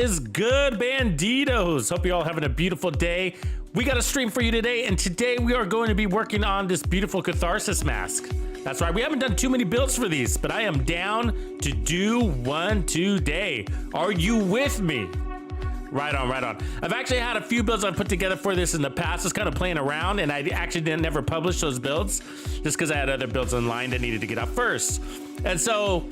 is good, Bandidos? Hope you're all having a beautiful day. We got a stream for you today, and today we are going to be working on this beautiful Catharsis mask. That's right, we haven't done too many builds for these, but I am down to do one today. Are you with me? Right on, right on. I've actually had a few builds I've put together for this in the past, just kind of playing around, and I actually didn't never publish those builds just because I had other builds online that needed to get out first. And so,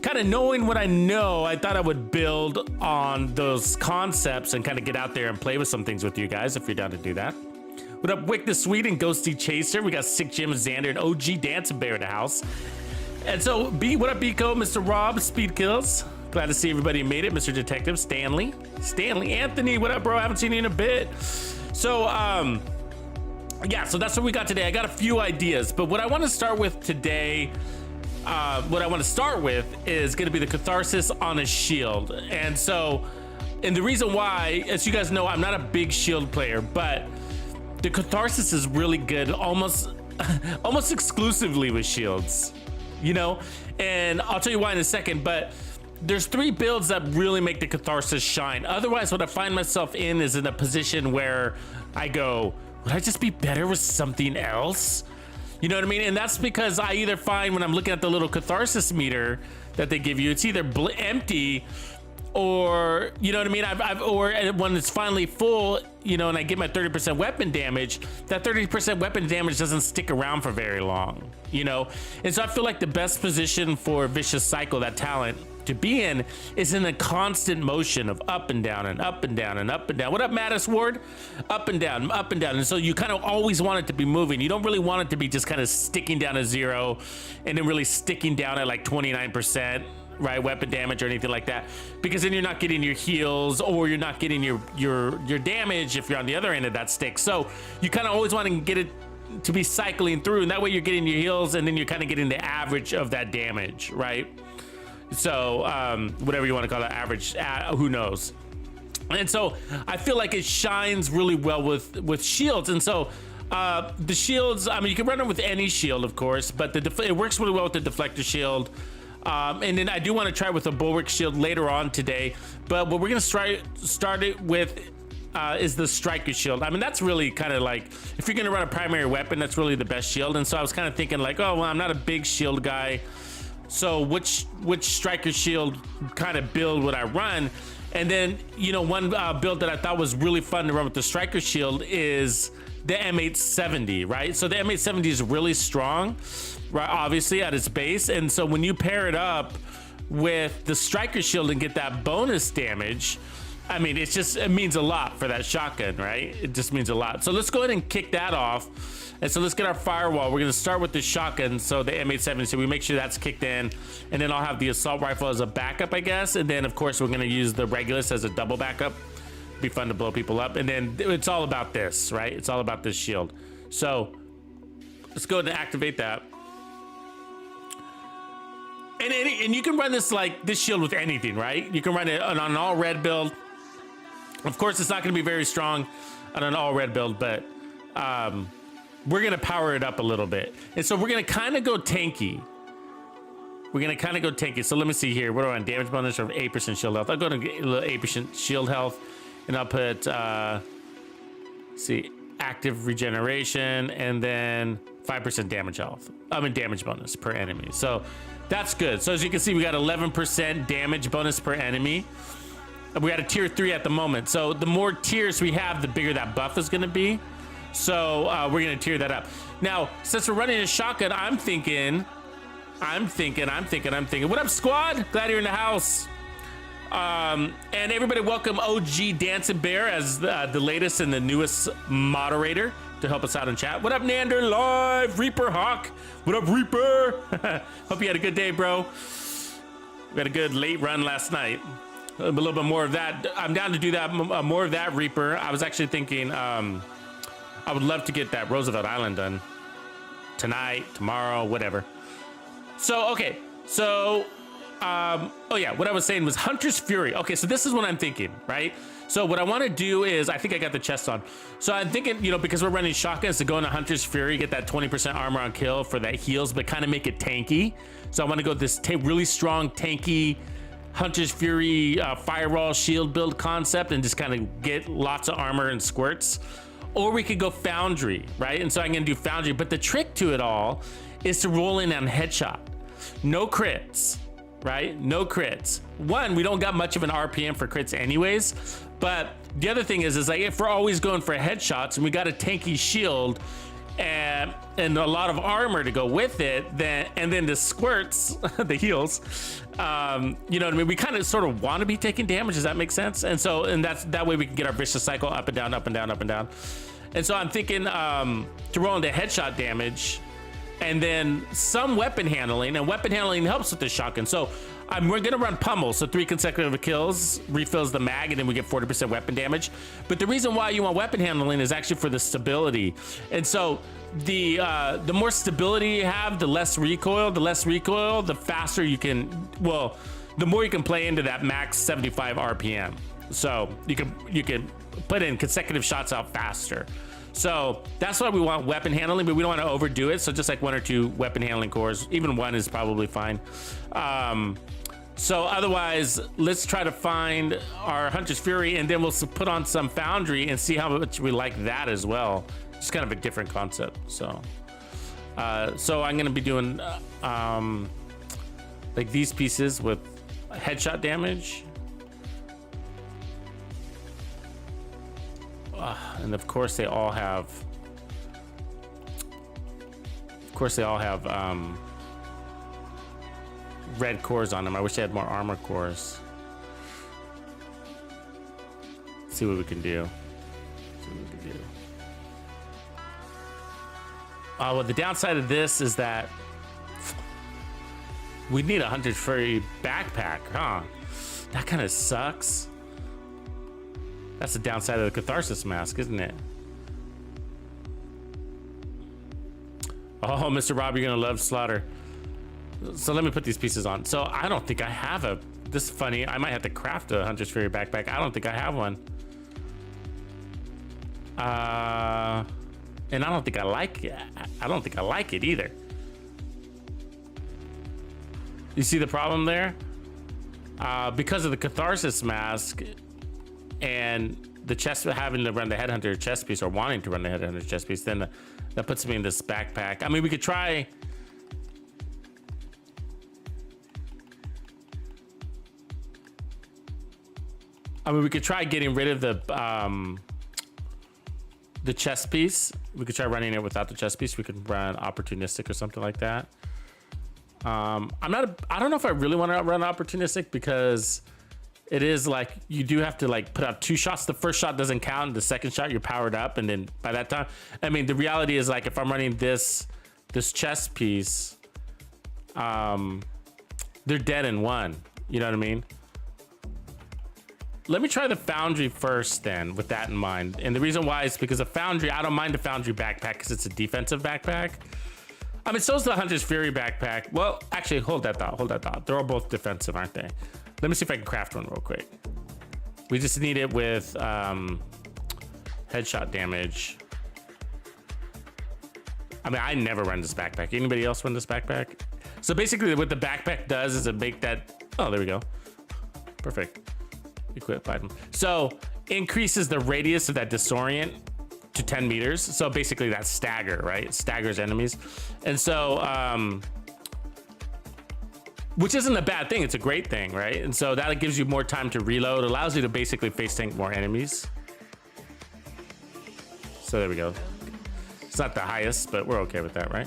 kind of knowing what I know, I thought I would build on those concepts and kind of get out there and play with some things with you guys if you're down to do that. What up, Wick the Sweet and Ghosty Chaser? We got Sick Jim, Xander, and OG Dancing Bear in the house. And so, what up, Biko, Mr. Rob, Speed Kills? Glad to see everybody made it. Mr. Detective, Stanley, Anthony, what up, bro? I haven't seen you in a bit. So, yeah, so that's what we got today. I got a few ideas, but what I want to start with today, is going to be the Catharsis on a shield. And the reason why, as you guys know, I'm not a big shield player, but the Catharsis is really good, almost exclusively with shields, you know? And I'll tell you why in a second, but there's 3 builds that really make the Catharsis shine. Otherwise, what I find myself in is in a position where I go, would I just be better with something else? You know what I mean? And that's because I either find when I'm looking at the little Catharsis meter that they give you, it's either empty or, you know what I mean? Or when it's finally full, you know, and I get my 30% weapon damage, that 30% weapon damage doesn't stick around for very long, you know? And so I feel like the best position for Vicious Cycle, that talent, to be in is in a constant motion of up and down and up and down and up and down. What up, Mattis Ward? Up and down, up and down. And so you kind of always want it to be moving. You don't really want it to be just kind of sticking down to 0 and then really sticking down at like 29%, right? Weapon damage or anything like that, because then you're not getting your heals or you're not getting your damage if you're on the other end of that stick. So you kind of always want to get it to be cycling through, and that way you're getting your heals and then you're kind of getting the average of that damage, right? So whatever you want to call it, average, who knows? And so I feel like it shines really well with shields. And so the shields, I mean, you can run it with any shield, of course, but it works really well with the deflector shield. And then I do want to try with a bulwark shield later on today. But what we're going to start it with is the striker shield. I mean, that's really kind of like, if you're going to run a primary weapon, that's really the best shield. And so I was kind of thinking like, oh, well, I'm not a big shield guy, so which striker shield kind of build would I run? And then, you know, one build that I thought was really fun to run with the striker shield is the M870, right? So the M870 is really strong, right? Obviously at its base. And so when you pair it up with the striker shield and get that bonus damage, I mean, it means a lot for that shotgun, right? It just means a lot. So let's go ahead and kick that off. And so let's get our firewall. We're gonna start with the shotgun, so the M870, so we make sure that's kicked in. And then I'll have the assault rifle as a backup, I guess. And then of course, we're gonna use the Regulus as a double backup. Be fun to blow people up. And then it's all about this, right? It's all about this shield. So let's go ahead and activate that. And you can run this shield with anything, right? You can run it on an all red build. Of course, it's not gonna be very strong on an all red build, but we're gonna power it up a little bit. And so we're gonna kind of go tanky. So let me see here. What are we on? Damage bonus or 8% shield health? I'll go to 8% shield health, and I'll put, see, active regeneration, and then 5% damage health. Damage bonus per enemy. So that's good. So as you can see, we got 11% damage bonus per enemy. We got a tier 3 at the moment. So the more tiers we have, the bigger that buff is gonna be. So we're gonna tier that up. Now, since we're running a shotgun, I'm thinking. What up, squad? Glad you're in the house. And everybody, welcome OG Dancing Bear as the latest and the newest moderator to help us out in chat. What up, Nander Live? Reaper Hawk. What up, Reaper? Hope you had a good day, bro. We had a good late run last night. A little bit more of that. I'm down to do that, more of that, Reaper. I was actually thinking, I would love to get that Roosevelt Island done tonight, tomorrow, whatever. So, okay. So, oh yeah, what I was saying was Hunter's Fury. Okay, so this is what I'm thinking, right? So what I want to do is, I think I got the chest on. So I'm thinking, you know, because we're running shotguns, to go into Hunter's Fury, get that 20% armor on kill for that heals, but kind of make it tanky. So I want to go this really strong, tanky Hunter's Fury firewall shield build concept and just kind of get lots of armor and squirts. Or we could go foundry, right? And so I'm gonna do foundry, but the trick to it all is to roll in on headshot. No crits, right? No crits. One, we don't got much of an RPM for crits anyways, but the other thing is like if we're always going for headshots and we got a tanky shield and a lot of armor to go with it, and then the squirts, the heals, you know what I mean? We kind of sort of want to be taking damage. Does that make sense? And so, that way we can get our vicious cycle up and down, up and down, up and down. And so I'm thinking to roll into headshot damage, and then some weapon handling, and weapon handling helps with the shotgun. So we're gonna run pummel, so 3 consecutive kills refills the mag, and then we get 40% weapon damage. But the reason why you want weapon handling is actually for the stability. And so the more stability you have, the less recoil. The faster you can, well, the more you can play into that max 75 RPM. So you can put in consecutive shots out faster. So that's why we want weapon handling, but we don't want to overdo it. So just like 1 or 2 weapon handling cores, even 1 is probably fine. So otherwise, let's try to find our Hunter's Fury, and then we'll put on some foundry and see how much we like that as well. It's kind of a different concept. So I'm gonna be doing like these pieces with headshot damage. And of course they all have red cores on them. I wish they had more armor cores. Let's see what we can do. Well, the downside of this is that we need a Hunter's Fury backpack, huh? That kind of sucks. That's the downside of the Catharsis mask, isn't it? Oh, Mr. Rob, you're gonna love Slaughter. So let me put these pieces on. So I don't think I have a, this is funny, I might have to craft a Hunter's Fury backpack. I don't think I have one. And I don't think I like it. I don't think I like it either. You see the problem there? Because of the Catharsis mask and the chest, having to run the Headhunter chest piece, or wanting to run the Headhunter chest piece, then that puts me in this backpack. I mean, we could try. We could try getting rid of the chest piece. We could try running it without the chest piece. We could run opportunistic or something like that. I don't know if I really want to run opportunistic, because it is like you do have to like put out 2 shots. The first shot doesn't count. The second shot you're powered up, and then by that time, I mean, the reality is like if I'm running this chest piece, they're dead in 1. You know what I mean? Let me try the foundry first then, with that in mind. And the reason why is because the foundry, I don't mind the foundry backpack because it's a defensive backpack. I mean, so's the Hunter's Fury backpack. Well, actually, hold that thought. They're all both defensive, aren't they? Let me see if I can craft one real quick. We just need it with headshot damage. I mean, I never run this backpack. Anybody else run this backpack? So basically what the backpack does is it make that, oh, there we go. Perfect. Equip item. So increases the radius of that disorient to 10 meters. So basically that's stagger, right? It staggers enemies. And so, which isn't a bad thing. It's a great thing, right? And so that gives you more time to reload, allows you to basically face tank more enemies. So there we go. It's not the highest, but we're okay with that, right?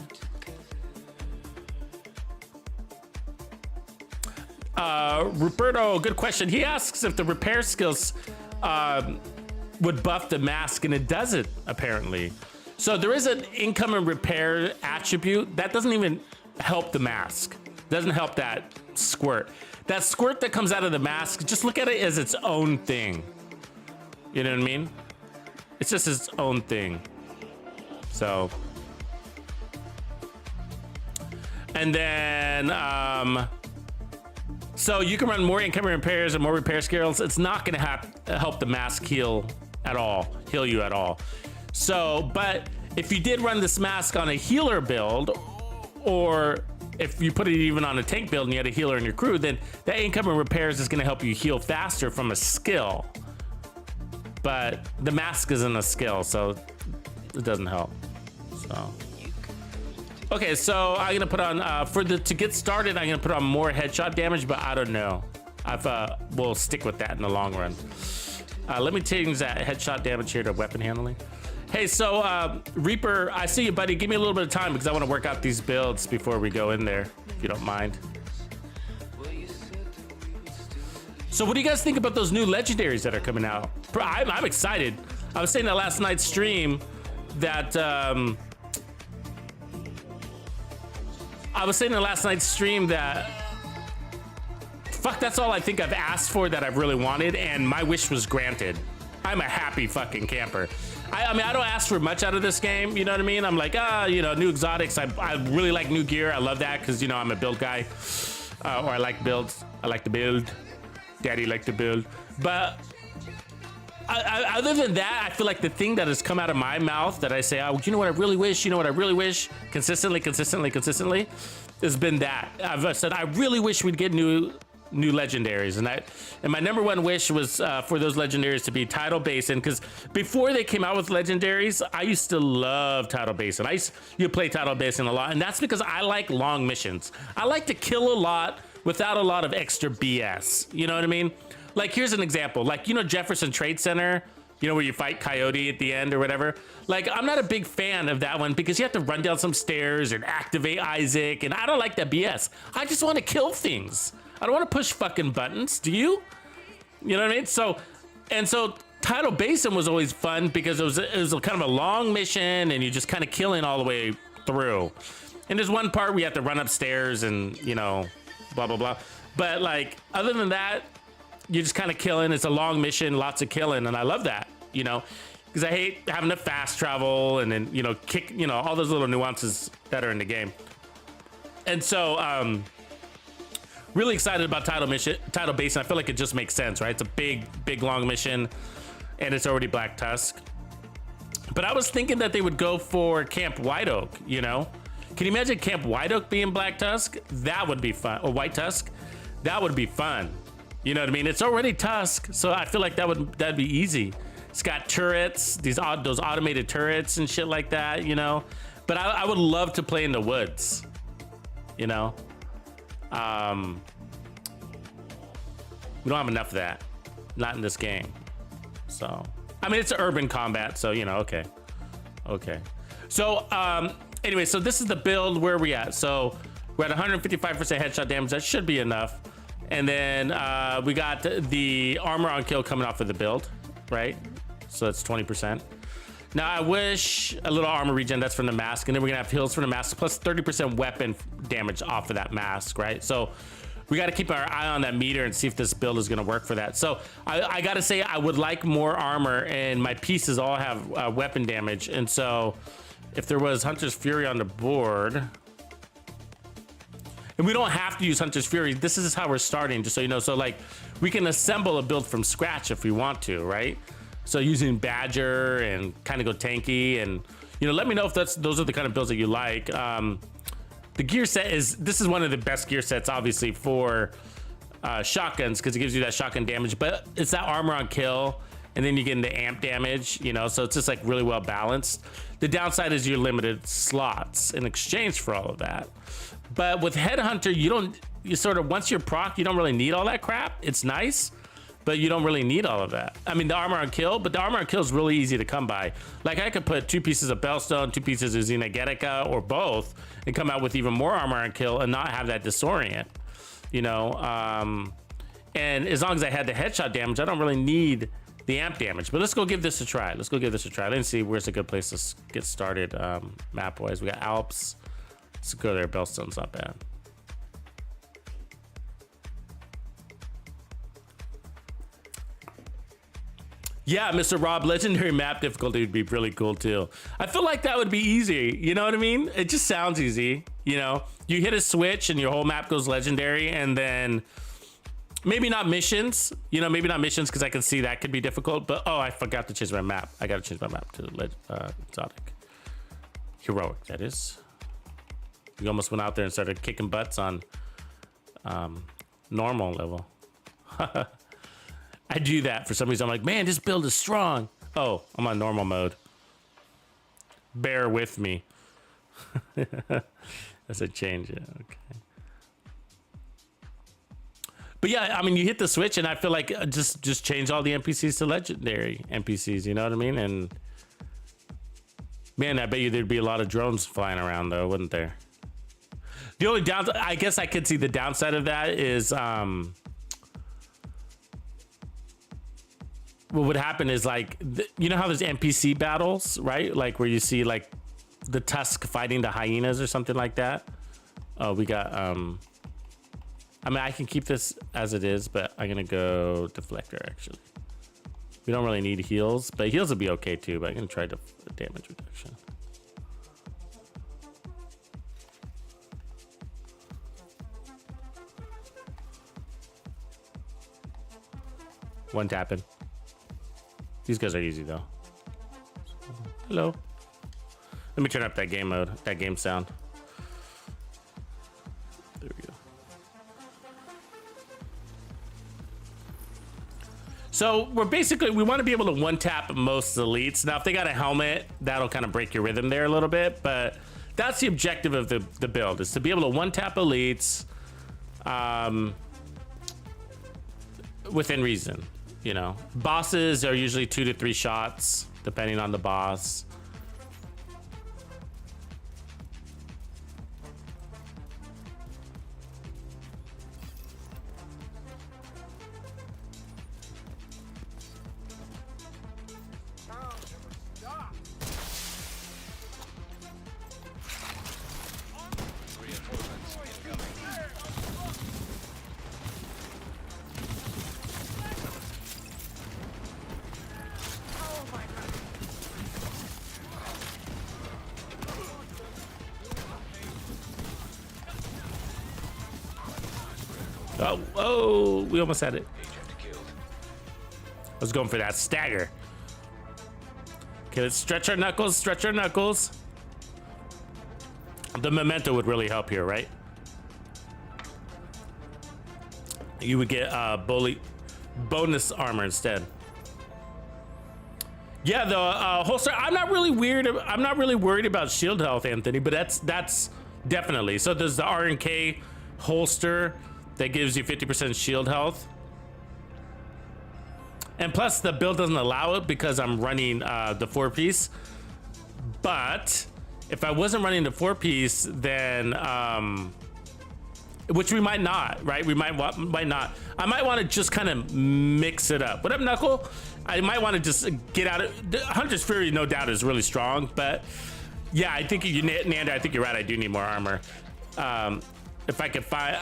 Ruperto, good question. He asks if the repair skills would buff the mask, and it doesn't, apparently. So there is an income and repair attribute that doesn't even help the mask. Doesn't help that squirt. That squirt that comes out of the mask, just look at it as its own thing. You know what I mean? It's just its own thing. So. And then, so you can run more incoming repairs and more repair skills. It's not going to help the mask heal you at all. So, but if you did run this mask on a healer build, or if you put it even on a tank build and you had a healer in your crew, then that incoming repairs is going to help you heal faster from a skill. But the mask isn't a skill, so it doesn't help. So okay, so I'm gonna put on to get started. I'm gonna put on more headshot damage, but I don't know. We'll stick with that in the long run. Let me change that headshot damage here to weapon handling. Hey, so Reaper, I see you, buddy. Give me a little bit of time because I want to work out these builds before we go in there, if you don't mind. So what do you guys think about those new legendaries that are coming out? I'm excited. I was saying that last night's stream that fuck, that's all I think I've asked for that I've really wanted, and my wish was granted. I'm a happy fucking camper. I mean, I don't ask for much out of this game, you know what I mean? I'm like, you know, new exotics. I really like new gear. I love that because, you know, I'm a build guy, or I like builds. I like to build. Daddy like to build. But other than that, I feel like the thing that has come out of my mouth that I say, oh, you know what I really wish, you know what I really wish, consistently, has been that. I've said, I really wish we'd get new legendaries, and my number one wish was for those legendaries to be Tidal Basin, because before they came out with legendaries, I used to love Tidal Basin. I used to play Tidal Basin a lot, and that's because I like long missions. I like to kill a lot without a lot of extra BS. You know what I mean? Like, here's an example. Like, you know, Jefferson Trade Center, you know, where you fight Coyote at the end or whatever. Like, I'm not a big fan of that one because you have to run down some stairs and activate Isaac, and I don't like that BS. I just want to kill things. I don't want to push fucking buttons. Do you? You know what I mean? So Tidal Basin was always fun because it was kind of a long mission and you're just kind of killing all the way through. And there's one part where you have to run upstairs and, you know, blah, blah, blah. But like, other than that, you're just kind of killing. It's a long mission, lots of killing. And I love that, you know, because I hate having to fast travel and then, you know, kick, you know, all those little nuances that are in the game. And so, really excited about Tidal Basin. I feel like it just makes sense, right? It's a big, long mission, and it's already Black Tusk. But I was thinking that they would go for Camp White Oak, you know? Can you imagine Camp White Oak being Black Tusk? That would be fun. Or White Tusk? That would be fun. You know what I mean? It's already Tusk, so I feel like that'd be easy. It's got turrets, those automated turrets and shit like that, you know? But I would love to play in the woods, you know? We don't have enough of that, not in this game. So, I mean, it's urban combat, so, you know, okay. So, anyway, so this is the build. Where are we at? So we're at 155% headshot damage. That should be enough. And then we got the armor on kill coming off of the build, right? So that's 20%. Now I wish a little armor regen, that's from the mask, and then we're gonna have heals from the mask plus 30% weapon damage off of that mask, right? So we got to keep our eye on that meter and see if this build is gonna work for that. So I gotta say, I would like more armor, and my pieces all have weapon damage. And so if there was Hunter's Fury on the board, and we don't have to use Hunter's Fury, this is how we're starting, just so you know. So like, we can assemble a build from scratch if we want to, right? So using Badger and kind of go tanky, and, you know, let me know if those are the kind of builds that you like. The gear set this is one of the best gear sets, obviously, for shotguns, because it gives you that shotgun damage, but it's that armor on kill, and then you get into amp damage, you know, so it's just like really well balanced. The downside is your limited slots in exchange for all of that. But with Headhunter, you sort of, once you're proc, you don't really need all that crap. It's nice, but you don't really need all of that. I mean, the armor on kill, but the armor on kill is really easy to come by. Like, I could put 2 pieces of Bellstone, 2 pieces of Xenogetica, or both, and come out with even more armor on kill and not have that disorient, you know? And as long as I had the headshot damage, I don't really need the amp damage. But let's go give this a try. Let's see where's a good place to get started map-wise. We got Alps. Let's go there. Bellstone's not bad. Yeah, Mr. Rob, legendary map difficulty would be really cool too. I feel like that would be easy. You know what I mean? It just sounds easy. You know, you hit a switch and your whole map goes legendary, and then maybe not missions. You know, maybe not missions, because I can see that could be difficult. But oh, I forgot to change my map. I got to change my map to exotic, heroic. That is. We almost went out there and started kicking butts on normal level. I do that for some reason. I'm like, man, this build is strong. Oh, I'm on normal mode. Bear with me. As I change it. Okay. But yeah, I mean, you hit the switch, and I feel like just change all the NPCs to legendary NPCs. You know what I mean? And man, I bet you there'd be a lot of drones flying around, though, wouldn't there? The only downside, I guess, I could see the downside of that is, what would happen is like, you know how there's NPC battles, right? Like where you see like the tusk fighting the hyenas or something like that. Oh, we got I mean, I can keep this as it is, but I'm gonna go deflector actually. We don't really need heals, but heals would be okay too, but I'm gonna try damage reduction. One tapping. These guys are easy though. Hello. Let me turn up that game mode, that game sound. There we go. So we're basically, we want to be able to one tap most elites. Now, if they got a helmet, that'll kind of break your rhythm there a little bit, but that's the objective of the build, is to be able to one tap elites within reason. You know, bosses are usually 2 to 3 shots, depending on the boss. Oh, we almost had it. I was going for that stagger. Okay, let's stretch our knuckles, stretch our knuckles. The memento would really help here, right? You would get bonus armor instead. Yeah, the holster. I'm not really worried about shield health, Anthony, but that's definitely. So there's the R&K holster that gives you 50% shield health. And plus the build doesn't allow it because I'm running the 4-piece. But if I wasn't running the 4-piece, then which we might not, right? We might not. I might want to just kind of mix it up. What up, Knuckle? I might want to just get out of Hunter's Fury. No doubt is really strong, but yeah, I think Nanda, I think you're right. I do need more armor. If I could find.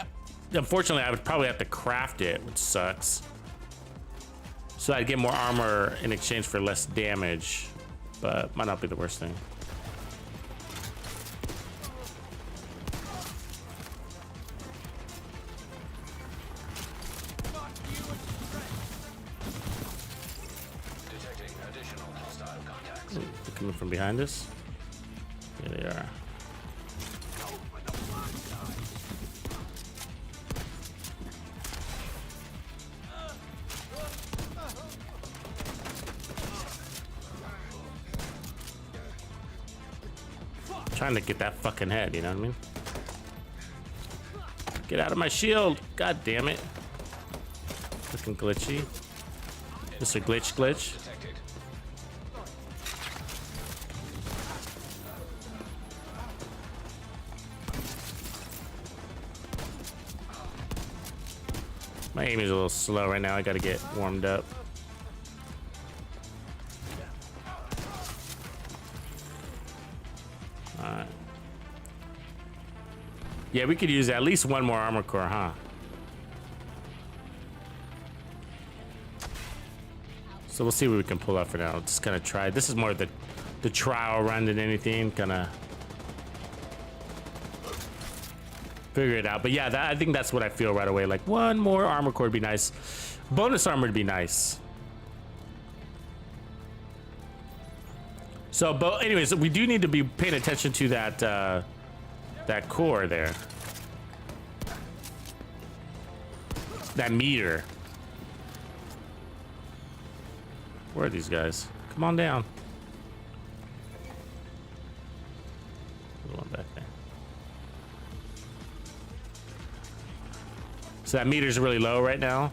Unfortunately, I would probably have to craft it, which sucks. So I'd get more armor in exchange for less damage, but might not be the worst thing. Detecting additional hostile contacts. Ooh, they're coming from behind us. Here they are. Trying to get that fucking head, you know what I mean? Get out of my shield! God damn it! Looking glitchy. Mr. Glitch. My aim is a little slow right now. I gotta get warmed up. Alright. Yeah, we could use at least one more armor core, huh? So we'll see what we can pull out for now. Just gonna try. This is more the trial run than anything. Gonna figure it out. But yeah, I think that's what I feel right away. Like one more armor core would be nice. Bonus armor would be nice. So, but anyways, we do need to be paying attention to that that core there. That meter. Where are these guys? Come on down. There's one back there. So that meter's really low right now.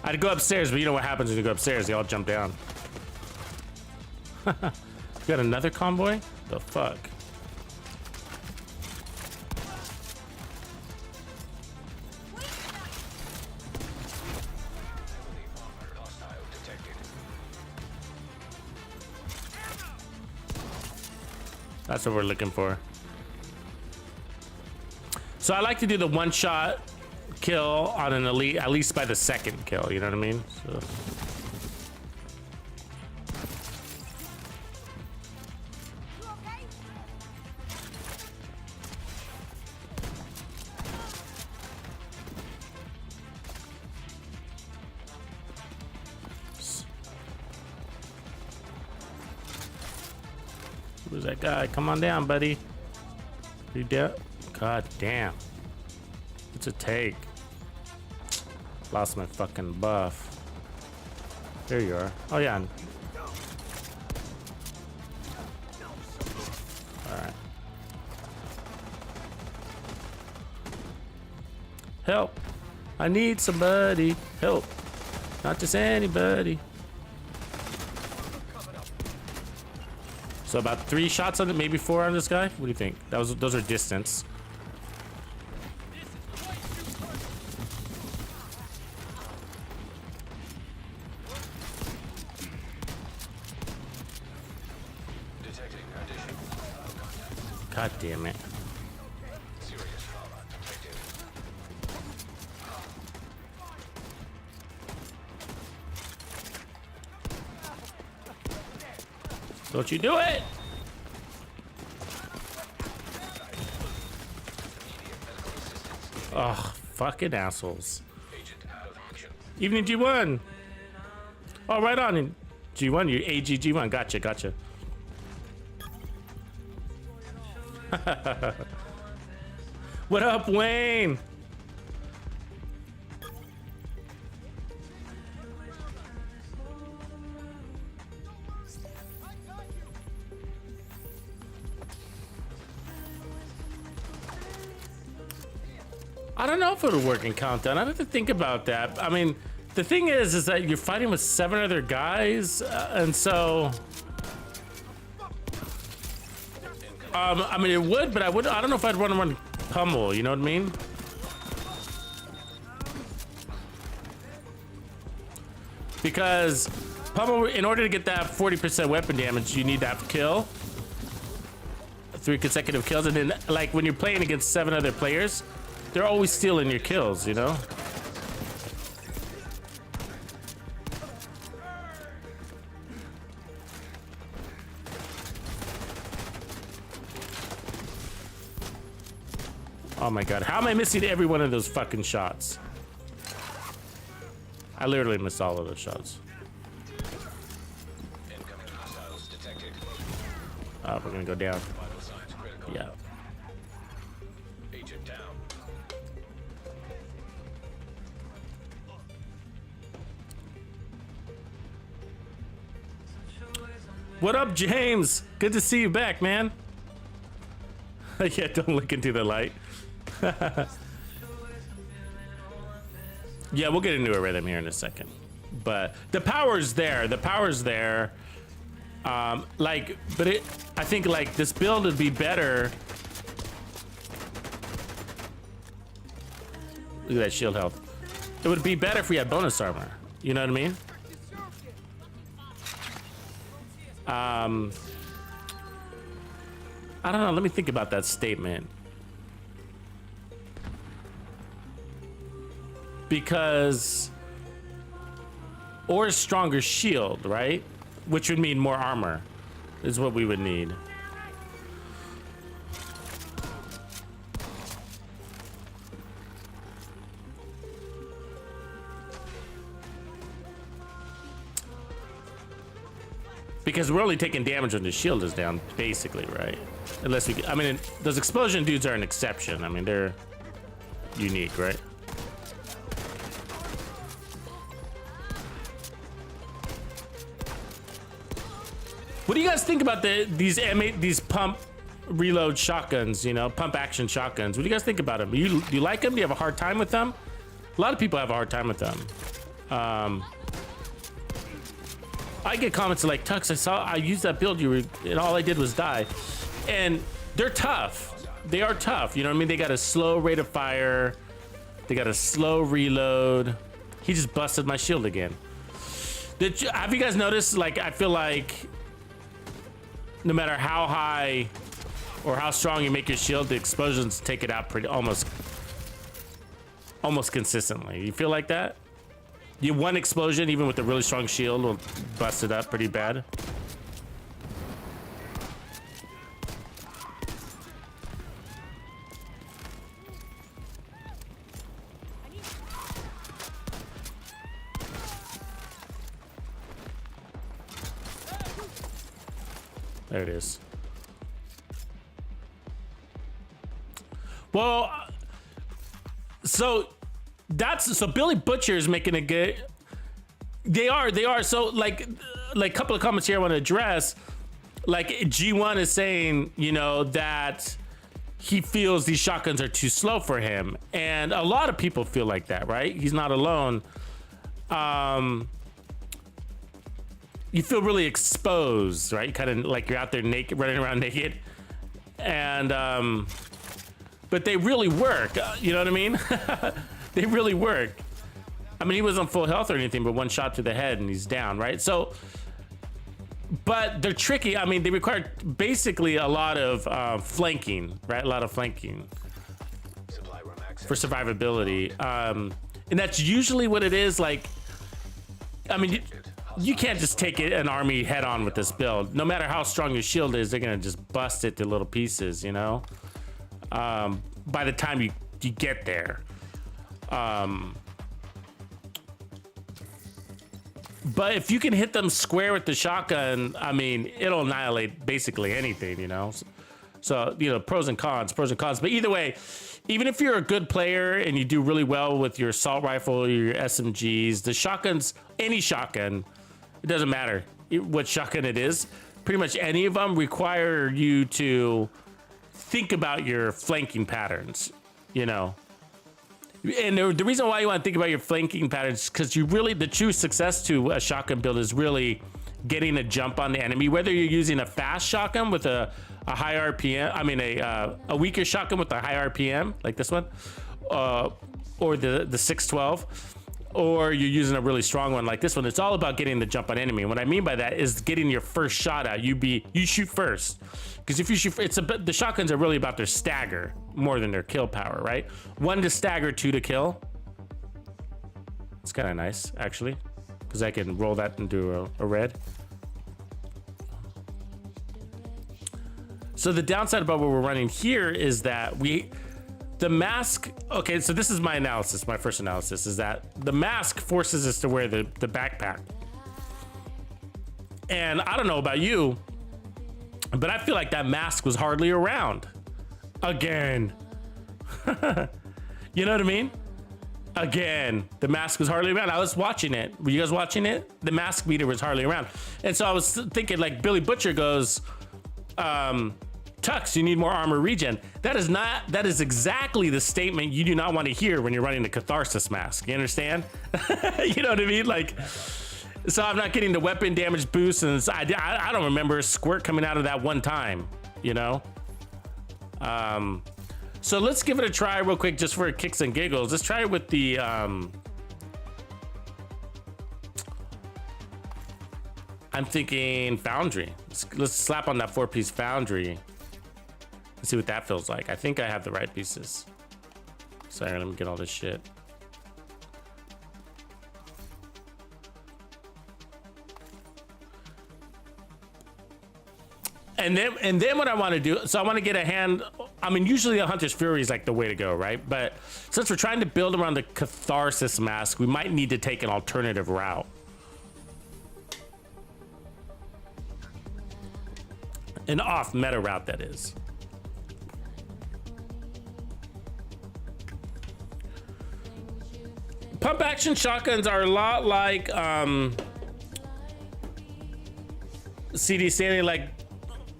I'd go upstairs, but you know what happens when you go upstairs? They all jump down. You got another convoy? The fuck? That's what we're looking for. So I like to do the one-shot kill on an elite, at least by the second kill, you know what I mean? So. Who's that guy? Come on down, buddy. You dead? God damn. It's a take. Lost my fucking buff. There you are. Oh yeah. Alright. Help. I need somebody. Help. Not just anybody. So about 3 shots on it, maybe 4 on this guy? What do you think? Those are distance. God damn it. Don't you do it! Oh, fucking assholes. Even in G1. Oh, right on in G1. You AGG1. Gotcha, gotcha. What up, Wayne? I don't know if it'll work in Countdown. I have to think about that. I mean, the thing is that you're fighting with 7 other guys, and so I mean, it would, but I don't know if I'd want to run pummel. You know what I mean? Because pummel, in order to get that 40% weapon damage, you need that kill, 3 consecutive kills, and then like when you're playing against 7 other players, they're always stealing your kills. You know? Oh my god, how am I missing every one of those fucking shots? I literally missed all of those shots. Oh, we're gonna go down. Yeah. What up, James? Good to see you back, man. Yeah, don't look into the light. Yeah, we'll get into a rhythm here in a second, but the power's there. The power's there. Like, but I think like this build would be better. Look at that shield health. It would be better if we had bonus armor. You know what I mean? I don't know. Let me think about that statement. Because or a stronger shield, right? Which would mean more armor is what we would need. Because we're only taking damage when the shield is down, basically, right? Unless we, I mean, those explosion dudes are an exception. I mean, they're unique, right? What do you guys think about these M8, these pump reload shotguns? You know, pump action shotguns. What do you guys think about them? Do you like them? Do you have a hard time with them? A lot of people have a hard time with them. I get comments like, Tux, I used that build and all I did was die. And they're tough. They are tough. You know what I mean? They got a slow rate of fire. They got a slow reload. He just busted my shield again. Have you guys noticed, like, I feel like no matter how high or how strong you make your shield, the explosions take it out pretty almost consistently. You feel like that? One explosion, even with a really strong shield, will bust it up pretty bad. There it is. Well, so Billy Butcher is making a good. They are. So like a couple of comments here I want to address. Like G1 is saying, you know, that he feels these shotguns are too slow for him, and a lot of people feel like that, right? He's not alone. You feel really exposed, right? Kind of like you're out there naked, running around naked, and but they really work. You know what I mean? They really work. I mean, he wasn't full health or anything, but one shot to the head and he's down, right? So, but they're tricky. I mean, they require basically a lot of flanking, right? A lot of flanking for survivability. And that's usually what it is. Like, I mean, you can't just take an army head on with this build. No matter how strong your shield is, they're gonna just bust it to little pieces, you know? By the time you get there. But if you can hit them square with the shotgun, I mean, it'll annihilate basically anything, you know? So, you know, pros and cons. But either way, even if you're a good player and you do really well with your assault rifle or your SMGs, the shotguns, any shotgun, it doesn't matter what shotgun it is, pretty much any of them require you to think about your flanking patterns, you know? And the reason why you want to think about your flanking patterns is because the true success to a shotgun build is really getting a jump on the enemy, whether you're using a fast shotgun with a high RPM, I mean a weaker shotgun with a high RPM, like this one, or the 612, or you're using a really strong one like this one. It's all about getting the jump on enemy. And what I mean by that is getting your first shot out. You shoot first. Because if you shoot, the shotguns are really about their stagger more than their kill power, right? 1 to stagger, 2 to kill. It's kind of nice, actually, because I can roll that into a red. So the downside about what we're running here is that the mask. Okay, so this is my analysis. My first analysis is that the mask forces us to wear the backpack. And I don't know about you, but I feel like that mask was hardly around. Again. You know what I mean? Again, the mask was hardly around. I was watching it. Were you guys watching it? The mask meter was hardly around. And so I was thinking, like, Billy Butcher goes, Tux, you need more armor regen. That is exactly the statement you do not want to hear when you're running the Catharsis mask. You understand? You know what I mean? Like, so I'm not getting the weapon damage boost, and I don't remember a squirt coming out of that one time, you know? So let's give it a try real quick, just for kicks and giggles. Let's try it with the, I'm thinking foundry. Let's slap on that 4-piece foundry. Let's see what that feels like. I think I have the right pieces. Sorry, let me get all this shit. and then what I want to do, so I want to get a hand. I mean, usually a Hunter's Fury is like the way to go, right? But since we're trying to build around the Catharsis mask, we might need to take an alternative route. An off-meta route, that is. Pump-action shotguns are a lot like CD Sandy, like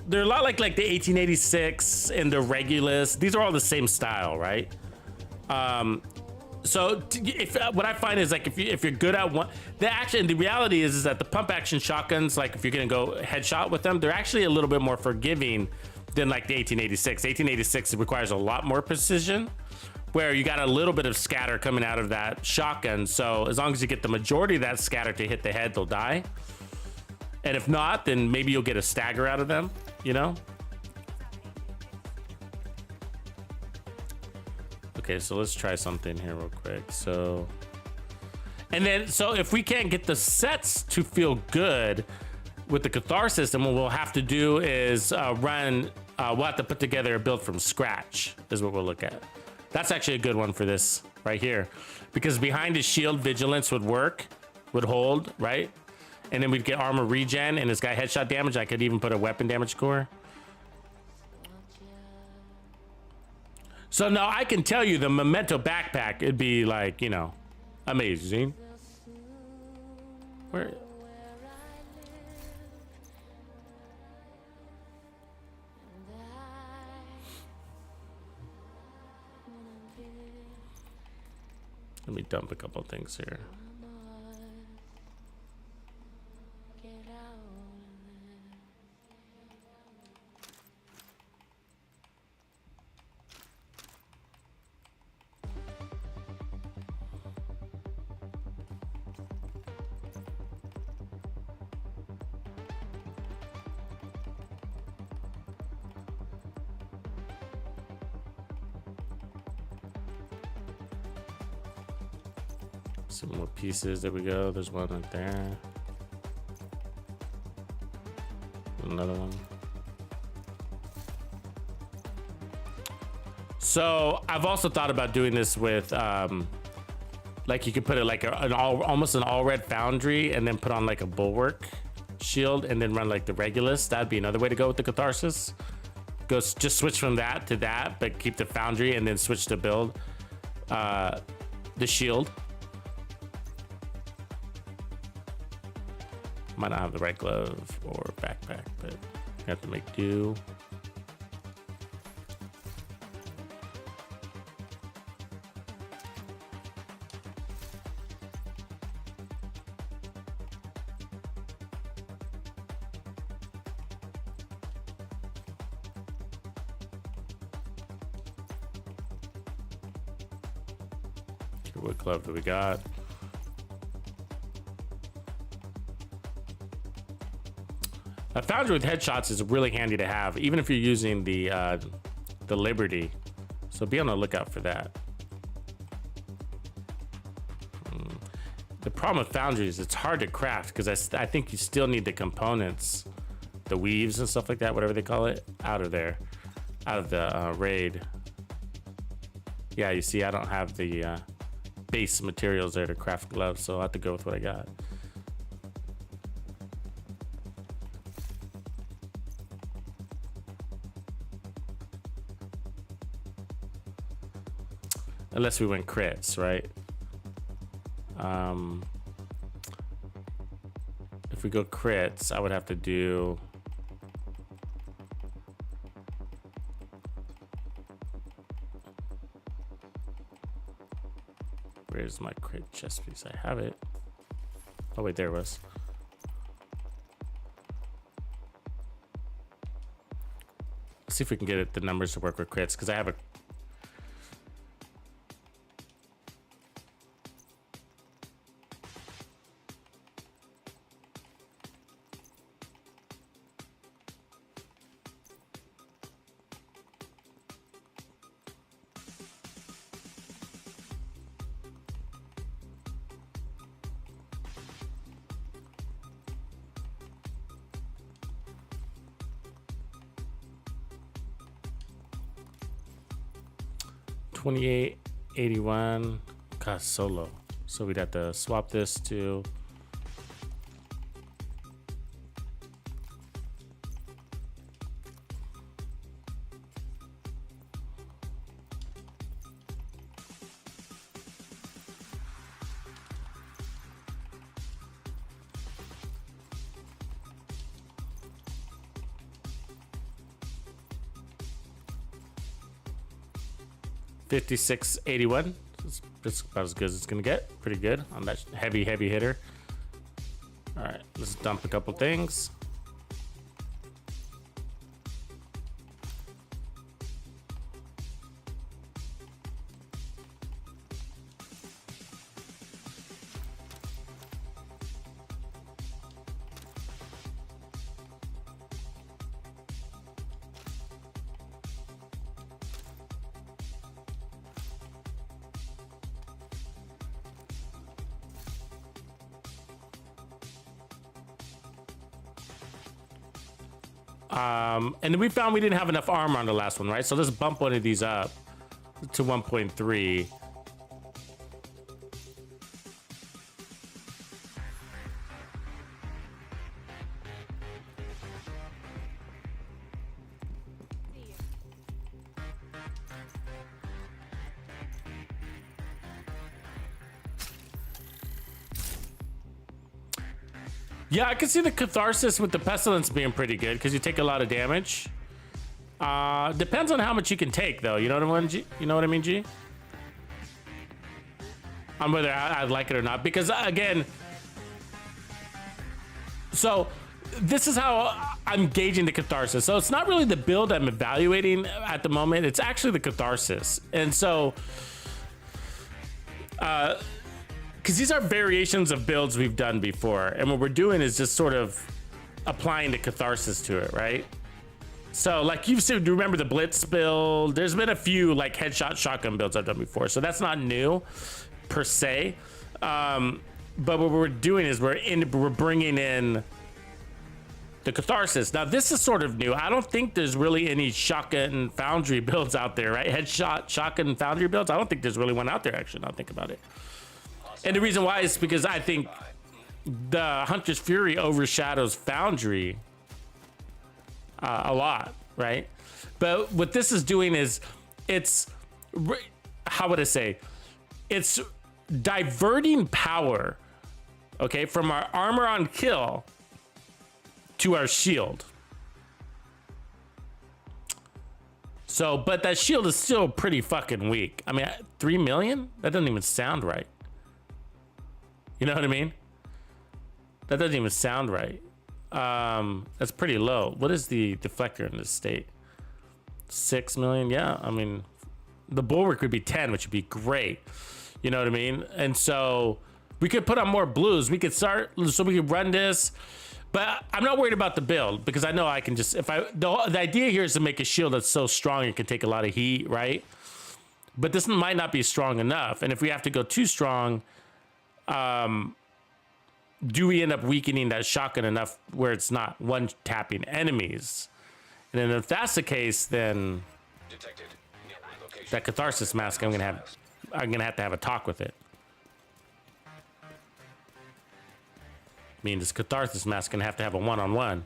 they're a lot like the 1886 and the Regulus. These are all the same style, right? So if what I find is like if you're good at one, the reality is that the pump action shotguns, like if you're gonna go headshot with them, they're actually a little bit more forgiving than like the 1886. 1886 requires a lot more precision, where you got a little bit of scatter coming out of that shotgun. So as long as you get the majority of that scatter to hit the head, they'll die. And if not, then maybe you'll get a stagger out of them, you know? Okay, so let's try something here real quick. So, and then, so if we can't get the sets to feel good with the Catharsis, then what we'll have to do is we'll have to put together a build from scratch, is what we'll look at. That's actually a good one for this right here, because behind his shield, vigilance would work, would hold, right? And then we'd get armor regen and this guy headshot damage. I could even put a weapon damage score. So now I can tell you the Memento backpack, it'd be like, you know, amazing. Where? Let me dump a couple things here. Some more pieces. There we go. There's one right there. Another one. So I've also thought about doing this with, like you could put it like almost an all red foundry, and then put on like a bulwark shield, and then run like the Regulus. That'd be another way to go with the Catharsis. Just switch from that to that, but keep the foundry, and then switch to build the shield. Might not have the right glove or backpack, but you have to make do. What glove do we got? A foundry with headshots is really handy to have, even if you're using the Liberty. So be on the lookout for that. The problem with foundries, it's hard to craft because I think you still need the components, the weaves and stuff like that, whatever they call it, out of there, out of the raid. Yeah, you see, I don't have the base materials there to craft gloves, so I'll have to go with what I got. Unless we went crits, right? If we go crits, I would have to do... Where's my crit chest piece? I have it. Oh wait, there it was. Let's see if we can get the numbers to work with crits, because I have a... 2881. God, so low. So we'd have to swap this to. $56.81. That's about as good as it's gonna get. Pretty good on that heavy hitter. All right, let's dump a couple things. And then we found we didn't have enough armor on the last one, right? So let's bump one of these up to 1.3. Yeah, I can see the Catharsis with the Pestilence being pretty good because you take a lot of damage. Depends on how much you can take, though. You know what I mean, G? You know what I mean, G? On whether I like it or not. Because, again... So, this is how I'm gauging the Catharsis. So, it's not really the build I'm evaluating at the moment. It's actually the Catharsis. And so... because these are variations of builds we've done before, and what we're doing is just sort of applying the Catharsis to it, right? So, like you've seen, remember the Blitz build? There's been a few like headshot shotgun builds I've done before, so that's not new per se. But what we're doing is we're bringing in the Catharsis. Now, this is sort of new. I don't think there's really any shotgun foundry builds out there, right? Headshot shotgun foundry builds. I don't think there's really one out there, actually. Now I think about it. And the reason why is because I think the Hunter's Fury overshadows Foundry a lot, right? But what this is doing is it's, how would I say? It's diverting power, okay, from our armor on kill to our shield. So, but that shield is still pretty fucking weak. I mean, 3 million? That doesn't even sound right. You know what I mean? That doesn't even sound right. That's pretty low. What is the deflector in this state? 6 million? Yeah, I mean, the bulwark would be 10, which would be great. You know what I mean? And so we could put on more blues. We could start, so we could run this. But I'm not worried about the build because I know I can just, the idea here is to make a shield that's so strong it can take a lot of heat, right? But this might not be strong enough. And if we have to go too strong, do we end up weakening that shotgun enough where it's not one tapping enemies? And then if that's the case, then that Catharsis mask, I'm gonna have to have a talk with it. I mean, this Catharsis mask gonna have to have a one-on-one.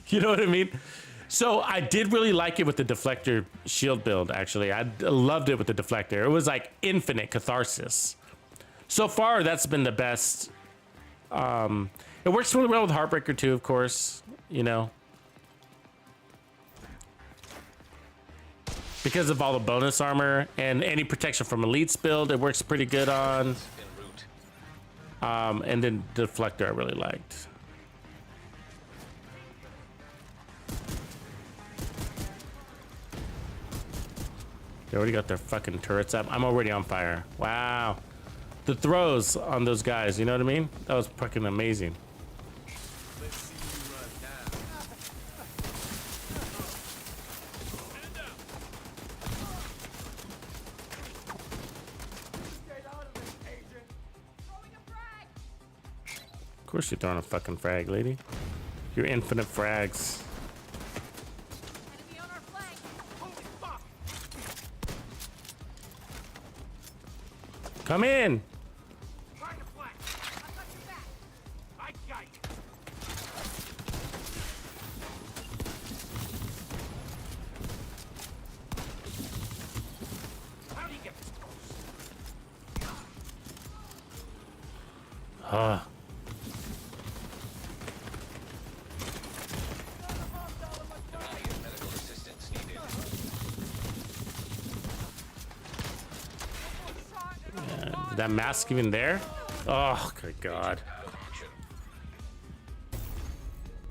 You know what I mean? So I did really like it with the deflector shield build, actually. I loved it with the deflector. It was like infinite Catharsis. So far, that's been the best. It works really well with Heartbreaker too, of course, you know. Because of all the bonus armor and any protection from Elite's build, it works pretty good on. And then Deflector I really liked. They already got their fucking turrets up. I'm already on fire. Wow. The throws on those guys, you know what I mean? That was fucking amazing. Let's see you run now. Of course you're throwing a fucking frag, lady. Your infinite frags. Enemy on our flank. Holy fuck! Come in. Trying to flank. I got your back. I got you. How do you get this close? Immediate medical assistance needed. Is that mask even there? Oh, good God. Out of action.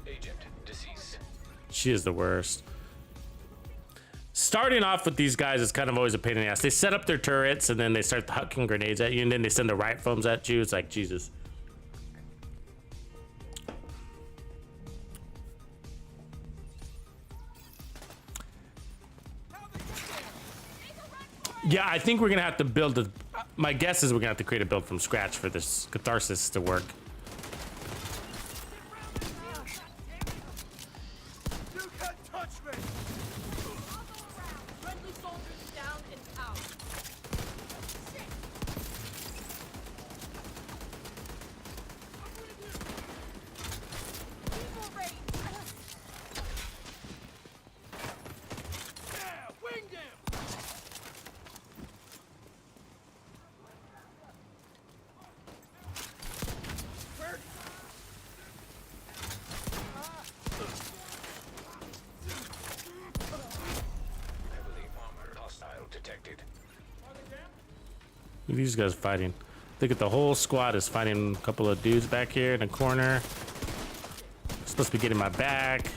Agent deceased. She is the worst. Starting off with these guys is kind of always a pain in the ass. They set up their turrets and then they start hucking grenades at you and then they send the riot foams at you. It's like, Jesus. Yeah, I think we're gonna have to build a. My guess is we're gonna have to create a build from scratch for this Catharsis to work. You can't touch me. Friendly soldiers down and out. Shit. Evil raid. Yeah, winged him. Heavily armored hostile detected. Look at these guys fighting. Look at the whole squad is fighting a couple of dudes back here in the corner. Supposed to be getting my back.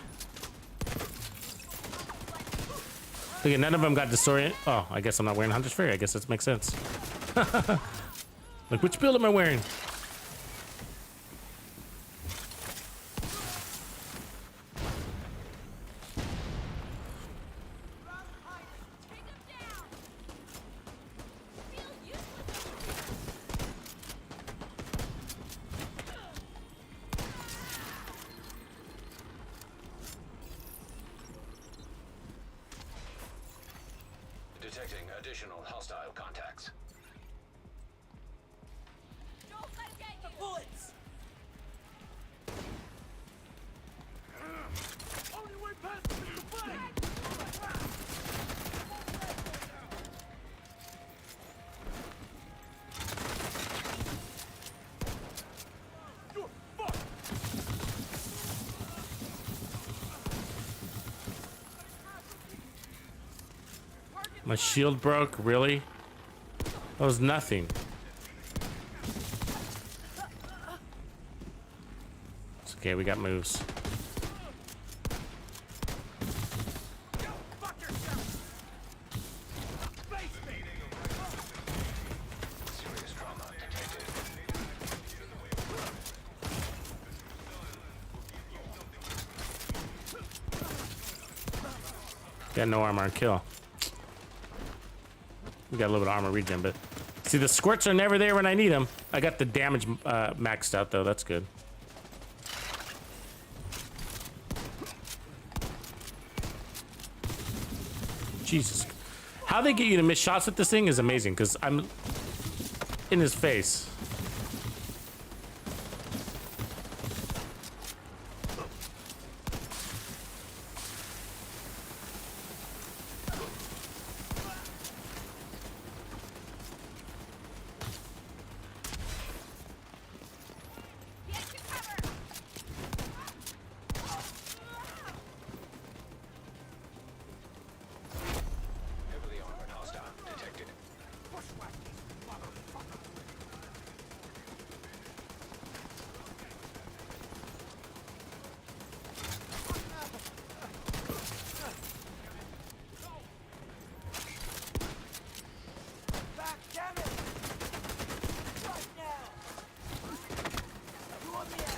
Look at none of them got disoriented. Oh, I guess I'm not wearing Hunter's Fury. I guess that makes sense. Like, which build am I wearing? Take him down. Feel useless. Detecting additional hostile contacts. Don't let him get you. Bullets. Only way past is the flank. You're fucked. My shield broke. Really? That was nothing. It's okay. We got moves. Go fuck yourself. Face me. Serious trauma detected. Got no armor on kill. We got a little bit of armor regen, but see, the squirts are never there when I need them. I got the damage maxed out though. That's good. Jesus, how they get you to miss shots with this thing is amazing. Because I'm in his face. Get to cover. Heavily armored hostile detected. Bushwhack these motherfuckers. Back, damn it! Right now! You want me at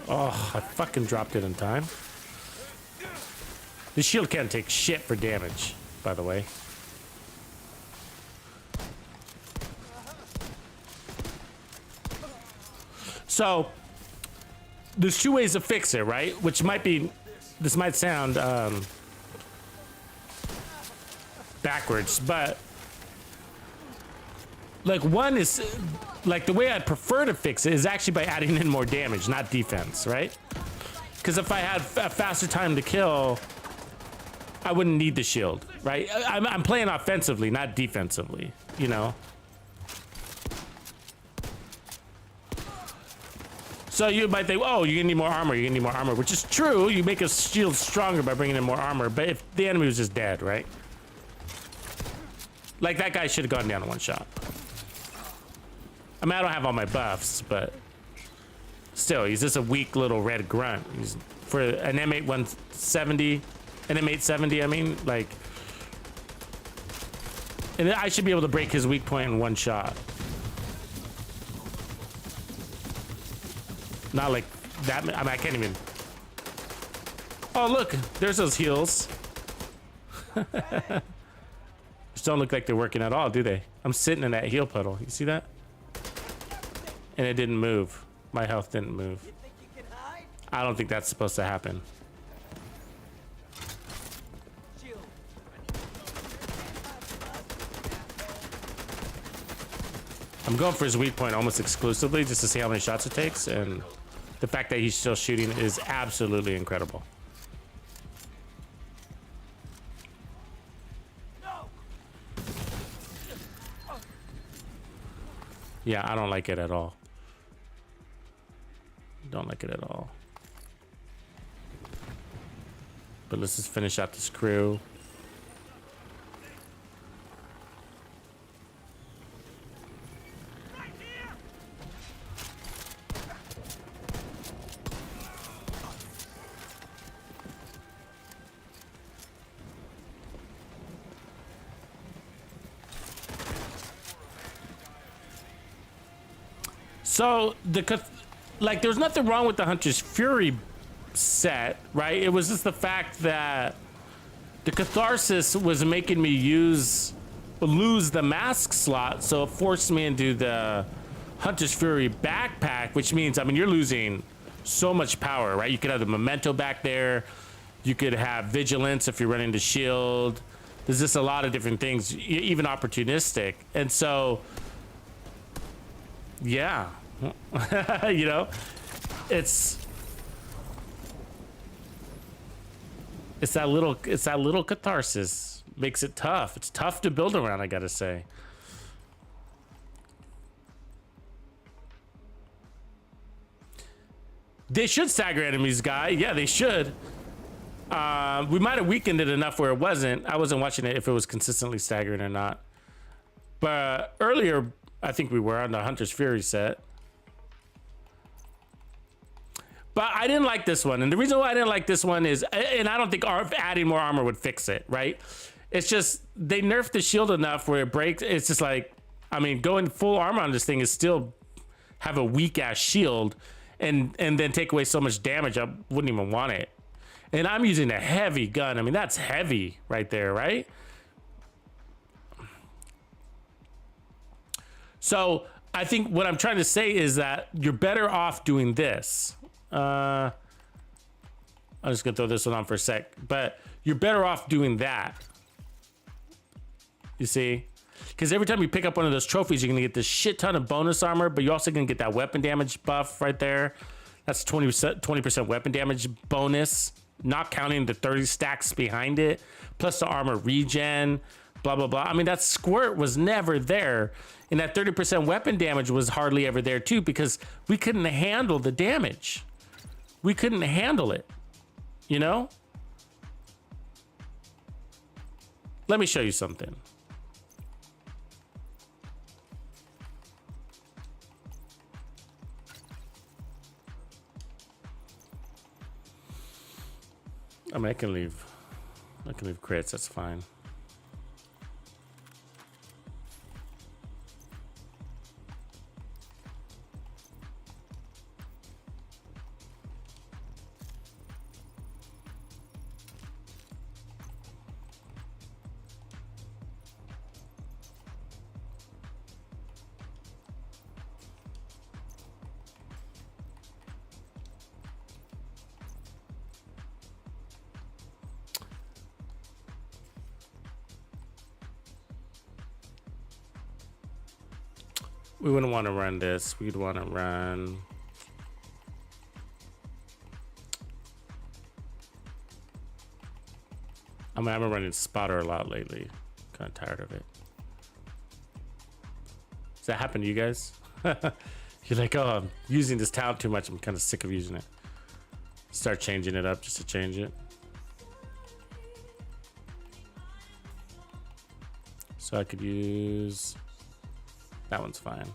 Oh, I fucking dropped it in time. The shield can't take shit for damage, by the way. So, there's two ways to fix it, right? Which might be, this might sound backwards, but like one is like the way I'd prefer to fix it is actually by adding in more damage, not defense, right? Because if I had a faster time to kill, I wouldn't need the shield, right? I'm playing offensively, not defensively, you know? So you might think, oh, you're gonna need more armor, you're gonna need more armor, which is true. You make a shield stronger by bringing in more armor, but if the enemy was just dead, right? Like that guy should have gone down in one shot. I mean, I don't have all my buffs, but still, he's just a weak little red grunt. He's for an M8 170, an M870, I mean, like, and I should be able to break his weak point in one shot. Not like that. I mean, I can't even. Oh, look, there's those heals. Just don't look like they're working at all, do they? I'm sitting in that heal puddle. You see that? And it didn't move. My health didn't move. I don't think that's supposed to happen. I'm going for his weak point almost exclusively just to see how many shots it takes, and the fact that he's still shooting is absolutely incredible. Yeah, I don't like it at all. Don't like it at all. But let's just finish out this crew. So like there's nothing wrong with the Hunter's Fury set, right? It was just the fact that the Catharsis was making me lose the mask slot, so it forced me into the Hunter's Fury backpack, which means, I mean, you're losing so much power, right? You could have the memento back there, you could have vigilance if you're running the shield. There's just a lot of different things, even opportunistic, and so yeah. You know, it's that little catharsis makes it tough. It's tough to build around, I gotta say. They should stagger enemies, guy. Yeah, they should. We might have weakened it enough where it wasn't. I wasn't watching it if it was consistently staggering or not. But earlier, I think we were on the Hunter's Fury set. But I didn't like this one. And the reason why I didn't like this one is, and I don't think adding more armor would fix it, right? It's just, they nerfed the shield enough where it breaks. It's just like, I mean, going full armor on this thing is still have a weak ass shield and then take away so much damage. I wouldn't even want it. And I'm using a heavy gun. I mean, that's heavy right there, right? So I think what I'm trying to say is that you're better off doing this. I'm just gonna throw this one on for a sec, but you're better off doing that. You see? Because every time you pick up one of those trophies, you're gonna get this shit ton of bonus armor, but you're also gonna get that weapon damage buff right there. That's 20% weapon damage bonus, not counting the 30 stacks behind it, plus the armor regen, blah, blah, blah. I mean, that squirt was never there. And that 30% weapon damage was hardly ever there too, because we couldn't handle the damage. We couldn't handle it, you know? Let me show you something. I mean, I can leave crits, that's fine. We wouldn't want to run this. We'd want to run. I mean, I've been running spotter a lot lately. Kind of tired of it. Does that happen to you guys? You're like, oh, I'm using this talent too much. I'm kind of sick of using it. Start changing it up just to change it. So I could use, that one's fine.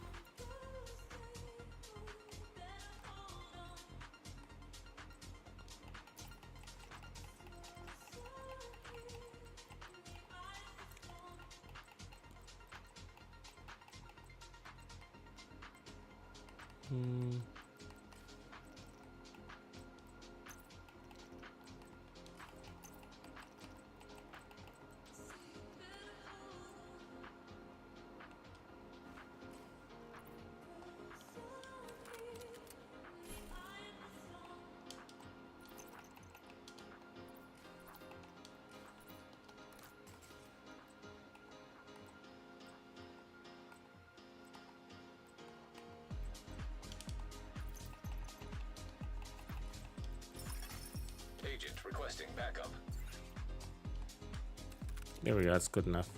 Agent requesting backup. There we go, that's good enough.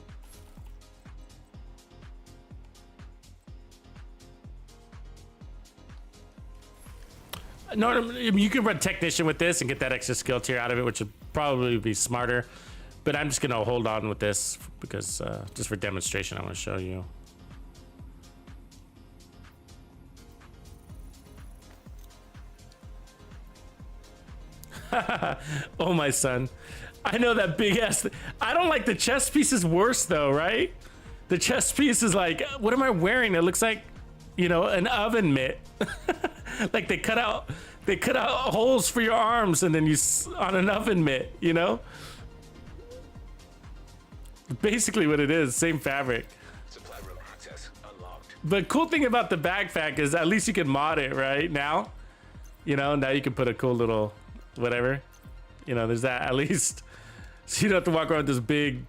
No, I mean, you can run technician with this and get that extra skill tier out of it, which would probably be smarter. But I'm just gonna hold on with this because just for demonstration, I want to show you. Oh my son, I know that big ass. I don't like the chest piece is worse though, right? The chest piece is like, what am I wearing? It looks like, you know, an oven mitt. Like they cut out holes for your arms and then you on an oven mitt, you know? Basically what it is, same fabric. Supply room access unlocked. But cool thing about the backpack is at least you can mod it right now. You know, now you can put a cool little whatever. You know, there's that at least. So you don't have to walk around with this big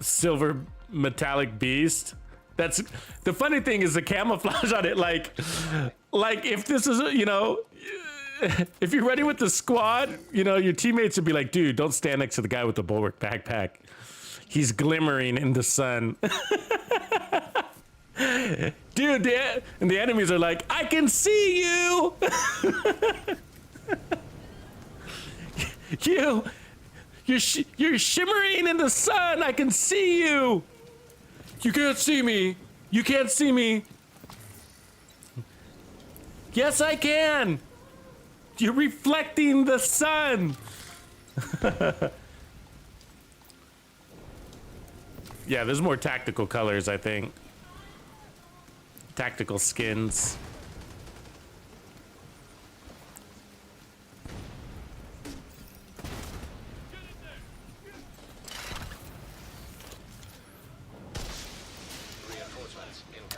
silver metallic beast. That's the funny thing is the camouflage on it, like if this is, you know, if you're running with the squad, you know, your teammates would be like, dude, don't stand next to the guy with the bulwark backpack. He's glimmering in the sun. Dude, and the enemies are like, I can see you. You're shimmering in the sun. I can see you. You can't see me. You can't see me. Yes, I can. You're reflecting the sun. Yeah, there's more tactical colors, I think. Tactical skins.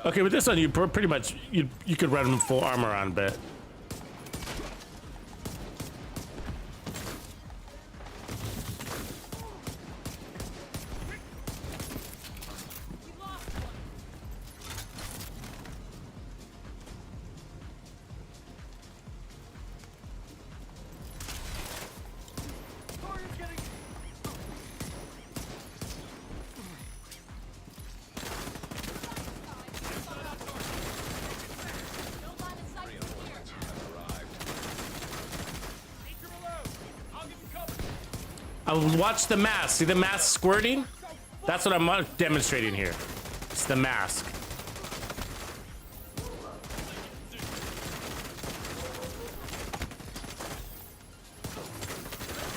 Okay, with this one, you pretty much you could run full armor on, but watch the mask. See the mask squirting? That's what I'm demonstrating here. It's the mask.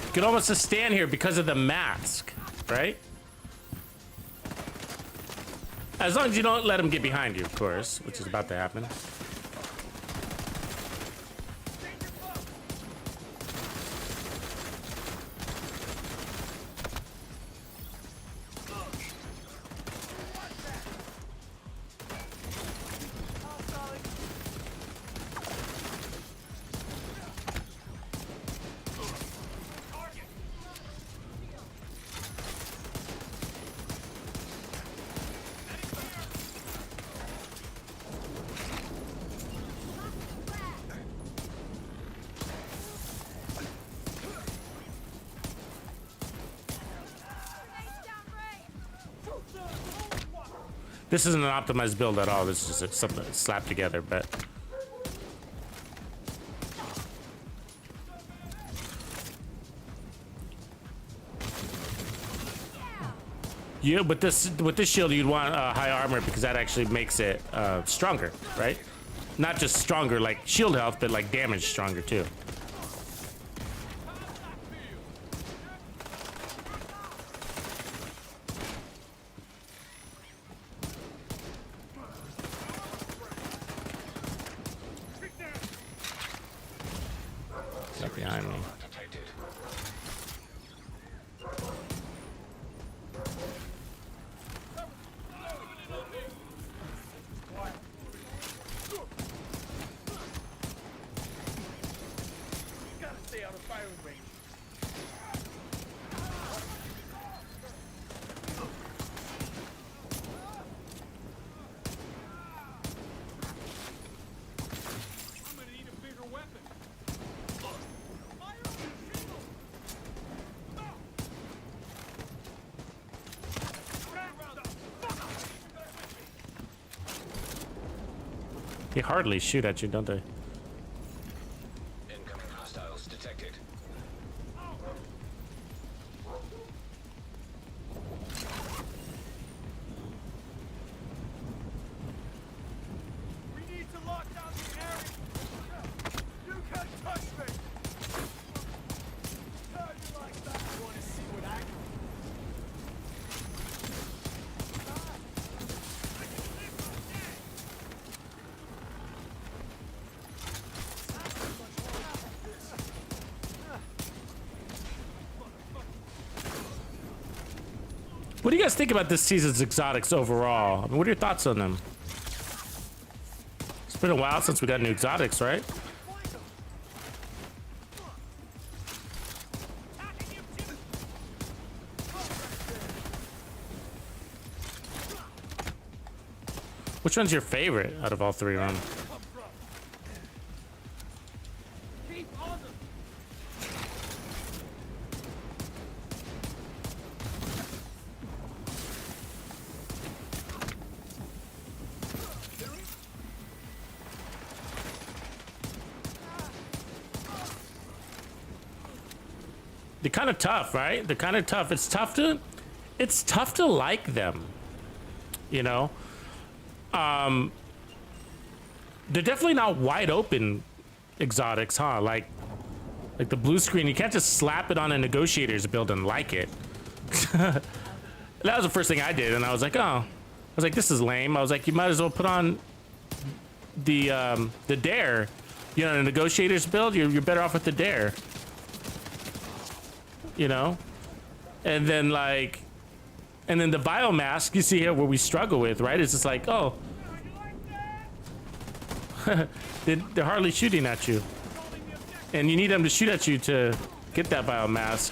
You can almost just stand here because of the mask, right? As long as you don't let him get behind you, of course, which is about to happen. This isn't an optimized build at all. This is just something that's slapped together, but. Yeah, with this shield, you'd want high armor because that actually makes it stronger, right? Not just stronger like shield health, but like damage stronger too. Not behind me. They hardly shoot at you, don't they? Incoming hostiles detected. We need to lock down the area. You can't touch me. How you like that? You want to see what I can do? What do you guys think about this season's exotics overall? I mean, what are your thoughts on them? It's been a while since we got new exotics, right? Which one's your favorite out of all three of them? They're kind of tough, right? They're kind of tough. It's tough to like them, you know? They're definitely not wide open exotics, huh? Like the blue screen, you can't just slap it on a negotiator's build and like it. That was the first thing I did, and I was like, oh. I was like, this is lame. I was like, you might as well put on the dare. You know, the negotiator's build, you're better off with the dare. You know? And then the biomask, you see here where we struggle with, right? It's just like, oh. They're hardly shooting at you. And you need them to shoot at you to get that biomask.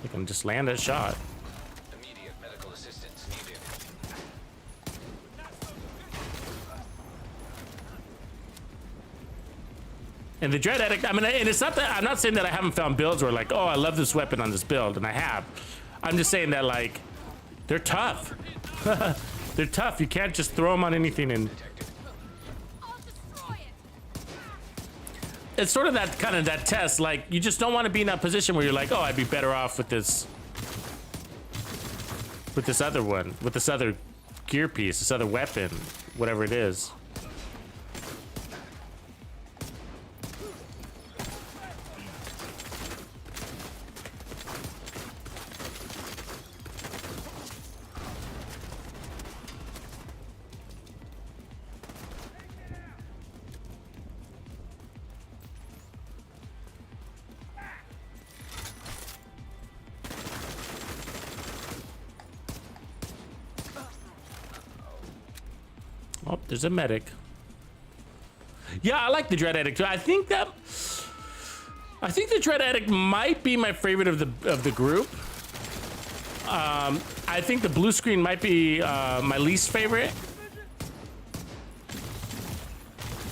You can just land that shot. Immediate medical assistance needed. And the Dread Addict, I mean, and it's not that, I'm not saying that I haven't found builds where like, oh, I love this weapon on this build, and I have. I'm just saying that like, they're tough. They're tough. You can't just throw them on anything and. I'll destroy it. It's sort of that kind of that test, like you just don't want to be in that position where you're like, oh, I'd be better off with this other one, with this other gear piece, this other weapon, whatever it is. Oh, there's a medic. Yeah, I like the Dread Addict too. I think that I think the Dread Addict might be my favorite of the group. I think the blue screen might be my least favorite.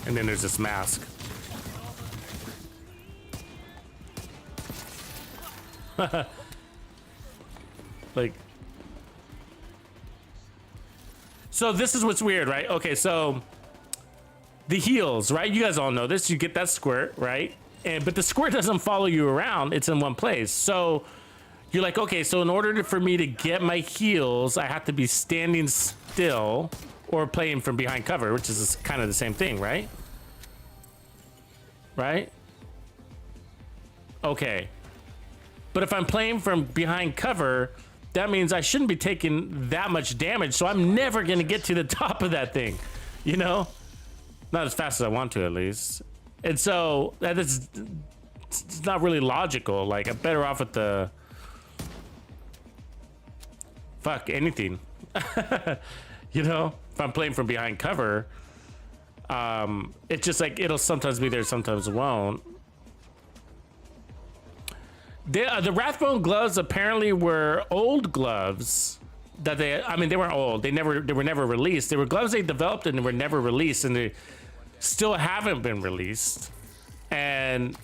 And then there's this mask. Like, so this is what's weird, right? Okay, so the heals, right? You guys all know this. You get that squirt, right? But the squirt doesn't follow you around. It's in one place. So you're like, okay, so in order for me to get my heals, I have to be standing still or playing from behind cover, which is kind of the same thing, right? Right? Okay. But if I'm playing from behind cover, that means I shouldn't be taking that much damage, so I'm never gonna get to the top of that thing, you know? Not as fast as I want to, at least. And so that is, it's not really logical. Like, I'm better off with the fuck anything. You know, if I'm playing from behind cover, it's just like it'll sometimes be there, sometimes it won't. The Wrathbone gloves apparently were old gloves that I mean, they weren't old. They were never released. They were gloves they developed and they were never released, and they still haven't been released. And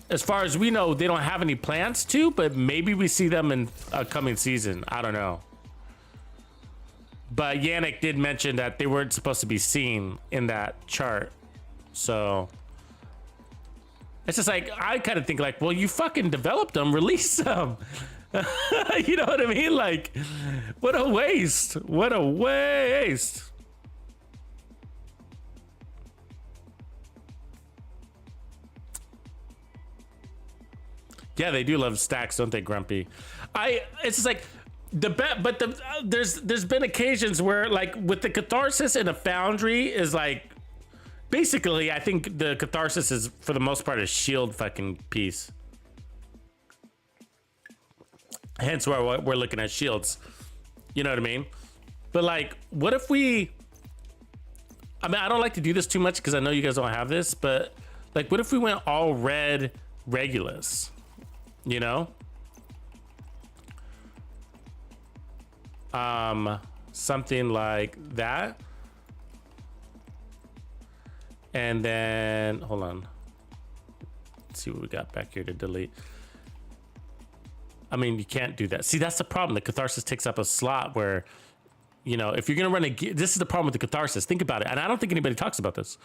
as far as we know, they don't have any plans to, but maybe we see them in a coming season. I don't know. But Yannick did mention that they weren't supposed to be seen in that chart. So it's just like, I kind of think like, well, you fucking developed them, release them. You know what I mean? Like, what a waste. What a waste. Yeah, they do love stacks, don't they, Grumpy? It's just like there's been occasions where, like, with the Catharsis and a foundry is like, basically, I think the Catharsis is for the most part a shield fucking piece. Hence why we're looking at shields. You know what I mean? But like, what if we? I mean, I don't like to do this too much because I know you guys don't have this, but like, what if we went all red Regulus? You know? Something like that. And then, hold on. Let's see what we got back here to delete. I mean, you can't do that. See, that's the problem. The Catharsis takes up a slot where, you know, if you're going to run this is the problem with the Catharsis. Think about it. And I don't think anybody talks about this.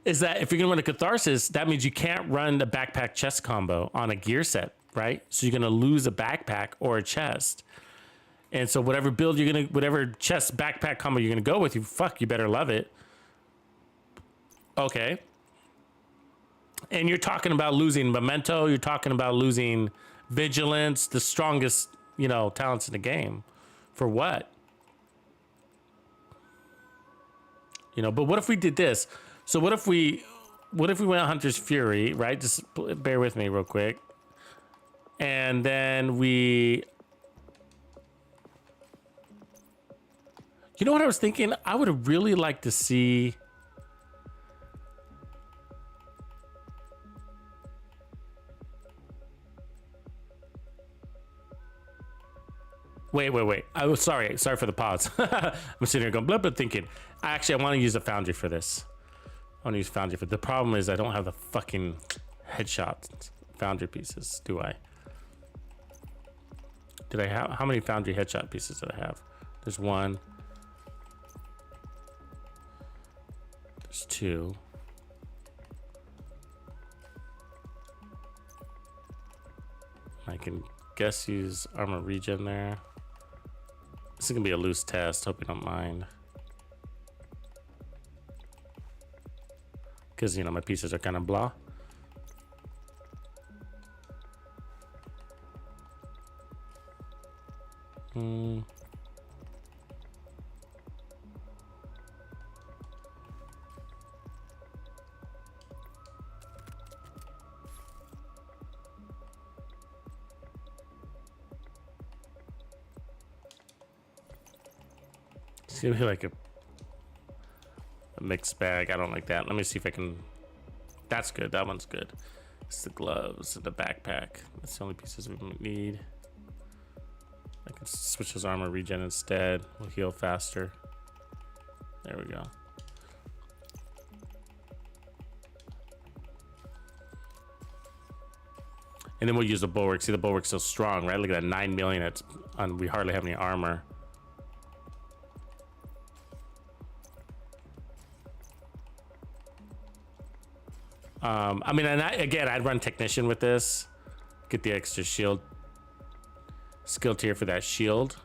Is that if you're going to run a Catharsis, that means you can't run a backpack chest combo on a gear set, right? So you're going to lose a backpack or a chest. And so whatever build you're going to, whatever chest backpack combo you're going to go with, you better love it. Okay. And you're talking about losing Memento. You're talking about losing Vigilance, the strongest, you know, talents in the game. For what? You know, but what if we did this? So what if we went Hunter's Fury, right? Just bear with me real quick. And then we... You know what I was thinking? I would have really liked to see... Wait. I was sorry for the pause. I'm sitting here going blah, but thinking. I want to use a foundry for this. I want to use foundry for the problem is I don't have the fucking headshot foundry pieces, do I? Did I have how many foundry headshot pieces did I have? There's one. There's two. I can guess use armor regen there. This is gonna be a loose test. Hope you don't mind. Because, you know, my pieces are kind of blah. It's gonna be like a mixed bag. I don't like that. Let me see if I can That's good. That one's good. It's the gloves and the backpack. That's the only pieces we need. I can switch his armor regen instead. We'll heal faster. There we go. And then we'll use the bulwark. See, the bulwark's so strong, right? Look at that, 9 million. It's we hardly have any armor. I mean, and again, I'd run technician with this. Get the extra shield skill tier for that shield.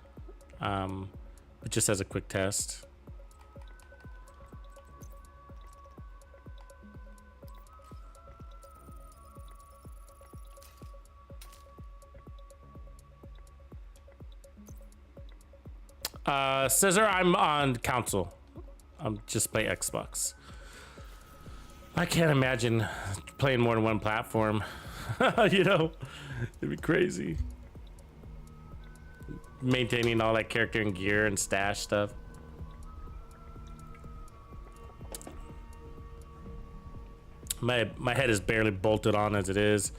But just as a quick test. Scissor, I'm on console. I'm just play Xbox. I can't imagine playing more than one platform. You know, it'd be crazy. Maintaining all that character and gear and stash stuff. My head is barely bolted on as it is.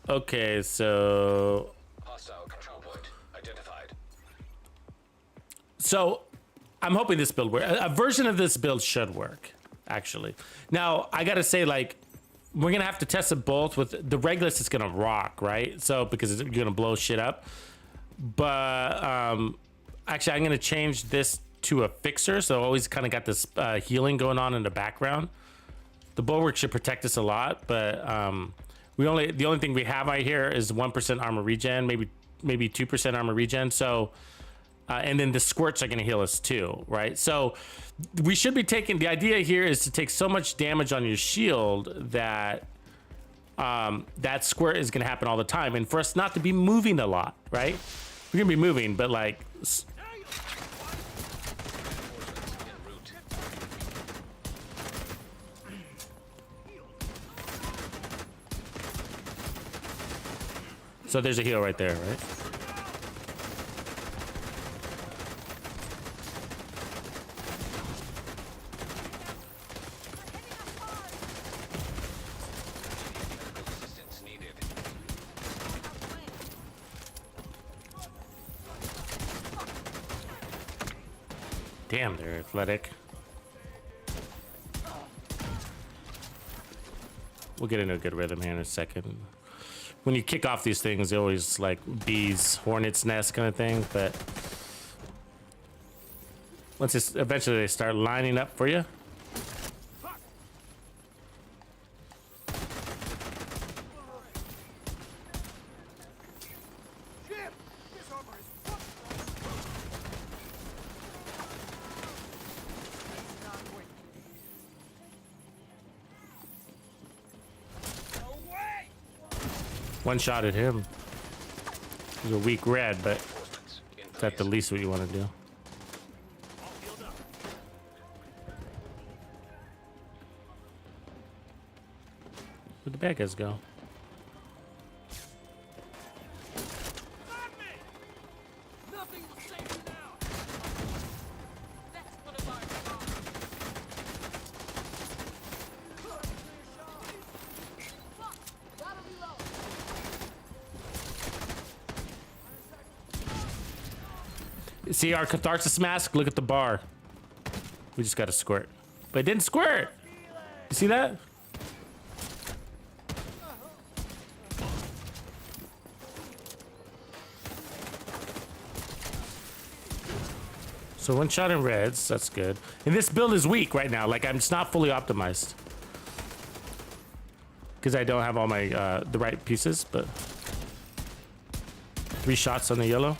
Okay, so Hostile control point identified. So I'm hoping this build works. A version of this build should work, actually. Now, I gotta say, like, we're gonna have to test it both with the Regulus. It's gonna rock, right? So because you're gonna blow shit up. But actually, I'm gonna change this to a fixer, so always kind of got this healing going on in the background. The bulwark should protect us a lot, but the only thing we have right here is 1% armor regen, maybe 2% armor regen. So. And then the squirts are going to heal us too, right? So we should be taking, the idea here is to take so much damage on your shield that that squirt is going to happen all the time. And for us not to be moving a lot, right? We're going to be moving, but like... So there's a heal right there, right? Damn, they're athletic. We'll get into a good rhythm here in a second. When you kick off these things, they always like bees, hornet's nest kind of thing, but once it's eventually they start lining up for you. One shot at him. He's a weak red, but that's the least what you want to do. Where'd the bad guys go? See our Catharsis mask? Look at the bar. We just got to squirt. But it didn't squirt! You see that? So one shot in reds, that's good. And this build is weak right now. Like, it's not fully optimized. Because I don't have all my, the right pieces, but... 3 shots on the yellow.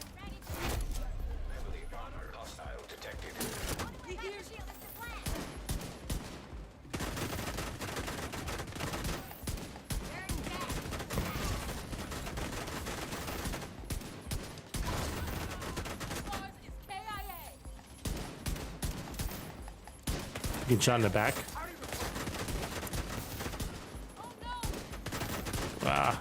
Getting shot in the back. Ah.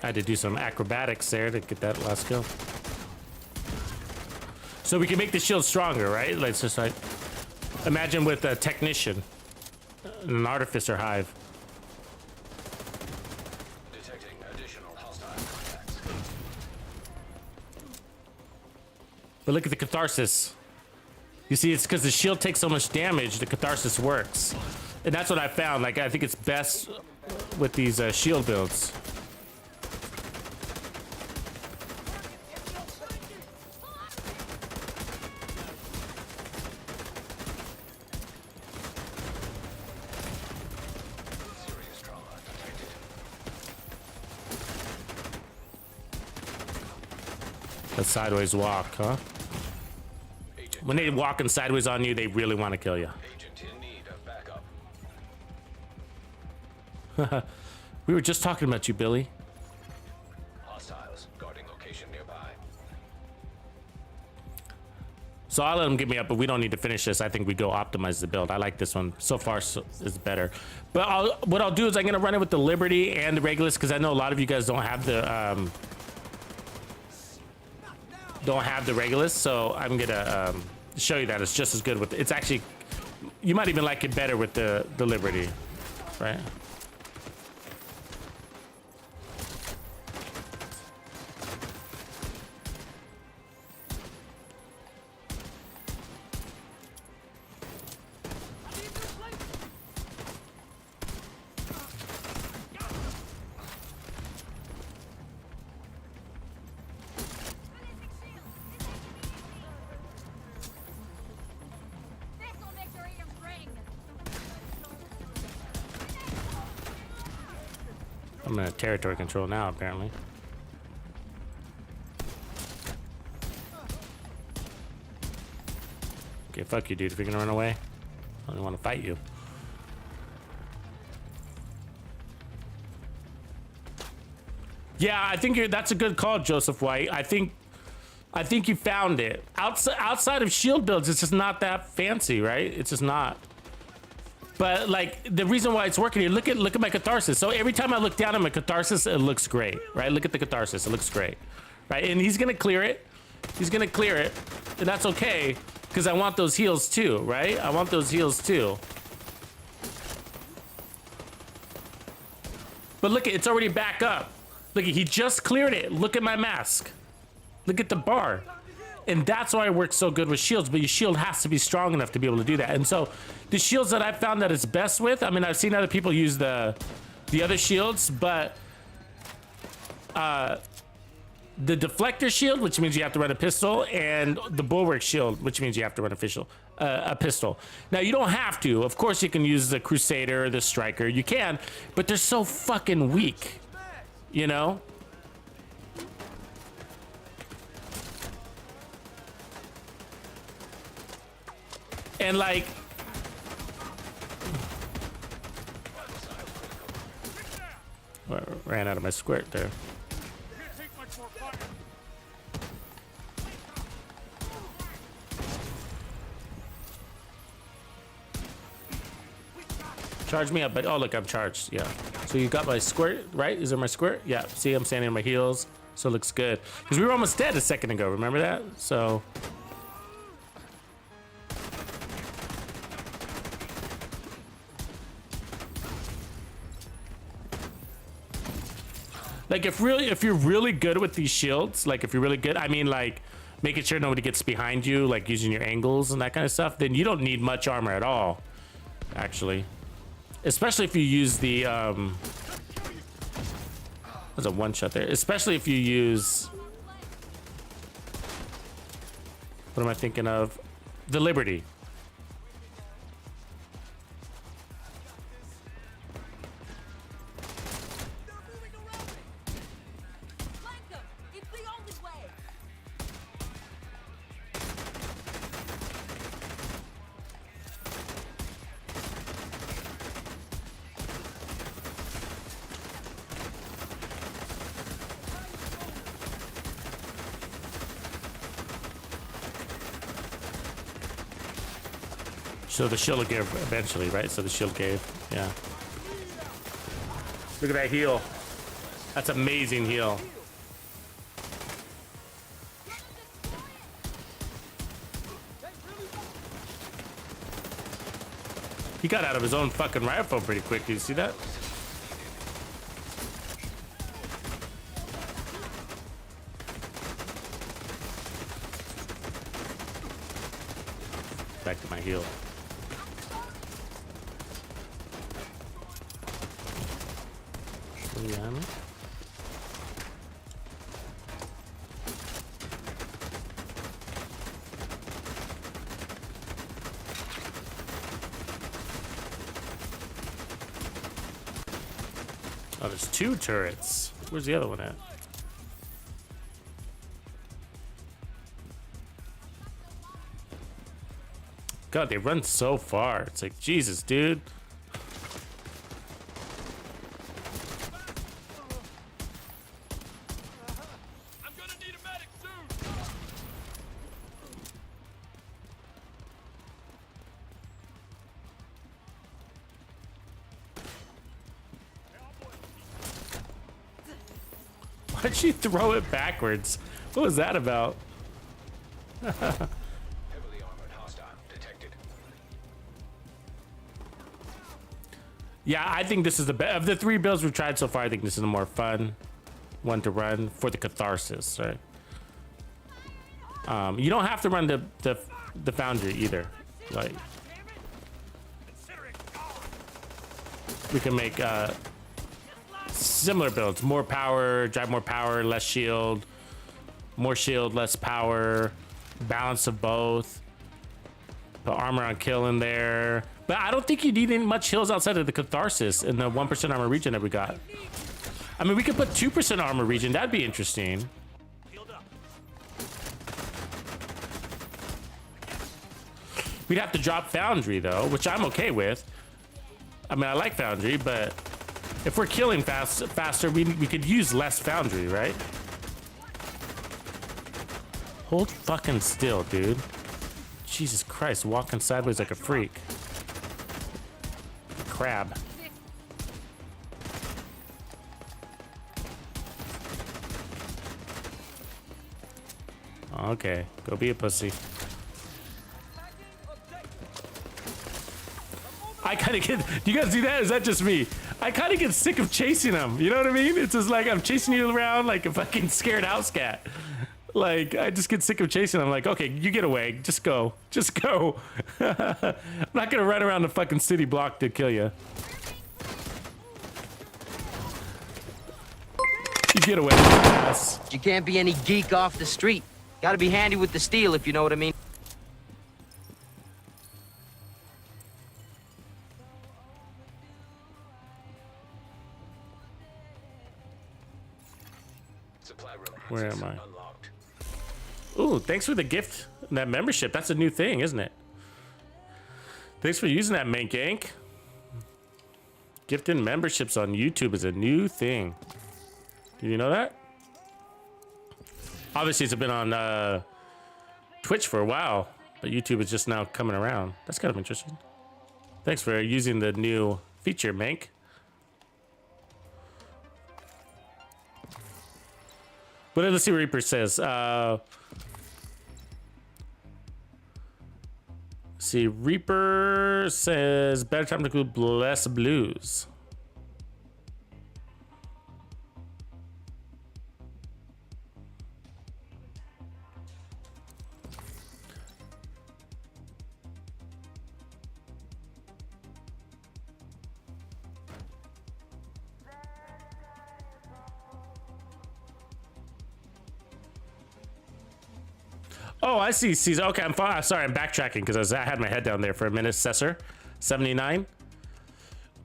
I had to do some acrobatics there to get that last kill. So we can make the shield stronger, right? Let's just like imagine with a technician, an artificer hive. Detecting additional hostile contacts. But look at the Catharsis. You see, it's because the shield takes so much damage, the Catharsis works. And that's what I found. Like, I think it's best with these shield builds. Serious trauma detected. A sideways walk, huh? Agent, When they walking sideways on you, they really want to kill you. agent in need of backup. We were just talking about you, Billy. Hostiles guarding location nearby. So I'll let them get me up, but we don't need to finish this. I think we go optimize the build. I like this one. So far, it's better. But what I'll do is I'm going to run it with the Liberty and the Regulus, because I know a lot of you guys don't have the Regulus. So I'm going to show you that it's just as good with it's actually, you might even like it better with the Liberty, right? This'll make your ears ring. I'm in territory control now, apparently. Okay, fuck you, dude. If you're gonna run away, I don't want to fight you. Yeah, I think that's a good call, Joseph White. I think you found it. Outside of shield builds, it's just not that fancy, right? It's just not. But like the reason why it's working here, look at my Catharsis. So every time I look down at my Catharsis, it looks great, right? Look at the Catharsis, it looks great, right? And he's gonna clear it. He's gonna clear it, and that's okay because I want those heals too, right? I want those heals too. But look, it's already back up. Look, he just cleared it. Look at my mask. Look at the bar. And that's why it works so good with shields, but your shield has to be strong enough to be able to do that. And so the shields that I found that it's best with, I mean, I've seen other people use the other shields, but the deflector shield, which means you have to run a pistol, and the bulwark shield, which means you have to run a pistol. Now, you don't have to. Of course, you can use the Crusader, the Striker. You can, but they're so fucking weak, you know? And like, ran out of my squirt there. Can't take much more fire. Charge me up, but oh look, I'm charged. Yeah. So you got my squirt, right? Is there my squirt? Yeah. See, I'm standing on my heels, so it looks good. Because we were almost dead a second ago. Remember that? So. Like if you're really good with these shields, like if you're really good, I mean like making sure nobody gets behind you, like using your angles and that kind of stuff, then you don't need much armor at all, actually. Especially if you use the, there's a one shot there. Especially if you use, what am I thinking of? The Liberty. Flank them. It's the only way. So the shield will give eventually, right? So the shield gave, yeah. Look at that heal. That's amazing heal. He got out of his own fucking riot phone pretty quick. Do you see that? Back to my heal. Yeah. Oh, there's 2 turrets. Where's the other one at? God, they run so far. It's like, Jesus, dude. I'm gonna need a medic soon. Why'd she throw it backwards? What was that about? Heavily armored hostile detected. Yeah, I think this is the best. Of the 3 builds we've tried so far, I think this is the more fun one to run for the Catharsis, right? You don't have to run the foundry either. Like, we can make similar builds. More power, drive more power, less shield. More shield, less power. Balance of both. Put armor on kill in there. But I don't think you need any much heals outside of the Catharsis in the 1% armor region that we got. I mean, we could put 2% armor region. That'd be interesting. We'd have to drop foundry though, which I'm okay with. I mean, I like foundry, but if we're killing faster, we could use less foundry, right? Hold fucking still, dude. Jesus Christ, walking sideways like a freak. Crab. Okay, go be a pussy. I kind of get, do you guys do that? Is that just me? I kind of get sick of chasing them. You know what I mean? It's just like I'm chasing you around like a fucking scared house cat. Like, I just get sick of chasing them. I'm like, okay, you get away. Just go. Just go. I'm not going to run around the fucking city block to kill you. You get away, ass. You can't be any geek off the street. Gotta be handy with the steel, if you know what I mean. Supply room Where access am I? unlocked. Ooh, thanks for the gift. That membership. That's a new thing, isn't it? Thanks for using that, Mank Yank. Gifting memberships on YouTube is a new thing. Did you know that? Obviously, it's been on Twitch for a while, but YouTube is just now coming around. That's kind of interesting. Thanks for using the new feature, Mank. But let's see what Reaper says. See, Reaper says better time to include less blues. Oh, I see. Caesar. Okay, I'm fine. Sorry, I'm backtracking because I had my head down there for a minute. Cesar, 79.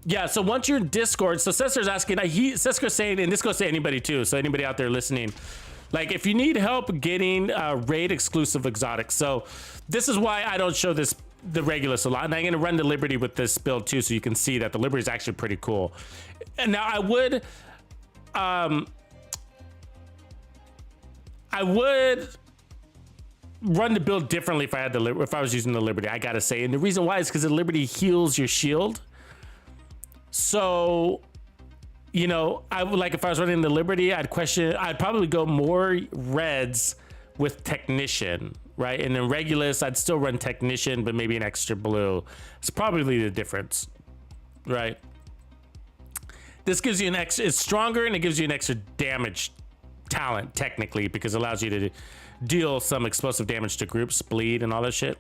Yeah, so once you're in Discord, so Cesar's asking, Cesar's saying, and this goes to anybody too, so anybody out there listening, like if you need help getting raid exclusive exotics, so this is why I don't show the Regulus a lot, and I'm gonna run the Liberty with this build too, so you can see that the Liberty is actually pretty cool. And now I would run the build differently if I had if I was using the Liberty, I gotta say. And the reason why is because the Liberty heals your shield. So you know, I would like if I was running the Liberty, I'd probably go more reds with Technician, right? And then Regulus, I'd still run Technician, but maybe an extra blue. It's probably the difference, right? This gives you it's stronger and it gives you an extra damage talent, technically, because it allows you to deal some explosive damage to groups, bleed, and all that shit.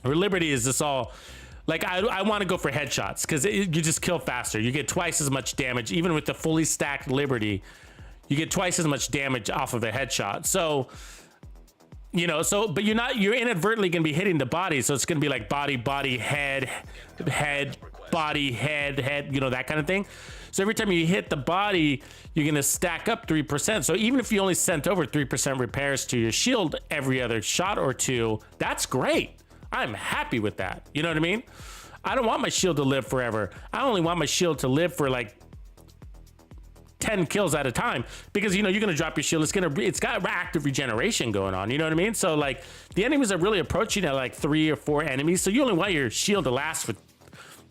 Or Liberty is this all, like, I want to go for headshots, because you just kill faster. You get twice as much damage, even with the fully stacked Liberty. You get twice as much damage off of a headshot. So, you know, but you're inadvertently going to be hitting the body. So it's going to be like body, head, body, head, you know, that kind of thing. So every time you hit the body, you're going to stack up 3%. So even if you only sent over 3% repairs to your shield every other shot or two, that's great. I'm happy with that. You know what I mean? I don't want my shield to live forever. I only want my shield to live for like 10 kills at a time, because, you know, you're going to drop your shield. It's got active regeneration going on. You know what I mean? So like the enemies are really approaching at like 3 or 4 enemies. So you only want your shield to last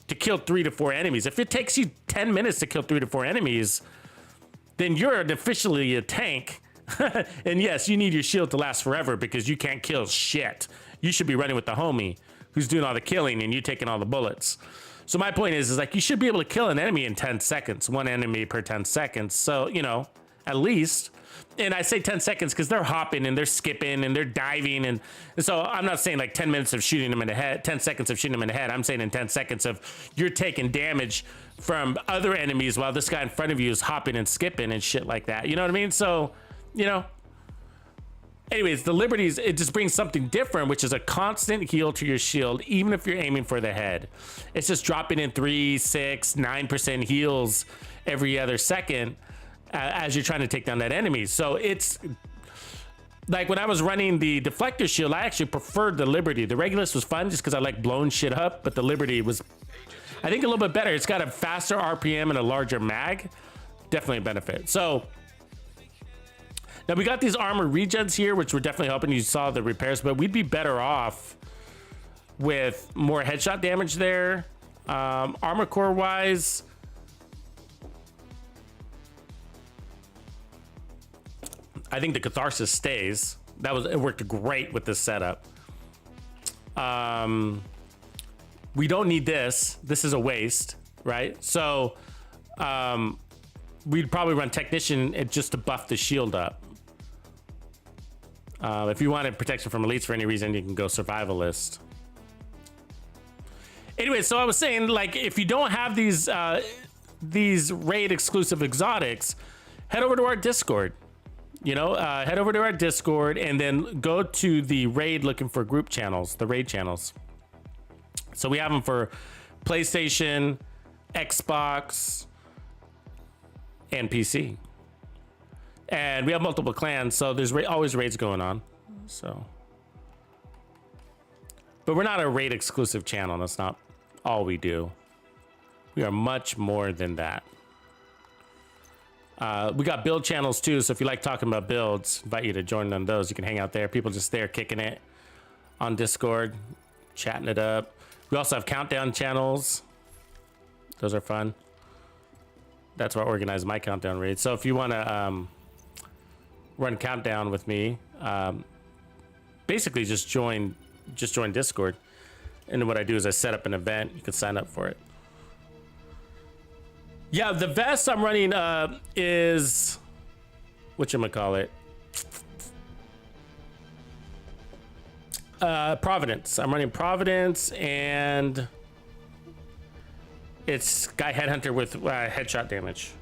to kill 3 to 4 enemies. If it takes you 10 minutes to kill 3 to 4 enemies, then you're officially a tank. And yes, you need your shield to last forever because you can't kill shit. You should be running with the homie who's doing all the killing and you taking all the bullets. So my point is like, you should be able to kill an enemy in 10 seconds, 1 enemy per 10 seconds. So, you know, at least, and I say 10 seconds because they're hopping and they're skipping and they're diving. And so I'm not saying like 10 minutes of shooting them in the head, 10 seconds of shooting them in the head. I'm saying in 10 seconds of you're taking damage from other enemies while this guy in front of you is hopping and skipping and shit like that. You know what I mean? So, you know, anyways, the Liberties, it just brings something different, which is a constant heal to your shield, even if you're aiming for the head. It's just dropping in 3, 6, 9% heals every other second as you're trying to take down that enemy. So it's like when I was running the deflector shield, I actually preferred the Liberty. The Regulus was fun just because I like blowing shit up, but the Liberty was, I think, a little bit better. It's got a faster RPM and a larger mag. Definitely a benefit. So now we got these armor regens here, which were definitely helping. You saw the repairs, but we'd be better off with more headshot damage there. Armor core wise, I think the Catharsis stays. It worked great with this setup. We don't need this. This is a waste, right? So we'd probably run Technician just to buff the shield up. If you wanted protection from elites for any reason, you can go survivalist. Anyway, so I was saying, like, if you don't have these raid exclusive exotics, head over to our Discord. You know, head over to our Discord and then go to the raid looking for group channels, the raid channels. So we have them for PlayStation, Xbox, and PC. And we have multiple clans, so there's always raids going on. So, but we're not a raid exclusive channel. That's not all we do. We are much more than that. We got build channels too, so if you like talking about builds, invite you to join on those. You can hang out there. People just there kicking it on Discord, chatting it up. We also have countdown channels. Those are fun. That's where I organize my countdown raids. So if you want to run countdown with me, basically just join Discord. And then what I do is I set up an event. You can sign up for it. Yeah, the vest I'm running is whatchamacallit? Providence. I'm running Providence, and it's Guy Headhunter with headshot damage.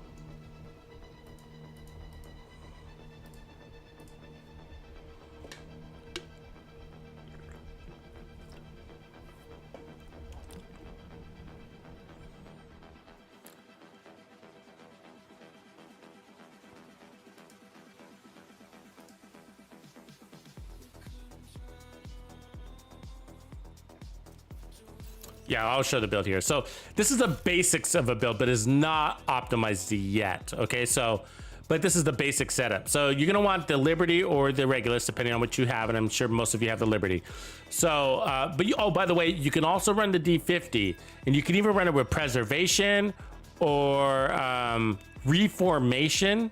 Yeah, I'll show the build here. So this is the basics of a build, but is not optimized yet. Okay, so, but this is the basic setup. So you're gonna want the Liberty or the Regulus, depending on what you have, and I'm sure most of you have the Liberty. So, oh, by the way, you can also run the D50, and you can even run it with Preservation or reformation.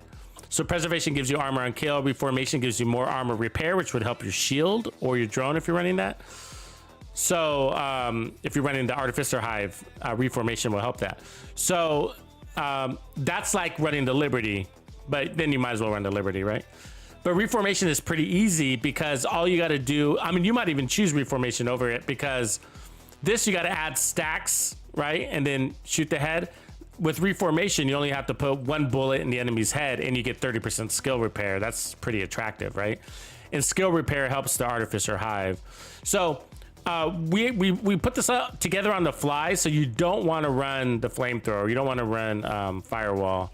So preservation gives you armor on kill. Reformation gives you more armor repair, which would help your shield or your drone if you're running that. So if you're running the Artificer Hive, reformation will help that. So that's like running the Liberty, but then you might as well run the Liberty, right? But reformation is pretty easy because all you got to do, I mean, you might even choose reformation over it because this you got to add stacks, right? And then shoot the head. With reformation, you only have to put one bullet in the enemy's head and you get 30% skill repair. That's pretty attractive, right? And skill repair helps the Artificer Hive. So we put this up together on the fly, so you don't want to run the flamethrower. You don't want to run firewall.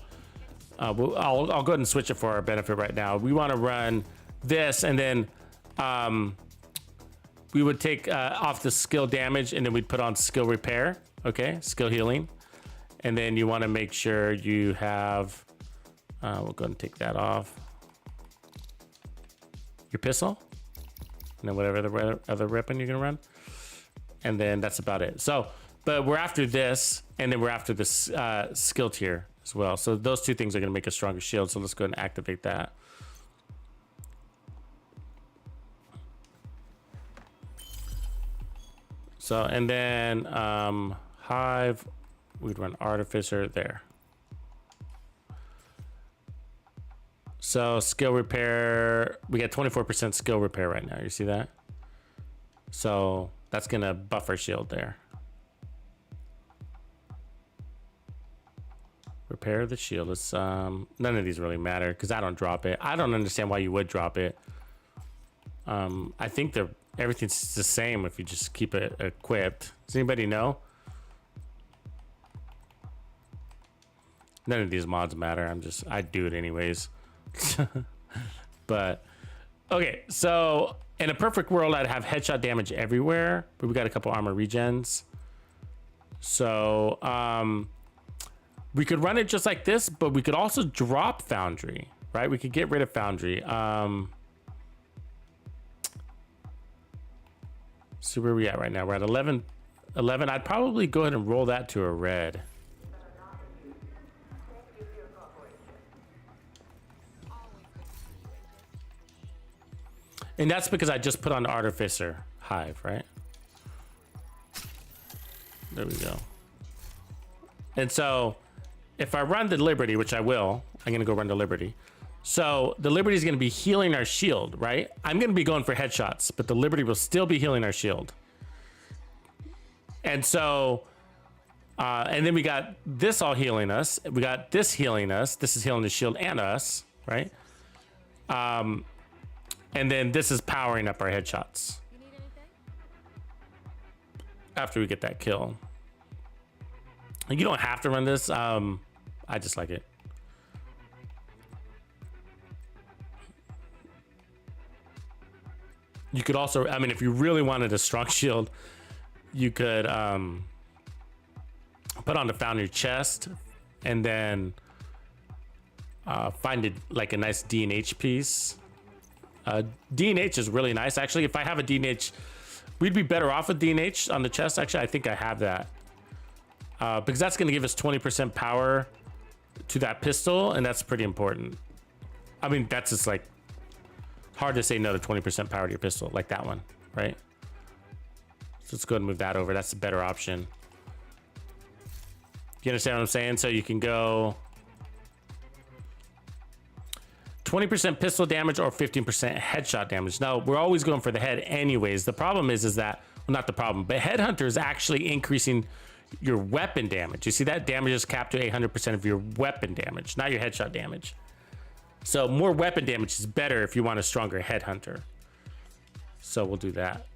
I'll go ahead and switch it for our benefit right now. We want to run this, and then we would take off the skill damage, and then we'd put on skill repair, okay? Skill healing. And then you want to make sure you have, we'll go ahead and take that off. Your pistol. And then whatever the other weapon you're going to run. And then that's about it. So, but we're after this, and then we're after this skill tier as well. So those two things are going to make a stronger shield. So let's go ahead and activate that. So, and then Hive, we'd run Artificer there. So skill repair, we get 24% skill repair right now. You see that? So that's gonna buff our shield there. Repair the shield. It's none of these really matter because I don't drop it. I don't understand why you would drop it. I think everything's the same if you just keep it equipped. Does anybody know? None of these mods matter. I do it anyways. But okay, so in a perfect world I'd have headshot damage everywhere, but we got a couple armor regens. So we could run it just like this, but we could also drop foundry, right? We could get rid of foundry. See where we at right now. We're at 11. I'd probably go ahead and roll that to a red. And that's because I just put on the Artificer Hive, right? There we go. And so if I run the Liberty, which I will, I'm going to go run the Liberty. So the Liberty is going to be healing our shield, right? I'm going to be going for headshots, but the Liberty will still be healing our shield. And so, and then we got this all healing us. We got this healing us. This is healing the shield and us, right? And then this is powering up our headshots. You need anything? After we get that kill. You don't have to run this. I just like it. You could also, I mean, if you really wanted a strong shield, you could put on the foundry chest and then find it like a nice D&H piece. D&H is really nice. Actually, if I have a D&H, we'd be better off with D&H on the chest. Actually, I think I have that. Because that's going to give us 20% power to that pistol, and that's pretty important. I mean, that's just like hard to say no to 20% power to your pistol, like that one, right? So let's go ahead and move that over. That's a better option. You understand what I'm saying? So you can go 20% pistol damage or 15% headshot damage. Now, we're always going for the head anyways. The problem is that, well, not the problem, but Headhunter is actually increasing your weapon damage. You see that damage is capped to 100% of your weapon damage, not your headshot damage. So more weapon damage is better if you want a stronger Headhunter. So we'll do that.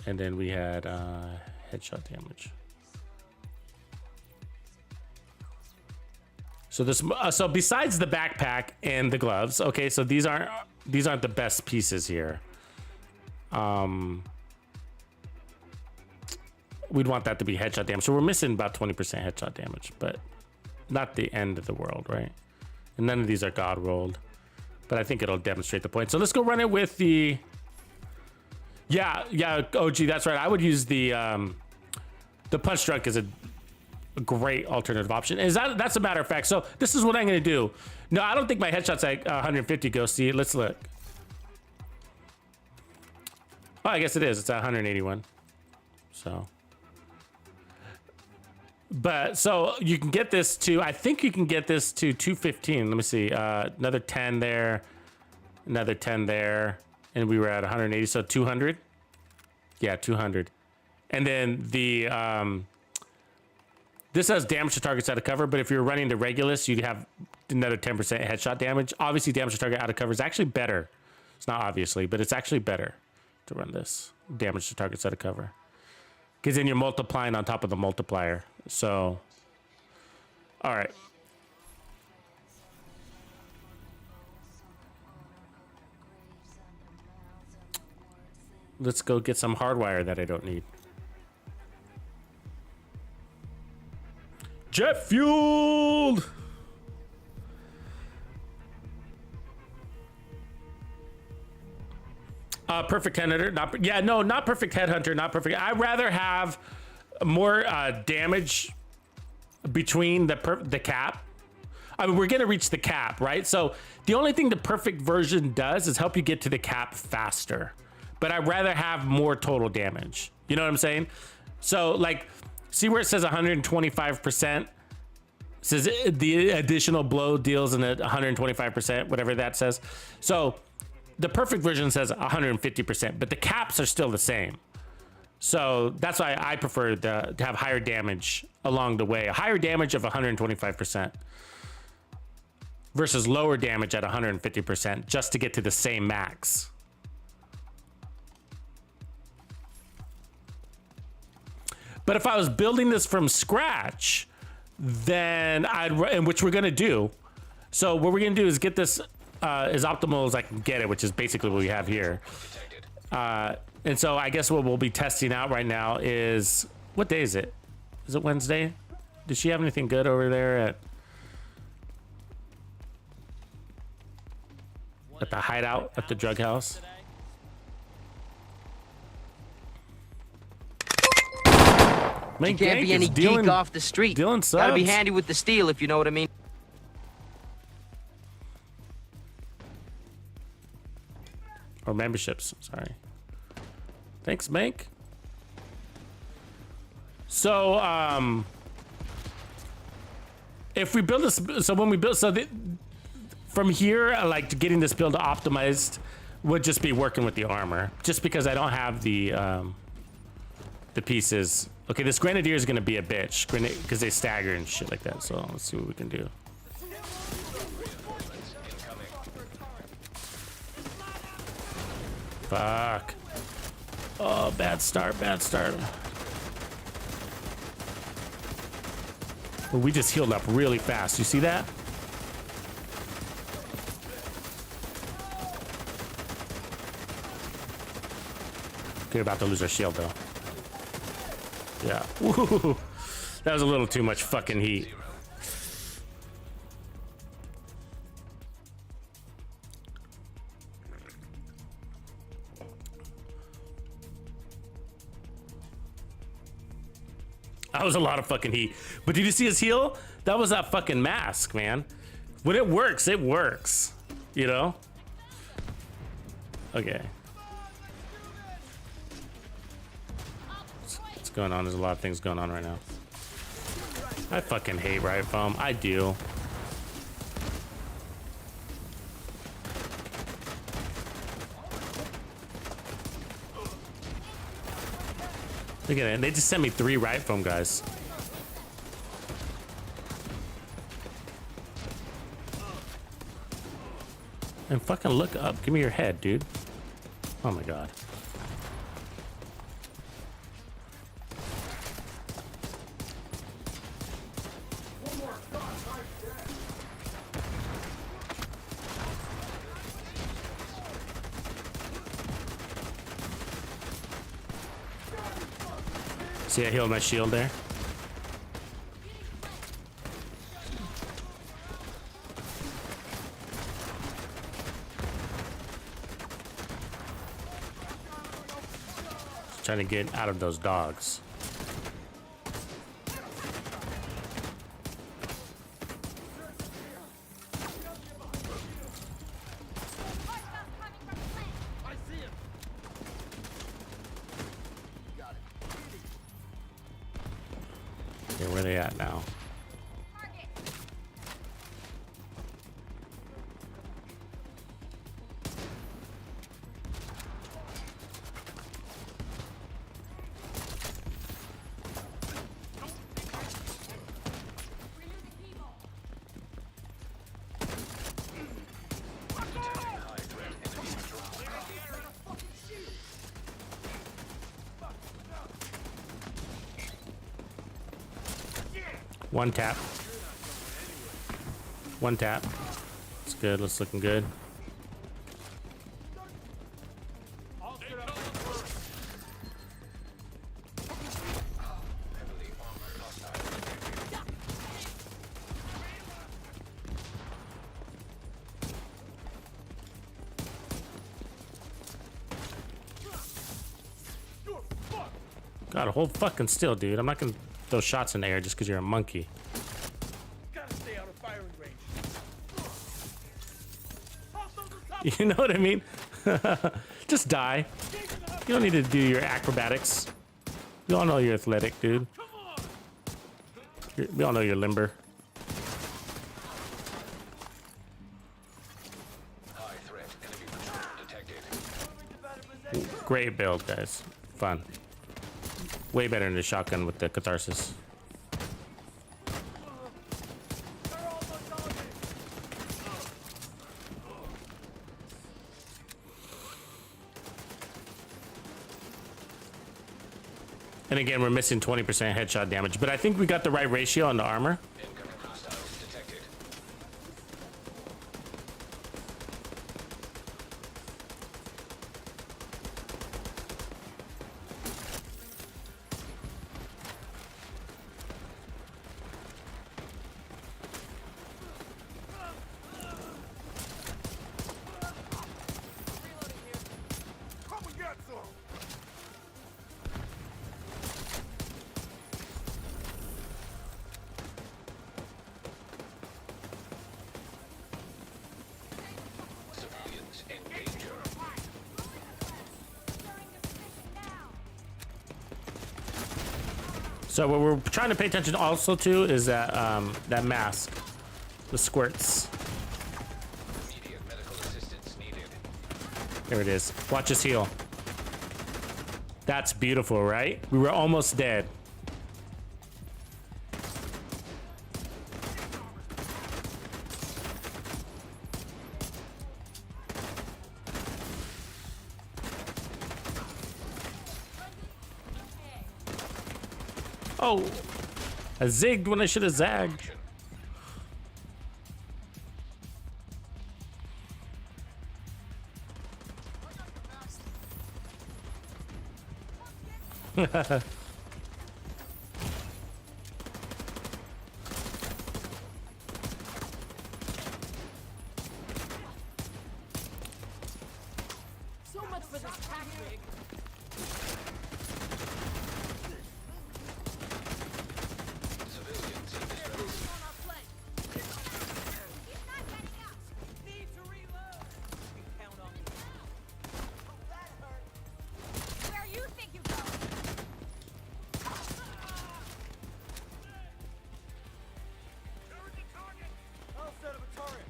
And then we had headshot damage. So this, so besides the backpack and the gloves, okay, so these aren't the best pieces here. We'd want that to be headshot damage. So we're missing about 20% headshot damage, but not the end of the world, right? And none of these are god rolled, but I think it'll demonstrate the point. So let's go run it with the, yeah, OG, that's right. I would use the the punch drunk is a great alternative option. That's a matter of fact. So this is what I'm gonna do. No, I don't think my headshot's at 150. Go see. Let's look. Oh, I guess it is. It's at 181. So. But so you can get this to, I think you can get this to 215. Let me see. Another 10 there, another 10 there, and we were at 180. So 200. Yeah, 200. And then the this has damage to targets out of cover. But if you're running the Regulus, you'd have another 10% headshot damage. Obviously, damage to target out of cover is actually better. It's not obviously, but it's actually better to run this damage to targets out of cover. Because then you're multiplying on top of the multiplier. So, all right. Let's go get some hardwire that I don't need. Jet fueled! Perfect headhunter, not perfect headhunter, not perfect. I'd rather have more damage between the cap. I mean, we're gonna reach the cap, right? So the only thing the perfect version does is help you get to the cap faster. But I'd rather have more total damage. You know what I'm saying? So like, see where it says 125%? It says the additional blow deals in at 125%, whatever that says. So the perfect version says 150%, but the caps are still the same. So that's why I prefer to have higher damage along the way. A higher damage of 125% versus lower damage at 150% just to get to the same max. But if I was building this from scratch, then and which we're gonna do. So what we're gonna do is get this as optimal as I can get it, which is basically what we have here. And so I guess what we'll be testing out right now is, what day is it? Is it Wednesday? Does she have anything good over there at the hideout at the drug house? You can't be any geek off the street. Dealing subs. Gotta be handy with the steel, if you know what I mean. Or memberships, sorry. Thanks, Mank. So, if we build this, so when we build, from here, like getting this build optimized would just be working with the armor, just because I don't have the pieces. Okay, this grenadier is gonna be a bitch, because they stagger and shit like that. So let's see what we can do. Fuck. Oh, bad start, bad start. Well, we just healed up really fast. You see that? Okay, about to lose our shield though. Yeah. Woo. That was a little too much fucking heat. That was a lot of fucking heat. But did you see his heal? That was that fucking mask, man. When it works, it works. You know? Okay. What's going on? There's a lot of things going on right now. I fucking hate Riot Foam. I do. Look at it. They just sent me 3 Riot Foam guys. And fucking look up. Give me your head, dude. Oh my god. See, I healed my shield there. Trying to get out of those dogs. Okay, where they at now? One tap. One tap. It's good. That's looking good. God, hold fucking still, dude. I'm not gonna throw shots in the air just because you're a monkey. Gotta stay out of firing range. You know what I mean? Just die. You don't need to do your acrobatics. We all know you're athletic, dude. We all know you're limber. High threat. Enemy patrol detected. Great build, guys. Fun. Way better than the shotgun with the Catharsis. And again, we're missing 20% headshot damage, but I think we got the right ratio on the armor. Incoming hostiles detected. Come and get some. Civilians in danger. So what we're trying to pay attention also to is that that mask, the squirts. Immediate medical assistance needed. There it is. Watch us heal. That's beautiful, right? We were almost dead. Oh, I zigged when I should have zagged. So much for this tack rig. Civilians in distress. On our flank. He's not getting out. Need to reload. You can count on me. That hurt. Where you think you go? Turret the target. I'll set up a turret.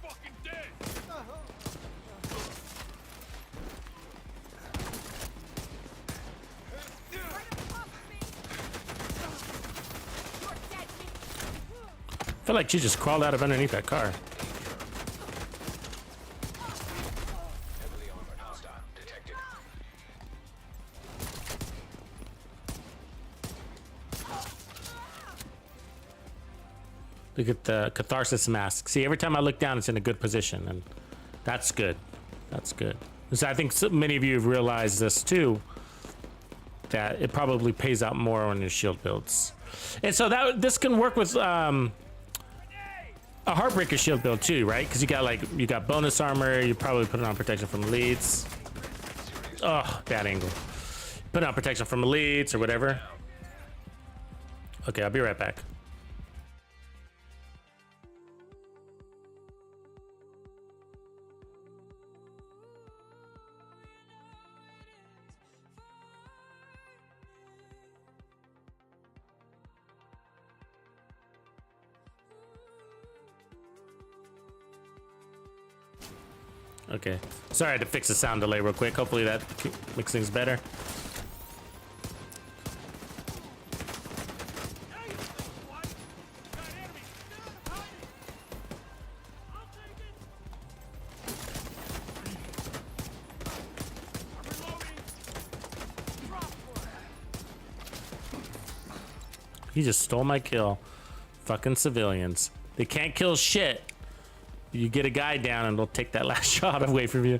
Fucking dead. Right above me. You're dead, me. I feel like she just crawled out of underneath that car. Heavily armored hostile detected. Look at the Catharsis mask. See, every time I look down, it's in a good position, and that's good. That's good. So I think many of you have realized this too, that it probably pays out more on your shield builds. And so that this can work with a Heartbreaker shield build too, right? Because you got bonus armor. You probably put it on protection from elites. Oh, bad angle. Put on protection from elites or whatever. Okay, I'll be right back. Okay, sorry, I had to fix the sound delay real quick. Hopefully that makes things better. He just stole my kill. Fucking civilians. They can't kill shit. You get a guy down and they'll take that last shot away from you.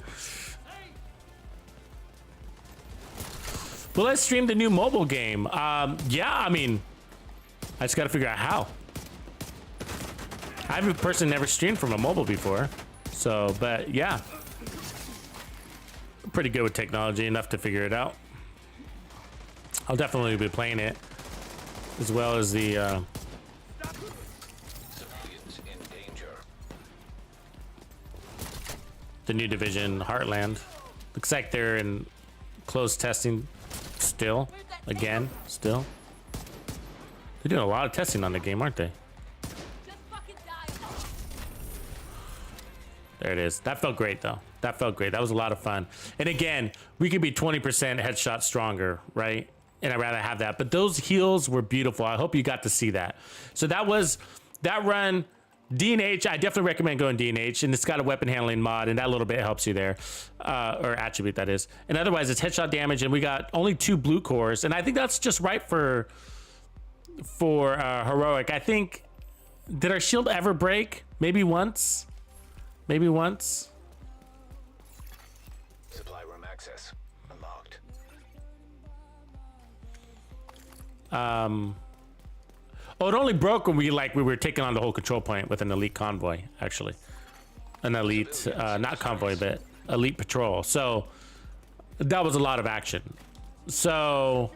Well, let's stream the new mobile game. Yeah, I mean, I just gotta figure out how. I've personally never streamed from a mobile before. So, but yeah. I'm pretty good with technology, enough to figure it out. I'll definitely be playing it. As well as the, Civilians in danger. the new division, Heartland. Looks like they're in closed testing still. Again, still. They're doing a lot of testing on the game, aren't they? Just fucking die. There it is. That felt great, though. That felt great. That was a lot of fun. And again, we could be 20% headshot stronger, right? And I'd rather have that. But those heals were beautiful. I hope you got to see that. So that was that run. D&H, I definitely recommend going D&H, and it's got a weapon handling mod, and that little bit helps you there, or attribute that is. And otherwise, it's headshot damage, and we got only 2 blue cores, and I think that's just right for heroic. I think, did our shield ever break? Maybe once. Maybe once. Supply room access unlocked. Oh, it only broke when we were taking on the whole control point with an elite convoy, actually. An elite, not convoy, but elite patrol. So that was a lot of action. So,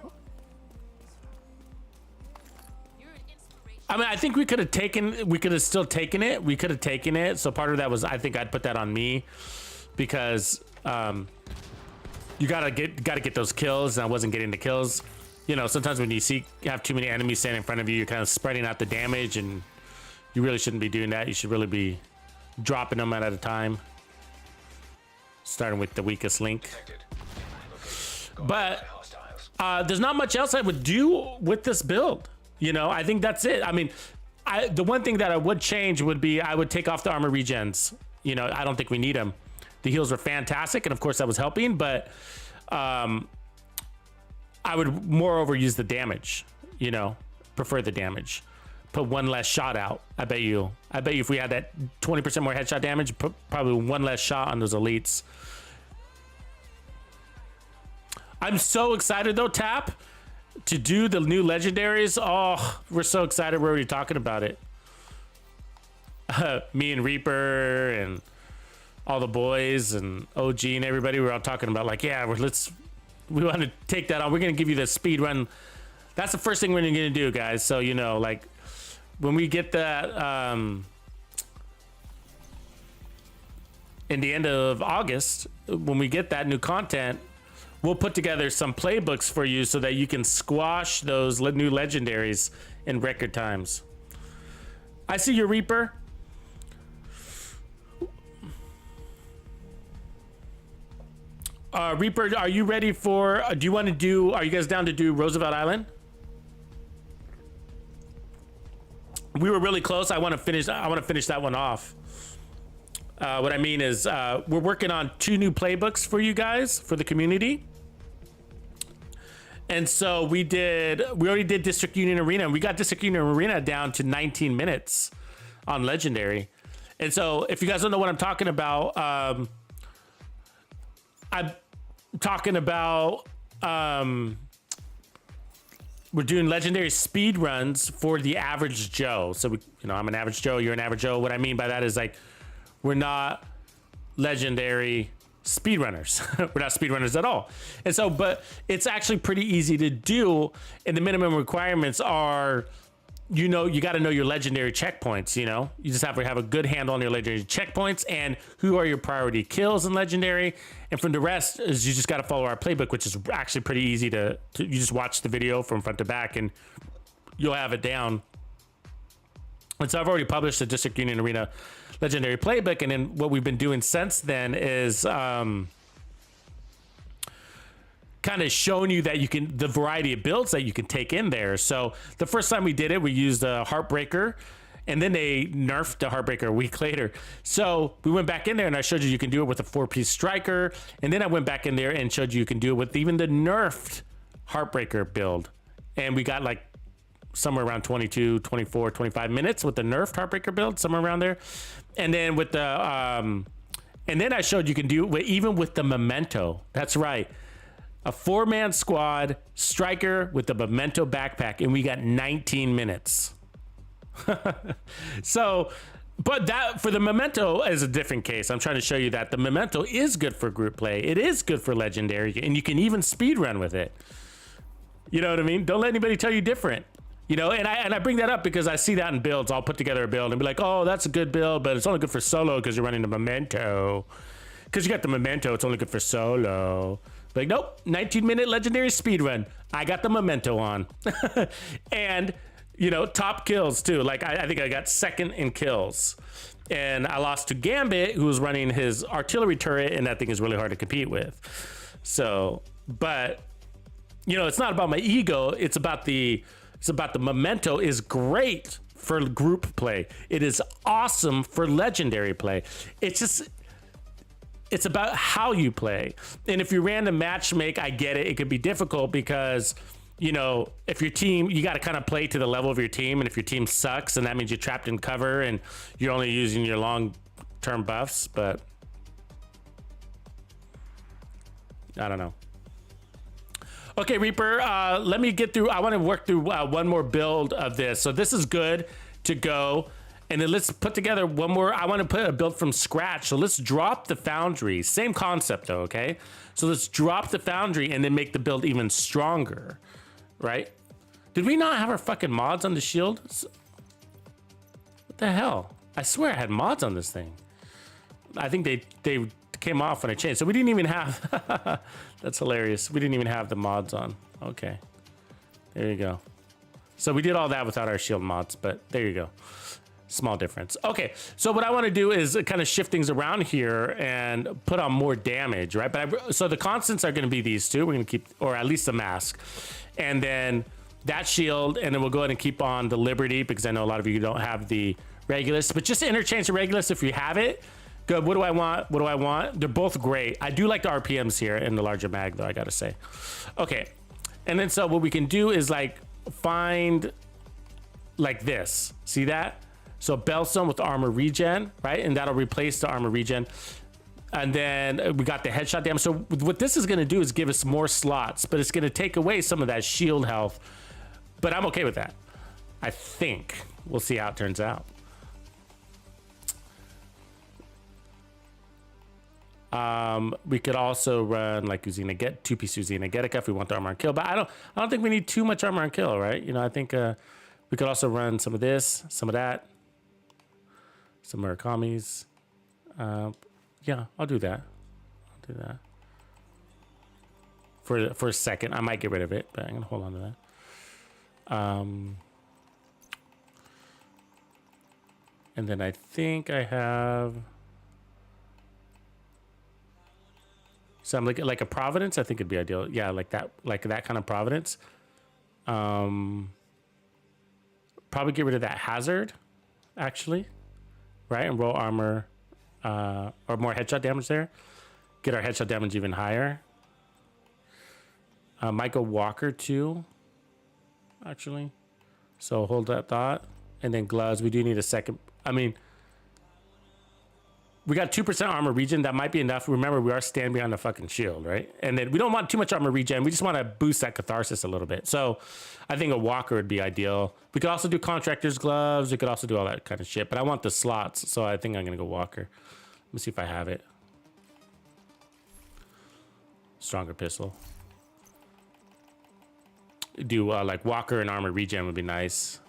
I mean, I think we could have still taken it. We could have taken it. So part of that was, I think I'd put that on me because you gotta get those kills, and I wasn't getting the kills. You know, sometimes when you have too many enemies standing in front of you, you're kind of spreading out the damage, and you really shouldn't be doing that. You should really be dropping them at a time, starting with the weakest link. Detected. But Hostiles. there's not much else I would do with this build. You know, I think that's it. I mean, the one thing that I would change would be I would take off the armor regens. You know, I don't think we need them. The heals were fantastic, and of course that was helping, but I would moreover use the damage, you know, prefer the damage. Put one less shot out. I bet you if we had that 20% more headshot damage, put probably one less shot on those elites. I'm so excited though, Tap, to do the new legendaries. Oh, we're so excited. We're already talking about it. Me and Reaper and all the boys and OG and everybody, we're all talking about like, yeah, we want to take that on. We're going to give you the speed run. That's the first thing we're going to do, guys. So, you know, like when we get that in the end of August, when we get that new content, we'll put together some playbooks for you so that you can squash those new legendaries in record times. I see your Reaper. Reaper, are you ready for, are you guys down to do Roosevelt Island? We were really close. I want to finish that one off. What I mean is, we're working on 2 new playbooks for you guys, for the community. And so we already did District Union Arena, and we got District Union Arena down to 19 minutes on Legendary. And so if you guys don't know what I'm talking about, I'm talking about we're doing legendary speed runs for the average Joe. So we, you know, I'm an average Joe, you're an average Joe. What I mean by that is like, we're not legendary speedrunners. We're not speedrunners at all. And so, but it's actually pretty easy to do. And the minimum requirements are, you know, you got to know your legendary checkpoints. You know, you just have to have a good handle on your legendary checkpoints and who are your priority kills in legendary. And from the rest is you just got to follow our playbook, which is actually pretty easy to you just watch the video from front to back and you'll have it down. And so I've already published the District Union Arena legendary playbook. And then what we've been doing since then is, kind of showing you that you can, the variety of builds that you can take in there. So the first time we did it, we used a Heartbreaker, and then they nerfed the Heartbreaker a week later. So we went back in there and I showed you can do it with a 4-piece striker. And then I went back in there and showed you can do it with even the nerfed Heartbreaker build. And we got like somewhere around 22, 24, 25 minutes with the nerfed Heartbreaker build, somewhere around there. And then with the, and then I showed you can do it even with the Memento. That's right. A 4-man squad striker with the Memento backpack, and we got 19 minutes. So, but that for the Memento is a different case. I'm trying to show you that the Memento is good for group play. It is good for legendary, and you can even speed run with it. You know what I mean? Don't let anybody tell you different. You know, and I bring that up because I see that in builds. I'll put together a build and be like, oh, that's a good build, but it's only good for solo because you're running the Memento. Because you got the Memento, it's only good for solo. Like, nope, 19-minute legendary speedrun. I got the Memento on. And, you know, top kills too. Like, I think I got second in kills. And I lost to Gambit, who was running his artillery turret, and that thing is really hard to compete with. So, but, you know, it's not about my ego. It's about the Memento is great for group play. It is awesome for legendary play. It's about how you play. And if you random matchmake, I get it. It could be difficult because, you know, if your team, you got to kind of play to the level of your team. And if your team sucks, and that means you're trapped in cover and you're only using your long-term buffs, but I don't know. Okay, Reaper, let me get through. I want to work through one more build of this. So this is good to go. And then let's put together one more. I want to put a build from scratch. So let's drop the foundry. Same concept though, okay? So let's drop the foundry and then make the build even stronger, right? Did we not have our fucking mods on the shield? What the hell? I swear I had mods on this thing. I think they came off when I changed. So we didn't even have, that's hilarious. We didn't even have the mods on. Okay, there you go. So we did all that without our shield mods, but there you go. Small difference. Okay, so what I want to do is kind of shift things around here and put on more damage, right? But so the constants are going to be these two. We're going to keep, or at least the mask, and then that shield, and then we'll go ahead and keep on the Liberty because I know a lot of you don't have the Regulus, but just interchange the Regulus if you have it. Good. What do I want? What do I want? They're both great. I do like the RPMs here in the larger mag, though, I gotta say. Okay, and then so what we can do is like find like this. See that? So Bellstone with armor regen, right? And that'll replace the armor regen. And then we got the headshot damage. So what this is going to do is give us more slots, but it's going to take away some of that shield health. But I'm okay with that. I think. We'll see how it turns out. We could also run like Uzina get 2-piece Uzina Getica if we want the armor and kill, but I don't think we need too much armor and kill, right? You know, I think we could also run some of this, some of that. Some Murakamis. Yeah, I'll do that. I'll do that. For a second. I might get rid of it, but I'm going to hold on to that. And then I think I have some like a Providence. I think it'd be ideal. Yeah, like that kind of Providence. Probably get rid of that Hazard, actually. Right, and roll armor or more headshot damage there. Get our headshot damage even higher. Might go Walker too, actually. So hold that thought. And then gloves, we do need a second. I mean, We got 2% armor regen. That might be enough. Remember, we are standing behind the fucking shield, right? And then we don't want too much armor regen. We just want to boost that catharsis a little bit. So I think a walker would be ideal. We could also do contractor's gloves. We could also do all that kind of shit. But I want the slots, so I think I'm going to go walker. Let me see if I have it. Stronger pistol. Do like walker and armor regen would be nice.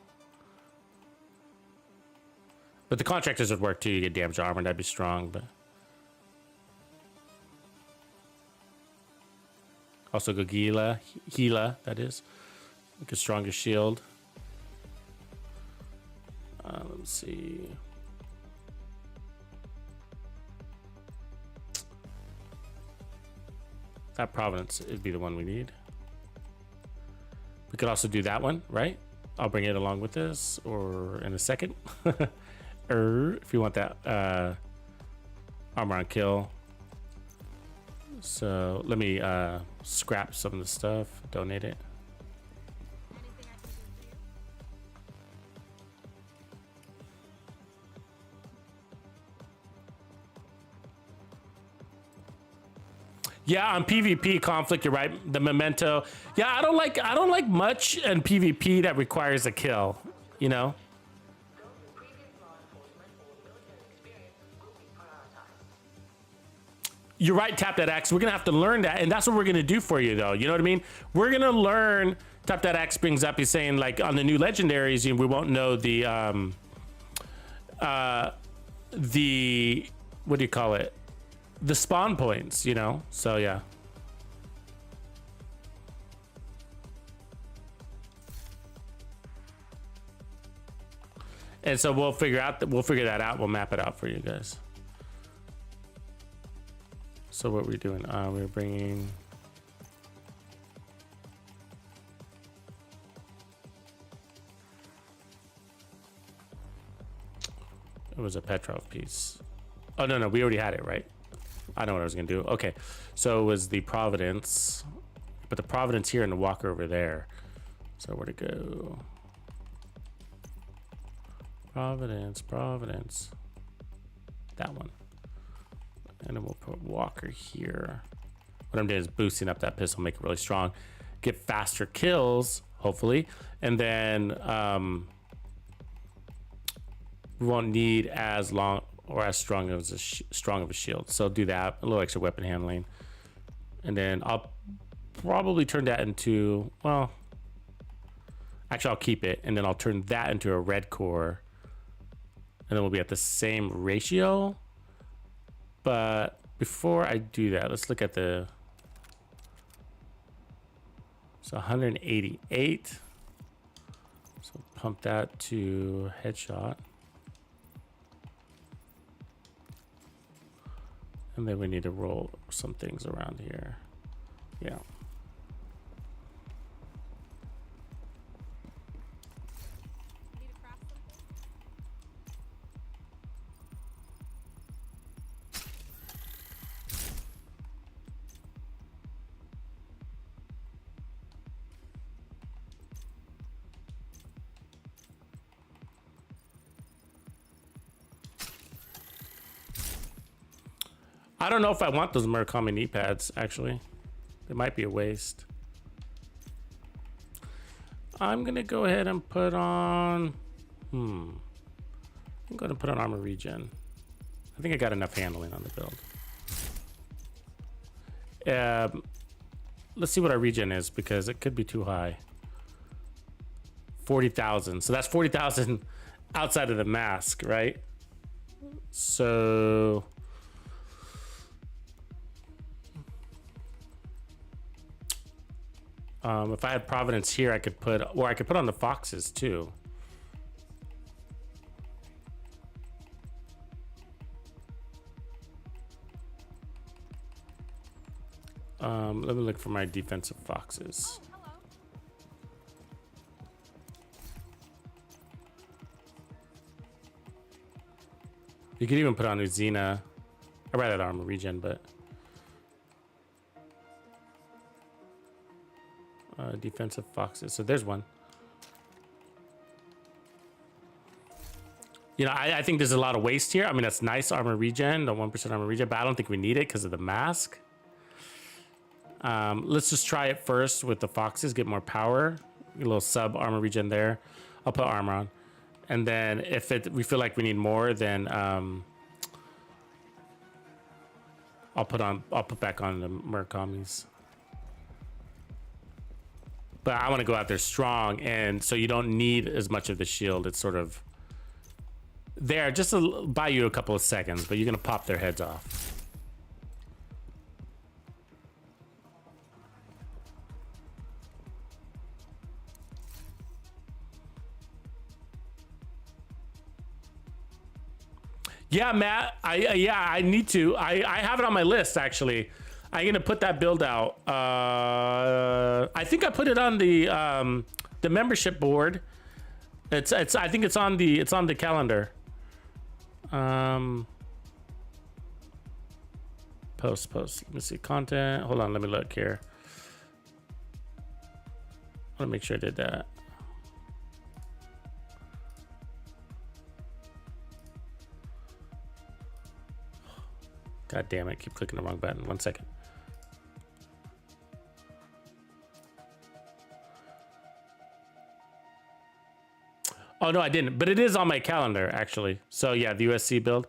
But the contractors would work too. You get damage armor, that'd be strong. But also go Gila, that is. Like a stronger shield. Let me see. That Providence would be the one we need. We could also do that one, right? I'll bring it along with this, or in a second. If you want that armor on kill. So let me scrap some of the stuff, donate it. Yeah, on PvP conflict, you're right. The memento. Yeah, I don't like much in PvP that requires a kill, you know? You're right, tap that X. We're gonna have to learn that, and that's what we're gonna do for you, though. You know what I mean? We're gonna learn. Tap that X brings up. He's saying like on the new legendaries, we won't know the what do you call it? The spawn points, you know. So yeah. And so we'll figure that out. We'll map it out for you guys. So what we're doing, we're bringing it was a Petrov piece. Oh no, we already had it, right? I know what I was gonna do. Okay, so it was the Providence, but the Providence here and the Walker over there. So where to go? Providence, that one. And then we'll put Walker here. What I'm doing is boosting up that pistol, make it really strong, get faster kills, hopefully, and then we won't need as long or as strong of a shield. So do that, a little extra weapon handling, and then I'll probably turn that into, well, actually I'll keep it, and then I'll turn that into a red core, and then we'll be at the same ratio. But before I do that, let's look at the, so 188. So pump that to headshot. And then we need to roll some things around here. Yeah. I don't know if I want those Murakami knee pads, actually. They might be a waste. I'm gonna go ahead and put on, I'm gonna put on armor regen. I think I got enough handling on the build. Let's see what our regen is, because it could be too high. 40,000, so that's 40,000 outside of the mask, right? So if I had Providence here, I could put, or I could put on the Foxes too. Let me look for my defensive Foxes. You could even put on Uzina. I'd rather that armor regen, but defensive Foxes. So there's one. You know, I think there's a lot of waste here. I mean, that's nice armor regen, the 1% armor regen, but I don't think we need it because of the mask. Let's just try it first with the foxes, get more power. A little sub armor regen there. I'll put armor on. And then if we feel like we need more, then I'll put back on the Murakamis. But I want to go out there strong, and so you don't need as much of the shield. It's sort of there just to buy you a couple of seconds, but you're gonna pop their heads off. Yeah, Matt. I need to. I have it on my list actually. I'm gonna put that build out. I think I put it on the membership board. It's I think it's on the calendar. Post. Let me see content. Hold on, let me look here. I want to make sure I did that. God damn it, keep clicking the wrong button. 1 second. Oh no, I didn't, but it is on my calendar actually. So yeah, the USC build.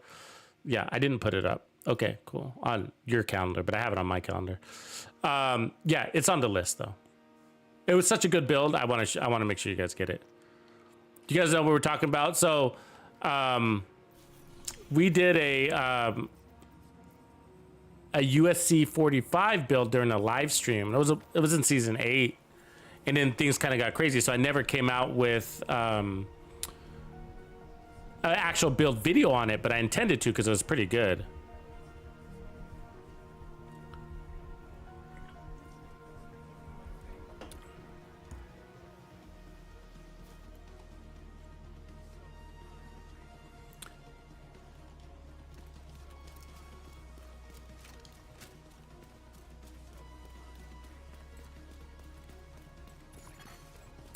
Yeah, I didn't put it up. Okay, cool. On your calendar, but I have it on my calendar. Yeah, it's on the list though. It was such a good build. I want to make sure you guys get it. Do you guys know what we're talking about? So, we did a USC 45 build during a live stream. It was in season 8, and then things kind of got crazy. So I never came out with an actual build video on it, but I intended to because it was pretty good.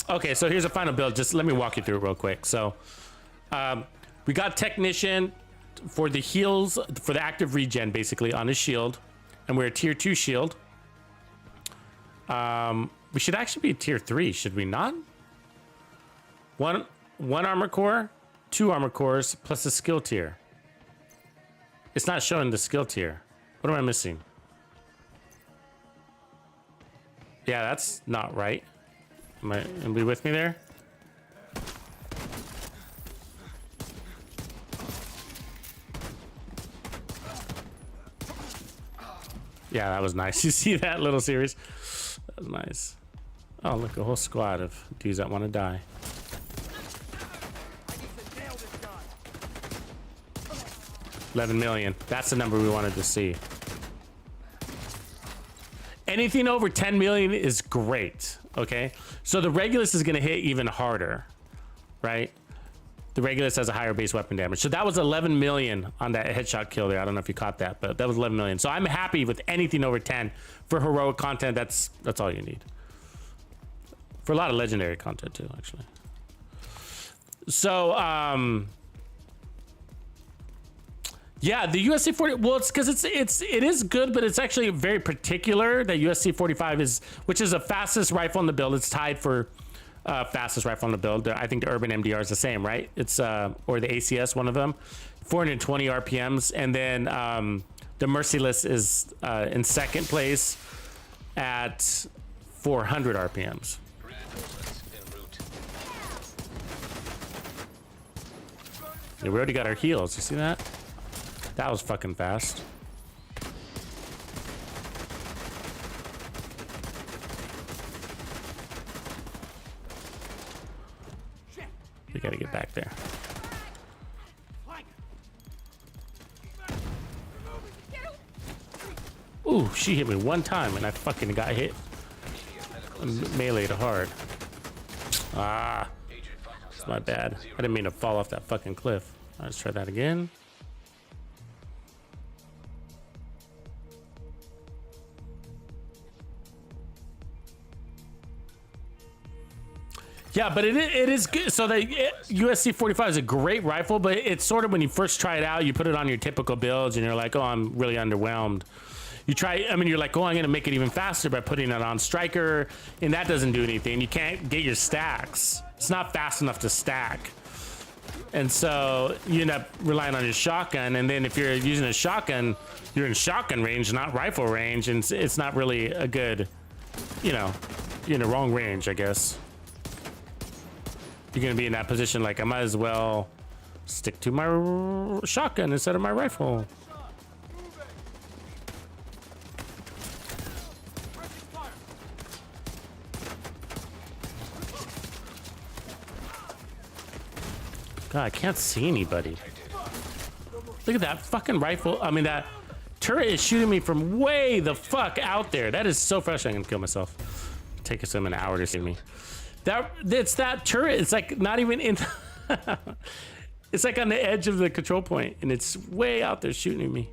Okay, so here's a final build. Just let me walk you through it real quick. So, we got Technician for the heals, for the active regen, basically, on his shield. And we're a tier 2 shield. We should actually be tier 3, should we not? One armor core, 2 armor cores, plus a skill tier. It's not showing the skill tier. What am I missing? Yeah, that's not right. Am we with me there? Yeah, that was nice. You see that little series? That was nice. Oh, look, a whole squad of dudes that want to die. $11 million. That's the number we wanted to see. Anything over 10 million is great. Okay, so the Regulus is going to hit even harder, right? The Regulus has a higher base weapon damage. So that was 11 million on that headshot kill there. I don't know if you caught that, but that was 11 million. So I'm happy with anything over 10 for heroic content. That's all you need. For a lot of legendary content too, actually. So, yeah, the USC 40. Well, it's because it is good, but it's actually very particular. That USC 45 is, which is the fastest rifle in the build. It's tied for fastest rifle in the build. I think the Urban MDR is the same, right? It's or the ACS, one of them, 420 RPMs, and then the Merciless is in second place at 400 RPMs. Yeah, we already got our heals. You see that? That was fucking fast. We gotta get back there. Ooh, she hit me one time and I fucking got hit. Melee'd hard. Ah, it's my bad. I didn't mean to fall off that fucking cliff. Let's try that again. Yeah, but it is good. So the USC 45 is a great rifle, but it's sort of when you first try it out, you put it on your typical builds, and you're like, oh, I'm really underwhelmed. You try, I mean, you're like, oh, I'm gonna make it even faster by putting it on striker, and that doesn't do anything. You can't get your stacks. It's not fast enough to stack. And so you end up relying on your shotgun, and then if you're using a shotgun, you're in shotgun range, not rifle range, and it's not really a good, you know, you're in the wrong range, I guess. You're gonna be in that position, like, I might as well stick to my shotgun instead of my rifle. God, I can't see anybody. Look at that fucking rifle. I mean, that turret is shooting me from way the fuck out there. That is so frustrating. I'm gonna kill myself. Take us an hour to see me. It's that turret. It's like not even in. It's like on the edge of the control point, and it's way out there shooting at me.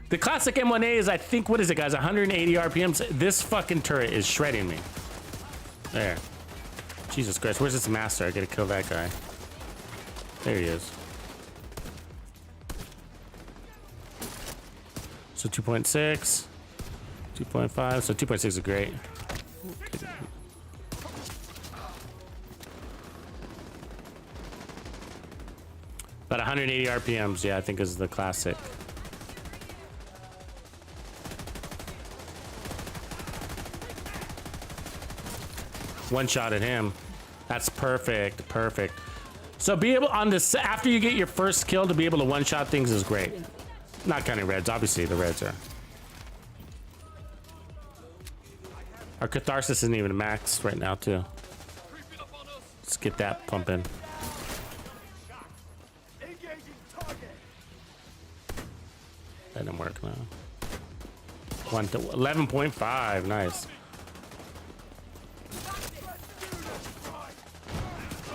The classic M1A is, I think, what is it, guys? 180 RPMs. This fucking turret is shredding me. There. Jesus Christ, where's this master? I gotta kill that guy. There he is. So 2.6, 2.5, so 2.6 is great. About 180 RPMs, yeah, I think is the classic. One shot at him. That's perfect, perfect. So be able on this after you get your first kill to be able to one-shot things is great. Not counting reds, obviously the reds are. Our Catharsis isn't even max right now too. Let's get that pumping. That didn't work now. 1 to 11.5, nice.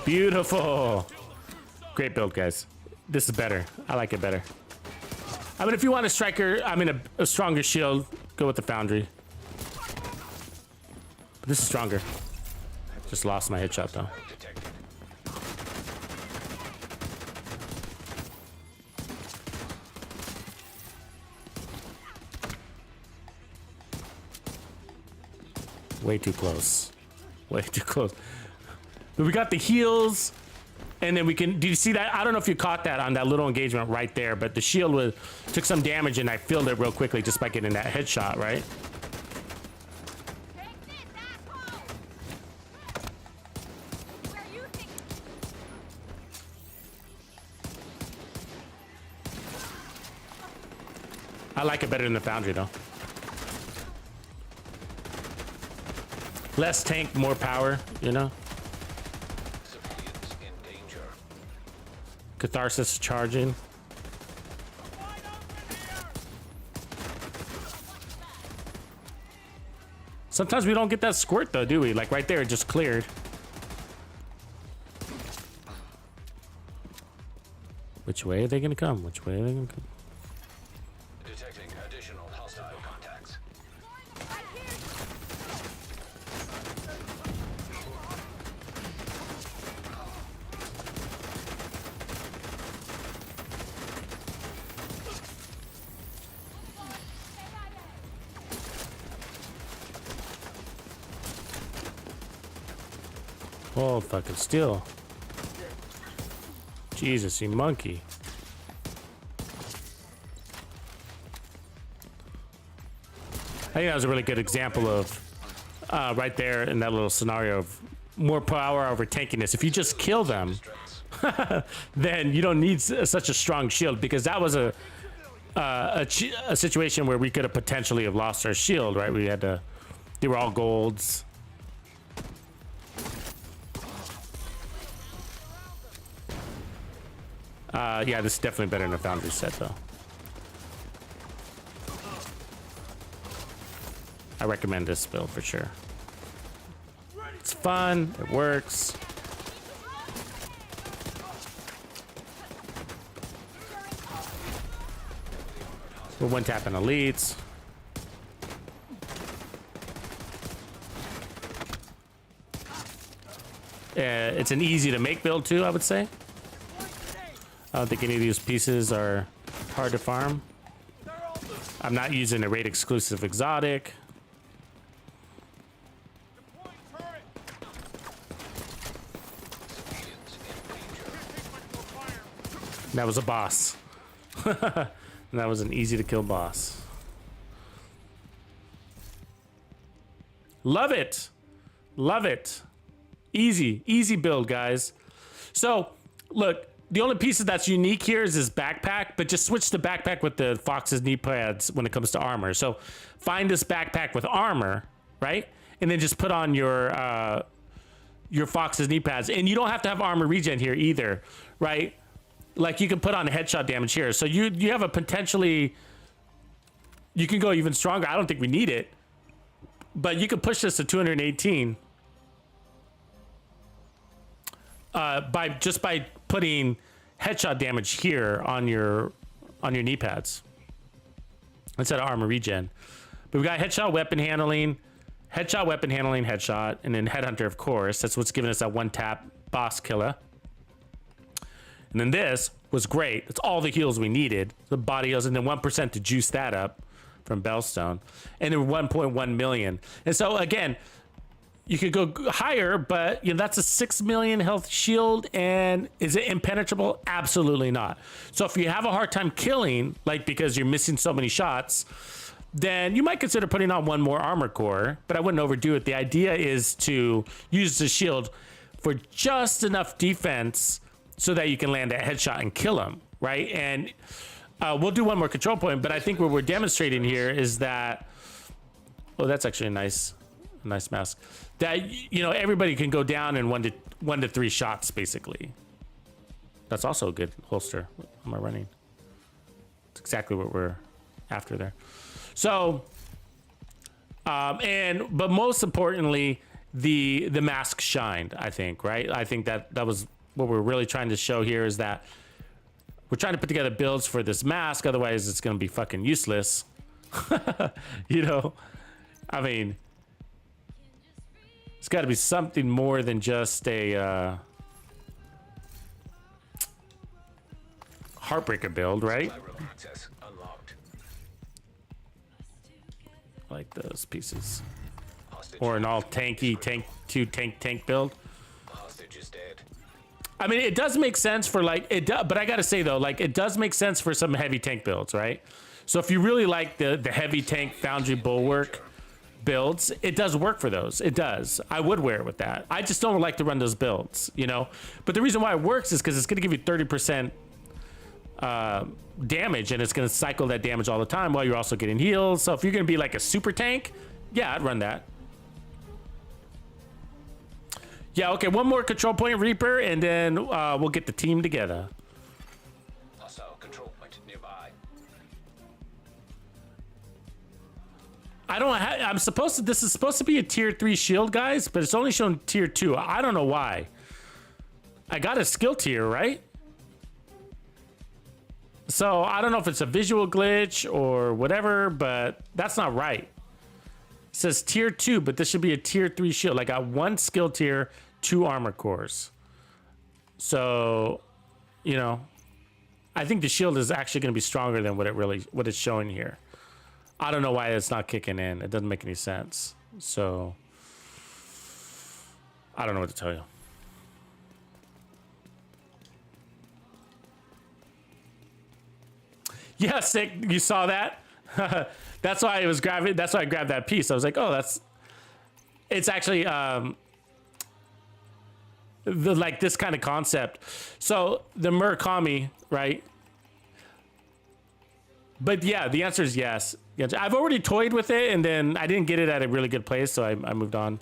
Beautiful. Great build, guys. This is better. I like it better. I mean, if you want a striker, I mean, a stronger shield, go with the foundry. But this is stronger. Just lost my headshot, though. Way too close. Way too close. But we got the heals, and then we can. Do you see that? I don't know if you caught that on that little engagement right there, but the shield took some damage, and I filled it real quickly just by getting that headshot, right? I like it better than the foundry, though. Less tank, more power, you know? Civilians in danger. Catharsis charging. Sometimes we don't get that squirt though, do we? Like right there, it just cleared. Which way are they gonna come? Which way are they gonna come? Detecting additional hostile contacts. Oh, fucking still. Jesus, you monkey. I think that was a really good example of right there in that little scenario of more power over tankiness. If you just kill them, then you don't need such a strong shield, because that was a situation where we could have potentially have lost our shield, right? We had to, they were all golds. Yeah, this is definitely better than a foundry set, though. I recommend this build for sure. It's fun, it works. We're one tapping elites. It's an easy to make build too, I would say. I don't think any of these pieces are hard to farm. I'm not using a raid exclusive exotic. That was a boss. And that was an easy to kill boss. Love it. Love it. Easy build, guys. So, look, the only piece that's unique here is this backpack, but just switch the backpack with the Fox's knee pads when it comes to armor. So, find this backpack with armor, right? And then just put on your Fox's knee pads. And you don't have to have armor regen here either, right? Like, you can put on a headshot damage here. So, you have a potentially... You can go even stronger. I don't think we need it. But you can push this to 218 by putting headshot damage here on your knee pads instead of armor regen. But we got headshot weapon handling, headshot, and then headhunter, of course. That's what's giving us that one tap boss killer. And then this was great. It's all the heals we needed. The body heals, and then 1% to juice that up from Bellstone, and then 1.1 million. And so again, you could go higher, but you know that's a 6 million health shield. And is it impenetrable? Absolutely not. So if you have a hard time killing, like because you're missing so many shots, then you might consider putting on one more armor core, but I wouldn't overdo it. The idea is to use the shield for just enough defense so that you can land a headshot and kill him, right? And we'll do one more control point, but I think what we're demonstrating here is that, oh, that's actually a nice mask. That, you know, everybody can go down in one to three shots, basically. That's also a good holster. What am I running? It's exactly what we're after there. So, but most importantly, the mask shined, I think, right? I think that was what we're really trying to show here, is that we're trying to put together builds for this mask. Otherwise, it's going to be fucking useless. You know, I mean, it's got to be something more than just a Heartbreaker build, right? Like those pieces. Or an all tank build. Hostage is dead. I mean, it does make sense for like but I gotta say though, like it does make sense for some heavy tank builds, right? So if you really like the heavy tank foundry bulwark builds, it does work for those. It does. I would wear it with that. I just don't like to run those builds, you know. But the reason why it works is because it's gonna give you 30% damage, and it's gonna cycle that damage all the time while you're also getting heals. So if you're gonna be like a super tank, yeah, I'd run that. Yeah, okay, one more control point, Reaper, and then we'll get the team together. Hostile control point nearby. This is supposed to be a tier 3 shield, guys, but it's only shown tier 2. I don't know why. I got a skill tier, right? So I don't know if it's a visual glitch or whatever, but that's not right. It says tier 2, but this should be a tier 3 shield. I got 1 skill tier, 2 armor cores. So, you know, I think the shield is actually going to be stronger than what it's showing here. I don't know why it's not kicking in. It doesn't make any sense. So, I don't know what to tell you. Yeah, sick. You saw that? That's why I was grabbing. That's why I grabbed that piece. I was like, oh, it's actually like this kind of concept. So the Murakami, right? But yeah, the answer is yes. I've already toyed with it, and then I didn't get it at a really good place, so I moved on.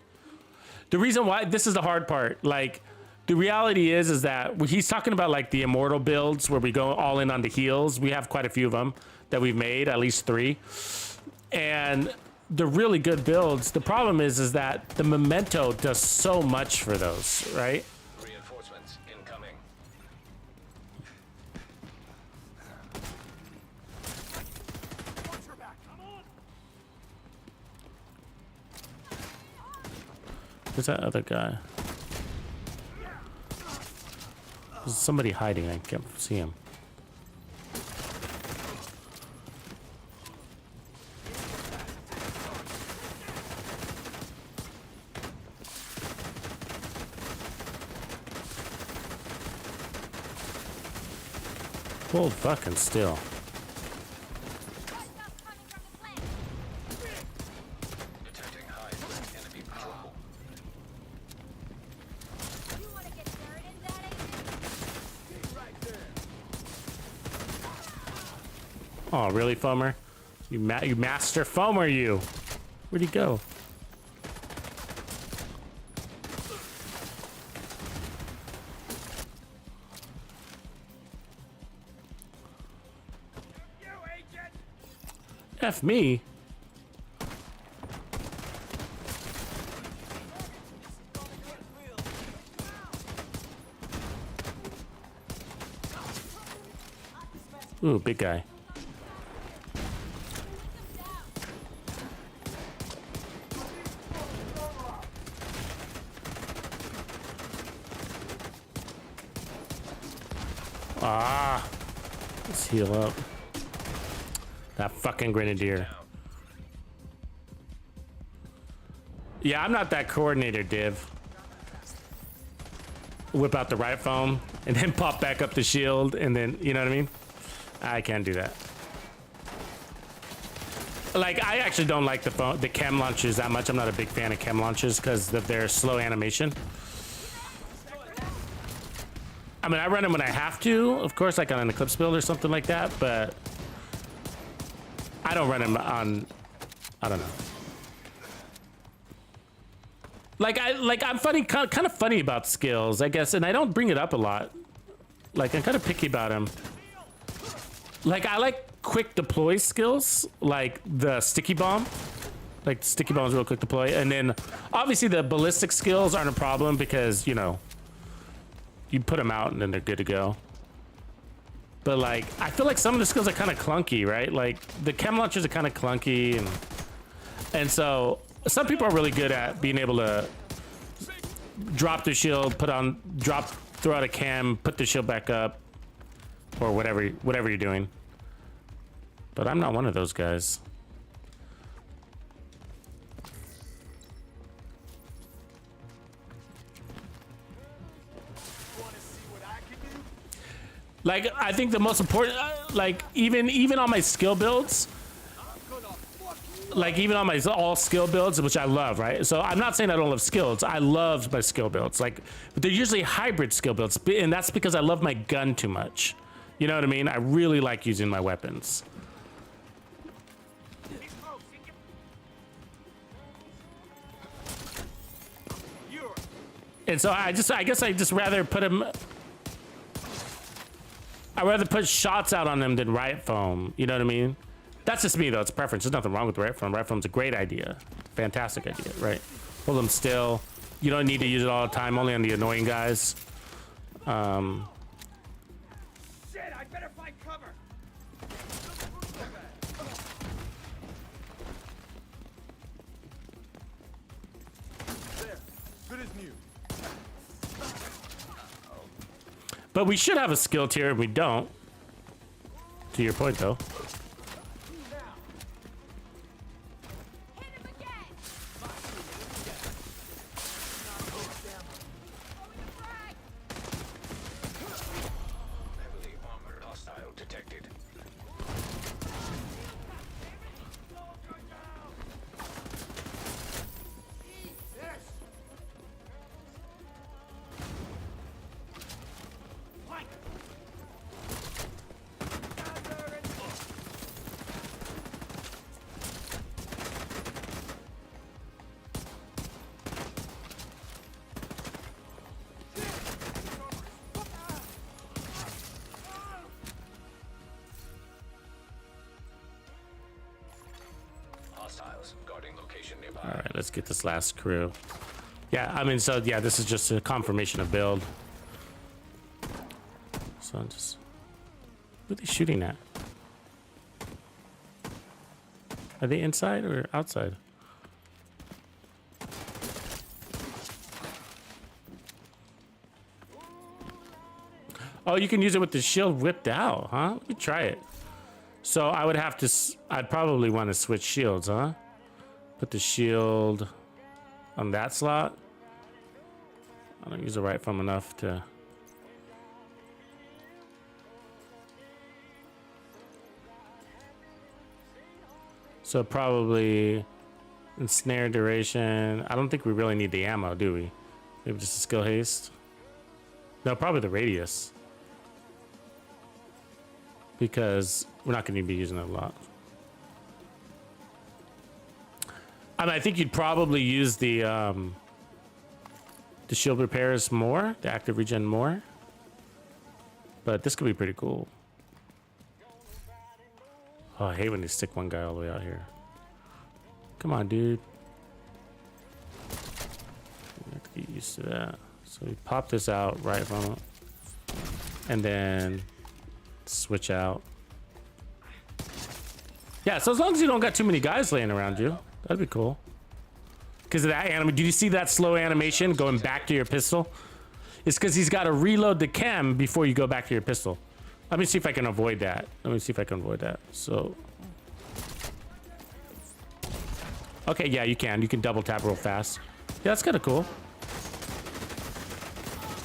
The reason why, this is the hard part. Like, the reality is that he's talking about like the immortal builds where we go all in on the heals. We have quite a few of them that we've made, at least 3. And the really good builds, the problem is that the memento does so much for those, right? Reinforcements incoming. Watch your back. Come on. Who's that other guy? There's somebody hiding. I can't see him. Hold fucking still. Detecting high enemy patrol. You wanna get dirt in that, Oh, really, Foamer? You master Foamer, you. Where'd he go? F me. Ooh, big guy. Ah, let's heal up. That fucking grenadier. Yeah, I'm not that coordinator, Div. Whip out the right foam and then pop back up the shield and then, you know what I mean? I can't do that. Like, I actually don't like the chem launchers that much. I'm not a big fan of chem launchers because of their slow animation. I mean, I run them when I have to, of course, like on an Eclipse build or something like that, but I don't run them on, I don't know. I'm funny, kind of funny about skills, I guess, and I don't bring it up a lot. Like, I'm kind of picky about them. Like, I like quick deploy skills, like the sticky bomb. Like, sticky bomb's real quick deploy. And then, obviously, the ballistic skills aren't a problem because, you know, you put them out and then they're good to go. But, like, I feel like some of the skills are kind of clunky, right? Like, the chem launchers are kind of clunky. And so, some people are really good at being able to drop the shield, throw out a chem, put the shield back up, or whatever you're doing. But I'm not one of those guys. Like, I think the most important, like, even on my skill builds, like, even on my all skill builds, which I love, right? So I'm not saying I don't love skills. I love my skill builds. Like, but they're usually hybrid skill builds, and that's because I love my gun too much. You know what I mean? I really like using my weapons. And so I guess I just rather put them. I'd rather put shots out on them than riot foam. You know what I mean? That's just me though. It's preference. There's nothing wrong with riot foam. Riot foam's a great idea, fantastic idea, right? Hold them still. You don't need to use it all the time. Only on the annoying guys. Shit, I better find cover. There, good as new. But we should have a skill tier, and we don't. To your point, though. hit him again. Heavily armored hostile detected. Hostiles guarding location nearby. All right, let's get this last crew. Yeah, I mean, so yeah, this is just a confirmation of build. So I'm just, what are they shooting at? Are they inside or outside? Oh, you can use it with the shield whipped out, huh? Let me try it. So I would have to, I'd probably want to switch shields, huh? Put the shield on that slot. I don't use the right thumb enough to. So probably ensnare duration. I don't think we really need the ammo, do we? Maybe just a skill haste. No, probably the radius. Because we're not going to be using it a lot. I mean, I think you'd probably use the shield repairs more, the active regen more. But this could be pretty cool. Oh, I hate when they stick one guy all the way out here. Come on, dude. You have to get used to that. So we pop this out right from it. And then switch out. Yeah, so as long as you don't got too many guys laying around you, that'd be cool. Because of that anime. Did you see that slow animation going back to your pistol? It's because he's got to reload the chem before you go back to your pistol. Let me see if I can avoid that. Let me see if I can avoid that. So. Okay, yeah, you can. You can double tap real fast. Yeah, that's kind of cool.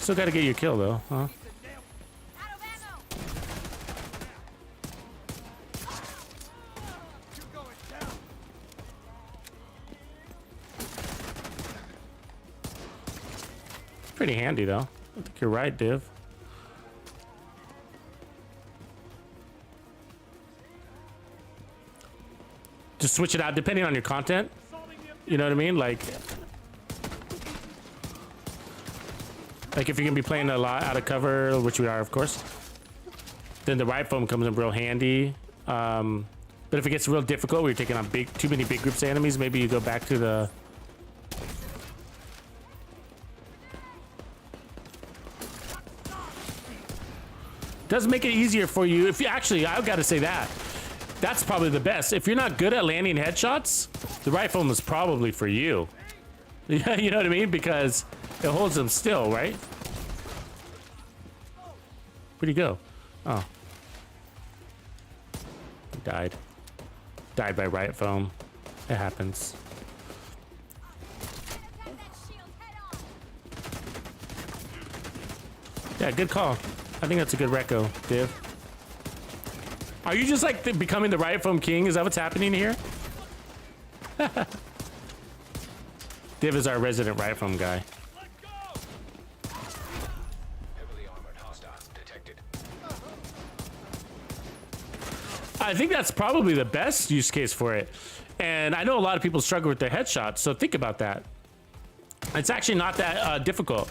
Still got to get your kill, though, huh? Pretty handy, though. I think you're right, Div. Just switch it out depending on your content. You know what I mean? Like if you're gonna be playing a lot out of cover, which we are, of course, then the right foam comes in real handy. But if it gets real difficult, where you're taking on too many big groups of enemies, maybe you go back to the. Does make it easier for you if you actually. I've got to say that. That's probably the best. If you're not good at landing headshots, the right foam is probably for you. Yeah, you know what I mean? Because it holds them still, right? Where'd he go? Oh. He died. Died by Riot foam. It happens. Yeah, good call. I think that's a good reco, Div. Are you just like becoming the Riot foam king? Is that what's happening here? Div is our resident Riot foam guy. Heavily armored hostile detected. I think that's probably the best use case for it. And I know a lot of people struggle with their headshots, so think about that. It's actually not that difficult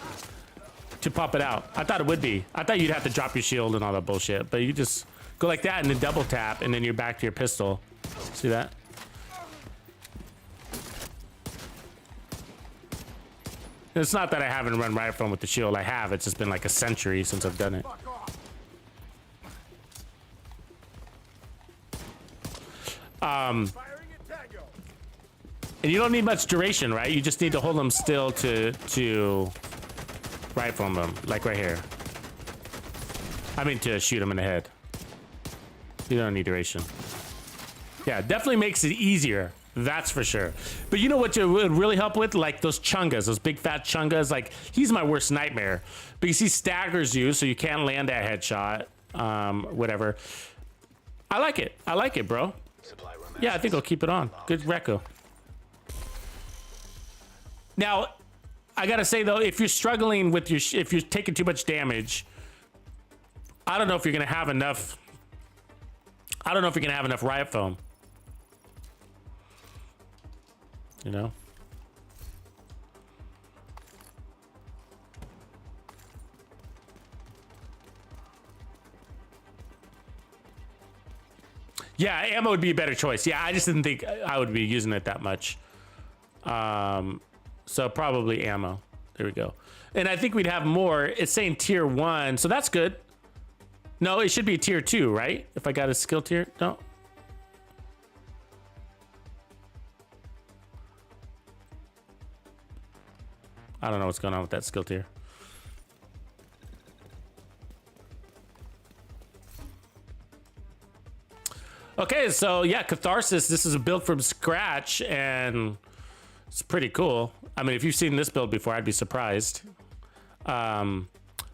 to pop it out. I thought it would be. I thought you'd have to drop your shield and all that bullshit, but you just go like that and then double tap, and then you're back to your pistol. See that? It's not that I haven't run Riot foam with the shield. I have. It's just been like a century since I've done it. And you don't need much duration, right? You just need to hold them still to Riot foam them, like right here. I mean to shoot them in the head. You don't need duration. Yeah, definitely makes it easier. That's for sure. But you know what it would really help with? Like those chungas, those big fat chungas. Like, he's my worst nightmare because he staggers you so you can't land that headshot. Whatever. I like it. I like it, bro. Yeah, I think I'll keep it on. Good reco. Now, I gotta say though, if you're struggling with if you're taking too much damage, I don't know if you're gonna have enough. I don't know if you're gonna have enough Riot foam. You know? Yeah, ammo would be a better choice. Yeah, I just didn't think I would be using it that much. So probably ammo. There we go. And I think we'd have more. It's saying tier 1, so that's good. No, it should be tier 2, right? If I got a skill tier, no. I don't know what's going on with that skill tier. Okay, so yeah, Catharsis, this is a build from scratch, and it's pretty cool. I mean, if you've seen this build before, I'd be surprised. Bellstone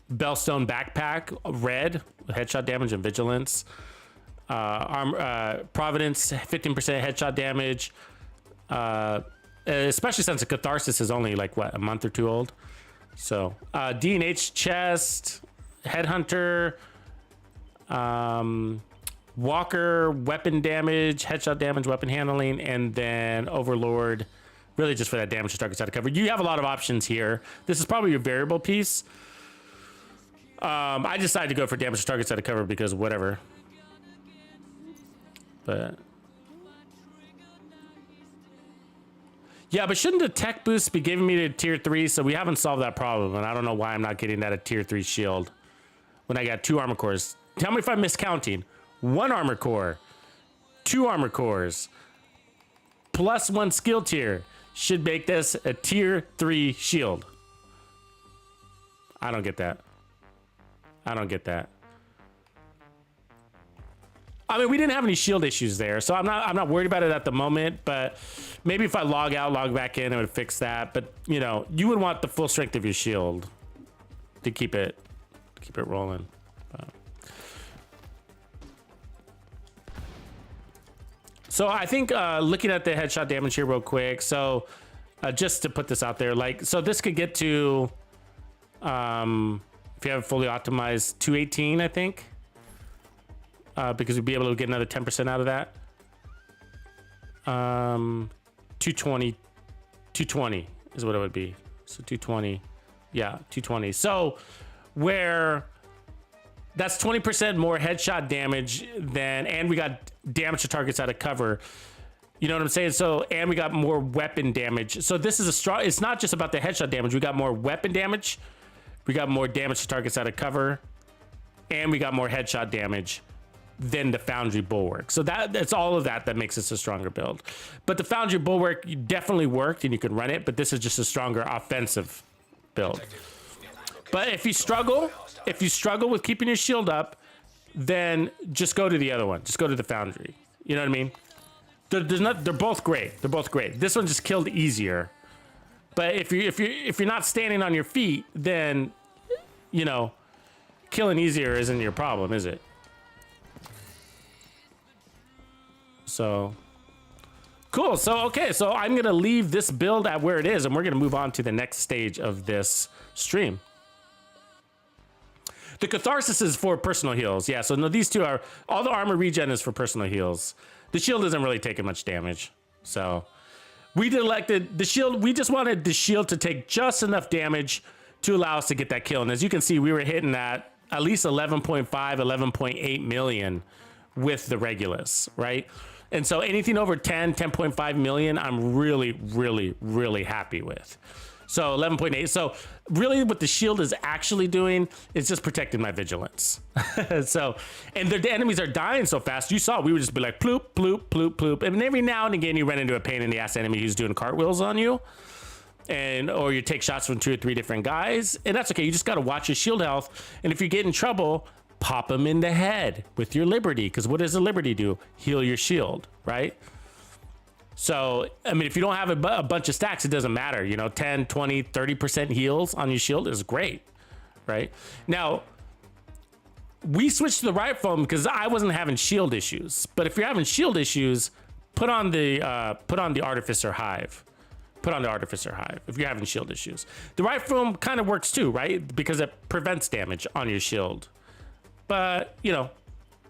backpack, red, headshot damage and vigilance. Providence, 15% headshot damage. Especially since the Catharsis is only like, what, a month or two old? So, D&H chest, Headhunter, Walker, weapon damage, headshot damage, weapon handling, and then Overlord, really just for that damage to targets out of cover. You have a lot of options here. This is probably your variable piece. I decided to go for damage to targets out of cover because whatever. But yeah, but shouldn't the tech boost be giving me to tier 3? So we haven't solved that problem, and I don't know why I'm not getting that at tier 3 shield when I got 2 armor cores. Tell me if I'm miscounting. 1 armor core, 2 armor cores, plus 1 skill tier should make this a tier 3 shield. I don't get that. I don't get that. I mean, we didn't have any shield issues there, so I'm not worried about it at the moment, but maybe if I log out, log back in, it would fix that. But, you know, you would want the full strength of your shield to keep it rolling. So I think looking at the headshot damage here real quick, so just to put this out there, like, so this could get to, if you have it fully optimized, 218, I think. Because we'd be able to get another 10% out of that. 220 is what it would be. So 220, yeah, 220. So where that's 20% more headshot damage than, and we got damage to targets out of cover. You know what I'm saying? So, and we got more weapon damage. So this is a strong, it's not just about the headshot damage. We got more weapon damage. We got more damage to targets out of cover. And we got more headshot damage than the Foundry Bulwark. So that's all of that makes this a stronger build. But the Foundry Bulwark definitely worked and you could run it, but this is just a stronger offensive build. But if you struggle with keeping your shield up, then just go to the other one. Just go to the Foundry. You know what I mean? They're both great. They're both great. This one just killed easier. But if you're not standing on your feet, then, you know, killing easier isn't your problem, is it? So cool. So okay, so I'm gonna leave this build at where it is, and we're gonna move on to the next stage of this stream. The Catharsis is for personal heals. Yeah, so no, these two are, all the armor regen is for personal heals. The shield isn't really taking much damage. So we elected the shield. We just wanted the shield to take just enough damage to allow us to get that kill. And as you can see, we were hitting at least 11.5, 11.8 million with the Regulus, right? And so anything over 10, 10.5 million, I'm really, really, really happy with. So 11.8. So really what the shield is actually doing is just protecting my vigilance. So, and the enemies are dying so fast. You saw, we would just be like, ploop, ploop, ploop, ploop. And every now and again, you run into a pain in the ass enemy who's doing cartwheels on you. Or you take shots from 2 or 3 different guys. And that's okay. You just got to watch your shield health. And if you get in trouble, pop them in the head with your Liberty. Because what does the Liberty do? Heal your shield, right? So, I mean, if you don't have a bunch of stacks, it doesn't matter. You know, 10, 20, 30% heals on your shield is great, right? Now, we switched to the Riot foam because I wasn't having shield issues. But if you're having shield issues, put on the Artificer Hive. Put on the Artificer Hive if you're having shield issues. The Riot foam kind of works too, right? Because it prevents damage on your shield. But, you know,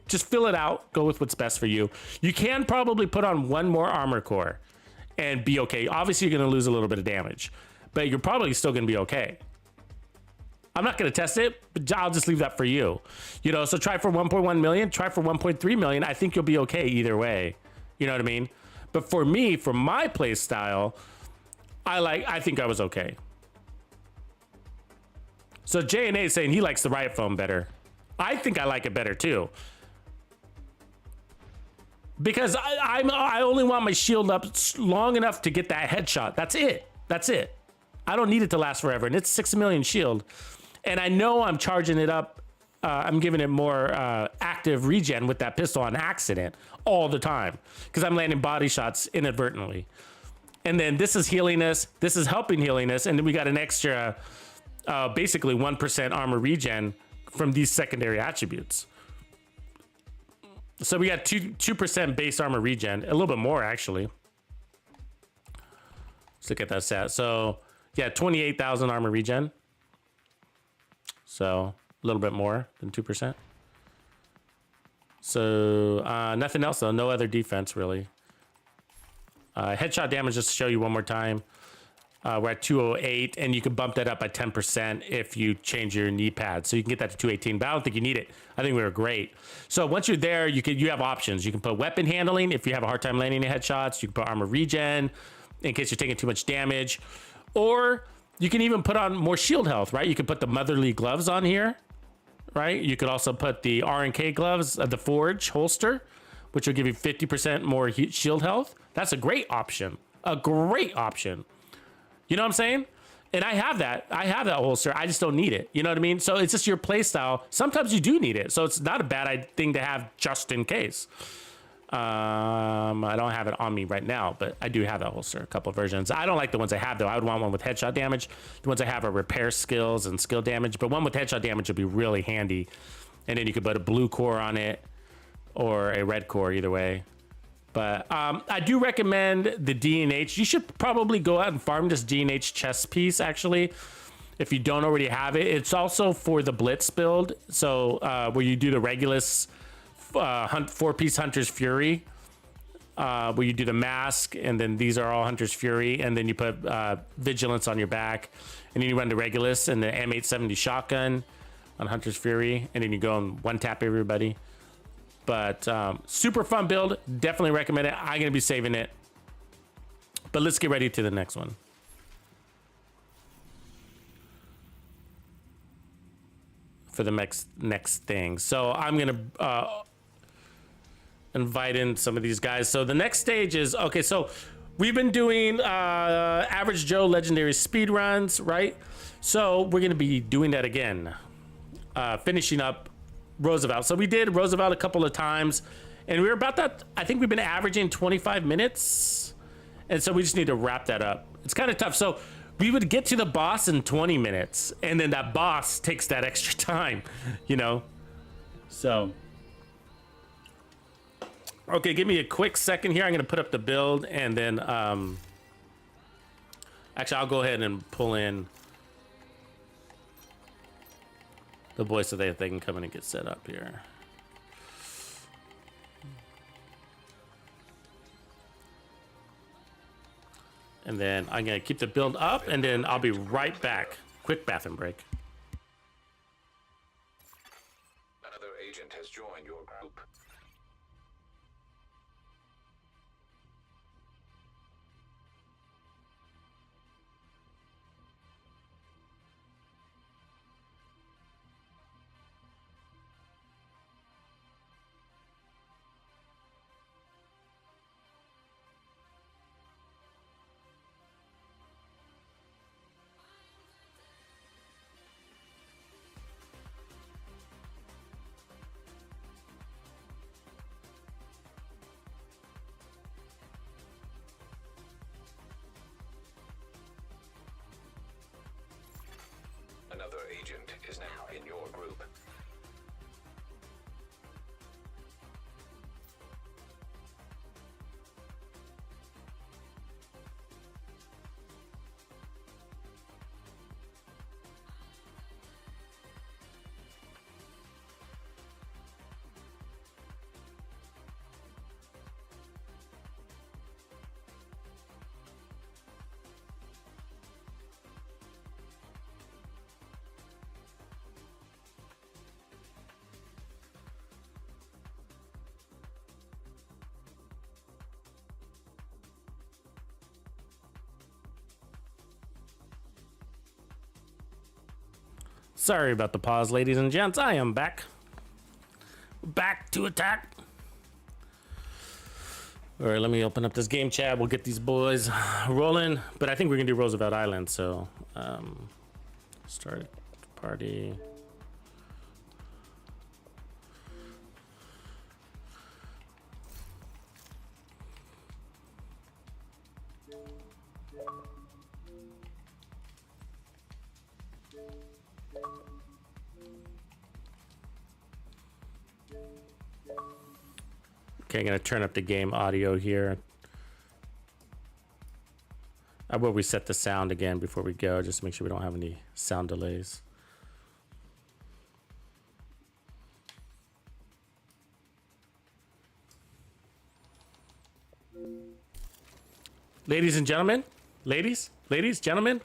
just fill it out. Go with what's best for you. You can probably put on 1 more armor core and be okay. Obviously, you're going to lose a little bit of damage, but you're probably still going to be okay. I'm not going to test it, but I'll just leave that for you. You know, so try for 1.1 million, try for 1.3 million. I think you'll be okay either way. You know what I mean? But for me, for my play style, I think I was okay. So J&A is saying he likes the Riot foam better. I think I like it better too. Because I only want my shield up long enough to get that headshot. That's it. That's it. I don't need it to last forever. And it's 6 million shield. And I know I'm charging it up I'm giving it more active regen with that pistol on accident all the time because I'm landing body shots inadvertently. And then this is healing us. This is helping healing us. And then we got an extra, basically 1% armor regen from these secondary attributes. So we got 2% base armor regen, a little bit more actually. Let's look at that stat. So yeah, 28,000 armor regen. So a little bit more than 2%. So nothing else though, no other defense really. Headshot damage, just to show you one more time. We're at 208, and you can bump that up by 10% if you change your knee pad. So you can get that to 218, but I don't think you need it. I think we were great. So once you're there, you have options. You can put weapon handling if you have a hard time landing the headshots. You can put armor regen in case you're taking too much damage. Or you can even put on more shield health, right? You can put the motherly gloves on here, right? You could also put the R&K gloves, the Forge holster, which will give you 50% more shield health. That's a great option. A great option. You know what I'm saying? And I have that. I have that holster. I just don't need it. You know what I mean? So it's just your play style. Sometimes you do need it. So it's not a bad thing to have just in case. I don't have it on me right now, but I do have that holster, a couple of versions. I don't like the ones I have though. I would want one with headshot damage. The ones I have are repair skills and skill damage, but one with headshot damage would be really handy. And then you could put a blue core on it or a red core, either way. But I do recommend the D&H. You should probably go out and farm this D&H chest piece, actually, if you don't already have it. It's also for the Blitz build. So where you do the Regulus 4-piece Hunter's Fury, where you do the mask, and then these are all Hunter's Fury, and then you put Vigilance on your back, and then you run the Regulus and the M870 shotgun on Hunter's Fury, and then you go and one-tap everybody. But super fun build. Definitely recommend it. I'm going to be saving it. But let's get ready to the next one. For the next thing. So I'm going to invite in some of these guys. So the next stage is, okay, so we've been doing Average Joe Legendary speed runs, right? So we're going to be doing that again. Finishing up Roosevelt. So we did Roosevelt a couple of times, and we were about that. I think we've been averaging 25 minutes, and so we just need to wrap that up. It's kind of tough. So we would get to the boss in 20 minutes, and then that boss takes that extra time, you know. So okay, give me a quick second here. I'm going to put up the build, and then actually I'll go ahead and pull in the boys so they can come in and get set up here. And then I'm gonna keep the build up, and then I'll be right back. Quick bathroom break. Another agent has joined your group. Another agent is now in your group. Sorry about the pause, ladies and gents. I am back. Back to attack. All right, let me open up this game chat. We'll get these boys rolling. But I think we're going to do Roosevelt Island. So, start party. Okay, I'm gonna turn up the game audio here. I will reset the sound again before we go, just to make sure we don't have any sound delays. Ladies and gentlemen, ladies, gentlemen.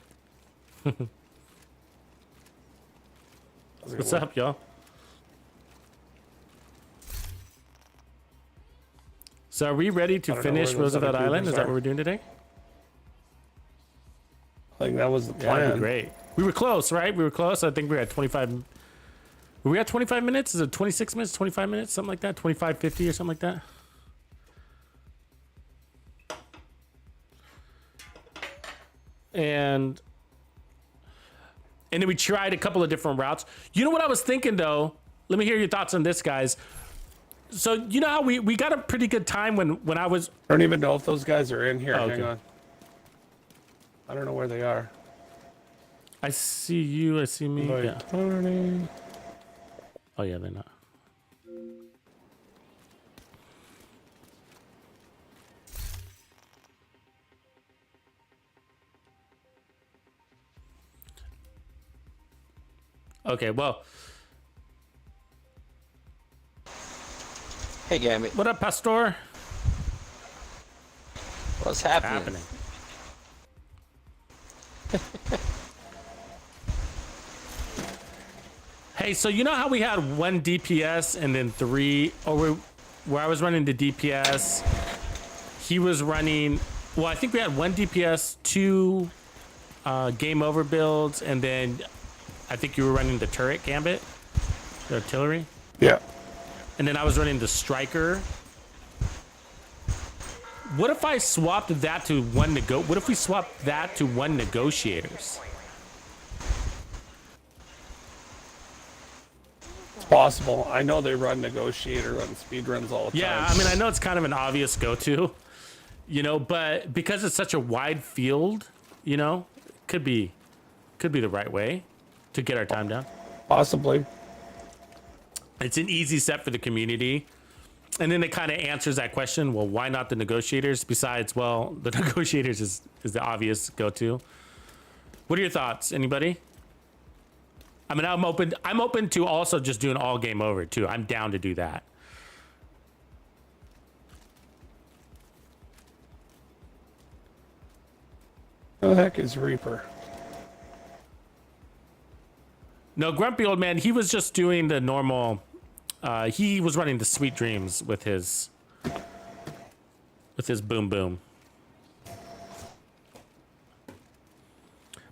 What's up, y'all? So are we ready to finish Roosevelt Island? Is that what we're doing today? I think that was the plan. That'd be great. We were close, right? We were close. I think we were at 25. Were we at 25 minutes? Is it 26 minutes, 25 minutes, something like that? 25:50 or something like that? And then we tried a couple of different routes. You know what I was thinking, though? Let me hear your thoughts on this, guys. So you know how we got a pretty good time when I was... I don't even know if those guys are in here. Oh, Hang okay. on. I don't know where they are. I see you, I see me. Like, Yeah. Oh, yeah, they're not. Okay, well... Hey, Gambit. What up, Pastor? What's happening? Hey, so you know how we had 1 DPS and then 3, or where I was running the DPS, he was running, well, I think we had 1 DPS, 2 game over builds, and then I think you were running the turret gambit, the artillery. Yeah. And then I was running the striker. What if I swapped that to what if we swapped that to 1 negotiators? It's possible. I know they run negotiator on speedruns all the time. Yeah, I mean, I know it's kind of an obvious go-to, you know, but because it's such a wide field, you know, could be the right way to get our time down. Possibly. It's an easy step for the community. And then it kind of answers that question. Well, why not the negotiators? Besides, well, the negotiators is the obvious go-to. What are your thoughts? Anybody? I mean, I'm open to also just doing all game over too. I'm down to do that. Who the heck is Reaper? No, Grumpy Old Man, he was just doing the normal. He was running the Sweet Dreams with his boom boom.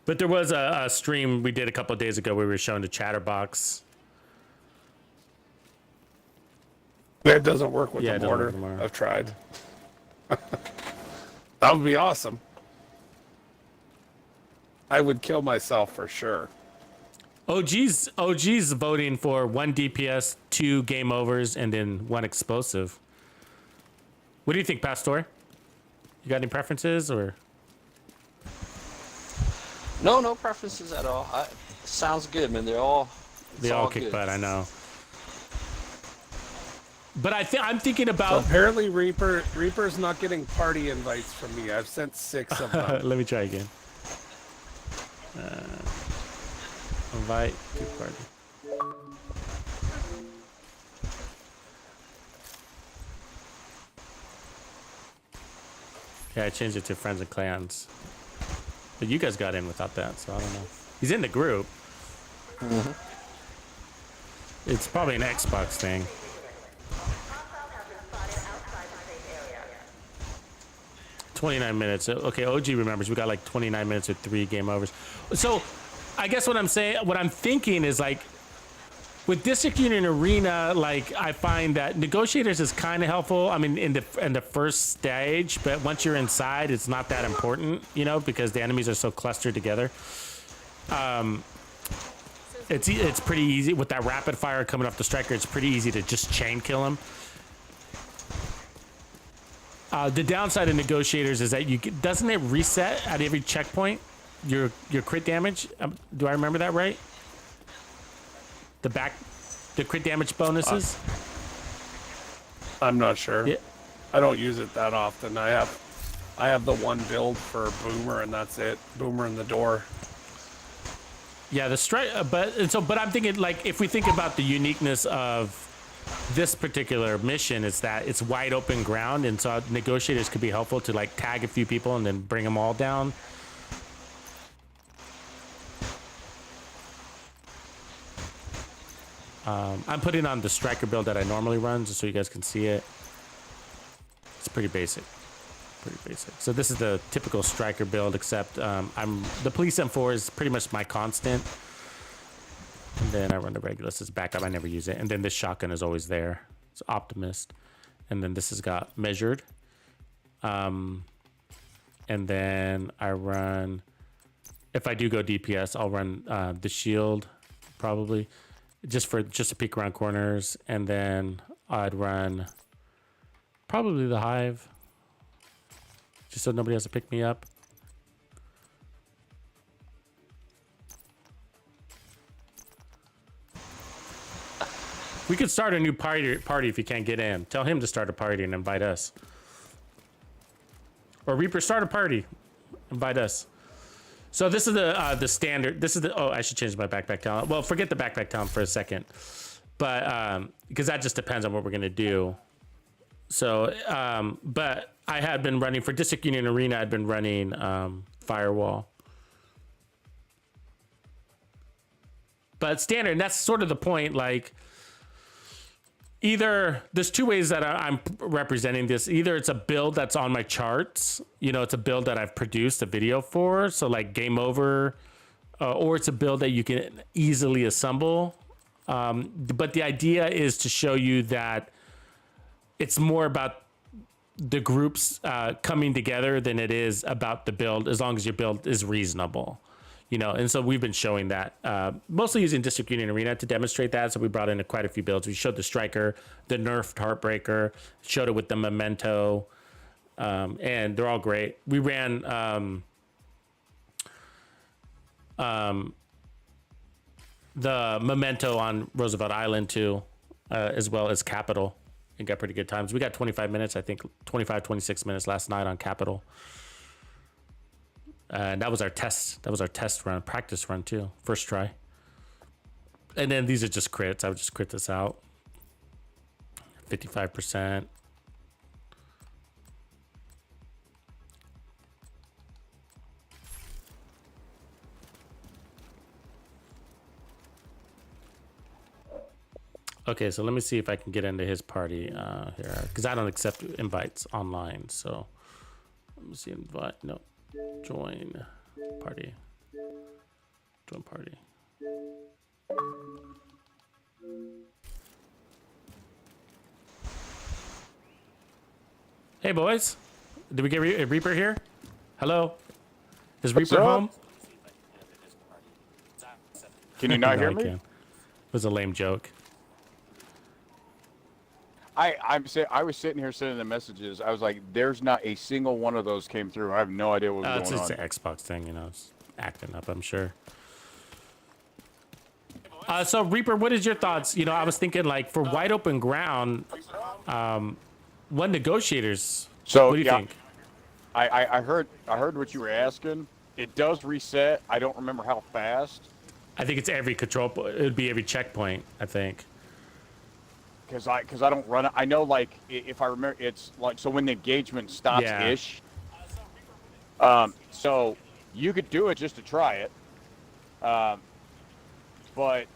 But there was a stream we did a couple of days ago where we were showing the Chatterbox. That doesn't work with Yeah, it the doesn't work mortar. with the mortar. I've tried. That would be awesome. I would kill myself for sure. OG's voting for 1 DPS, 2 game overs, and then 1 explosive. What do you think, Pastor? You got any preferences or? No preferences at all. Sounds good, man. They all kick good. butt. I know. But I'm thinking So about. apparently Reaper's not getting party invites from me. I've sent 6 of them. Let me try again. Invite to party. Yeah, I changed it to friends and clans. But you guys got in without that, so I don't know. He's in the group. Mm-hmm. It's probably an Xbox thing. $29 minutes. Okay, OG remembers we got like 29 minutes with 3 game overs. So I guess what I'm thinking is like with District Union Arena, like I find that negotiators is kind of helpful. I mean, in the first stage, but once you're inside, it's not that important, you know, because the enemies are so clustered together. It's pretty easy with that rapid fire coming off the striker. It's pretty easy to just chain kill him. The downside of negotiators is that doesn't it reset at every checkpoint your crit damage? Do I remember that right? The crit damage bonuses. I'm not sure. Yeah. I don't use it that often. I have the one build for Boomer, and that's it. Boomer in the door. Yeah, the strike, but I'm thinking, like, if we think about the uniqueness of this particular mission, is that it's wide open ground, and so negotiators could be helpful to like tag a few people and then bring them all down. I'm putting on the striker build that I normally run just so you guys can see it. It's pretty basic. Pretty basic. So this is the typical striker build, except the police M4 is pretty much my constant. And then I run the Regulus as backup. I never use it. And then this shotgun is always there. It's Optimist. And then this has got measured. And then I run, if I do go DPS, I'll run the shield probably just to peek around corners. And then I'd run probably the Hive, just so nobody has to pick me up. We could start a new party if you can't get in. Tell him to start a party and invite us. Or Reaper, start a party, invite us. So this is the standard. This is the, oh, I should change my backpack talent. Well, forget the backpack talent for a second, but because that just depends on what we're gonna do. So, but I had been running for District Union Arena. I'd been running Firewall. But standard, and that's sort of the point. Like, either there's two ways that I'm representing this. Either it's a build that's on my charts, you know, it's a build that I've produced a video for, so like game over, or it's a build that you can easily assemble. But the idea is to show you that it's more about the groups coming together than it is about the build, as long as your build is reasonable. You know, and so we've been showing that, mostly using District Union Arena to demonstrate that. So we brought in quite a few builds. We showed the Striker, the nerfed Heartbreaker, showed it with the Memento, and they're all great. We ran the Memento on Roosevelt Island too, as well as Capital, and got pretty good times. We got 25 minutes, I think 25, 26 minutes last night on Capital. And that was our test. That was our test run, practice run too, first try. And then these are just crits. I would just crit this out. 55%. Okay, so let me see if I can get into his party here, because I don't accept invites online. So let me see, invite. No. Join party. Join party. Hey boys, did we get Reaper here? Hello, is Reaper home? Can you not hear I me? can. It was a lame joke. I was sitting here sending the messages. I was like, "There's not a single one of those came through." I have no idea what was going on. It's an Xbox thing, you know. It's acting up, I'm sure. So Reaper, what is your thoughts? You know, I was thinking like for wide open ground, what negotiators? So what do you think? I heard what you were asking. It does reset. I don't remember how fast. I think it's every control. It would be every checkpoint, I think. Because I don't run it. I know, like, if I remember, it's like, so when the engagement stops ish. So you could do it just to try it. But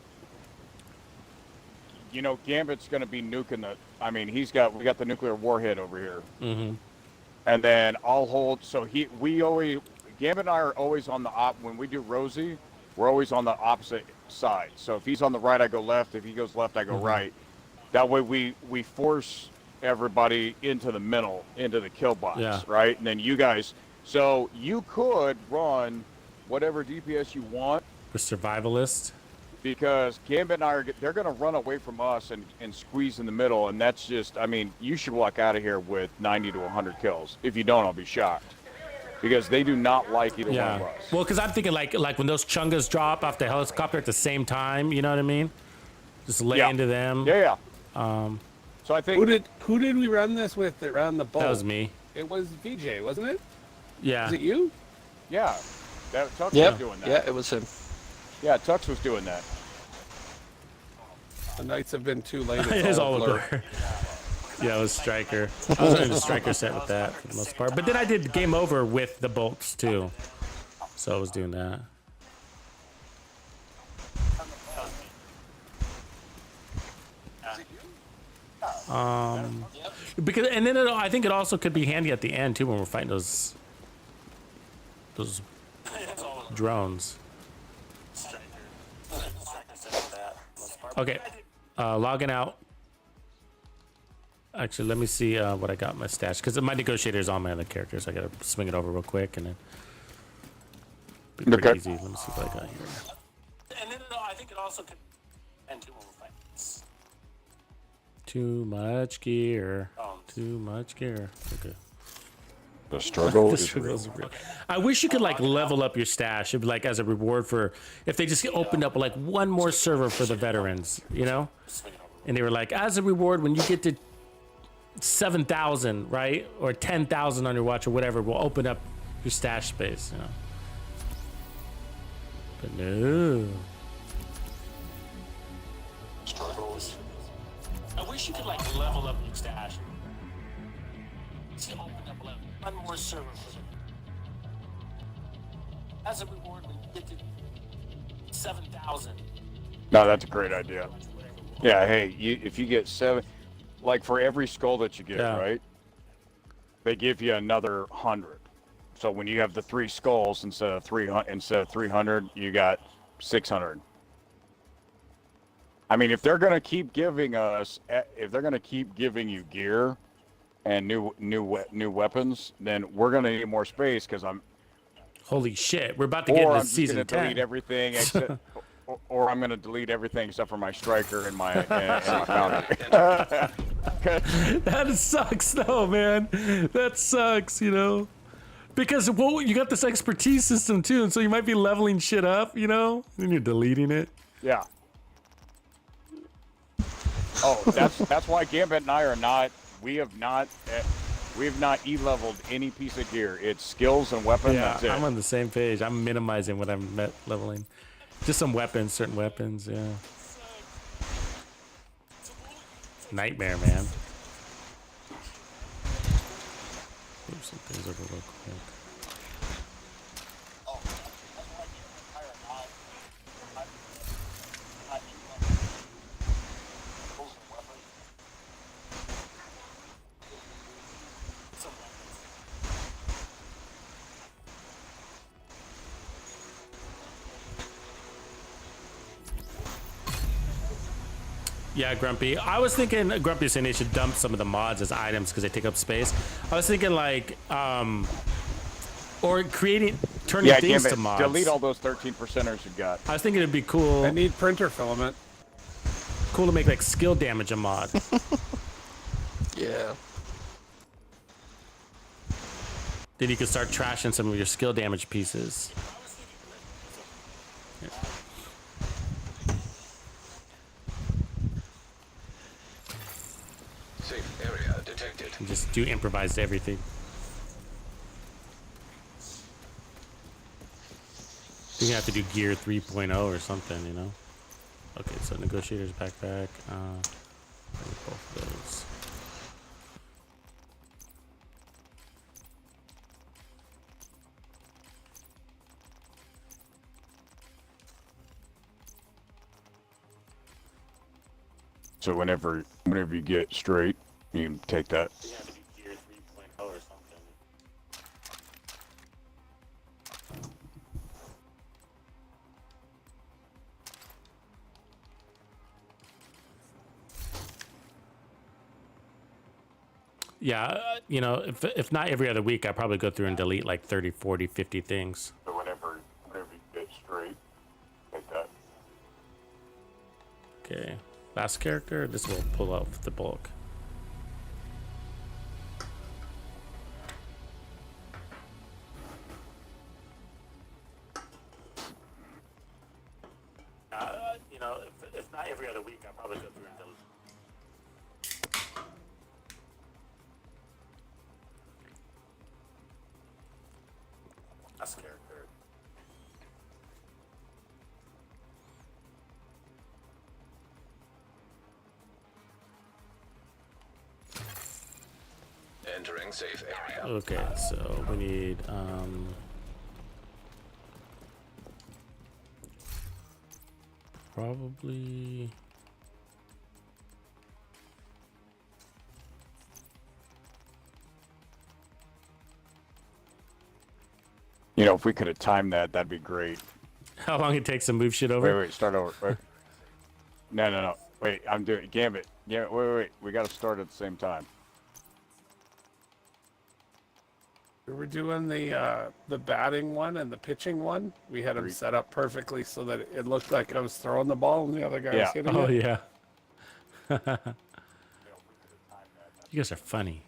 you know, Gambit's going to be nuking the. I mean, we got the nuclear warhead over here. Mm-hmm. And then I'll hold. So Gambit and I are always on the when we do Rosie, we're always on the opposite side. So if he's on the right, I go left. If he goes left, I go right. That way we force everybody into the middle, into the kill box, right? And then you guys, so you could run whatever DPS you want. The survivalist. Because Gambit and I they're going to run away from us and squeeze in the middle. And that's just, I mean, you should walk out of here with 90 to 100 kills. If you don't, I'll be shocked. Because they do not like either one of us. Well, because I'm thinking like when those chungas drop off the helicopter at the same time, you know what I mean? Just lay into them. Yeah. So I think Who did we run this with that ran the bolt? That was me. It was VJ, wasn't it? Yeah. Was it you? yeah, that Tux Yeah, was doing that. yeah, it was him. Yeah, Tux was doing that. The nights have been too late. It It's is all all a a blur. blur. Yeah, it was Striker. I was running the Striker set with that for the most part. But then I did Game Over with the bolts too. So I was doing that. Because and then I think it also could be handy at the end too when we're fighting those drones. Okay, logging out. Actually, let me see what I got in my stash because my negotiator is on my other characters. I gotta swing it over real quick and then be pretty Okay. easy. Let me see what I got here. And then I think it also could end too when we're fighting. Too much gear. Too much gear. Okay. The struggle The is struggle's real. real. I wish you could like level up your stash. It'd be like as a reward for if they just opened up like one more server for the veterans, you know? And they were like, as a reward, when you get to 7,000, right, or 10,000 on your watch or whatever, we'll open up your stash space, you know? But no. Struggles. I wish you could like level up your stash. Just open up like one more server for as a reward when you get to 7,000. No, that's a great idea. Yeah, hey, if you get 7, like for every skull that you get, Yeah. right? They give you another 100. So when you have the 3 skulls instead of 300, you got 600. I mean, if they're gonna keep giving you gear and new weapons, then we're gonna need more space because Holy shit, we're about to get into I'm just season gonna 10. delete everything except, or I'm gonna delete everything except for my striker and my and my foundry. That sucks though, man. That sucks, you know? Because well, you got this expertise system too, and so you might be leveling shit up, you know? And you're deleting it. Yeah. Oh, that's why Gambit and I are not. We have not e-leveled any piece of gear. It's skills and weapon. Yeah, That's it. I'm on the same page. I'm minimizing what I'm leveling. Just some weapons, certain weapons, yeah. Nightmare, man. Move some things over real quick. Yeah, Grumpy. I was thinking Grumpy was saying they should dump some of the mods as items because they take up space. I was thinking like, or turning things Gambit, to mods. delete all those 13%ers you got. I was thinking it'd be cool. I need printer filament. Cool to make like skill damage a mod. Yeah. Then you can start trashing some of your skill damage pieces. Safe area detected. And just do improvised everything. You're gonna have to do gear 3.0 or something, you know? Okay, so negotiator's backpack. Both of those. So whenever you get straight, you can take that. You have to do gear 3.0 or something. Yeah, you know, if not every other week, I probably go through and delete like 30, 40, 50 things. So whenever you get straight, take that. Okay, last character, this will pull out the bulk. You know, if not every other week, I probably go through and delete. character. Entering safe area. Okay, so we need probably You know, if we could have timed that, that'd be great. how long it takes to move shit over. Wait, start over. Wait. No. Wait, I'm doing Gambit. Yeah, wait. We got to start at the same time. We were doing the batting one and the pitching one. We had them set up perfectly so that it looked like I was throwing the ball and the other guy was hitting Oh it. yeah. You guys are funny.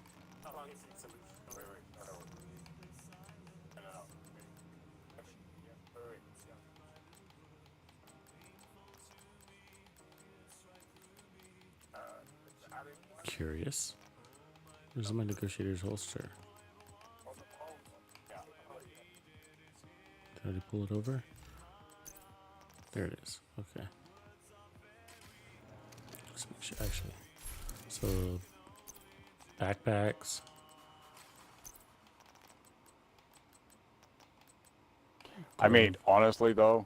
Curious. Where's my negotiator's holster? Did I pull it over? There it is. Okay. Let's make sure, actually. So, backpacks. I mean, honestly, though,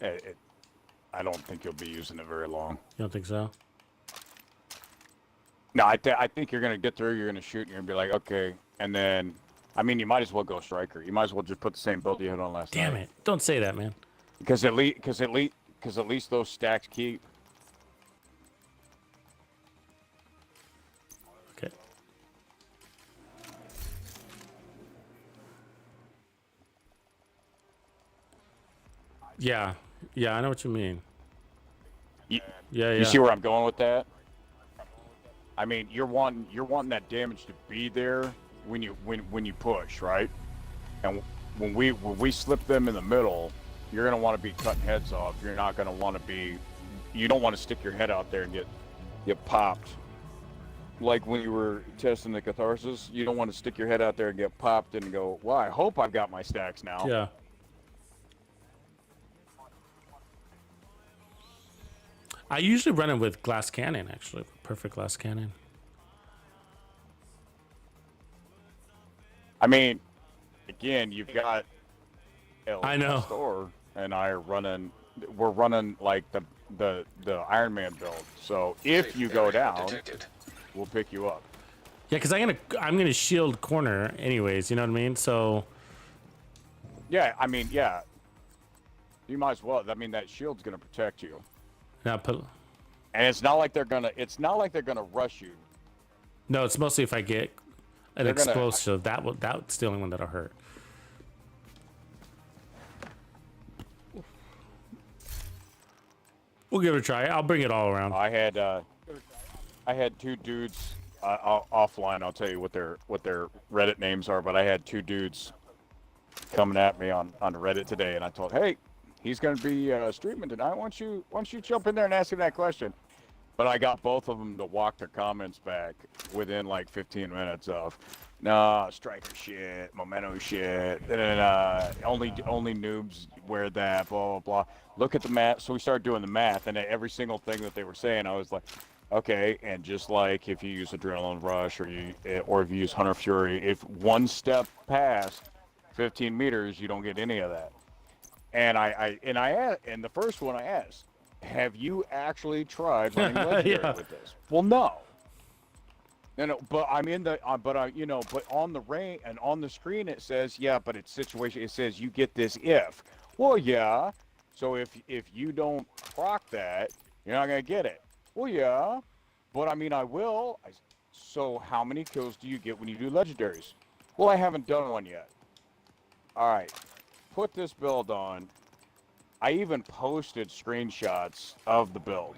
I don't think you'll be using it very long. You don't think so? No, I think you're going to get through, you're going to shoot, and you're going to be like, okay. And then, I mean, you might as well go striker. You might as well just put the same build you had on last Damn night. it. Don't say that, man. Because at least those stacks keep. Okay. Yeah. Yeah, I know what you mean. You, Yeah. you see where I'm going with that? I mean, you're wanting that damage to be there when you push, right? And when we slip them in the middle, you're gonna want to be cutting heads off. You're not gonna want to be. You don't want to stick your head out there and get popped. Like when you were testing the Catharsis, you don't want to stick your head out there and get popped and go, well, I hope I've got my stacks now. Yeah. I usually run it with glass cannon, actually. Perfect glass cannon. I mean, again, you've got I know. Store and I are running. We're running like the Iron Man build. So if Safe you go area down, detected. we'll pick you up. Yeah, because I'm gonna shield corner anyways. You know what I mean? So Yeah, I mean, yeah. You might as well. I mean, that shield's gonna protect you. now put. And it's not like they're gonna rush you. No, it's mostly if I get an They're gonna- explosive. That's the only one that'll hurt. We'll give it a try. I'll bring it all around. I had two dudes offline. I'll tell you what their Reddit names are, but I had two dudes coming at me on Reddit today, and I told, hey, he's gonna be streaming tonight. Why don't you jump in there and ask him that question? But I got both of them to walk their comments back within like 15 minutes of, nah, striker shit, memento shit, and only noobs wear that, blah, blah, blah. Look at the math. So we started doing the math, and every single thing that they were saying, I was like, okay, and just like if you use Adrenaline Rush or if you use Hunter Fury, if one step past 15 meters, you don't get any of that. And and the first one I asked, have you actually tried running legendary Yeah. with this? Well, no. No, but I'm in the, but on the rain and on the screen it says, yeah, but it's situation. It says you get this if. Well, yeah. So if you don't proc that, you're not gonna get it. Well, yeah. But I mean, I will. So how many kills do you get when you do legendaries? Well, I haven't done one yet. All right. Put this build on. I even posted screenshots of the build.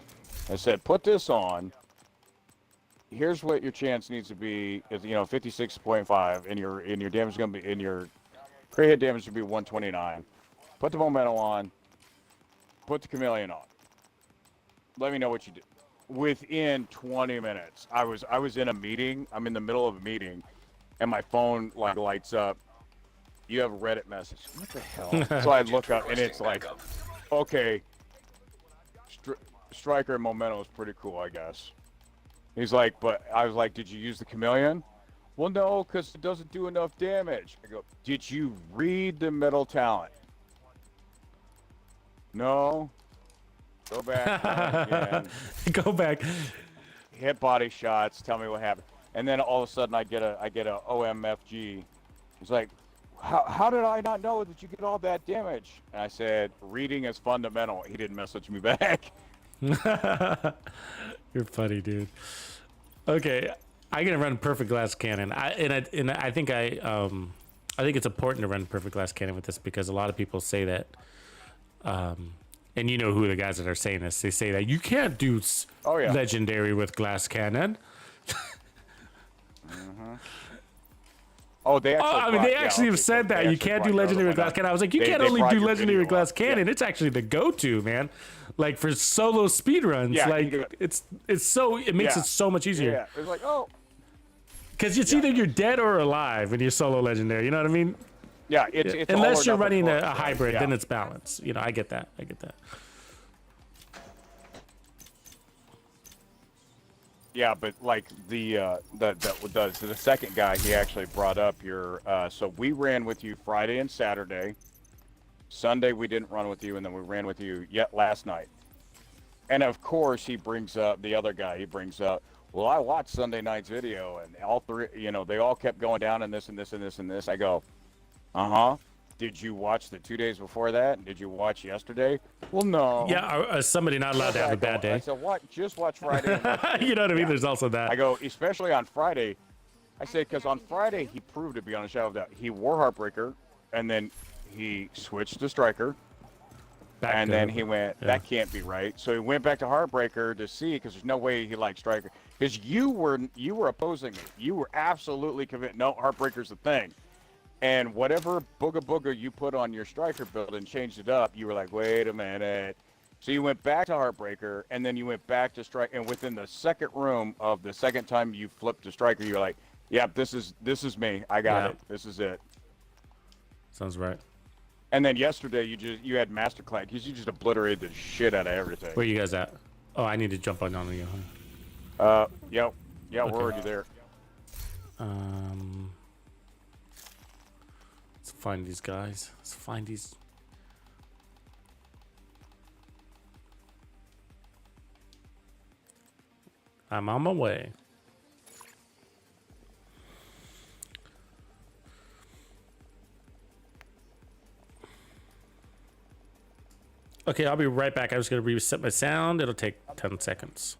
I said, put this on. Here's what your chance needs to be. Is 56.5, and your damage is gonna be your crit hit damage should be 129. Put the memento on. Put the chameleon on. Let me know what you do. Within 20 minutes, I was in a meeting. I'm in the middle of a meeting, and my phone like lights up. you have a Reddit message. What the hell? So I look up, and it's like, okay, Striker and Memento is pretty cool, I guess. He's like, but I was like, did you use the chameleon? Well, no, because it doesn't do enough damage. I go, did you read the metal talent? No. Go back again. Go back. Hit body shots. Tell me what happened. And then all of a sudden, I get a OMFG. He's like, how did I not know that you get all that damage? And I said, reading is fundamental. He didn't message me back. You're funny, dude. Okay, I'm gonna run perfect glass cannon. I think it's important to run perfect glass cannon with this because a lot of people say that, and you know who the guys that are saying this. They say that you can't do legendary with glass cannon. Oh, they actually. They actually have said that you can't do legendary with glass cannon. I was like, you can't only do legendary with glass cannon. It's actually the go-to, man. Like for solo speedruns, it makes it so much easier. Yeah, it's like, oh. Because it's either you're dead or alive when you're solo legendary. You know what I mean? Yeah, it's unless you're running a hybrid, then it's balanced. You know, I get that. Yeah, but like the second guy, he actually brought up your. So we ran with you Friday and Saturday. Sunday we didn't run with you, and then we ran with you yet last night. And of course, he brings up the other guy. He brings up, well, I watched Sunday night's video, and all three, they all kept going down and this and this and this and this. I go, Did you watch the 2 days before that? Did you watch yesterday? Well, no. Yeah, is somebody not allowed to have a bad day? I said, what? Just watch Friday. And watch you know what I mean? There's also that. I go, especially on Friday. I say, because on Friday, he proved to be on a shadow of doubt. He wore Heartbreaker, and then he switched to Striker. And then he went, that can't be right. So he went back to Heartbreaker to see, because there's no way he liked Striker. Because you were opposing me. You were absolutely convinced, no, Heartbreaker's the thing. And whatever booga booga you put on your Striker build and changed it up, you were like, wait a minute. So you went back to Heartbreaker, and then you went back to Striker. And within the second room of the second time you flipped to Striker, you're like, yep, this is me. I got it. This is it. Sounds right. And then yesterday you had Master Clank because you just obliterated the shit out of everything. Where you guys at? Oh, I need to jump on you. Yep. Yeah, okay. We're already there. Let's find these guys. Let's find these. I'm on my way. Okay, I'll be right back. I'm just going to reset my sound. It'll take 10 seconds.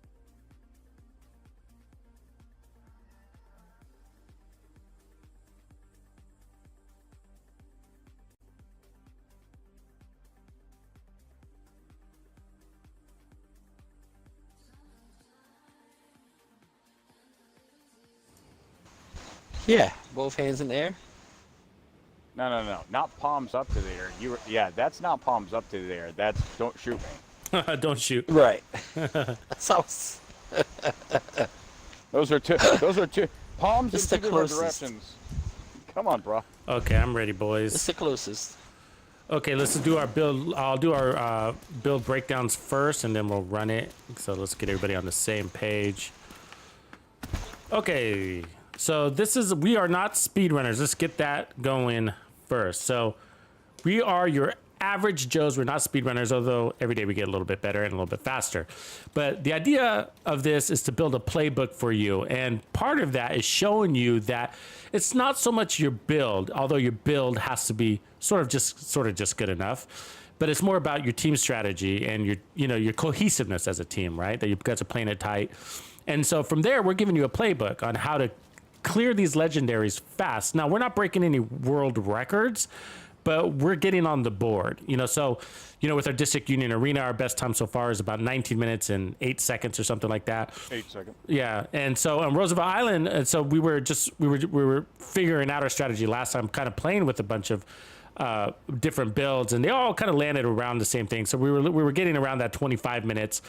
Yeah, both hands in the air. No. Not palms up to the air. That's not palms up to the air. That's don't shoot me. Don't shoot. Right. That's how. Those are two. Palms in two different directions. Come on, bro. Okay, I'm ready, boys. It's the closest. Okay, let's do our build. I'll do our build breakdowns first, and then we'll run it. So let's get everybody on the same page. Okay, so we are not speedrunners. Let's get that going first. So we are your average Joes. We're not speedrunners, although every day we get a little bit better and a little bit faster. But the idea of this is to build a playbook for you. And part of that is showing you that it's not so much your build, although your build has to be sort of just good enough. But it's more about your team strategy and your cohesiveness as a team, right? That you guys are playing it tight. And so from there, we're giving you a playbook on how to clear these legendaries fast. Now, we're not breaking any world records, but we're getting on the board. So with our District Union Arena, our best time so far is about 19 minutes and 8 seconds or something like that. 8 seconds. Yeah, and so on Roosevelt Island, and so we were figuring out our strategy last time, kind of playing with a bunch of different builds, and they all kind of landed around the same thing. So we were getting around that 25 minutes.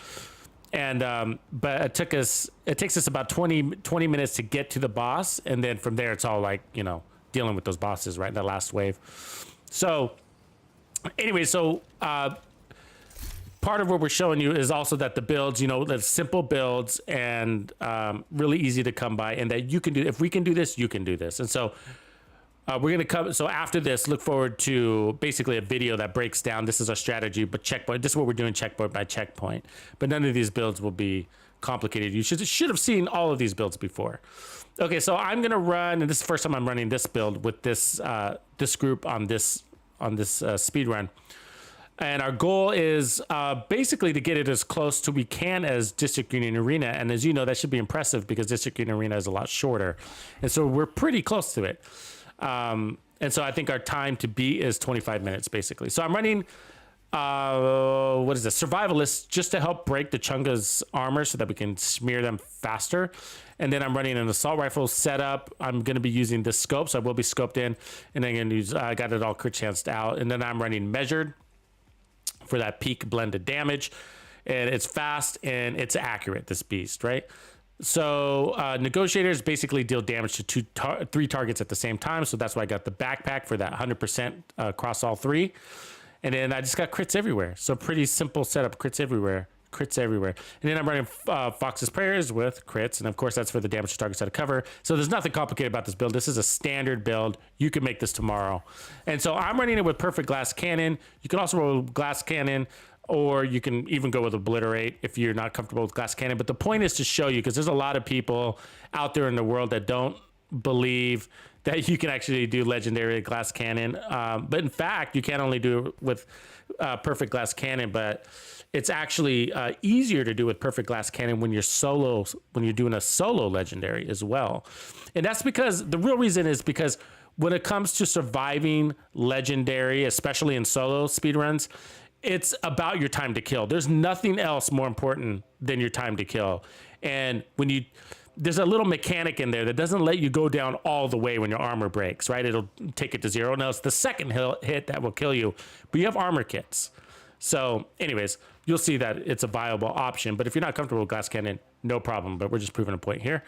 And but it takes us about 20 minutes to get to the boss, and then from there it's all like dealing with those bosses, right? That last wave. So anyway, so part of what we're showing you is also that the builds, you know, the simple builds and really easy to come by, and that you can do, if we can do this, you can do this. And so we're going to come. So after this, look forward to basically a video that breaks down. This is our strategy, but checkpoint. This is what we're doing checkpoint by checkpoint. But none of these builds will be complicated. You should have seen all of these builds before. Okay, so I'm going to run, and this is the first time I'm running this build with this this group on this speed run. And our goal is basically to get it as close to we can as District Union Arena. And as you know, that should be impressive because District Union Arena is a lot shorter. And so we're pretty close to it. And so I think our time to beat is 25 minutes, basically. So I'm running, what is this? Survivalist, just to help break the Chunga's armor so that we can smear them faster. And then I'm running an assault rifle setup. I'm going to be using this scope, so I will be scoped in. And then I'm going to use, I got it all crit chanced out. And then I'm running measured for that peak blended damage. And it's fast and it's accurate, this beast, right? So negotiators basically deal damage to three targets at the same time. So that's why I got the backpack for that 100% across all three. And then I just got crits everywhere. So pretty simple setup, crits everywhere. And then I'm running Fox's Prayers with crits. And of course, that's for the damage to targets out of cover. So there's nothing complicated about this build. This is a standard build. You can make this tomorrow. And so I'm running it with Perfect Glass Cannon. You can also roll Glass Cannon, or you can even go with Obliterate if you're not comfortable with Glass Cannon. But the point is to show you, because there's a lot of people out there in the world that don't believe that you can actually do Legendary Glass Cannon. But in fact, you can only do it with Perfect Glass Cannon, but it's actually easier to do with Perfect Glass Cannon when you're doing a solo Legendary as well. And that's because, the real reason is because when it comes to surviving Legendary, especially in solo speedruns, it's about your time to kill. There's nothing else more important than your time to kill. And when there's a little mechanic in there that doesn't let you go down all the way when your armor breaks, right? It'll take it to zero. Now it's the second hit that will kill you, but you have armor kits. So anyways, you'll see that it's a viable option, but if you're not comfortable with Glass Cannon, no problem, but we're just proving a point here.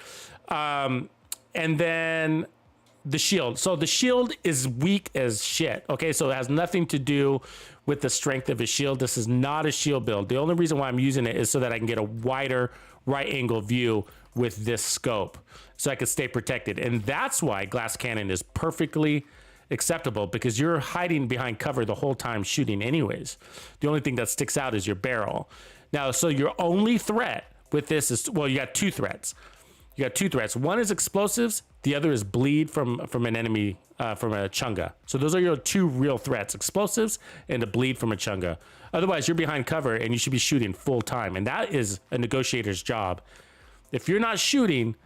And then the shield. So the shield is weak as shit. Okay, so it has nothing to do with the strength of his shield. This is not a shield build. The only reason why I'm using it is so that I can get a wider right angle view with this scope, so I can stay protected. And that's why Glass Cannon is perfectly acceptable, because you're hiding behind cover the whole time shooting anyways. The only thing that sticks out is your barrel. Now, so your only threat with this is, well, you got two threats. One is explosives. The other is bleed from an enemy, from a Chunga. So those are your two real threats: explosives and a bleed from a Chunga. Otherwise, you're behind cover and you should be shooting full time. And that is a negotiator's job. If you're not shooting,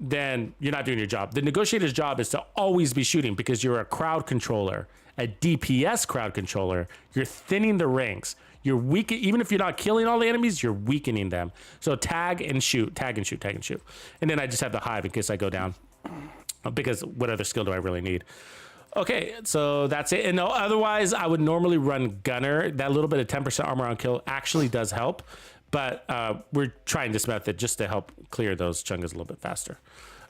then you're not doing your job. The negotiator's job is to always be shooting, because you're a crowd controller, a DPS crowd controller. You're thinning the ranks. You're weak. Even if you're not killing all the enemies, you're weakening them. So tag and shoot, tag and shoot, tag and shoot. And then I just have the hive in case I go down, because what other skill do I really need? Okay, so that's it. And no, otherwise, I would normally run Gunner. That little bit of 10% armor on kill actually does help. But we're trying this method just to help clear those Chungas a little bit faster.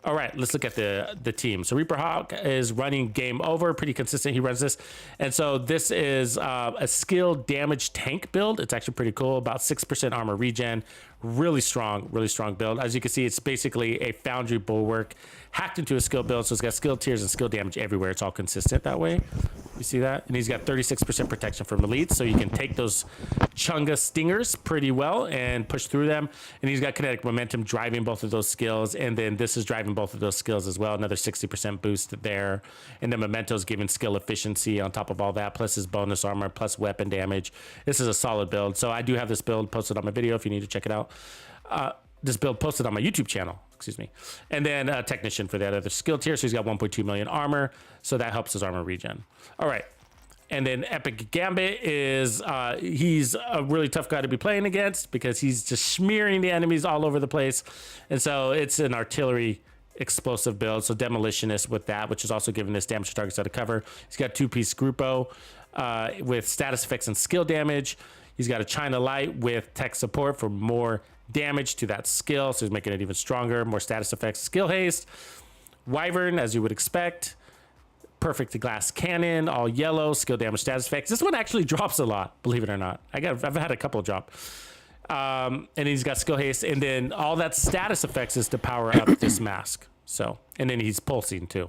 All right, let's look at the team. So Reaper Hawk is running Game Over, pretty consistent. He runs this. And so this is a skill damage tank build. It's actually pretty cool, about 6% armor regen. Really strong build. As you can see, it's basically a foundry bulwark hacked into a skill build. So it's got skill tiers and skill damage everywhere. It's all consistent that way. You see that? And he's got 36% protection from elites. So you can take those Chunga stingers pretty well and push through them. And he's got kinetic momentum driving both of those skills. And then this is driving both of those skills as well. Another 60% boost there. And then Memento's giving skill efficiency on top of all that, plus his bonus armor, plus weapon damage. This is a solid build. So I do have this build posted on my video if you need to check it out. This build posted on my YouTube channel, excuse me. And then a technician for that other skill tier. So he's got 1.2 million armor. So that helps his armor regen. All right. And then Epic Gambit is, he's a really tough guy to be playing against, because he's just smearing the enemies all over the place. And so it's an artillery explosive build. So demolitionist with that, which is also giving this damage to targets out of cover. He's got 2-piece Grupo with status effects and skill damage. He's got a China Light with tech support for more damage to that skill. So he's making it even stronger, more status effects, skill haste. Wyvern, as you would expect. perfect glass cannon, all yellow, skill damage status effects. This one actually drops a lot, believe it or not. I've had a couple drop. And he's got skill haste, and then all that status effects is to power up this mask. So, and then he's pulsing too,